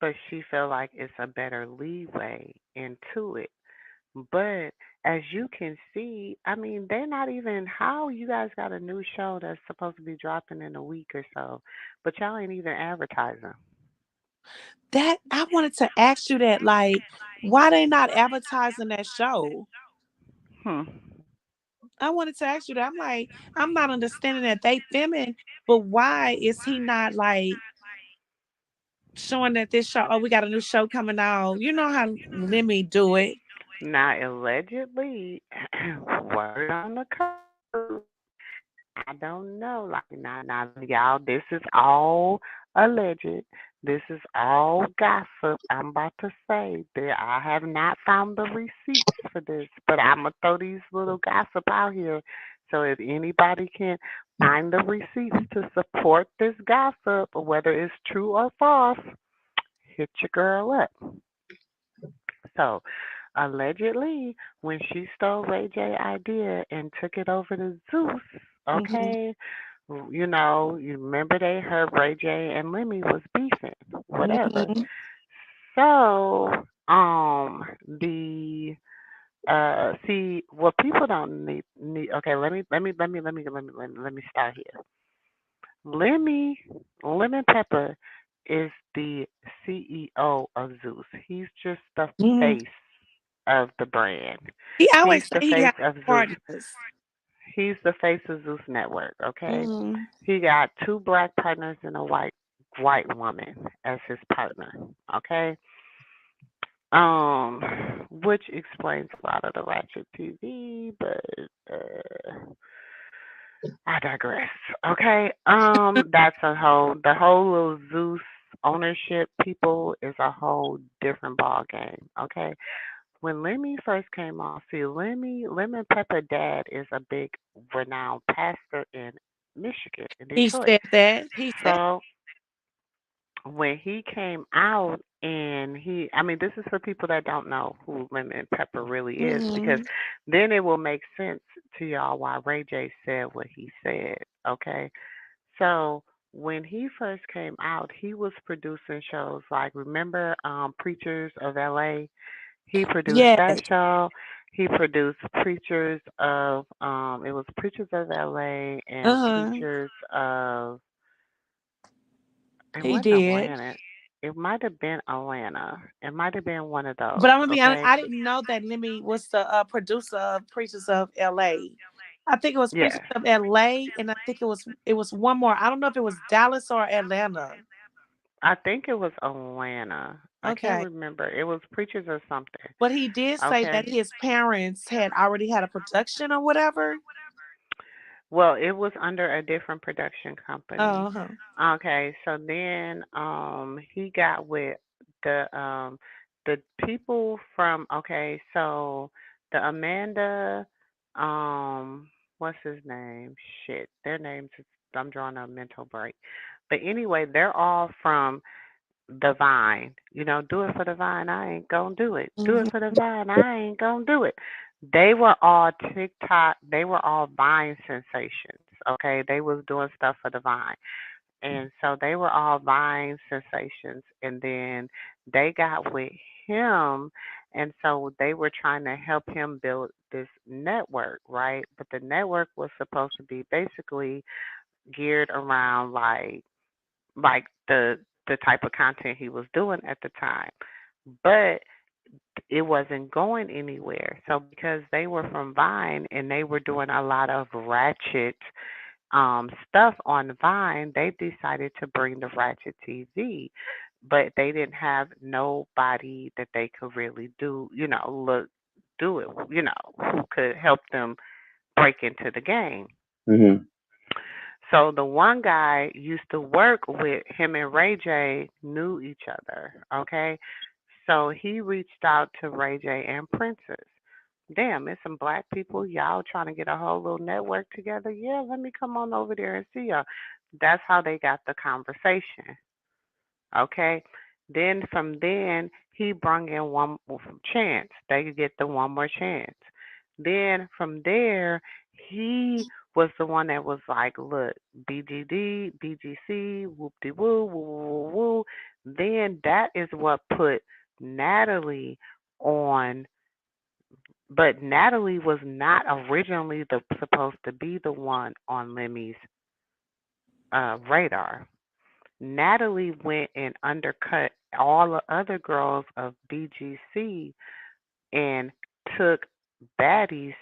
but she felt like it's a better leeway into it But as you can see, I mean, they're not even how you guys got a new show that's supposed to be dropping in a week or so, but y'all ain't even advertising. That I wanted to ask you that, like, why they not advertising that show? Hmm. I wanted to ask you that. I'm like, I'm not understanding that they filming, but why is he not like showing that this show? Oh, we got a new show coming out. You know how Lemmy do it. Now, allegedly, word on the curb. I don't know. Like, now, y'all, this is all alleged. This is all gossip. I'm about to say that I have not found the receipts for this, but I'm gonna throw these little gossip out here. So if anybody can find the receipts to support this gossip, whether it's true or false, hit your girl up. So allegedly, when she stole Ray J idea and took it over to Zeus, Hmm. okay, you know, you remember they heard Ray J and Lemmy was beefing, whatever. Hmm. So, the see what people don't need. Okay, let me start here. Lemmy Lemon Pepper is the CEO of Zeus. He's just the Hmm. face of the brand. He He's always say the he face got of Zeus. partners. He's the face of Zeus Network, okay? Hmm. He got two black partners and a white woman as his partner, okay? Um, which explains a lot of the Ratchet TV, but I digress. Okay. That's the whole little Zeus ownership people is a whole different ball game. Okay. When Lemmy first came on, see Lemon Pepper Dad is a big renowned pastor in Michigan, in He Detroit. said that. He said. So when he came out and I mean, this is for people that don't know who Lemon Pepper really is, because Hmm. then it will make sense to y'all why Ray J said what he said. Okay. So when he first came out, he was producing shows like, remember, Preachers of LA? He produced that Yes. show. He produced Preachers of it was Preachers of LA and Uh-huh. Preachers of, it He wasn't did. Atlanta. It might have been Atlanta. It might have been one of But those. I'm gonna be honest, Okay. I didn't know that Lemmy was the producer of Preachers of LA. I think it was Preachers Yeah. of LA, and I think it was one more. I don't know if it was Dallas or Atlanta. I think it was Atlanta. I can't Okay. remember. It was Preachers or something. But he did say Okay. that his parents had already had a production or whatever. Well, it was under a different production company. Uh-huh. Okay, so then he got with the people from, okay, so the Amanda, um what's his name? Shit. Their names is, I'm drawing a mental break. But anyway, they're all from the Vine. You know, do it for the Vine, I ain't gonna do it. Do it Hmm. for the Vine, I ain't gonna do it. They were all TikTok, they were all Vine sensations. Okay, they was doing stuff for the Vine. And so they were all Vine sensations. And then they got with him. And so they were trying to help him build this network, right? But the network was supposed to be basically geared around like the type of content he was doing at the time. But it wasn't going anywhere. So because they were from Vine and they were doing a lot of ratchet stuff on Vine, they decided to bring the Ratchet TV, but they didn't have nobody that they could really do it, who could help them break into the game. Hmm. So the one guy used to work with him and Ray J knew each other, okay? So he reached out to Ray J and Princess. Damn, it's some black people. Y'all trying to get a whole little network together. Yeah, let me come on over there and see y'all. That's how they got the conversation. Okay. Then he brung in one chance. They could get the one more chance. Then from there, he was the one that was like, look, BGD, BGC, whoop de woo, woo, woo, woo, woo. Then that is what put Natalie on But Natalie was not originally supposed to be the one on Lemmy's radar. Natalie went and undercut all the other girls of BGC and took baddies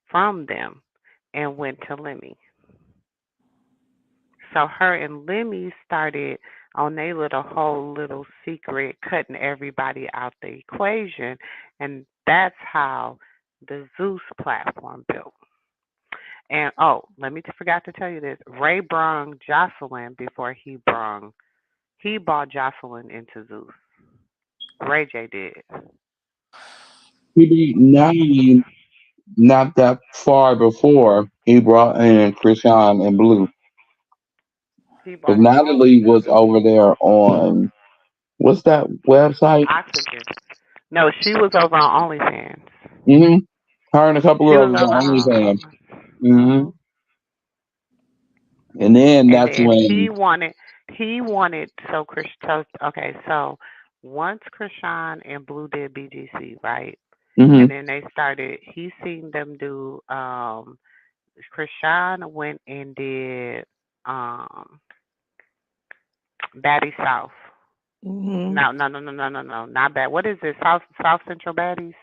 from them and went to Lemmy. So her and Lemmy started on their little whole little secret cutting everybody out the equation, and that's how the Zeus platform built. And oh, let me forgot to tell you this. Ray brung Jocelyn before he brought Jocelyn into Zeus. Ray J did. He beat Natalie not that far before he brought in Krishan and Blue. He Because brought them both Natalie into was Zeus. over there on what's that website? Oxygen. No, she was over on OnlyFans. Mm-hmm. Her and a couple She of was them over were OnlyFans. on. Mm-hmm. And then And that's then when. he wanted so Chris so okay, so once Krishan and Blue did BGC, right? And Mm-hmm. then they started he seen them do Krishan went and did um Batty South. Hmm. No, not bad. What is it? South Central Baddies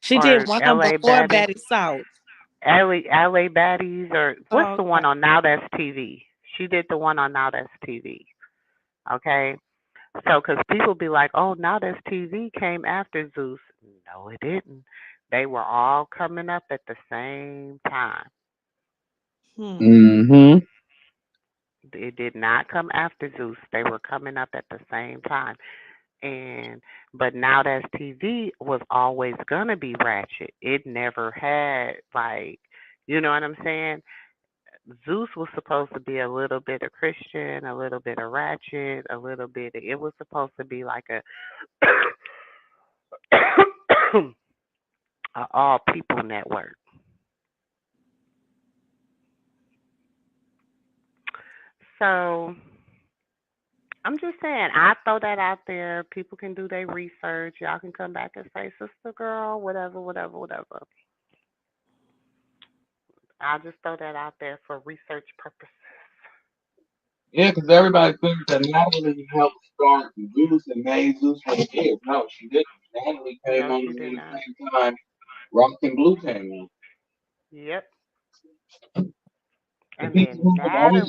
She did or one of them LA before Baddies? Betty South. LA Baddies or what's Oh, the okay. one on Now That's TV? She did the one on Now That's TV. Okay. So, because people be like, oh, Now That's TV came after Zeus. No, it didn't. They were all coming up at the same time. Hmm. Mm-hmm. It did not come after Zeus. They were coming up at the same time. And but Now That's TV was always gonna be ratchet. It never had like, you know what I'm saying? Zeus was supposed to be a little bit of Christian, a little bit of ratchet, a little bit. It was supposed to be like a all people network. So I'm just saying, I throw that out there. People can do their research. Y'all can come back and say, Sister Girl, whatever, whatever, whatever. I'll just throw that out there for research purposes. Yeah, because everybody thinks that Natalie helped start Zeus and made Zeus what it is. No, she didn't. Natalie came No, on she did around not. the same time Rock and Blue came on. Yep. The And people then who was on there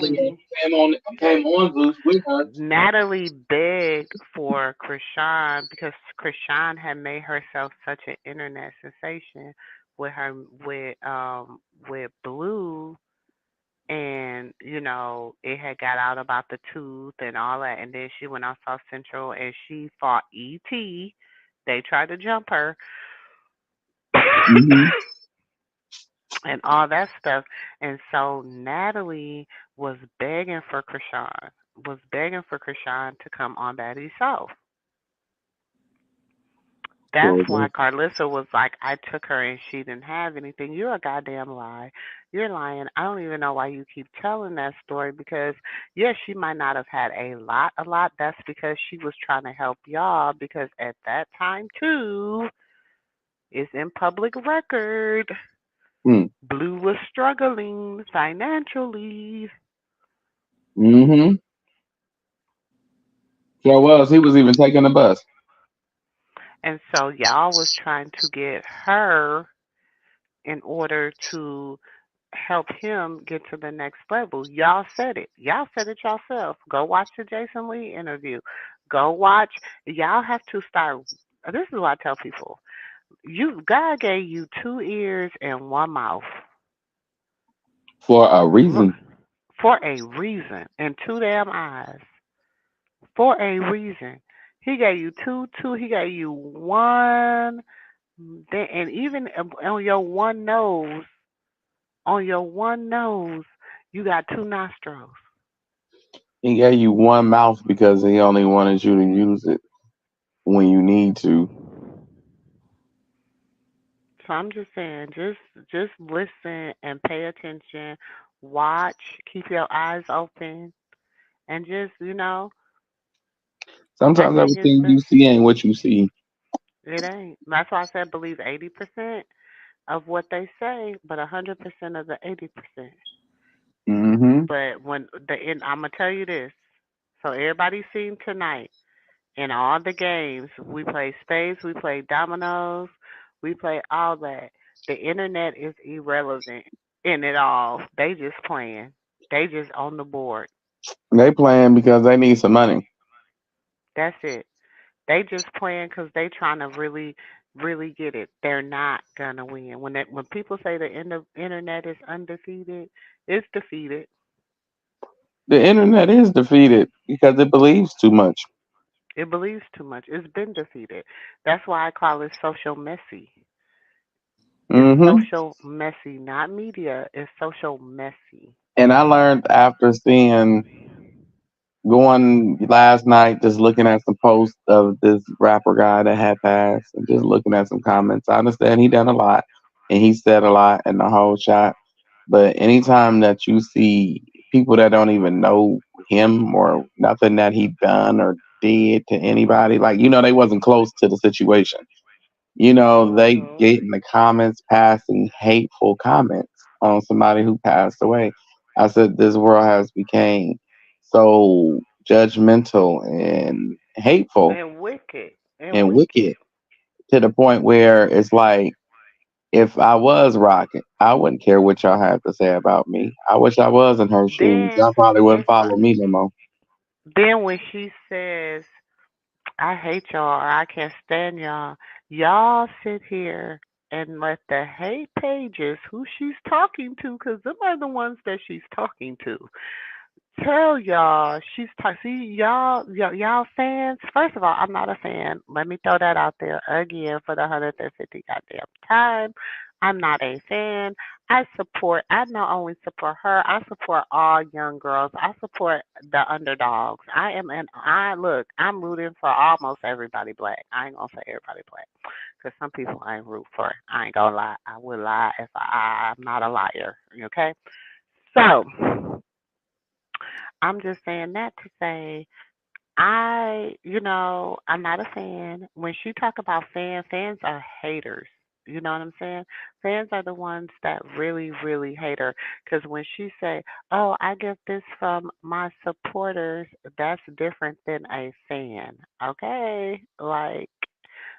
came on Zeus with her. Natalie begged for Krishan because Krishan had made herself such an internet sensation with her with Blue, and it had got out about the tooth and all that, and then she went on South Central and she fought ET. They tried to jump her Mm-hmm. and all that stuff, and so Natalie was begging for Krishan to come on Baddies South. That's So, why Carlissa was like, I took her and she didn't have anything. You're a goddamn lie. You're lying. I don't even know why you keep telling that story because, yes, she might not have had a lot. That's because she was trying to help y'all because at that time, too, it's in public record. mm, Blue was struggling financially. mm-hmm. So was. He was even taking the bus. And so y'all was trying to get her in order to help him get to the next level. Y'all said it. Y'all said it yourself. Go watch the Jason Lee interview. Go watch. Y'all have to start. This is what I tell people. God gave you two ears and one mouth For a look, reason. for a reason, and two damn eyes for a reason. He gave you two. He gave you one, and even on your one nose, you got two nostrils. He gave you one mouth because he only wanted you to use it when you need to. So I'm just saying, just listen and pay attention, watch, keep your eyes open, and just I Sometimes think it's everything you see ain't what you see. It ain't. That's why I said believe 80% of what they say, but 100% of the 80%. Hmm. But when I'm gonna tell you this. So everybody's seen tonight in all the games. We play spades, we play dominoes, we play all that. The internet is irrelevant in it all. They just playing. They just on the board. They playing because they need some money. That's it. They just playing because they trying to really, really get it. They're not gonna win. When people say the internet is undefeated, it's defeated. The internet is defeated because it believes too much. It believes too much. It's been defeated. That's why I call it social messy. It's Hmm. social messy, not media. It's social messy. And I learned after seeing going last night, just looking at some posts of this rapper guy that had passed, and just looking at some comments. I understand he done a lot, and he said a lot in the whole shot. But anytime that you see people that don't even know him or nothing that he done or did to anybody, like they wasn't close to the situation. They Mhm. get in the comments passing hateful comments on somebody who passed away. I said this world has become so judgmental and hateful And wicked. And and wicked. wicked to the point where it's like if I was rocking, I wouldn't care what y'all have to say about me. I wish I was in her shoes. Then Y'all probably wouldn't it's follow me no more. then when she says, "I hate y'all," or "I can't stand y'all," y'all sit here and let the hate pages who she's talking to, because them are the ones that she's talking to, tell y'all see y'all fans. First of all, I'm not a fan. Let me throw that out there again for the 150 goddamn time. I'm not a fan. I not only support her, I support all young girls. I support the underdogs. I look, I'm rooting for almost everybody black. I ain't gonna say everybody black because some people I ain't root for. I ain't gonna lie. I would lie if I'm not a liar. Okay? So I'm just saying that to say I'm not a fan. When she talk about fans are haters. You know what I'm saying? Fans are the ones that really, really hate her. Because when she say, "Oh, I get this from my supporters," that's different than a fan. Okay, like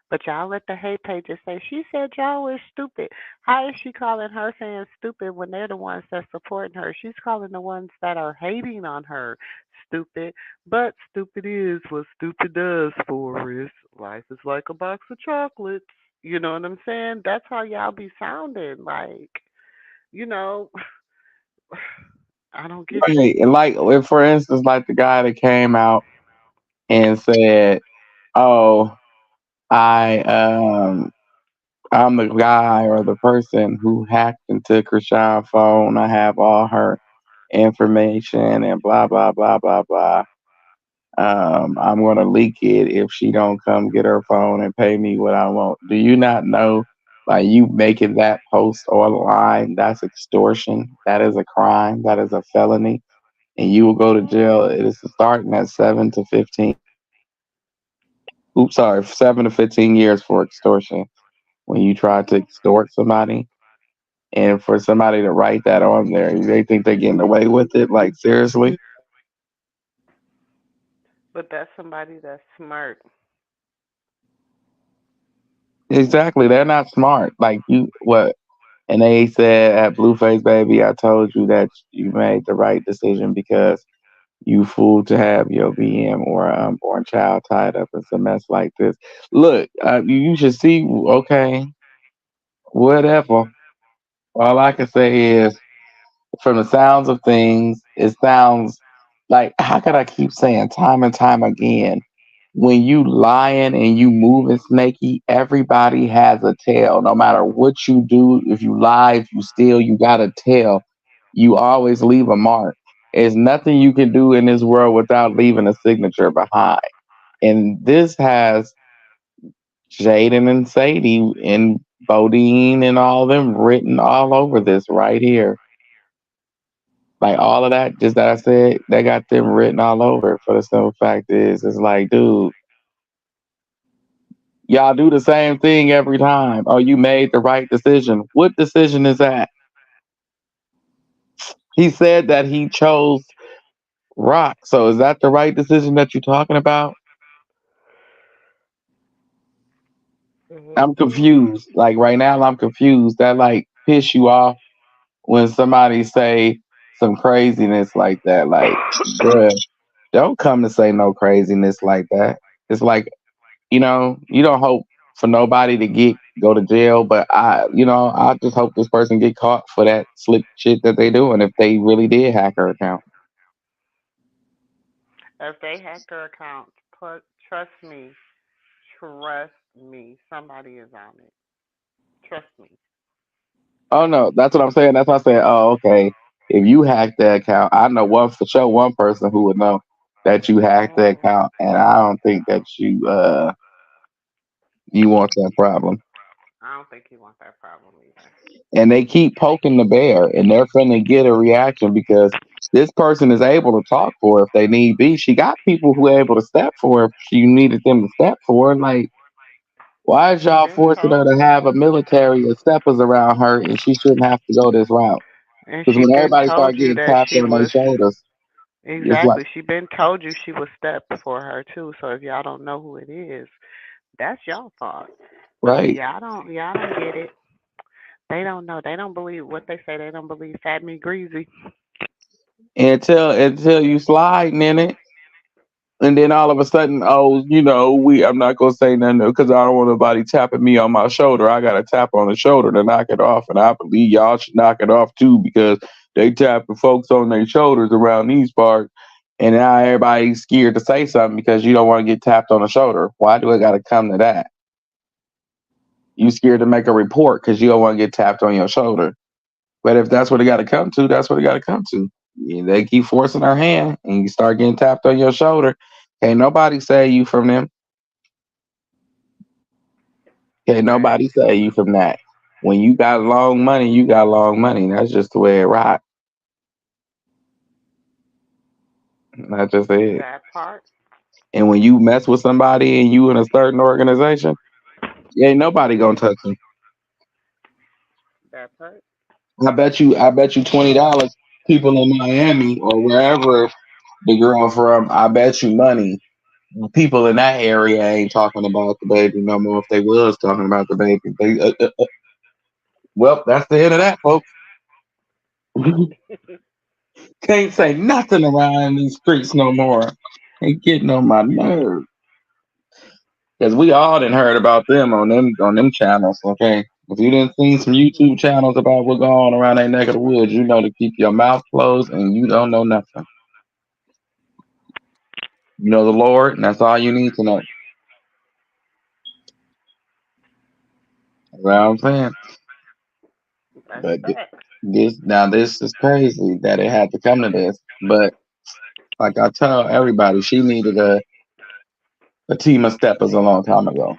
but y'all let the hate pages say she said y'all was stupid. How is she calling her fans stupid when they're the ones that's supporting her? She's calling the ones that are hating on her stupid. But stupid is what stupid does, Forrest. Life is like a box of chocolates. You know what I'm saying? That's how y'all be sounding. You know, I don't get it. Right. And like, if, for instance, like the guy that came out and said, "Oh, I I'm the guy or the person who hacked into Krishan's phone. I have all her information and blah blah blah blah blah. I'm gonna leak it if she don't come get her phone and pay me what I want." Do you not know? Like you making that post online, that's extortion. That is a crime. That is a felony, and you will go to jail. It is starting at 7 to 15. Oops, sorry, 7 to 15 years for extortion. When you try to extort somebody, and for somebody to write that on there, they think they're getting away with it. Like seriously, But that's somebody that's smart. exactly. They're not smart. Like you, what? And they said at Blueface Baby, I told you that you made the right decision because you fool to have your BM or unborn child tied up in some mess like this. Look, you should see. Okay, whatever. All I can say is, from the sounds of things, it sounds like how could I keep saying time and time again? When you lying and you moving snaky, everybody has a tail. No matter what you do, if you lie, if you steal, you got a tail. You always leave a mark. There's nothing you can do in this world without leaving a signature behind. And this has Jaden and Sadie and Bodine and all them written all over this right here. Like all of that, just that I said, they got them written all over it. For the simple fact is, it's like, dude, Y'all do the same thing every time. Oh, you made the right decision. What decision is that? He said that he chose rock. So is that the right decision that you're talking about? I'm confused. Like right now, I'm confused. That like piss you off when somebody say some craziness like that. Like, bruh, don't come to say no craziness like that. It's like, you don't hope for nobody to go to jail, but I just hope this person get caught for that slick shit that they doing if they really did hack her account. If they hack their accounts, trust me, somebody is on it. Trust me. Oh no, that's what I'm saying. That's why I said, oh okay. If you hack the account, I know one for sure. One person who would know that you hacked the Mm-mm. account, and I don't think that you want that problem. I don't think you want that problem either. And they keep poking the bear, and they're finna get a reaction because this person is able to talk for her if they need be. She got people who are able to step for her if she needed them to step for her. Like, why is She y'all been forcing her told to you, have a military of steppers around her, and she shouldn't have to go this route? and Because she when been everybody told start you getting that tapped she on their was shoulders, it's like, exactly. She been told you she was step for her too. So if y'all don't know who it is, that's y'all fault. right. Y'all don't get it. They don't know. They don't believe what they say. They don't believe fat meat greasy. Until you sliding in it, and then all of a sudden, oh, I'm not gonna say nothing because I don't want nobody tapping me on my shoulder. I got to tap on the shoulder to knock it off, and I believe y'all should knock it off too because they tapping folks on their shoulders around these parts, and now everybody's scared to say something because you don't want to get tapped on the shoulder. Why do it got to come to that? You scared to make a report because you don't want to get tapped on your shoulder. But if that's what it got to come to, that's what it got to come to. Yeah, they keep forcing our hand, and you start getting tapped on your shoulder. Can't nobody save you from them. Can't Right. nobody save you from that. When you got long money, you got long money. That's just the way it rocks. That's just it. That part. And when you mess with somebody and you in a certain organization, ain't nobody gonna touch you. That part. I bet you $20. People in Miami or wherever the girl from, I bet you money. People in that area ain't talking about the baby no more. If they was talking about the baby, well, that's the end of that, folks. Can't say nothing around these streets no more. Ain't getting on my nerves. Cause we all done heard about them on them channels. Okay, if you didn't see some YouTube channels about what's going on around that neck of the woods, you know to keep your mouth closed and you don't know nothing. You know the Lord, and that's all you need to know. That's what I'm saying. That's But facts. this is crazy that it had to come to this. But like I tell everybody, she needed a team of steppers a long time ago.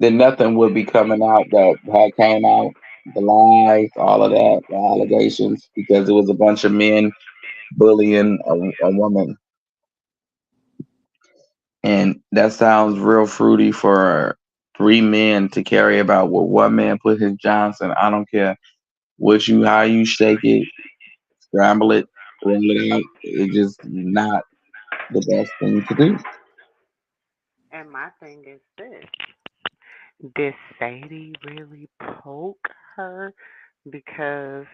Then nothing would be coming out that had came out, the lies, all of that, the allegations, because it was a bunch of men bullying a woman. And that sounds real fruity for three men to carry about what one man put his Johnson. I don't care how you shake it, scramble it, roll it out. It's just not the best thing to do. And my thing is this: did Sadie really poke her because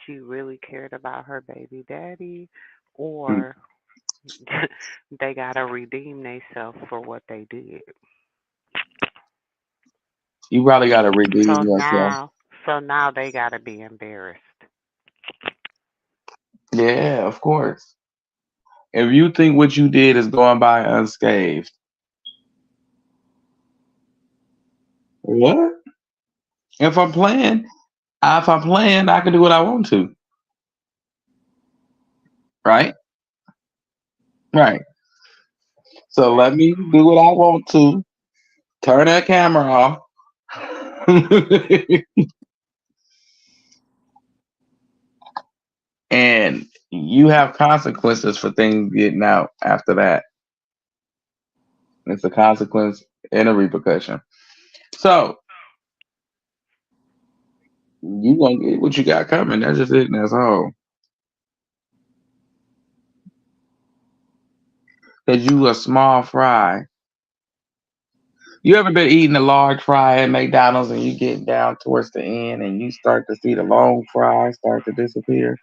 she really cared about her baby daddy, or they gotta redeem themselves for what they did? You probably got to redeem So yourself. now, so now they gotta be embarrassed. Yeah, of course. If you think what you did is going by unscathed, what? If I'm playing, I can do what I want to. Right? Right. So let Right. me do what I want to. Turn that camera off. And you have consequences for things getting out after that. It's a consequence and a repercussion. So you gonna get what you got coming. That's just it. And that's all. Cause you a small fry. You ever been eating a large fry at McDonald's and you get down towards the end and you start to see the long fry start to disappear?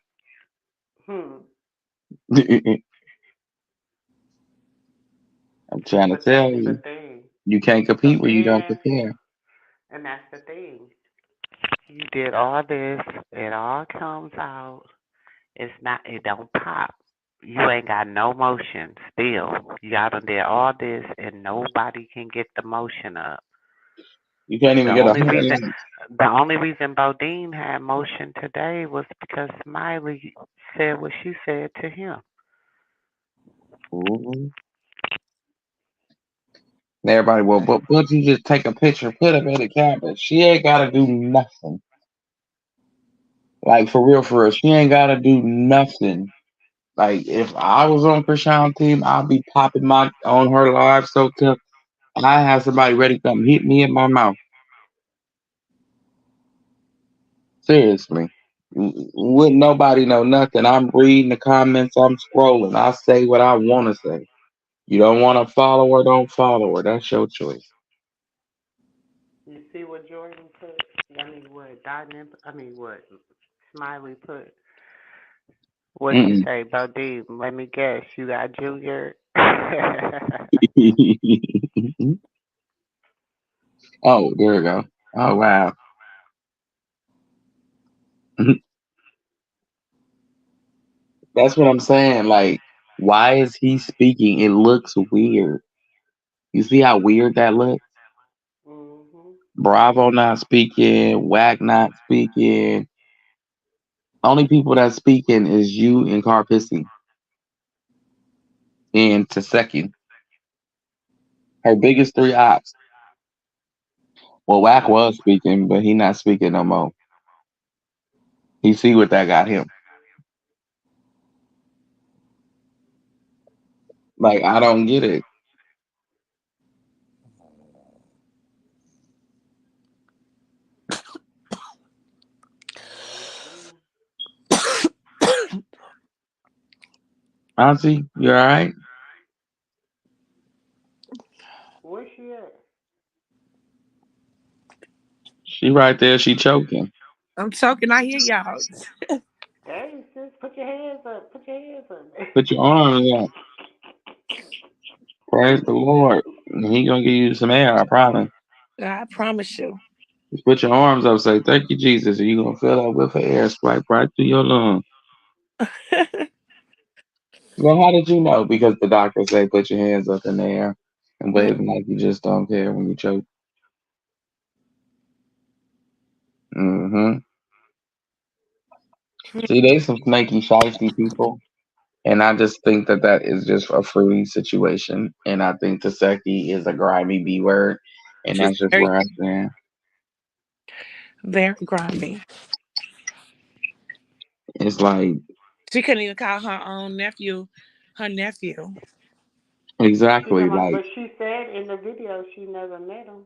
Hmm. I'm trying to But that's tell the you, thing. you can't So compete where you don't then, compare. and that's the thing. You did all this. It all comes out. It's not. It don't pop. You ain't got no motion. Still, y'all done did all this, and nobody can get the motion up. You can't The even get a only hundred reason, links. the only reason Bodine had motion today was because Smiley said what she said to him. Ooh. And everybody, well, but you just take a picture, put him in the camera. She ain't gotta do nothing. Like for real, she ain't gotta do nothing. Like if I was on Krishan's team, I'd be popping my on her live so tough. I have somebody ready to come hit me in my mouth. Seriously. Wouldn't nobody know nothing. I'm reading the comments, I'm scrolling. I say what I want to say. You don't want to follow her, don't follow her. That's your choice. You see what Jordan put? I mean, what Diamond? I mean, what Smiley put? What she Mm-mm. say, Bodine? Let me guess. You got Junior. Oh, there we go. Oh, wow. That's what I'm saying. Like, why is he speaking? It looks weird. You see how weird that looks? Mhm. Bravo not speaking, Whack not speaking. Only people that's speaking is you and Carpissy and Taseki. Her biggest three ops. Well, Whack Mhm. was speaking, but he not speaking no more. He see what that got him. Like, I don't get it. Mhm. Auntie, you all right? Where's she at? She right there. She choking. I'm choking. I hear y'all. Hey, sis, put your hands up. Put your hands up. Put your arms up. Praise the Lord. He gonna give you some air, I promise. I promise you. Just put your arms up, say, "Thank you, Jesus," and you gonna feel that whiff of air swipe right through your lungs. Well, how did you know? Because the doctor say put your hands up in the air and Mm, wave like you just don't care when you choke. Hmm. See, they some snaky, shiesty people, and I just think that that is just a fruity situation. And I think Taseki is a grimy B word, and she's that's just very, where I stand. very grimy. It's like She couldn't even call her own nephew her nephew. She talking exactly about, like. but she said in the video she never met him.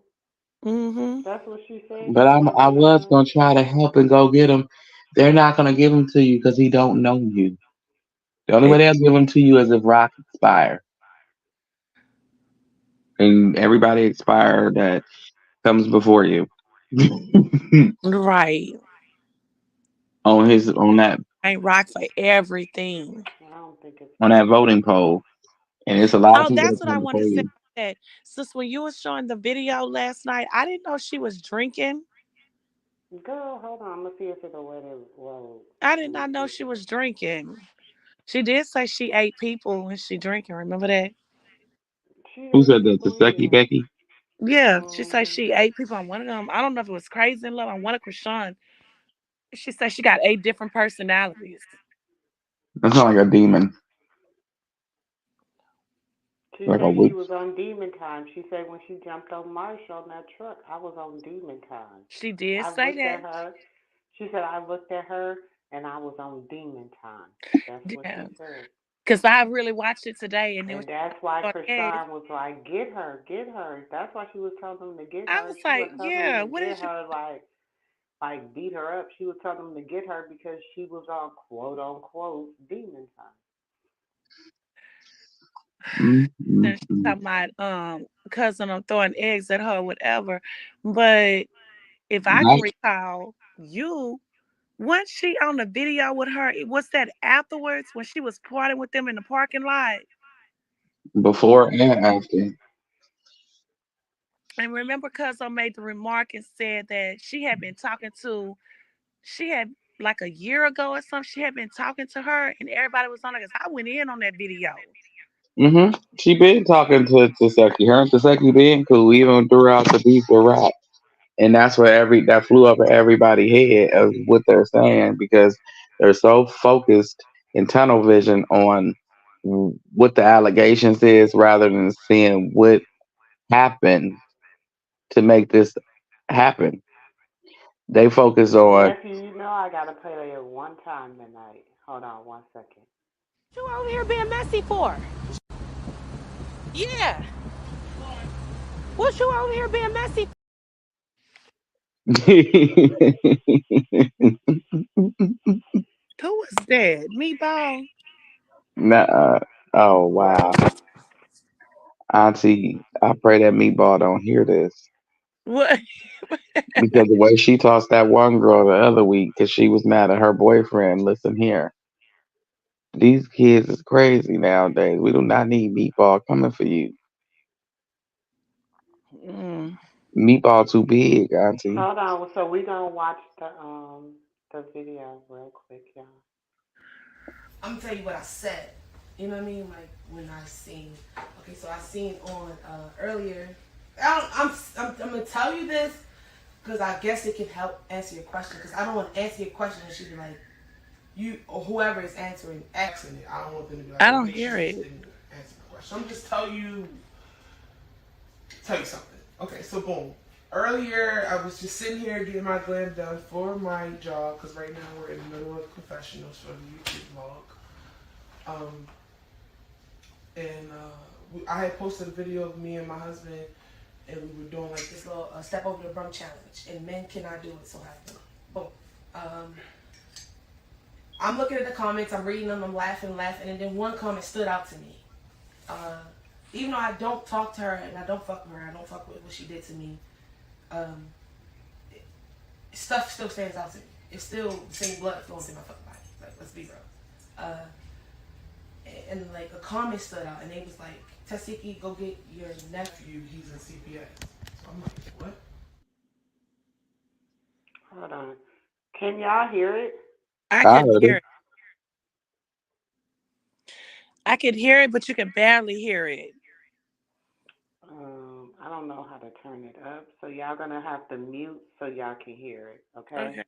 Mm-hmm. That's what she said. But She I never met was him. gonna try to help and go get him. They're not gonna give him to you because he don't know you. The only way they'll give him to you is if Rock expire, and everybody expire that comes before you Right. on that Ain't rock for everything. I don't think it's on that voting possible. poll, and it's a lot of Oh, people that's that what I come want to before say. you. That sis, when you was showing the video last night, I didn't know she was drinking. Girl, hold on. I'm gonna see if it'll let it roll. I did Let me not know see. she was drinking. She did say she ate people when she drinking. Remember that? She Who ate said that? To people, Becky? yeah. Becky? Yeah, she said Mhm. she ate people on one of them. I don't know if it was crazy in love on one of Krishan. She said she got 8 different personalities. That sounds like a demon, She like a said she witch. was on demon time. She said when she jumped on Marshall in that truck, I was on demon time. She did I say looked that. at her. She said I looked at her and I was on demon time. That's what Yeah, she said. Because I really watched it today, and then when And she that's why on eggs, Krishan was like, get her, get her. That's why she was telling them to get I her. was She like, was telling them yeah, to what get is you? her, like beat her up. She was telling them to get her because she was on quote unquote demon time. And she Mm-hmm. talking about cousin, I'm throwing eggs at her, whatever. But if I can recall, you once she on the video with her, what's that afterwards when she was partying with them in the parking lot? Before and after. And remember, cousin made the remark and said that she had like a year ago or something, she had been talking to her, and everybody was on her because I went in on that video. She been talking to Seki. Her and Seki been cool even throughout the beef with rap. And that's what that flew up in everybody's head of what they're saying because they're so focused in tunnel vision on what the allegations is rather than seeing what happened to make this happen. They focus on Nephew, you know I gotta play that one time tonight. Hold on 1 second. What you over here being messy for? Yeah. What you over here being messy? Who was that? Meatball? Nuh-uh. Oh wow. Auntie, I pray that meatball don't hear this. What? Because the way she tossed that one girl the other week because she was mad at her boyfriend. Listen here. These kids is crazy nowadays. We do not need meatball coming for you. Mm. Meatball too big, Auntie. Hold on, so we gonna watch the video real quick, y'all. I'm gonna tell you what I said. You know what I mean? Like when I seen. Okay, so I seen on earlier. I'm gonna tell you this because I guess it can help answer your question. Because I don't want to answer your question and she'd be like, you or whoever is answering asking it. I don't want them to be like, I oh, don't bitch, you hear just it. didn't answer my question. I'm just tell you something. Okay, so boom. Earlier, I was just sitting here getting my glam done for my job because right now we're in the middle of confessionals for the YouTube vlog. I had posted a video of me and my husband, and we were doing like this little step over the brunk challenge, and men cannot do it, so I have to. Boom. I'm looking at the comments, I'm reading them, I'm laughing, and then one comment stood out to me. Even though I don't talk to her and I don't fuck with her, I don't fuck with what she did to me. Um, Stuff still stands out to me. It's still the same blood flowing through my fucking body. Like, let's be real. And like a comment stood out, and they was like, "Tasiki, go get your nephew. He's in CPS." So I'm like, "What?" Hold on. Can y'all hear it? I I could heard hear it. it. I could hear it, but you can barely hear it. I don't know how to turn it up, so y'all gonna have to mute so y'all can hear it, okay? Okay.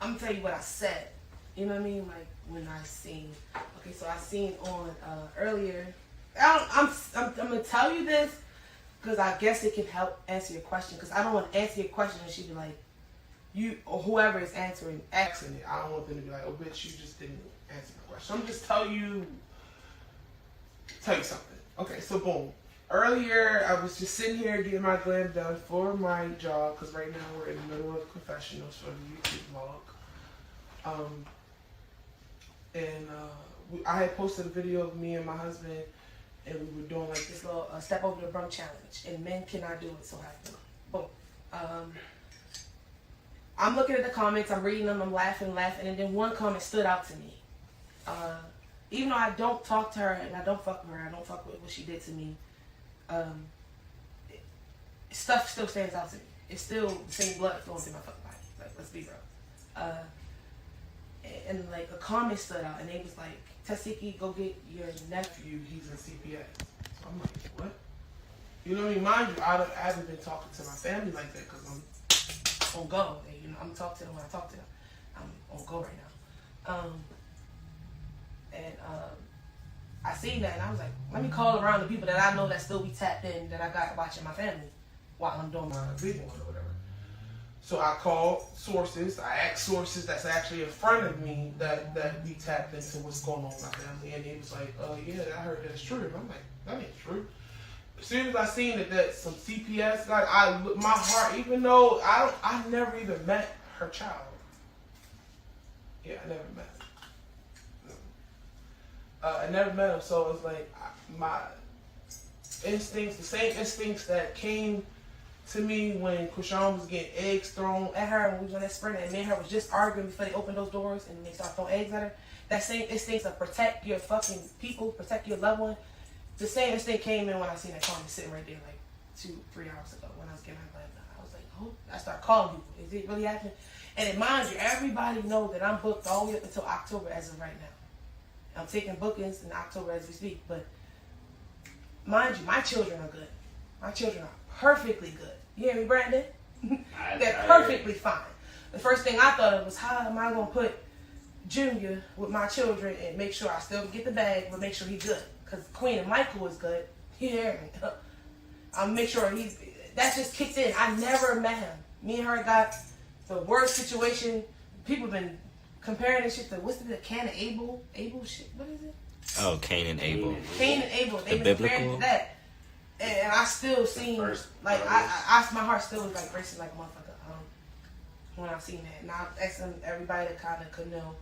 I'm gonna tell you what I said. You know what I mean? Like when I seen. Okay, so I seen on earlier. I'm gonna tell you this because I guess it can help answer your question. Because I don't want to answer your question and she'd be like, you or whoever is answering asking it. I don't want them to be like, oh bitch, you just didn't answer my question. I'm just tell you something. Okay, so boom. Earlier, I was just sitting here getting my glam done for my job because right now we're in the middle of confessionals for the YouTube vlog. I had posted a video of me and my husband, and we were doing like this little step over the brunk challenge, and men cannot do it, so I have to. Boom. I'm looking at the comments, I'm reading them, I'm laughing, and then one comment stood out to me. Even though I don't talk to her and I don't fuck with her, I don't fuck with what she did to me. Stuff still stands out to me. It's still the same blood flowing through my fucking body. Like, let's be real. And like a comment stood out, and they was like, "Tasiki, go get your nephew. He's in CPS." So I'm like, "What?" You know what I mean? Mind you, I haven't been talking to my family like that because I'm on go. And, you know, I'm talking to them when I talk to them. I'm on go right now. I seen that and I was like, let me call around the people that I know that still be tapped in that I got watching my family while I'm doing my video or whatever. So I called sources. I asked sources that's actually in front of me that we tapped into what's going on with my family, and he was like, yeah, I heard that's true." And I'm like, "That ain't true." As soon as I seen that some CPS guy, my heart, even though I never even met her child. Yeah, I never met him. I never met him, so it's like my instincts, the same instincts that came to me when Krishan was getting eggs thrown at her when we was on that sprint, and me and her was just arguing before they opened those doors and they started throwing eggs at her. That same instincts of protect your fucking people, protect your loved one. The same instinct came in when I seen that car sitting right there like 2-3 hours ago when I was getting my blood. I was like, oh, I started calling people. Is it really happening? And mind you, everybody knows that I'm booked all the way up until October as of right now. I'm taking bookings in October as we speak, but mind you, my children are good. My children are perfectly good. You hear me, Brandon? They're perfectly fine. The first thing I thought of was, how am I going to put Junior with my children and make sure I still get the bag, but make sure he's good? Because Queen and Michael is good. You hear me? I'll make sure that just kicked in. I never met him. Me and her got the worst situation. People have been comparing this shit to, what's the Cain and Abel? Abel shit? What is it? Oh, Cain and Abel. Cain and Abel. They've been comparing biblical? to that. And I still seen, like, my heart still was like racing like a motherfucker when I seen that. And I asked everybody that kind of could know,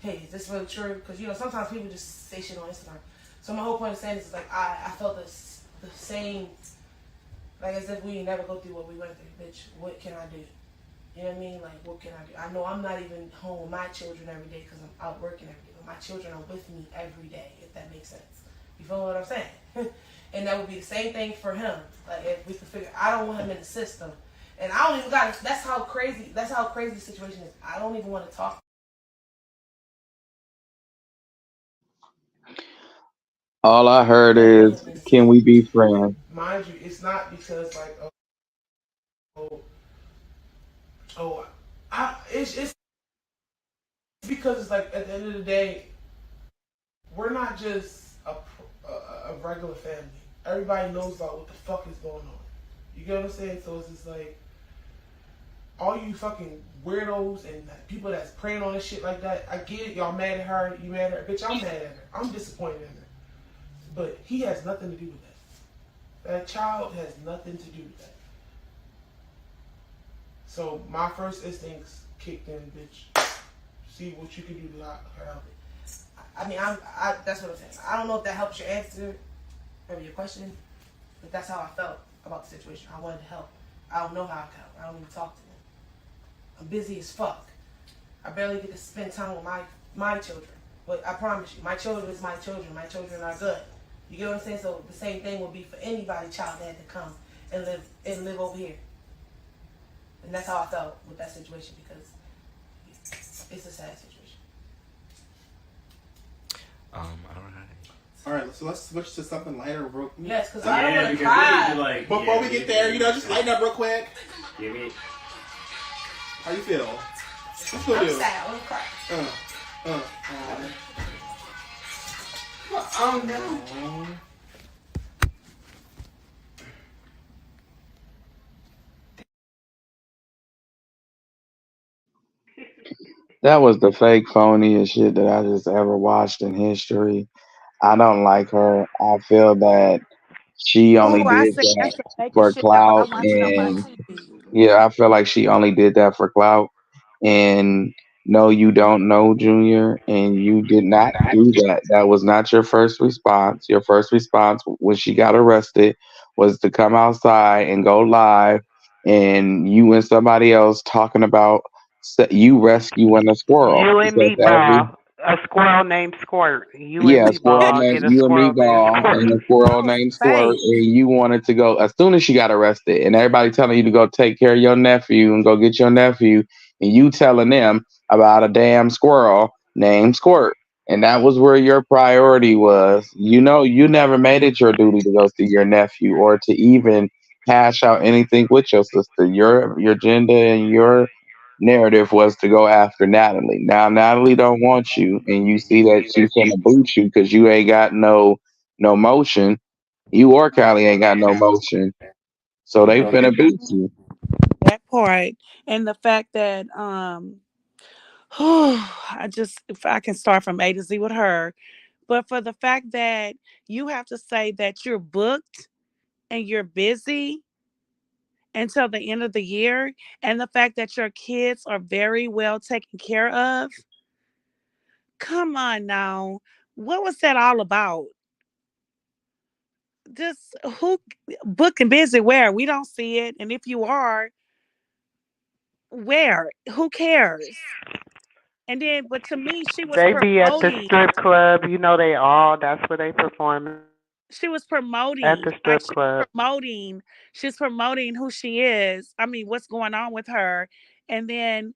hey, is this really true? Because, sometimes people just say shit on Instagram. So my whole point of saying this is, like, I felt the same, like, as if we never go through what we went through. Bitch, what can I do? You know what I mean? Like, what can I do? I know I'm not even home with my children every day because I'm out working every day. But my children are with me every day, if that makes sense. You feel what I'm saying? And that would be the same thing for him. Like, if we could figure, I don't want him in the system. And I don't even that's how crazy the situation is. I don't even want to talk. All I heard is, "Can we be friends?" Mind you, it's not because, like, oh, oh, it's because it's like, at the end of the day, we're not just a regular family. Everybody knows about what the fuck is going on. You get what I'm saying? So it's just like, all you fucking weirdos and people that's praying on this shit like that, I get it. Y'all mad at her. You mad at her. Bitch, I'm mad at her. I'm disappointed in her. But he has nothing to do with that. That child has nothing to do with that. So my first instincts kicked in, bitch. See what you can do to help it. I mean, that's what I'm saying. I don't know if that helps your answer or your question, but that's how I felt about the situation. I wanted to help. I don't know how I can help. I don't even talk to them. I'm busy as fuck. I barely get to spend time with my children. But I promise you, my children is my children. My children are good. You get what I'm saying? So the same thing would be for anybody child that had to come and live over here. And that's how I felt with that situation, because it's a sad situation. All right. All right, so let's switch to something lighter real quick. Yes, because I don't want to cry. Like, before we get there, just lighten up real quick. Give me. How you feel? What's going I'm do? sad. I want to cry. Oh no. That was the fake phoniest shit that I just ever watched in history. I don't like her. I feel that she only Oh, I did said that that's the fakest for shit ever. I clout, watched it on my and TV. yeah, I feel like she only did that for clout. And no, you don't know, Junior, and you did not do that. That was not your first response. Your first response when she got arrested was to come outside and go live, and you and somebody else talking about you rescuing a squirrel You and because every Meatball, a squirrel named Squirt. You and yeah, squirrel Meatball named get a you and squirrel named Meatball Squirt. and a squirrel That was named Squirt, fake. and you wanted to go as soon as she got arrested, and everybody telling you to go take care of your nephew and go get your nephew, and you telling them about a damn squirrel named Squirt, and that was where your priority was. You never made it your duty to go see your nephew or to even hash out anything with your sister. Your agenda and your narrative was to go after Natalie. Now Natalie don't want you, and you see that she's gonna boot you because you ain't got no motion. You or Callie ain't got no motion, so they finna boot you. That part. And the fact that I just, if I can start from A to Z with her, but for the fact that you have to say that you're booked and you're busy until the end of the year, and the fact that your kids are very well taken care of, come on now. What was that all about? Just who booked and busy where? We don't see it. And if you are, where? Who cares? And then, but to me, she was They be at the promoting. strip club. You know they all. That's where they perform at the strip She was club. promoting, like she's promoting who she is. I mean, what's going on with her. And then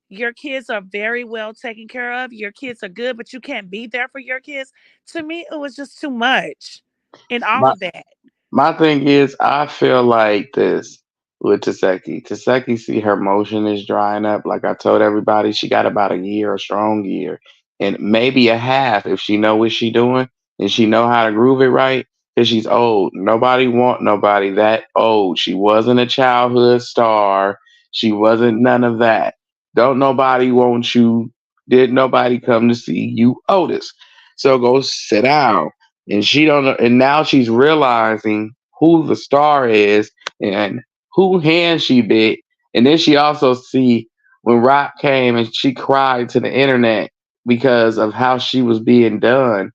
your kids are very well taken care of. Your kids are good, but you can't be there for your kids. To me, it was just too much in all My of that. my thing is, I feel like this with Taseki. Taseki, see her motion is drying up. Like I told everybody, she got about a year, a strong year, and maybe a half if she know what she doing and she know how to groove it right. Cause she's old. Nobody want nobody that old. She wasn't a childhood star. She wasn't none of that. Don't nobody want you. Did nobody come to see you, Otis? So go sit down, and she don't know, and now she's realizing who the star is and who hand she bit. And then she also see when Rock came and she cried to the internet because of how she was being done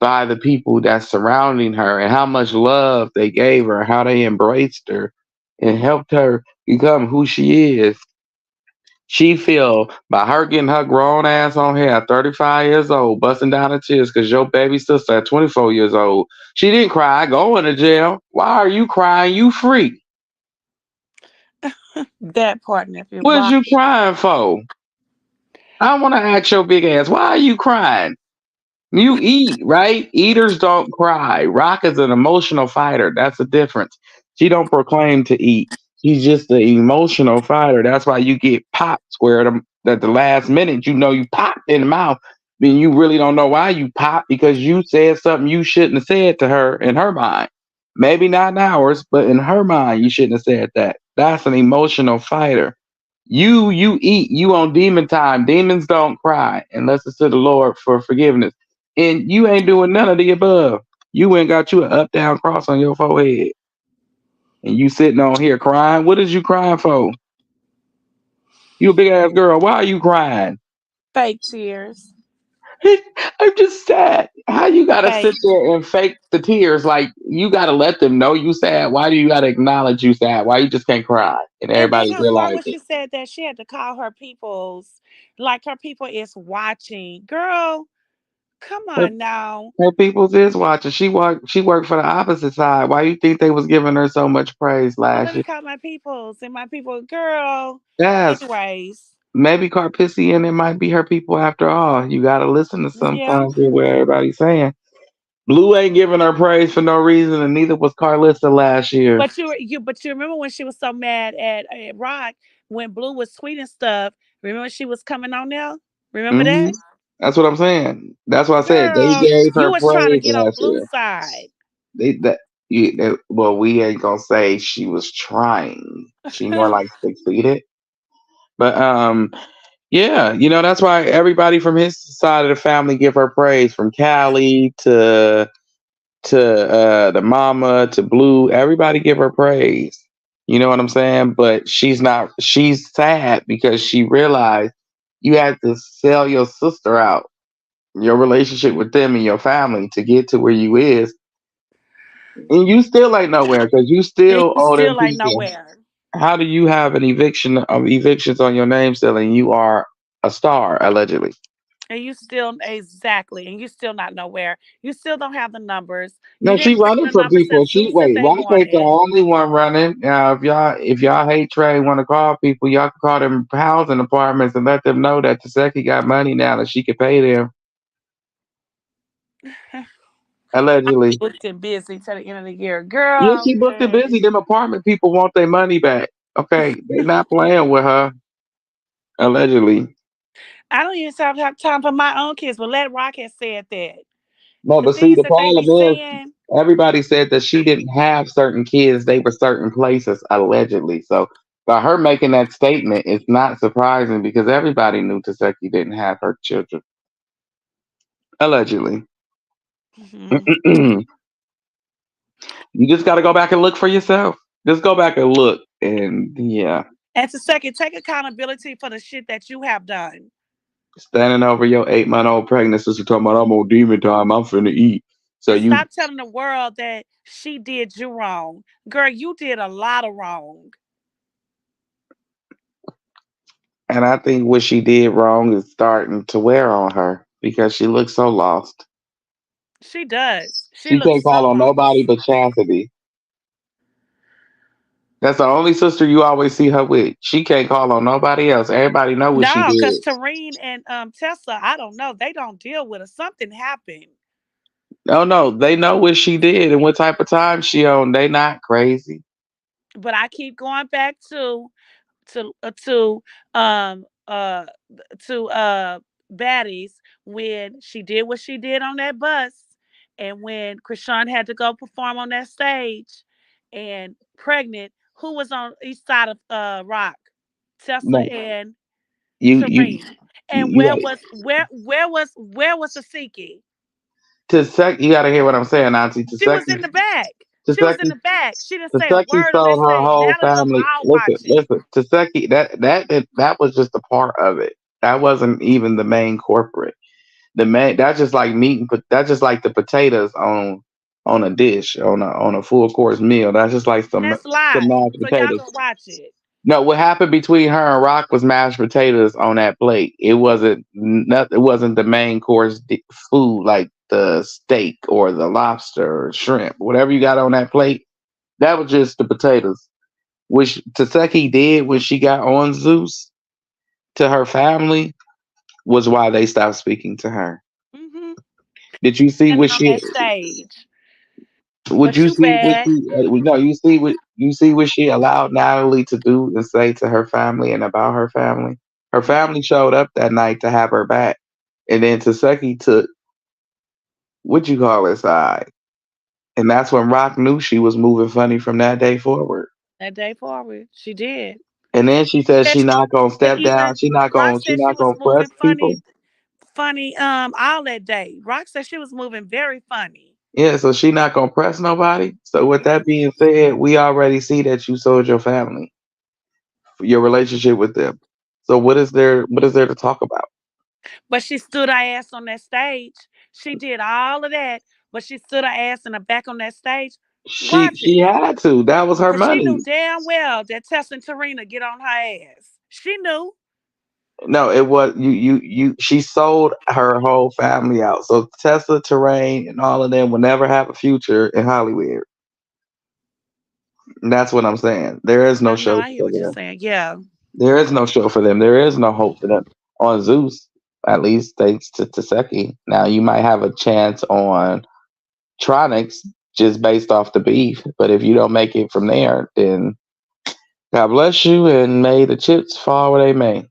by the people that's surrounding her and how much love they gave her, how they embraced her and helped her become who she is. She feel by her getting her grown ass on here at 35 years old, busting down the tears because your baby sister at 24 years old, she didn't cry going to jail. Why are you crying? You free. That part, nephew. What is Rock. you crying for? I want to ask your big ass, why are you crying? You eat, right? Eaters don't cry. Rock is an emotional fighter. That's the difference. She don't proclaim to eat. She's just an emotional fighter. That's why you get popped square at the last minute. You know you popped in the mouth. Then you really don't know why you popped because you said something you shouldn't have said to her in her mind. Maybe not in ours, but in her mind, you shouldn't have said that. That's an emotional fighter. You eat. You on demon time. Demons don't cry unless it's to the Lord for forgiveness, and you ain't doing none of the above. You ain't got you an up down cross on your forehead, and you sitting on here crying. What is you crying for? You a big ass girl. Why are you crying? Fake tears. I'm just sad. How you gotta sit Fake. there and fake the tears? Like you gotta let them know you sad. Why do you gotta acknowledge you sad? Why you just can't cry and And then everybody her part realize when it? she said that she had to call her peoples, like her people is watching. Girl, come Her, on now. her people's is watching. She worked for the opposite side. Why you think they was giving her so much praise Oh, last let me year? call my peoples. And my people, girl. Yes. Anyways, Maybe Carpisi and it might be her people after all. You gotta listen to yeah. sometimes what everybody's saying. Blue ain't giving her praise for no reason, and neither was Carlissa last year. But you remember when she was so mad at Rock when Blue was tweeting stuff. Remember she was coming on there? Remember hmm that? That's what I'm saying. That's what I said. They Girl, gave you her was trying to praise get on last Blue's year. side. Well, we ain't gonna say she was trying. She more like succeeded. But yeah, that's why everybody from his side of the family give her praise, from Callie to the mama to Blue. Everybody give her praise. You know what I'm saying? But she's sad because she realized you had to sell your sister out, your relationship with them and your family to get to where you is. And you still ain't nowhere because you And still you owe them still ain't people. nowhere. How do you have an eviction of evictions on your name still and you are a star, allegedly? And you still exactly. And you still not nowhere. You still don't have the numbers. You No, she didn't bring running the for numbers people. that She Zeus said wait, they Rock ain't the wanted. only one running. Now, if y'all hate Trey, want to call people, y'all can call them housing apartments and let them know that Taseki got money now that she can pay them. Allegedly, Booked and busy till the end of the year. yeah, Girl, she booked it busy. Them apartment people want their money back. Okay, they not playing with her. Allegedly, I don't even have time for my own kids, but let Rock have said that. no, The but see, things the that they be problem is saying, everybody said that she didn't have certain kids. They were certain places, allegedly. So By her making that statement, it's not surprising because everybody knew Taseki didn't have her children. Allegedly. Hmm. You just got to go back and look for yourself. Just go back and look. And yeah, And to second, take accountability for the shit that you have done. standing over your 8-month-old pregnant sister talking about, I'm on demon time, I'm finna eat. So And you, stop telling the world that she did you wrong. Girl, you did a lot of wrong. and I think what she did wrong is starting to wear on her because she looks so lost. She does. She She can't looks call so on nobody lost. but Chastity. That's the only sister you always see her with. She can't call on nobody else. Everybody know what she No, because did. Tareen and Tessa, I don't know. They don't deal with her. Something happened. Oh no, they know what she did and what type of time she on. They not crazy. But I keep going back to uh, to um uh to baddies when she did what she did on that bus, and when Krishan had to go perform on that stage and pregnant, who was on each side of Rock? Tessa No, and you you Tareen. And you got where was Tasiki? to sec. You got to hear what I'm saying, Auntie. She was in the back. She was in Taseki, the back. She didn't say a Taseki word on that sold her stage. whole Now that us family. all Listen, watching. listen. Taseki, that was just a part of it. That wasn't even the main corporate. The main that's just like meat and that's just like the potatoes on a dish on a full course meal. That's just like That's some live. mashed So y'all potatoes. go watch it. No, what happened between her and Rock was mashed potatoes on that plate. It wasn't nothing. It wasn't the main course food like the steak or the lobster or shrimp, whatever you got on that plate. That was just the potatoes, which Taseki did when she got on Zeus to her family was why they stopped speaking to her. Hmm. Did you see Standing what on she? that stage. Would But you you see what bad. she? No, you see what she allowed Natalie to do and say to her family and about her family. Her Hmm. family showed up that night to have her back, and then Taseki took what you call it side, and that's when Rock knew she was moving funny from that day forward. That day forward, she did. And then she said Said she she not gonna was step down. even Rock She said she not was gonna press moving people. funny, all that day. Rock said she was moving very funny. Yeah, so she not gonna press nobody. So with that Hmm. being said, we already see that you sold your family, your relationship with them. So what is there to talk about? But she stood her ass on that stage. She did all of that, but she stood her ass in the back on that stage. Watch She it. had to. That was her Because she knew money. damn well that Tess and Tarina get on her ass. She knew. No, it was you she sold her whole family out. So Tessa, Terrain, and all of them will never have a future in Hollywood. And that's what I'm saying. There is no I know, show I hear for what you're them. saying. Yeah. There is no show for them. There is no hope for them. On Zeus, at least thanks to Taseki. Now you might have a chance on Tronics just based off the beef. But if you don't make it from there, then God bless you and may the chips fall where they may.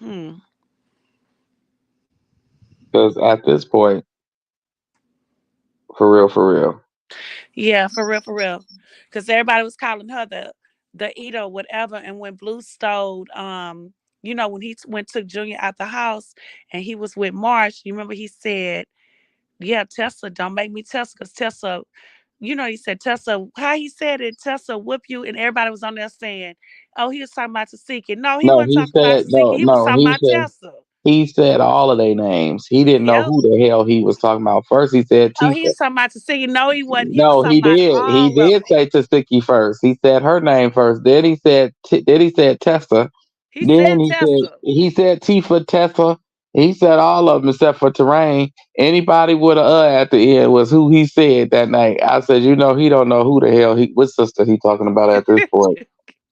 Hmm. Because at this point, for real. Yeah, for real, for real. Because everybody was calling her the Edo, whatever. And when Blue stole, when he went took Junior out the house and he was with Marsh, you remember he said, "Yeah, Tessa, don't make me Tessa, because Tessa." He said Tessa. How he said it, Tessa whoop you, and everybody was on there saying, "Oh, he was talking about Tasiki." No, he No, wasn't he talking about said Tasiki. He was talking about Tessa. he said all of their names. He didn't know Yep. who the hell he was talking about. First he said Oh, he Tifa. was talking about Tasiki. No, he wasn't. He was No, talking he about did. He all of did them. say Tasiki first. He said her name first. Then he said Tessa. He Then said Tessa. he said Tifa, Tessa. He said all of them except for Terrain. Anybody with a at the end was who he said that night. I said, he don't know who the hell what sister he talking about at this point.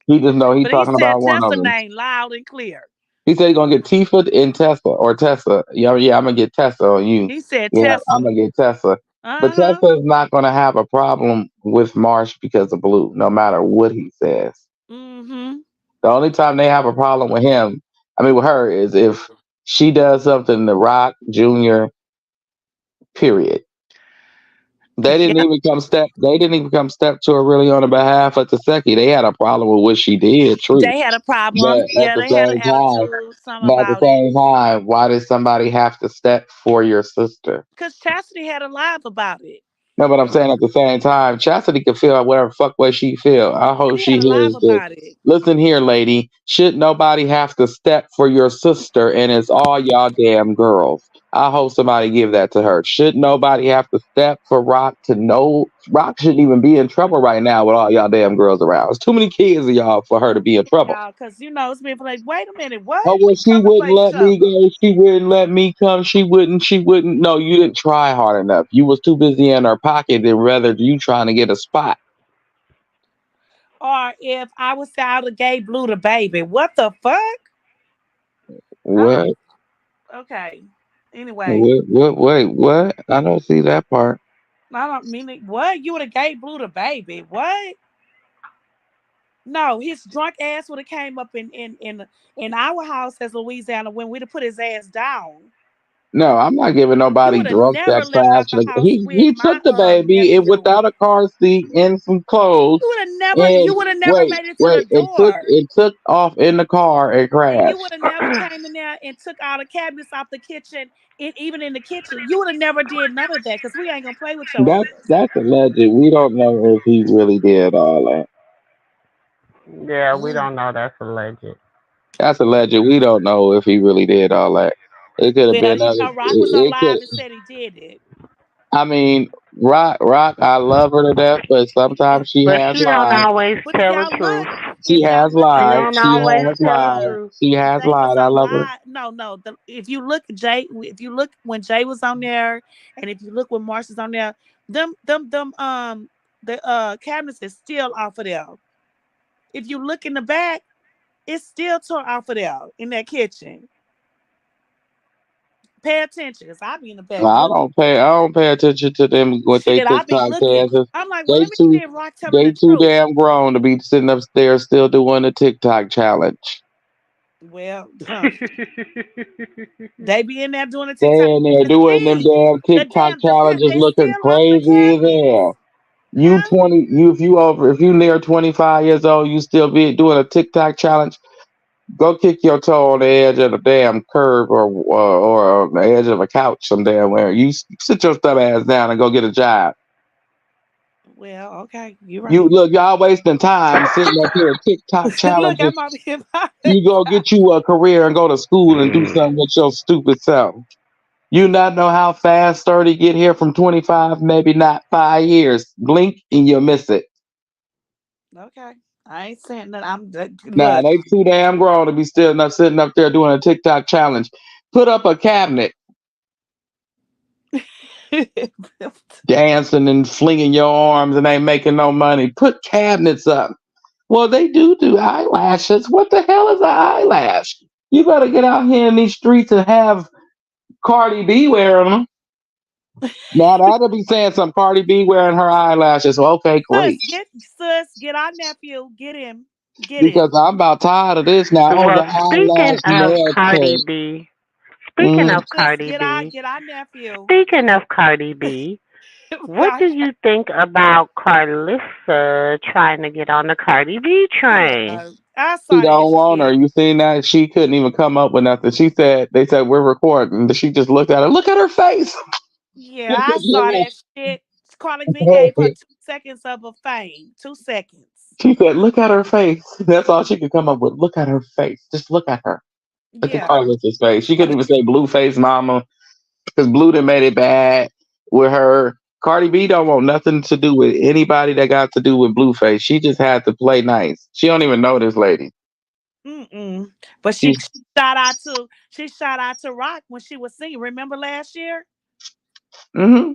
He just know he But he talking said about one of Tessa them. name loud and clear. He said he's gonna get Tifa and Tessa or Tessa. Yeah, yeah, I'm gonna get Tessa on you. He said Yeah, I'm Tessa. gonna get Tessa. But Uh-huh. Tessa is not gonna have a problem with Marsh because of Blue, no matter what he says. Mm-hmm. The only time they have a problem with him, I mean with her, is if she does something to Rock Jr. Period. They didn't Yeah, even come step. They didn't even come step to her really on the behalf of Taseki. They had a problem with what she did, true. they had a problem. But at Yeah, the they had an same time, attitude, something but at the about it. same time, why did somebody have to step for your sister? Because Chastity had a live about it. No, but I'm saying at the same time, Chastity can feel whatever fuck way she feel. I hope She had she a live hears this. about it. Listen here, lady. Should nobody have to step for your sister, and it's all y'all damn girls. I hope somebody give that to her. Should nobody have to step for Rock to know Rock shouldn't even be in trouble right now with all y'all damn girls around. There's too many kids of y'all for her to be in trouble. Yeah, because it's been like, wait a minute, what? Oh well, We she coming for wouldn't each let me other. go. She wouldn't let me come. She wouldn't. She wouldn't. No, you didn't try hard enough. You was too busy in her pocket than rather you trying to get a spot. Or if I was out of gay blue the baby, what the fuck? I don't. What? Okay. Anyway, What? Wait, what? I don't see that part. I don't mean it. What? You would have gay blue the baby? What? No, his drunk ass would have came up in our house as Louisiana when we'd have put his ass down. No, I'm not giving You nobody would have drugs never that left out fast. the house with He my took the baby nephew. without a car seat and some clothes. You would have never. And You would have never wait, made it to the wait, door. it took off in the car and And you would crashed. have never came in there and took all the cabinets off the kitchen, and even in the kitchen, you would have never did none of that because we ain't gonna play with your ass. That's alleged. We don't know if he really did all that. Yeah, we Mm. don't know. That's alleged. That's alleged. We don't know if he really did all that. It could have Well, been other. Rock was on It could. live and said he did it. I mean, Rock. I love her to death, but sometimes she But has she don't lied. always But if tell the y'all truth. look, She has She lied. don't She always has tell the lied. truth. She has Jay was lied. I on love her. live. No. If you look, Jay, if you look when Jay was on there, and if you look when Marsha's on there, the cabinets is still off of there. If you look in the back, it's still tore off of there in that kitchen. Pay attention, cause I be in the back looking. I don't pay attention to them with they Shit, I be TikTok looking. dances. I'm like, well, They let me too see if Rock telling they the too truth. damn grown to be sitting upstairs still doing the TikTok challenge. Well, they be in there doing the They TikTok. in there The doing them thing, damn the TikTok damn, challenges they looking still off the crazy as cabinets, hell. You huh? 20 you if you near 25 years old, you still be doing a TikTok challenge. Go kick your toe on the edge of the damn curb or the edge of a couch some damn where. Sit your stub ass down and go get a job. Well, okay, you're You right. look, y'all wasting time sitting up here TikTok Look, challenges. I'm over here by the You go time. get you a career and go to school and do something with your stupid self. You not know how fast 30 get here from 25, maybe not 5 years. Blink and you'll miss it. Okay, I ain't saying that. Nah, Look. they too damn grown to be still not sitting up there doing a TikTok challenge. Put up a cabinet, dancing and flinging your arms and ain't making no money. Put cabinets up. Well, they do eyelashes. What the hell is an eyelash? You better get out here in these streets and have Cardi B wearing them. Now that'll be saying some Cardi B wearing her eyelashes. Okay, great. Get our nephew, get him, get Because him. I'm about tired of this now. Oh, the Well, eyelash nail tech. Speaking Mm, of Cardi B, Get our nephew. speaking of Cardi B, what do Right. you think about Carlissa trying to get on the Cardi B train? Yeah, I she saw that don't want her. shit. You seen that? She couldn't even come up with nothing. They said we're recording. She just looked at her. Look at her face. Yeah, I saw that shit. Carly B gave her 2 seconds of a fame. 2 seconds. She said, look at her face. That's all she could come up with. Look at her face. Just look at her. Look at Yeah. Carlos's face. She couldn't even say blue face mama because Blue done made it bad with her. Cardi B don't want nothing to do with anybody that got to do with Blueface. She just had to play nice. She don't even know this lady. Mm-mm. But She, she shot out to Rock when she was singing. Remember last year? hmm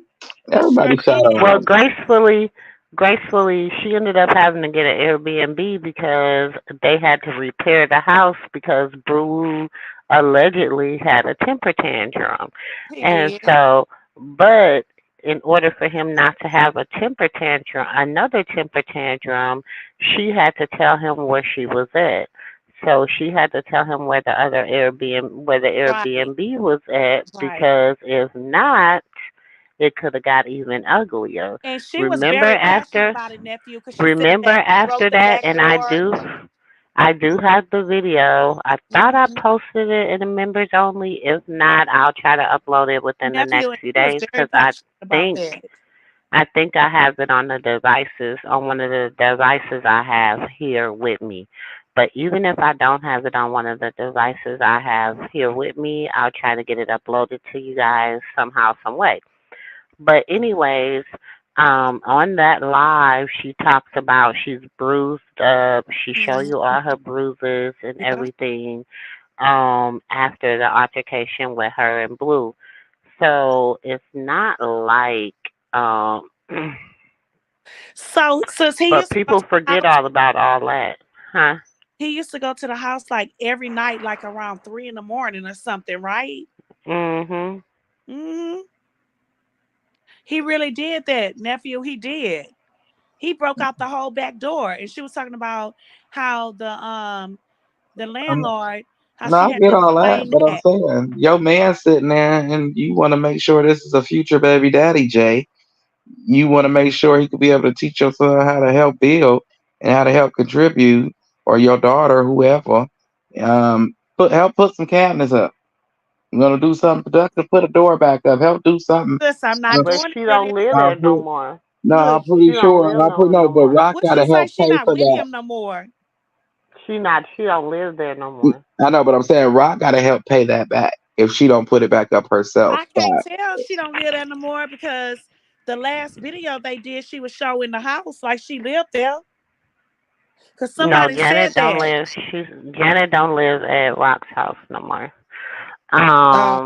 She sure Everybody shout did. Well, out. gracefully, she ended up having to get an Airbnb because they had to repair the house because Brew allegedly had a temper tantrum. He And did. so, but in order for him not to have another temper tantrum, she had to tell him where she was at. So she had to tell him where the Right. Airbnb was at Right. because if not, it could have got even uglier. And she was Remember very passionate after about it, nephew, because she said remember that he broke after the that, back and door. I do have the video. I thought I Hmm. posted it in the members only. If not, I'll try to upload it within the next Nephew, and few she was days very because passionate about think that. I have it on the devices, on one of the devices I have here with me. But even if I don't have it on one of the devices I have here with me, I'll try to get it uploaded to you guys somehow, some way. But anyways, on that live, she talks about she's bruised up. She show Hmm. you all her bruises and Yeah. everything. After the altercation with her and Blue, so it's not like So since he but used to go people to the forget house, all about all that, huh? he used to go to the house like every night, like around 3 in the morning or something, right? Mhm. Hmm. He really did that, nephew. He did. He broke out the whole back door, and she was talking about how the Um, landlord, how no, she I had get to all that, explain but I'm that. saying your man sitting there, and you want to make sure this is a future baby daddy, Jay. You want to make sure he could be able to teach your son how to help build and how to help contribute, or your daughter, whoever. Help put some cabinets up. I'm gonna do something productive. Put a door back up. Help do something. Sis, I'm not But doing it she really. don't live Uh, there no put- more. no, I'm Look, She pretty don't sure. live I put no no, no but more. Rock what you gotta say? help She pay not for with that. him no more. She don't live there no more. I know, but I'm saying Rock gotta help pay that back if she don't put it back up herself. I can't tell she don't live there no more because the last video they did, she was showing the house like she lived there. Cause No, somebody said that. Janet don't live at Rock's house no more. Uh,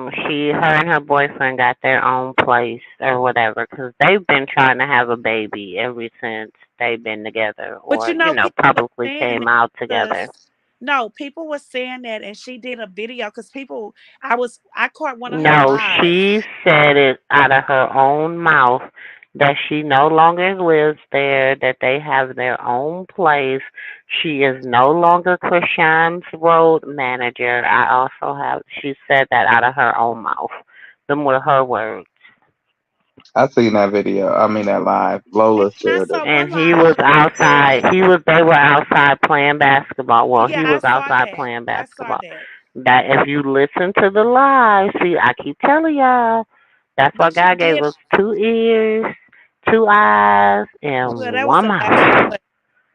Her and her boyfriend got their own place or whatever, because they've been trying to have a baby ever since they've been together, but or you know, people were publicly saying came that out together. because no, people were saying that, and she did a video because people. I caught one of her No, lives. she said it out of her own mouth that she no longer lives there, that they have their own place. She is no longer Krishan's road manager. She said that out of her own mouth. Them were her words. I seen that video. I mean that live. And Lola I shared it. saw And one he live was where people outside. said, They were outside playing basketball. Well, "Yeah, he I was saw outside that. playing I saw basketball. that." That if you listen to the live, see, I keep telling y'all, that's why But she God gave did. us 2 ears, 2 eyes, Well, and that was one the last one, mouth. but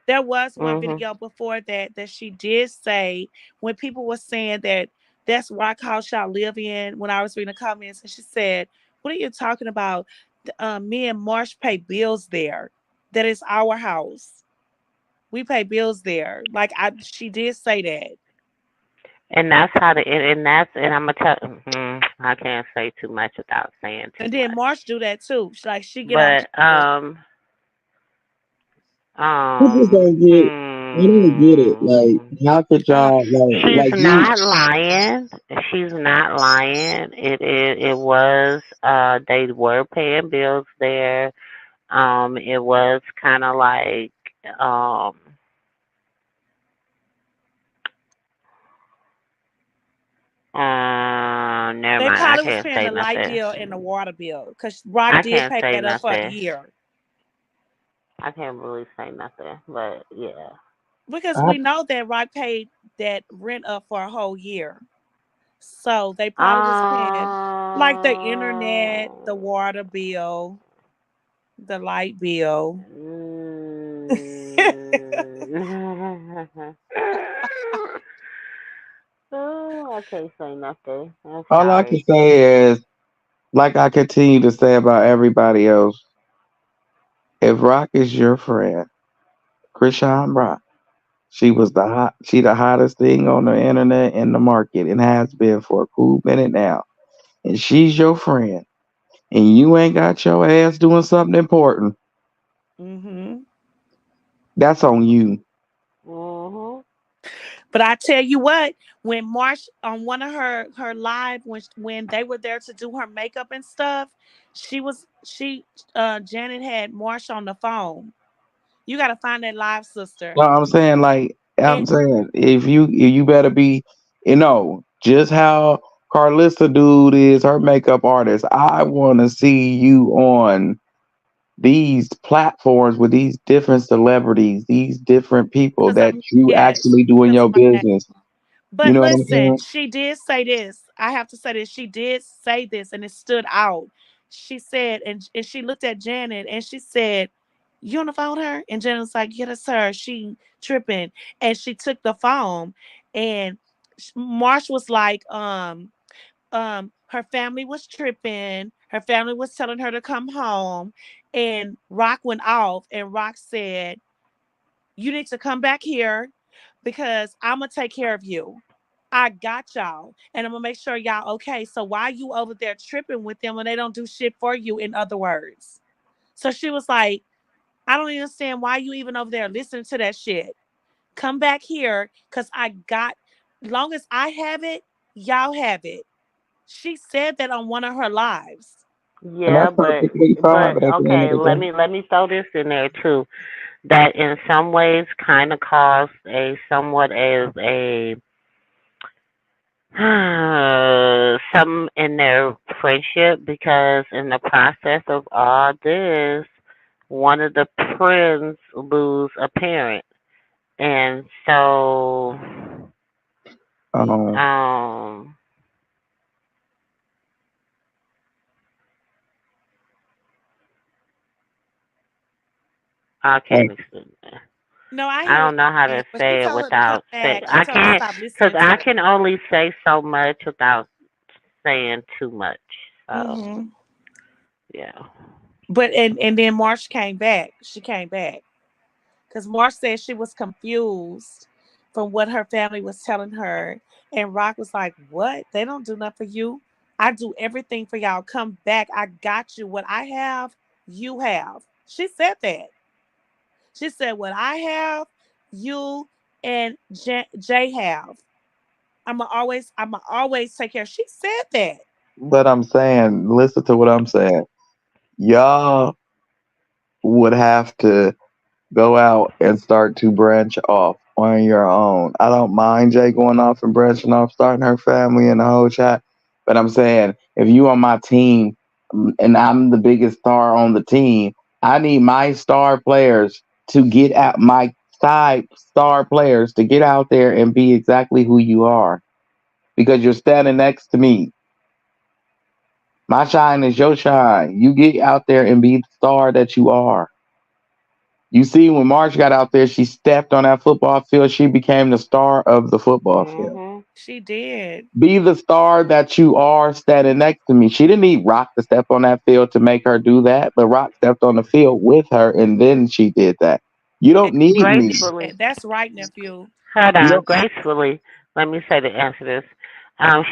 there was one Mhm. video before that she did say when people were saying that that's Rock House y'all live in. When I was reading the comments, and she said, "What are you talking about? Me and Marsh pay bills there. That is our house. We pay bills there." Like she did say that. And that's how the and that's and I'm gonna tell. I can't say too much without saying too And then much. Marsh do that too. Like she get on But here. I just um don't get. I don't get it. Like, hmm. how could Uh, y'all She's like you? not lying. She's not lying. It was they were paying bills there. It was kind of like um never they mind. I probably was can't paying say the light nothing. bill and the water bill because Rock I did can't pay say that up for the nothing. year. I can't really say nothing. But yeah. Because I, we know that Rock paid that rent up for a whole year. So they probably was paying like the internet, the Um. water bill, the light bill. Mm. Oh, I can't say nothing. I'm all I can sorry. say is, like I continue to say about everybody else, if Rock is your friend, Krishan Rock, she the hottest thing on the internet in the market and has been for a cool minute now. And she's your friend, and you ain't got your ass doing something important. Hmm. That's on you. Mhm. But I tell you what, when Marsh on one of her live when they were there to do her makeup and stuff, she Janet had Marsh on the phone. You got to find that live, sister. No, I'm saying like And I'm saying if you better be just how Carlissa dude is her makeup artist. I want to see you on these platforms with these different celebrities, these different people Because that I'm you yes, actually do in because your my business. You But know what I'm listen, saying? she did say this. I have to say this. She did say this and it stood out. She said, and she looked at Janet and she said, "You on the phone with her?" And Janet was like, "Yeah, that's her. She tripping." And she took the phone and Marsh was like, her family was tripping. Her family was telling her to come home. And Rock went off and Rock said, "You need to come back here because I'm gonna take care of you. I got y'all, and I'm gonna make sure y'all okay. So why you over there tripping with them when they don't do shit for you?" In other words, so she was like, "I don't understand why you even over there listening to that shit. Come back here, cause I got. Long as I have it, y'all have it." She said that on one of her lives. And Yeah, that's perfectly fine, but but at the end of okay, the day, let me throw this in there too. That in some ways kind of caused a somewhat as a some in their friendship, because in the process of all this, one of the friends lose a parent, and so um, um I hey, can't explain. No, I I hear what don't know how you're saying, to but she say it told her to come without say. back. She I told her to can't, stop because listening to I it. can only say so much without saying too much. So Hmm. yeah. But and then Marsh came back. She came back. Because Marsh said she was confused from what her family was telling her. And Rock was like, "What? They don't do nothing for you. I do everything for y'all. Come back. I got you. What I have, you have." She said that. She said, "What I have, you and Jay have. I'ma always take care." She said that. but I'm saying, listen to what I'm saying. Y'all would have to go out and start to branch off on your own. I don't mind Jay going off and branching off, starting her family and the whole chat. But I'm saying, if you on my team and I'm the biggest star on the team, I need my star players to get out, my side star players to get out there and be exactly who you are because you're standing next to me. My shine is your shine. You get out there and be the star that you are. You see, when March got out there, she stepped on that football field. She became the star of the football field. Mhm. She did. Be the star that you are standing next to me. She didn't need Rock to step on that field to make her do that, but Rock stepped on the field with her and then she did that. You And don't need me. Gracefully. that's right, nephew. Hold You on. don't. Gracefully. Let me say the answer to this.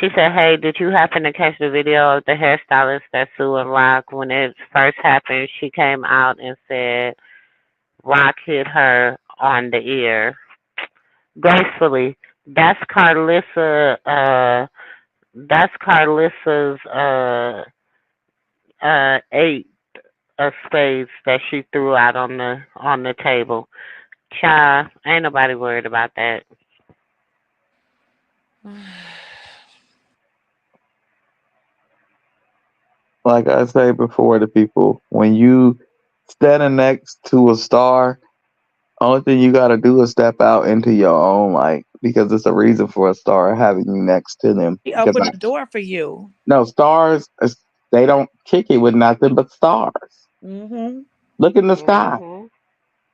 She said, "Hey, did you happen to catch the video of the hairstylist that Sue and Rock, when it first happened? She came out and said Rock hit her on the ear." Gracefully. That's Carlissa. That's Carlissa's eight of spades that she threw out on the table. Child, ain't nobody worried about that. Like I say before to people, when you standing next to a star, only thing you got to do is step out into your own light because it's a reason for a star having you next to them. She Because opened the door for you. no stars, they don't kick it with nothing but stars. Hmm. Look in the sky. Mhm.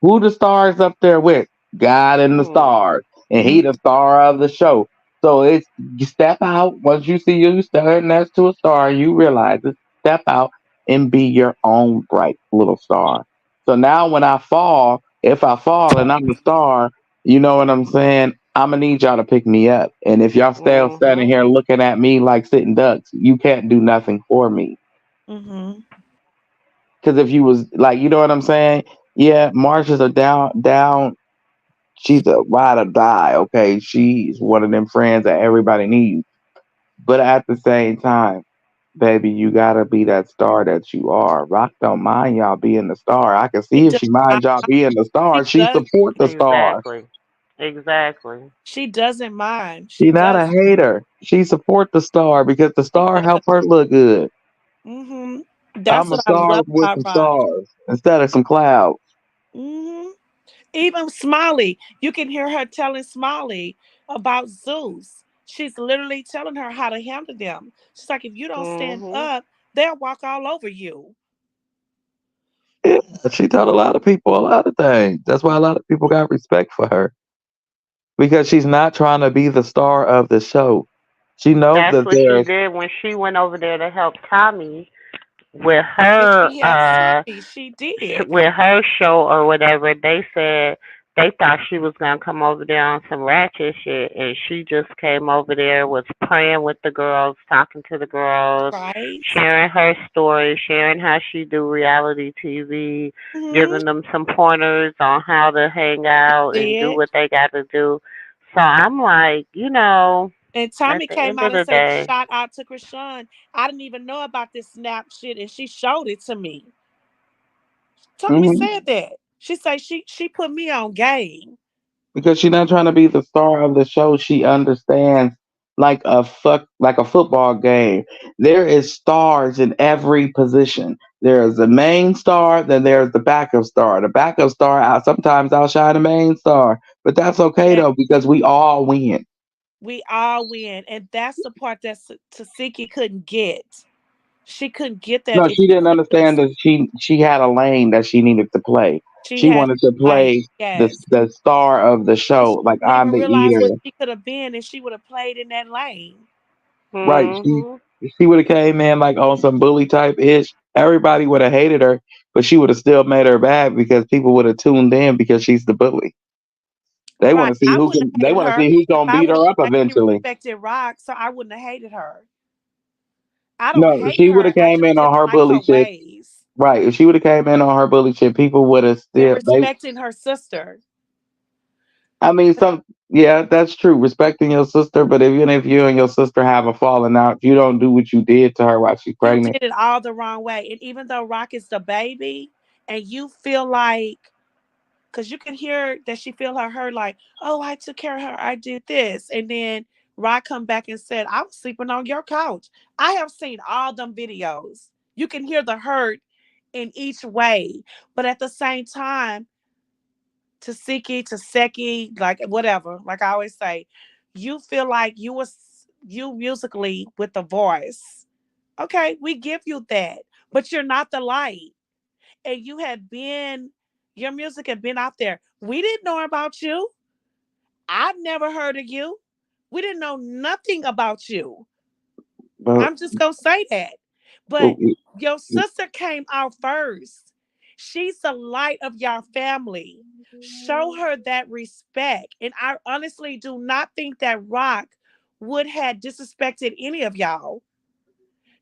Who the stars up there with? God and the Mhm. stars, and Hmm. he the star of the show. So it's you step out once you see you standing next to a star, you realize it. Step out and be your own bright little star. So now when I fall, if I fall and I'm the star, you know what I'm saying? I'm gonna need y'all to pick me up. And if y'all stay standing Mhm. here looking at me like sitting ducks, you can't do nothing for me. Hmm. Because if you was like, you know what I'm saying? Yeah, Marsha's a down. She's a ride or die. Okay, she's one of them friends that everybody needs. But at the same time, baby, you gotta be that star that you are. Rock don't mind y'all being the star. I can She see if does she not. mind y'all being the She star. She does. support the star. Exactly. Exactly. She doesn't mind. She She's not a doesn't. hater. She support the star because the She star help does. her look good. That's I'm a what I star love with about some Rock. stars instead of some clouds. hmm Even Smiley, you can hear her telling Smiley about Zeus. She's literally telling her how to handle them. She's like, if you don't stand Mhm. up, they'll walk all over you. Yeah, she told a lot of people a lot of things. That's why a lot of people got respect for her because she's not trying to be the star of the show. She knows That's that what she there's did when she went over there to help Tommy with When her she had Tommy, she did. with her show or whatever. They said they thought she was gonna come over there on some ratchet shit, and she just came over there, was praying with the girls, talking to the girls, Right? sharing her story, sharing how she do reality TV, hmm giving them some pointers on how to hang She out and do did. what they got to do. So I'm like, And at Tommy the came end out of and the said, day, shout out to Krishan. I didn't even know about this snap shit, and she showed it to me. Tommy mhm, said that. She said she put me on game. because she's not trying to be the star of the show. She understands like a football game. There is stars in every position. There's the main star, then there's the backup star. The backup star out sometimes outshine the main star, but that's okay And though because we all win. we all win. And that's the part that Tasiki couldn't get. She couldn't get that No, she didn't understand experience. that she had a lane that she needed to play. She She had wanted to like, play yes. the star of the And she show, like didn't I'm even the realize what eater. she could have been if she would have played in that lane. Right. mhm. She would have came in like on some bully type ish. Everybody would have hated her, but she would have still made her bad because people would have tuned in because she's the bully. They want Right. to see I who wouldn't can. have They hated want to her see who's if gonna I beat would her up have actually eventually. respected Rock, so I wouldn't have hated her. I don't No, hate she would her. have I came just in on didn't her like her bully shit. ways Right. If she would have came in on her bully shit, people would have and still. They. respecting her sister. I mean, some. Yeah, that's true. Respecting your sister, but even if you and your sister have a falling out, you don't do what you did to her while she's You pregnant. did it all the wrong way. And even though Rock is the baby and you feel like, because you can hear that she feel her like, oh, I took care of her. I did this. And then Rock come back and said, I was sleeping on your couch. I have seen all them videos. You can hear the hurt in each way. But at the same time, Taseki, like whatever, like I always say, you feel like you musically with the voice. Okay, we give you that, but you're not the light. And you had been, your music had been out there. We didn't know about you. I've never heard of you. We didn't know nothing about you. But I'm just gonna say that. well, But your sister came out first. She's the light of your family. Show her that respect. And I honestly do not think that Rock would have disrespected any of y'all.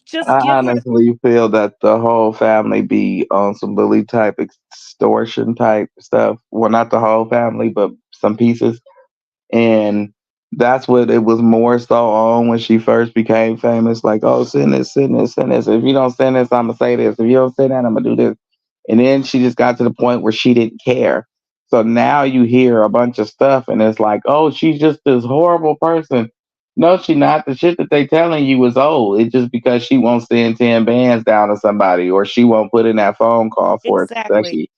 Just I give her honestly feel that the whole family be on some bully type extortion type stuff. Well, not the whole family, but some pieces. And that's what it was more so on when she first became famous. Like, oh, send this, send this, send this. If you don't send this, I'm gonna say this. If you don't send that, I'm gonna do this. And then she just got to the point where she didn't care. So now you hear a bunch of stuff, and it's like, oh, she's just this horrible person. No, she not. The shit that they telling you is old. It's just because she won't send 10 bands down to somebody, or she won't put in that phone call for it to exactly Seki,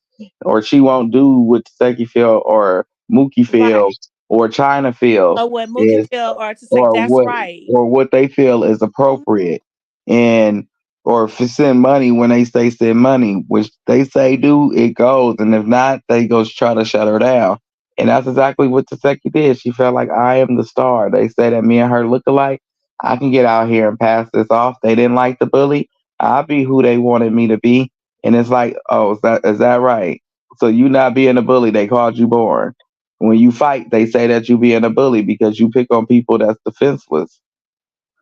or she won't do what Seki feel or Mookie right. feel or China feel Or what Mookie is feel, or to say or that's what right. or what they feel is Mhm. appropriate and or if send money when they say send money, which they say do, it goes, and if not, they go try to shut her down. And that's exactly what Taseki did. She felt like I am the star. They say that me and her look alike. I can get out here and pass this off. They didn't like the bully. I'll be who they wanted me to be. And it's like, oh, is that right? So you not being a bully, they called you born. When you fight, they say that you being a bully because you pick on people that's defenseless.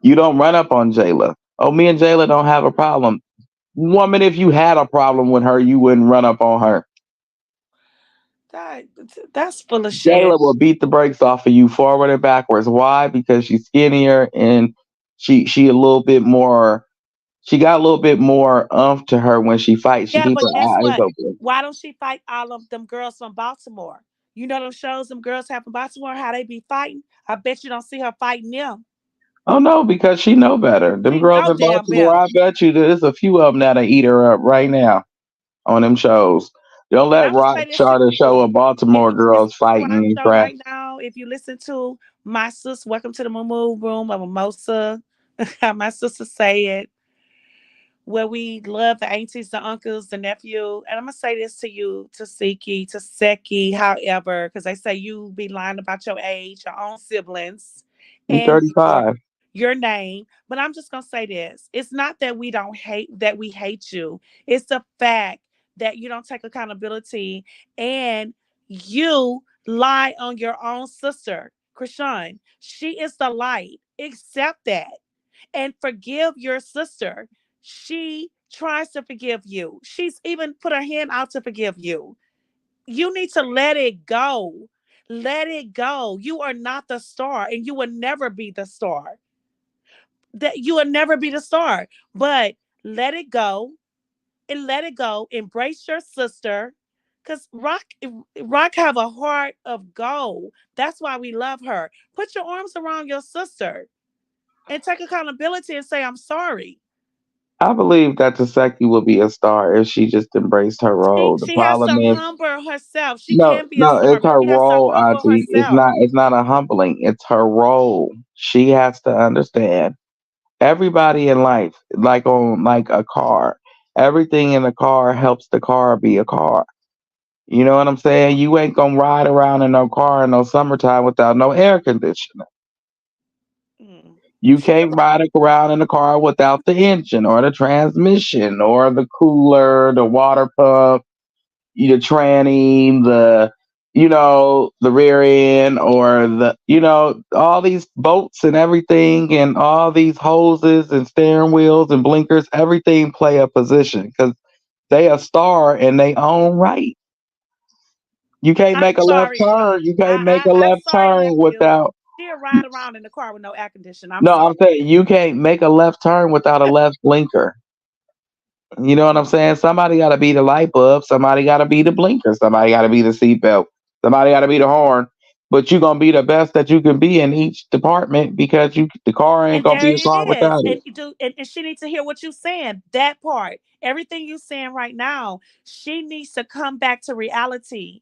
You don't run up on Jayla. Oh, me and Jayla don't have a problem. Woman, if you had a problem with her, you wouldn't run up on her. That that's full of shit. Jayla will beat the brakes off of you forward and backwards. Why? Because she's skinnier and she a little bit more. She got a little bit more umph to her when she fights. She Yeah, keep but her guess eyes what? open. Why don't she fight all of them girls from Baltimore? You know them shows them girls have in Baltimore, how they be fighting? I bet you don't see her fighting them. Oh no, because she know better. Them She girls know in damn Baltimore, better. I bet you there's a few of them that'll eat her up right now on them shows. Don't And let I'm gonna Rock say this to chart a show you. of If Baltimore you listen girls to our fighting and show crap. right now, if you listen to my sis, welcome to the Moo Room of Mimosa. How my sister say it, where we love the aunties, the uncles, the nephew. And I'm gonna say this to you, to Siki, to Seki, however, because they say you be lying about your age, your own siblings, I'm and your 35. your name. But I'm just gonna say this. It's not that we don't hate that we hate you. It's the fact that you don't take accountability and you lie on your own sister, Krishan. She is the light. Accept that and forgive your sister. She tries to forgive you. She's even put her hand out to forgive you. You need to let it go. Let it go. You are not the star and you will never be the star. That you will never be the star. But let it go and let it go. Embrace your sister. Cause Rock have a heart of gold. That's why we love her. Put your arms around your sister and take accountability and say, I'm sorry. I believe that Taseki would be a star if she just embraced her She role. The she has problem to is humble herself. She no, can be a no, star, it's but her she has to role, humble Auntie. herself. It's not a humbling. It's her role. She has to understand everybody in life, like on like a car. Everything in the car helps the car be a car. You know what I'm saying? You ain't gonna ride around in no car in no summertime without no air conditioner. Mm. You She can't ride around in a car without the engine or the transmission or the cooler, the water pump, the tranny, the rear end or all these bolts and everything and all these hoses and steering wheels and blinkers, everything play a position because they a star in their own right. You can't I'm make a left sorry, turn. Rock. You can't make a I'm left sorry, turn nephew. without. She'll ride around in the car with no air conditioning. I'm No, sorry. I'm saying you can't make a left turn without a left blinker. You know what I'm saying? Somebody got to be the light bulb. Somebody got to be the blinker. Somebody got to be the seatbelt. Somebody got to be the horn. But you're gonna be the best that you can be in each department because the car ain't And gonna there be a it car is. without it. And she needs to hear what you're saying. That part. Everything you're saying right now, she needs to come back to reality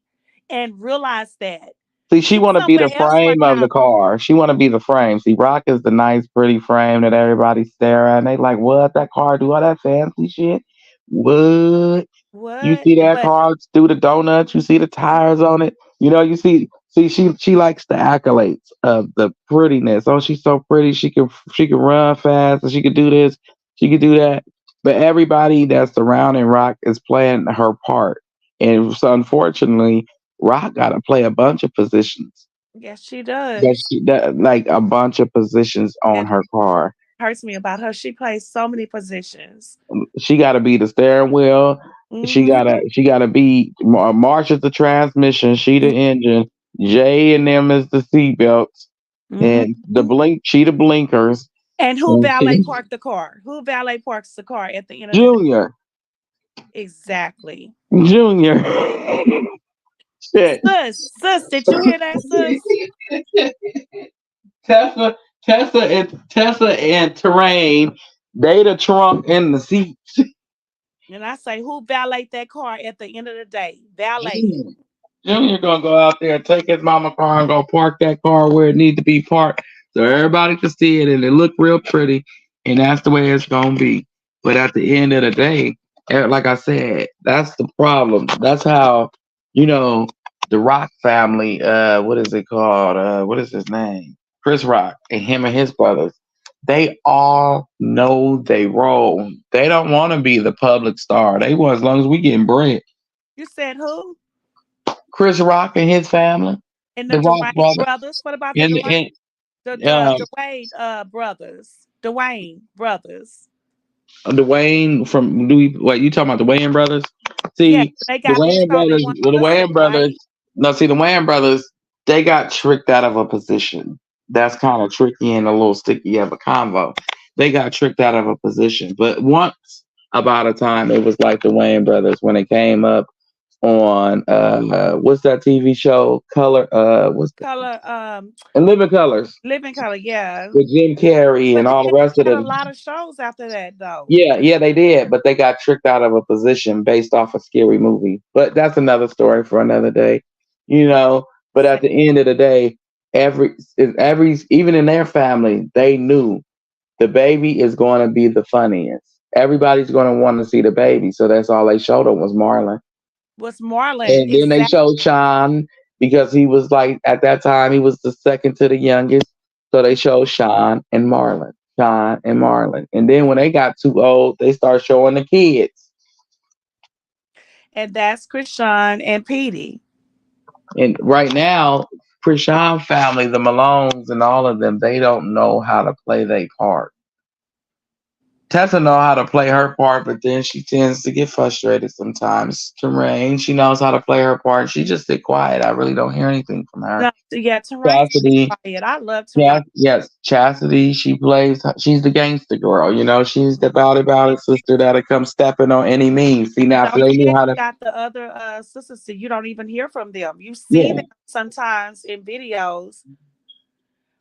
and realize that. See, she She's want to be the somewhere else right frame of now. the car. She want to be the frame. See, Rock is the nice, pretty frame that everybody stare at, and they like, what that car do all that fancy shit? What? You What? see that But car do the donuts? You see the tires on it? You see, she likes the accolades of the prettiness. Oh, she's so pretty. She can run fast, and she can do this. She can do that. But everybody that's surrounding Rock is playing her part, and so unfortunately, Rock got to play a bunch of positions. yes, she does. Like a bunch of positions on And her car. hurts me about her. She plays so many positions. She got to be the steering wheel. Hmm. She gotta be Marsh is the transmission. She the engine. J and them is the seat belts, Hmm. and she the blinkers. And who And valet parked the car? Who valet parks the car at the end of the day? Junior, Exactly. Junior. Shit. Sis, did you hear that, sis? Tesla, Tesla and Terrain. They the trunk and the seat. And I say, who valet that car at the end of the day? Valet it. Junior. Junior gonna go out there, take his mama car and go park that car where it needs to be parked so everybody can see it and it look real pretty and that's the way it's gonna be. But at the end of the day, like I said, that's the problem. That's how, you know, the Rock family, what is it called? What is his name? Chris Rock and him and his brothers. They all know they role. They don't want to be the public star. They want as long as we getting bread. You said who? Chris Rock and his family, And the the Rock Dwayne brother, brothers. What about the and, Dwayne and the Dwayne brothers? Dwayne brothers. Dwayne from what you talking about the Wayne brothers? Yeah, See, they the got Wayne into brothers, one well, the sister, Wayne brothers. right? No, see, the Wayne brothers, they got tricked out of a position. That's kind of tricky and a little sticky of a convo. They got tricked out of a position, but once about a time, it was like the Wayne brothers when it came up. on what's that TV show? Color what's the Color, and Living Colors Living Color, yeah. with Jim Carrey and But all the then rest of they had a them. lot of shows after that, though. Yeah, yeah, they did, but they got tricked out of a position based off a scary movie. But that's another story for another day, you know. But Sa- at the end of the day, every even in their family, they knew the baby is going to be the funniest. Everybody's going to want to see the baby, so that's all they showed them was Marlon. Was Marlon And then they exact? showed Sean because he was like at that time he was the second to the youngest. So they showed Sean and Marlon. Sean and Marlon. And then when they got too old, they start showing the kids. And that's Krishan and Petey. And right now, Krishan family, the Malones and all of them, they don't know how to play their part. Tessa know how to play her part, but then she tends to get frustrated sometimes. Terrain, she knows how to play her part. She just sit quiet. I really don't hear anything from her. No, yeah, Terrain Chastity, quiet. I love Terrain. yeah, yes, Chastity. She plays. She's the gangster girl. You know, she's the about it sister that'll come stepping on any means. See now, so Don't they knew forget how you to. got the other sisters that you don't even hear from them. You see Yeah. them sometimes in videos,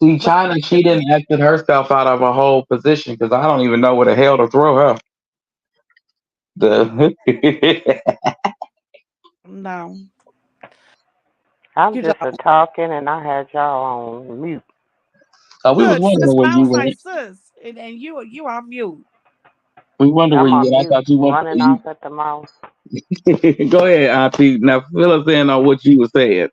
See, but China, she yeah, didn't exit herself out of a whole position because I don't even know where the hell to throw her. The no, I'm you just don't. a talking, and I had y'all on mute. we was Good, sis. wondering where I you was like, went. sis, and you on mute. We wondered where I'm you on went. I mute, thought you went. running off at the mouth. Go ahead, Auntie. Now fill us in on what you were saying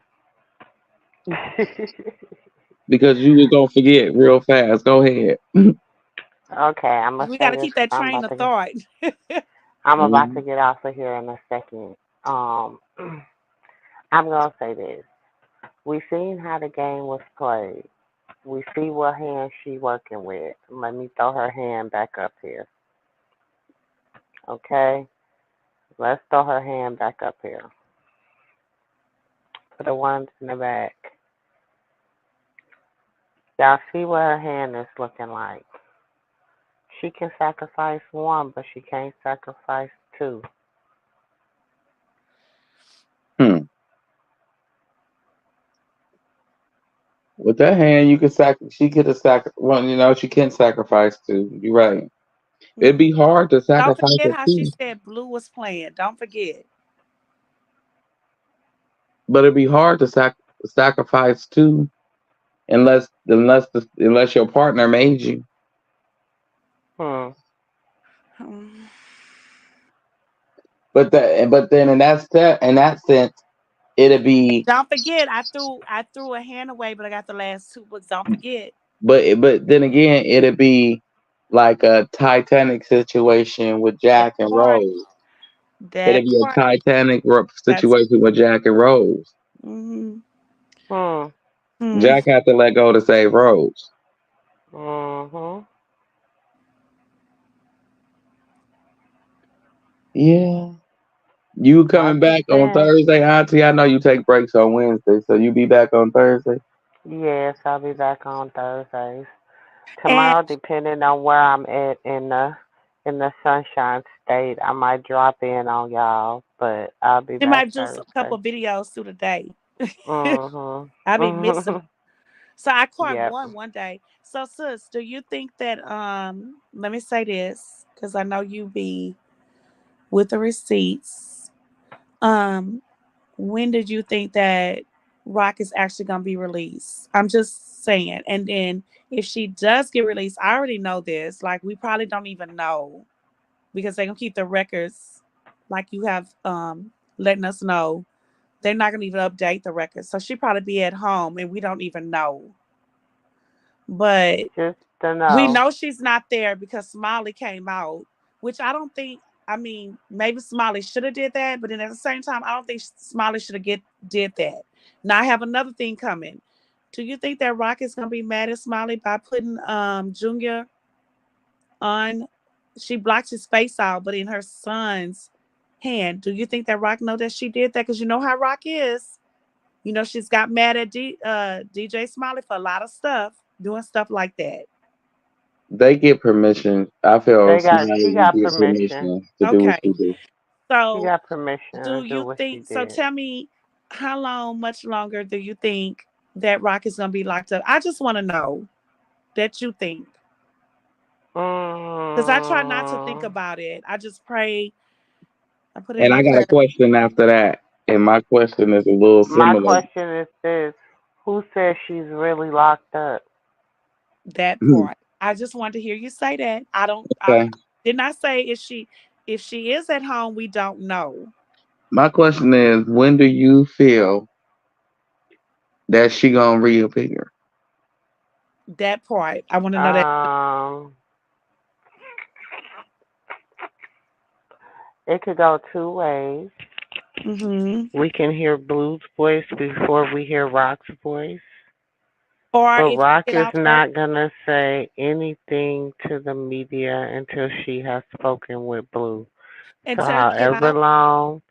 because you were gonna forget real fast. Go ahead. Okay, I'm gonna We got say to this keep because that train of thought. I'm about to Mhm. get off of here in a second. I'm gonna say this. We seen how the game was played. We see what hand she working with. Let me throw her hand back up here. Okay? Let's throw her hand back up here. For the ones in the back. Y'all see what her hand is looking like. She can sacrifice one, but she can't sacrifice two. Hmm. With that hand, you could she could have well, you know, she can sacrifice too. You're right. It'd be hard to Don't sacrifice forget a how she two, said Blue was playing. Don't forget. but it'd be hard to sacrifice two unless your partner made you. Hmm. Hmm. But then in that sense, it'd be Don't forget, I threw a hand away, but I got the last two books. Don't forget. but then again, it'd be like a Titanic situation with That Jack and part. Rose. It'd That be a part. Titanic That's situation with Jack and Rose. mm-hmm. Hmm. Hmm. Jack had to let go to save Rose. Mm-hmm. Yeah. You I'm coming just back on saying. Thursday, Auntie? I know you take breaks on Wednesday, so you be back on Thursday. Yes, I'll be back on Thursdays. And Tomorrow, depending on where I'm at in the Sunshine State, I might drop in on y'all, but I'll be she back might do a Thursday. couple videos through the day. Mhm. I be missing. Mhm. So I caught Yep. one day. So sis, do you think that let me say this because I know you be with the receipts. Um, when did you think that Rock is actually gonna be released? I'm just saying. And then if she does get released, I already know this. Like we probably don't even know because they're gonna keep the records like you have letting us know. They're not gonna even update the records. So she probably be at home and we don't even know. But Just to we know. know she's not there because Smiley came out, which I don't think. I mean, maybe Smiley should have did that, but then at the same time, I don't think Smiley should have get did that. Now I have another thing coming. Do you think that Rock is gonna be mad at Smiley by putting Junior on? She blocked his face out, but in her son's hand. Do you think that Rock know that she did that? Because you know how Rock is. You know she's got mad at DJ Smiley for a lot of stuff, doing stuff like that. They get permission. I feel They got. She Smiley got get permission. permission to do what Okay. she do. She So, got permission do to do you what she think? So, did. tell me, how long, much longer do you think that Rock is gonna be locked up? I just want to know that you think, because I try not to think Mm, about it. I just pray. I put it in And my I got a prayer. question after that. And my question is a little my similar. question is this: who says she's really locked up? That part. I just wanted to hear you say that. I don't. I Okay. did not say if she is at home. We don't know My question is, when do you feel that she gonna reappear? that part. I want to know that. Um, it could go two ways. Hmm. We can hear Blue's voice before we hear Rock's voice. Or But if you Rock get is off her not gonna say anything to the media until she has spoken with Blue. So until you get however off. long,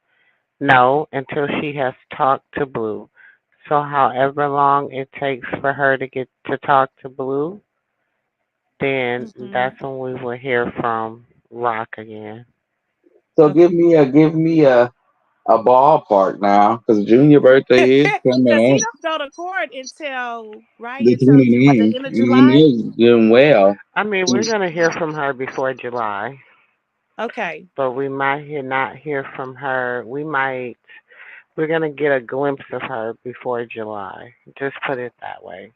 no, until she has talked to Blue. So however long it takes for her to get to talk to Blue, then Hmm. that's when we will hear from Rock again. So Okay. give me a ballpark now, because Junior birthday is Because he coming up don't go to court until right the until 29th. the end of And I July. know he's doing well. I mean, we're gonna hear from her before July, Okay. but we might not hear from her. We're gonna get a glimpse of her before July. Just put it that way.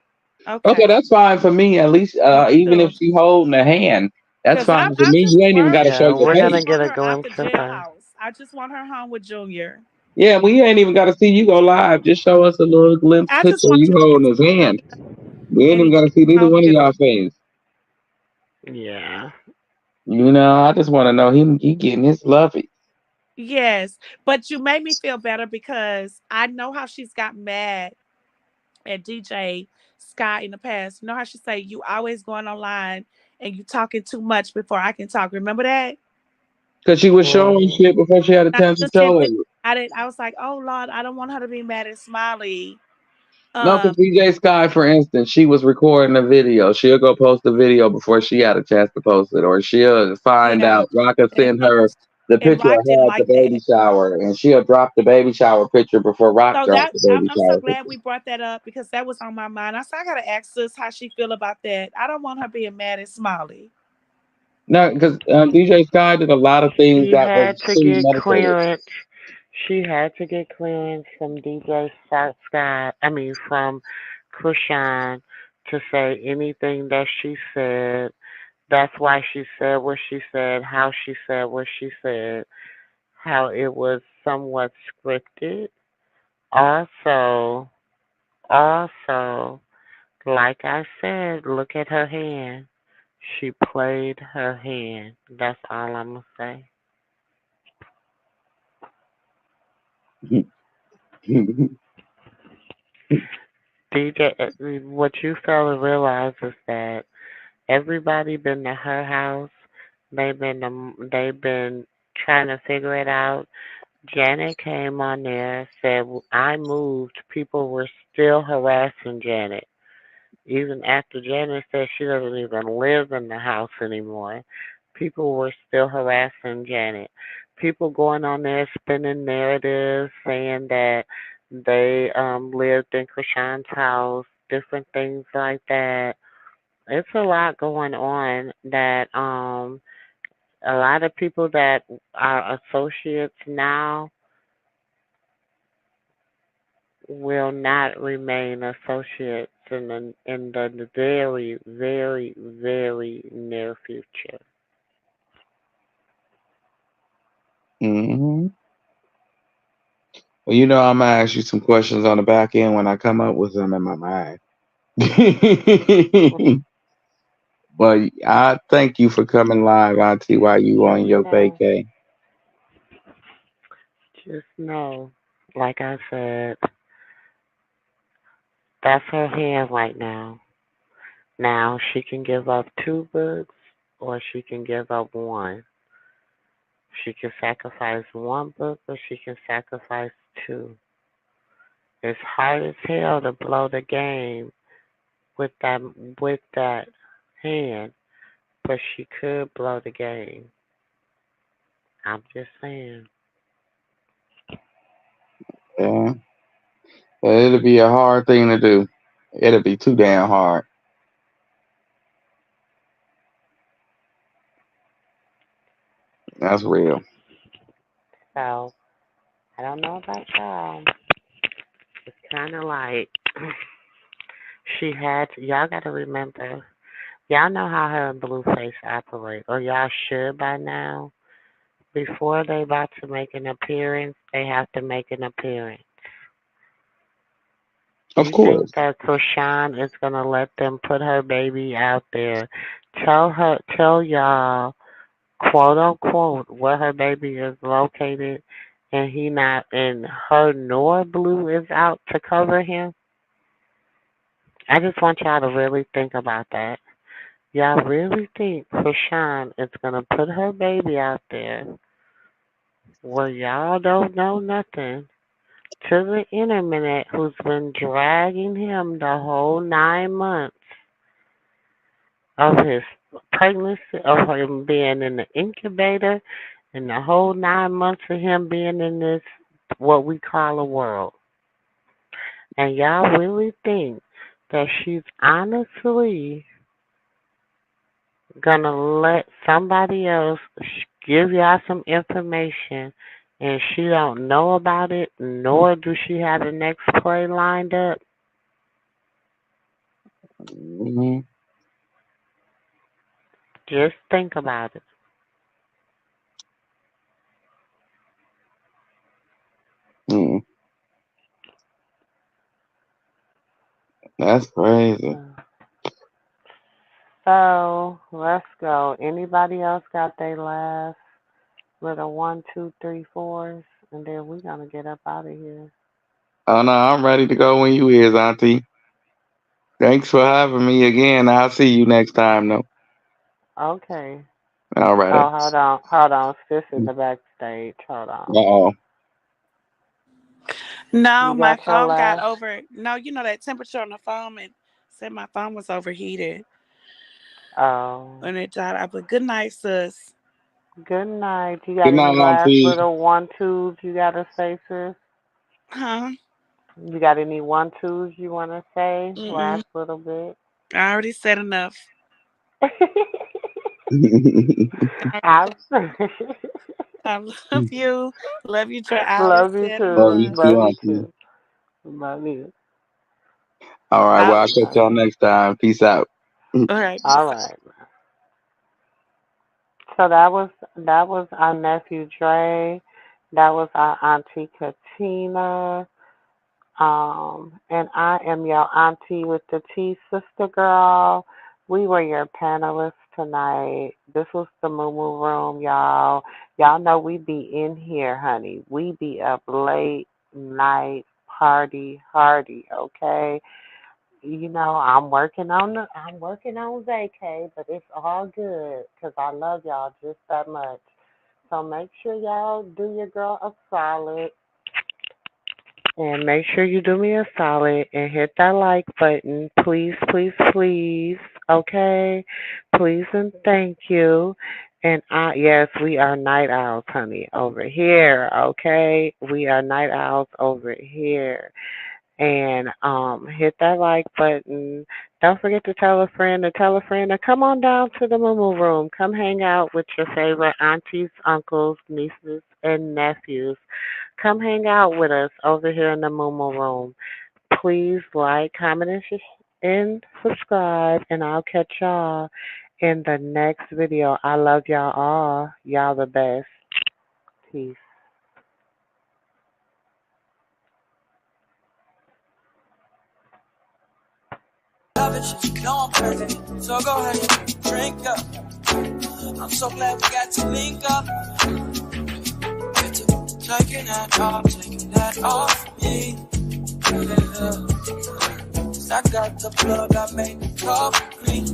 Okay, Okay. that's fine for me. At least, Me even if too. she holding a hand, that's Because fine for I'm me. just You ain't even got to worried. show Yeah, your we're I gonna just face. get want a her out the glimpse of her. jailhouse. I just want her home with Junior. Yeah, we ain't even got to see you go live. Just show us a little glimpse I just picture of want you you to get holding to his hand. see him We ain't and even enjoy got to see him neither home one of too. y'all face. Yeah. You know, I just want to know he getting his lovey. Yes. But you made me feel better because I know how she's got mad at DJ Sky in the past. You know how she say you always going online and you talking too much before I can talk. Remember that? Because she was showing Mhm. shit before she had a I chance to just didn't show it. think I didn't. I was like, oh Lord, I don't want her to be mad at Smiley. No, Um, because DJ Sky, for instance, she was recording a video. She'll go post a video before she had a chance to post it, or she'll find yeah, out. Rocka and send her the and picture Rock of didn't her at the like baby that. shower, and she'll drop the baby shower picture before Rock So dropped that the baby I'm so shower glad picture. we brought that up because that was on my mind. I said I gotta ask sis how she feel about that. I don't want her being mad at Smiley. No, because DJ Sky did a lot of things She that was had to get premeditated. clearance. She had to get clearance from DJ Scott. I mean, from Krishan to say anything that she said. That's why she said what she said, how she said what she said, how it was somewhat scripted. Also, also, like I said, look at her hand. She played her hand. That's all I'm gonna say. DJ, what you fail to realize is that everybody been to her house. They've been trying to figure it out. Janet came on there, said I moved. People were still harassing Janet. Even after Janet said she doesn't even live in the house anymore, people were still harassing Janet. People going on there spinning narratives saying that they lived in Krishan's house, different things like that. It's a lot going on that a lot of people that are associates now will not remain associates in the very, very, very near future. Hmm. Well, you know, I'm gonna ask you some questions on the back end when I come up with them in my mind. But I thank you for coming live, Auntie, while you on Just your know, vacay. just know, like I said, that's her hand right now. Now she can give up two books or she can give up one. She can sacrifice one book or she can sacrifice two. It's hard as hell to blow the game with that hand, but she could blow the game. I'm just saying. Yeah. But it'll be a hard thing to do. It'll be too damn hard. That's real. So I don't know about y'all. It's kind of like she had. Y'all got to remember. Y'all know how her and Blueface operate, or y'all should by now. Before they about to make an appearance, they have to make an appearance. Of You think course. that Krishan is gonna let them put her baby out there? Tell y'all, quote unquote, where her baby is located, and he not, and her nor Blue is out to cover him. I just want y'all to really think about that. Y'all really think Krishan is gonna put her baby out there where y'all don't know nothing to the internet, who's been dragging him the whole 9 months of his pregnancy, of him being in the incubator, and the whole 9 months of him being in this, what we call a world. And y'all really think that she's honestly gonna let somebody else give y'all some information and she don't know about it, nor do she have the next play lined up? Hmm. Just think about it. Mm. That's crazy. So let's go. Anybody else got their last little 1, 2, 3, 4s, and then we're gonna get up out of here. Oh no, I'm ready to go when you is, Auntie. Thanks for having me again. I'll see you next time, though. Okay. All right. Oh, hold on. Sis in the backstage. Hold on. Uh-oh. No, You my got your phone got last. over. No, you know that temperature on the phone and said my phone was overheated Oh, when it died. I put good night, sis. good night. You Good got any night, last Auntie. little 1, 2s you gotta say, sis? Huh? You got any 1, 2s you wanna say? Mm-mm. Last little bit. I already said enough. I, I I love you. Love you, Joy. I already love you said too. Love you enough. too, Love you Auntie. too. Love you. All right. I, Well, I'll All catch right. y'all next time. Peace out. all right, All peace. right. So that was our nephew Dre. That was our auntie Katina. And I am your auntie with the T, Sister Girl. We were your panelists tonight. This was the MooMoo Room, y'all. Y'all know we be in here, honey. We be up late night party hardy, okay? I'm working on vacay, but it's all good because I love y'all just that much. So make sure y'all do your girl a solid. And make sure you do me a solid and hit that like button. Please, please, please. Okay? Please and thank you. And yes, we are night owls, honey, over here. Okay? We are night owls over here. And hit that like button. Don't forget to tell a friend to come on down to the MooMoo Room. Come hang out with your favorite aunties, uncles, nieces, and nephews. Come hang out with us over here in the MooMoo Room. Please like, comment, and subscribe, and I'll catch y'all in the next video. I love y'all all. Y'all the best. Peace. Love it, you know I'm perfect. So go ahead and drink up. I'm so glad we got to link up. Get to taking that off me. Yeah. 'Cause I got the plug, I made the coffee.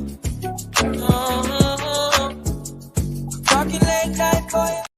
Talking late night for you.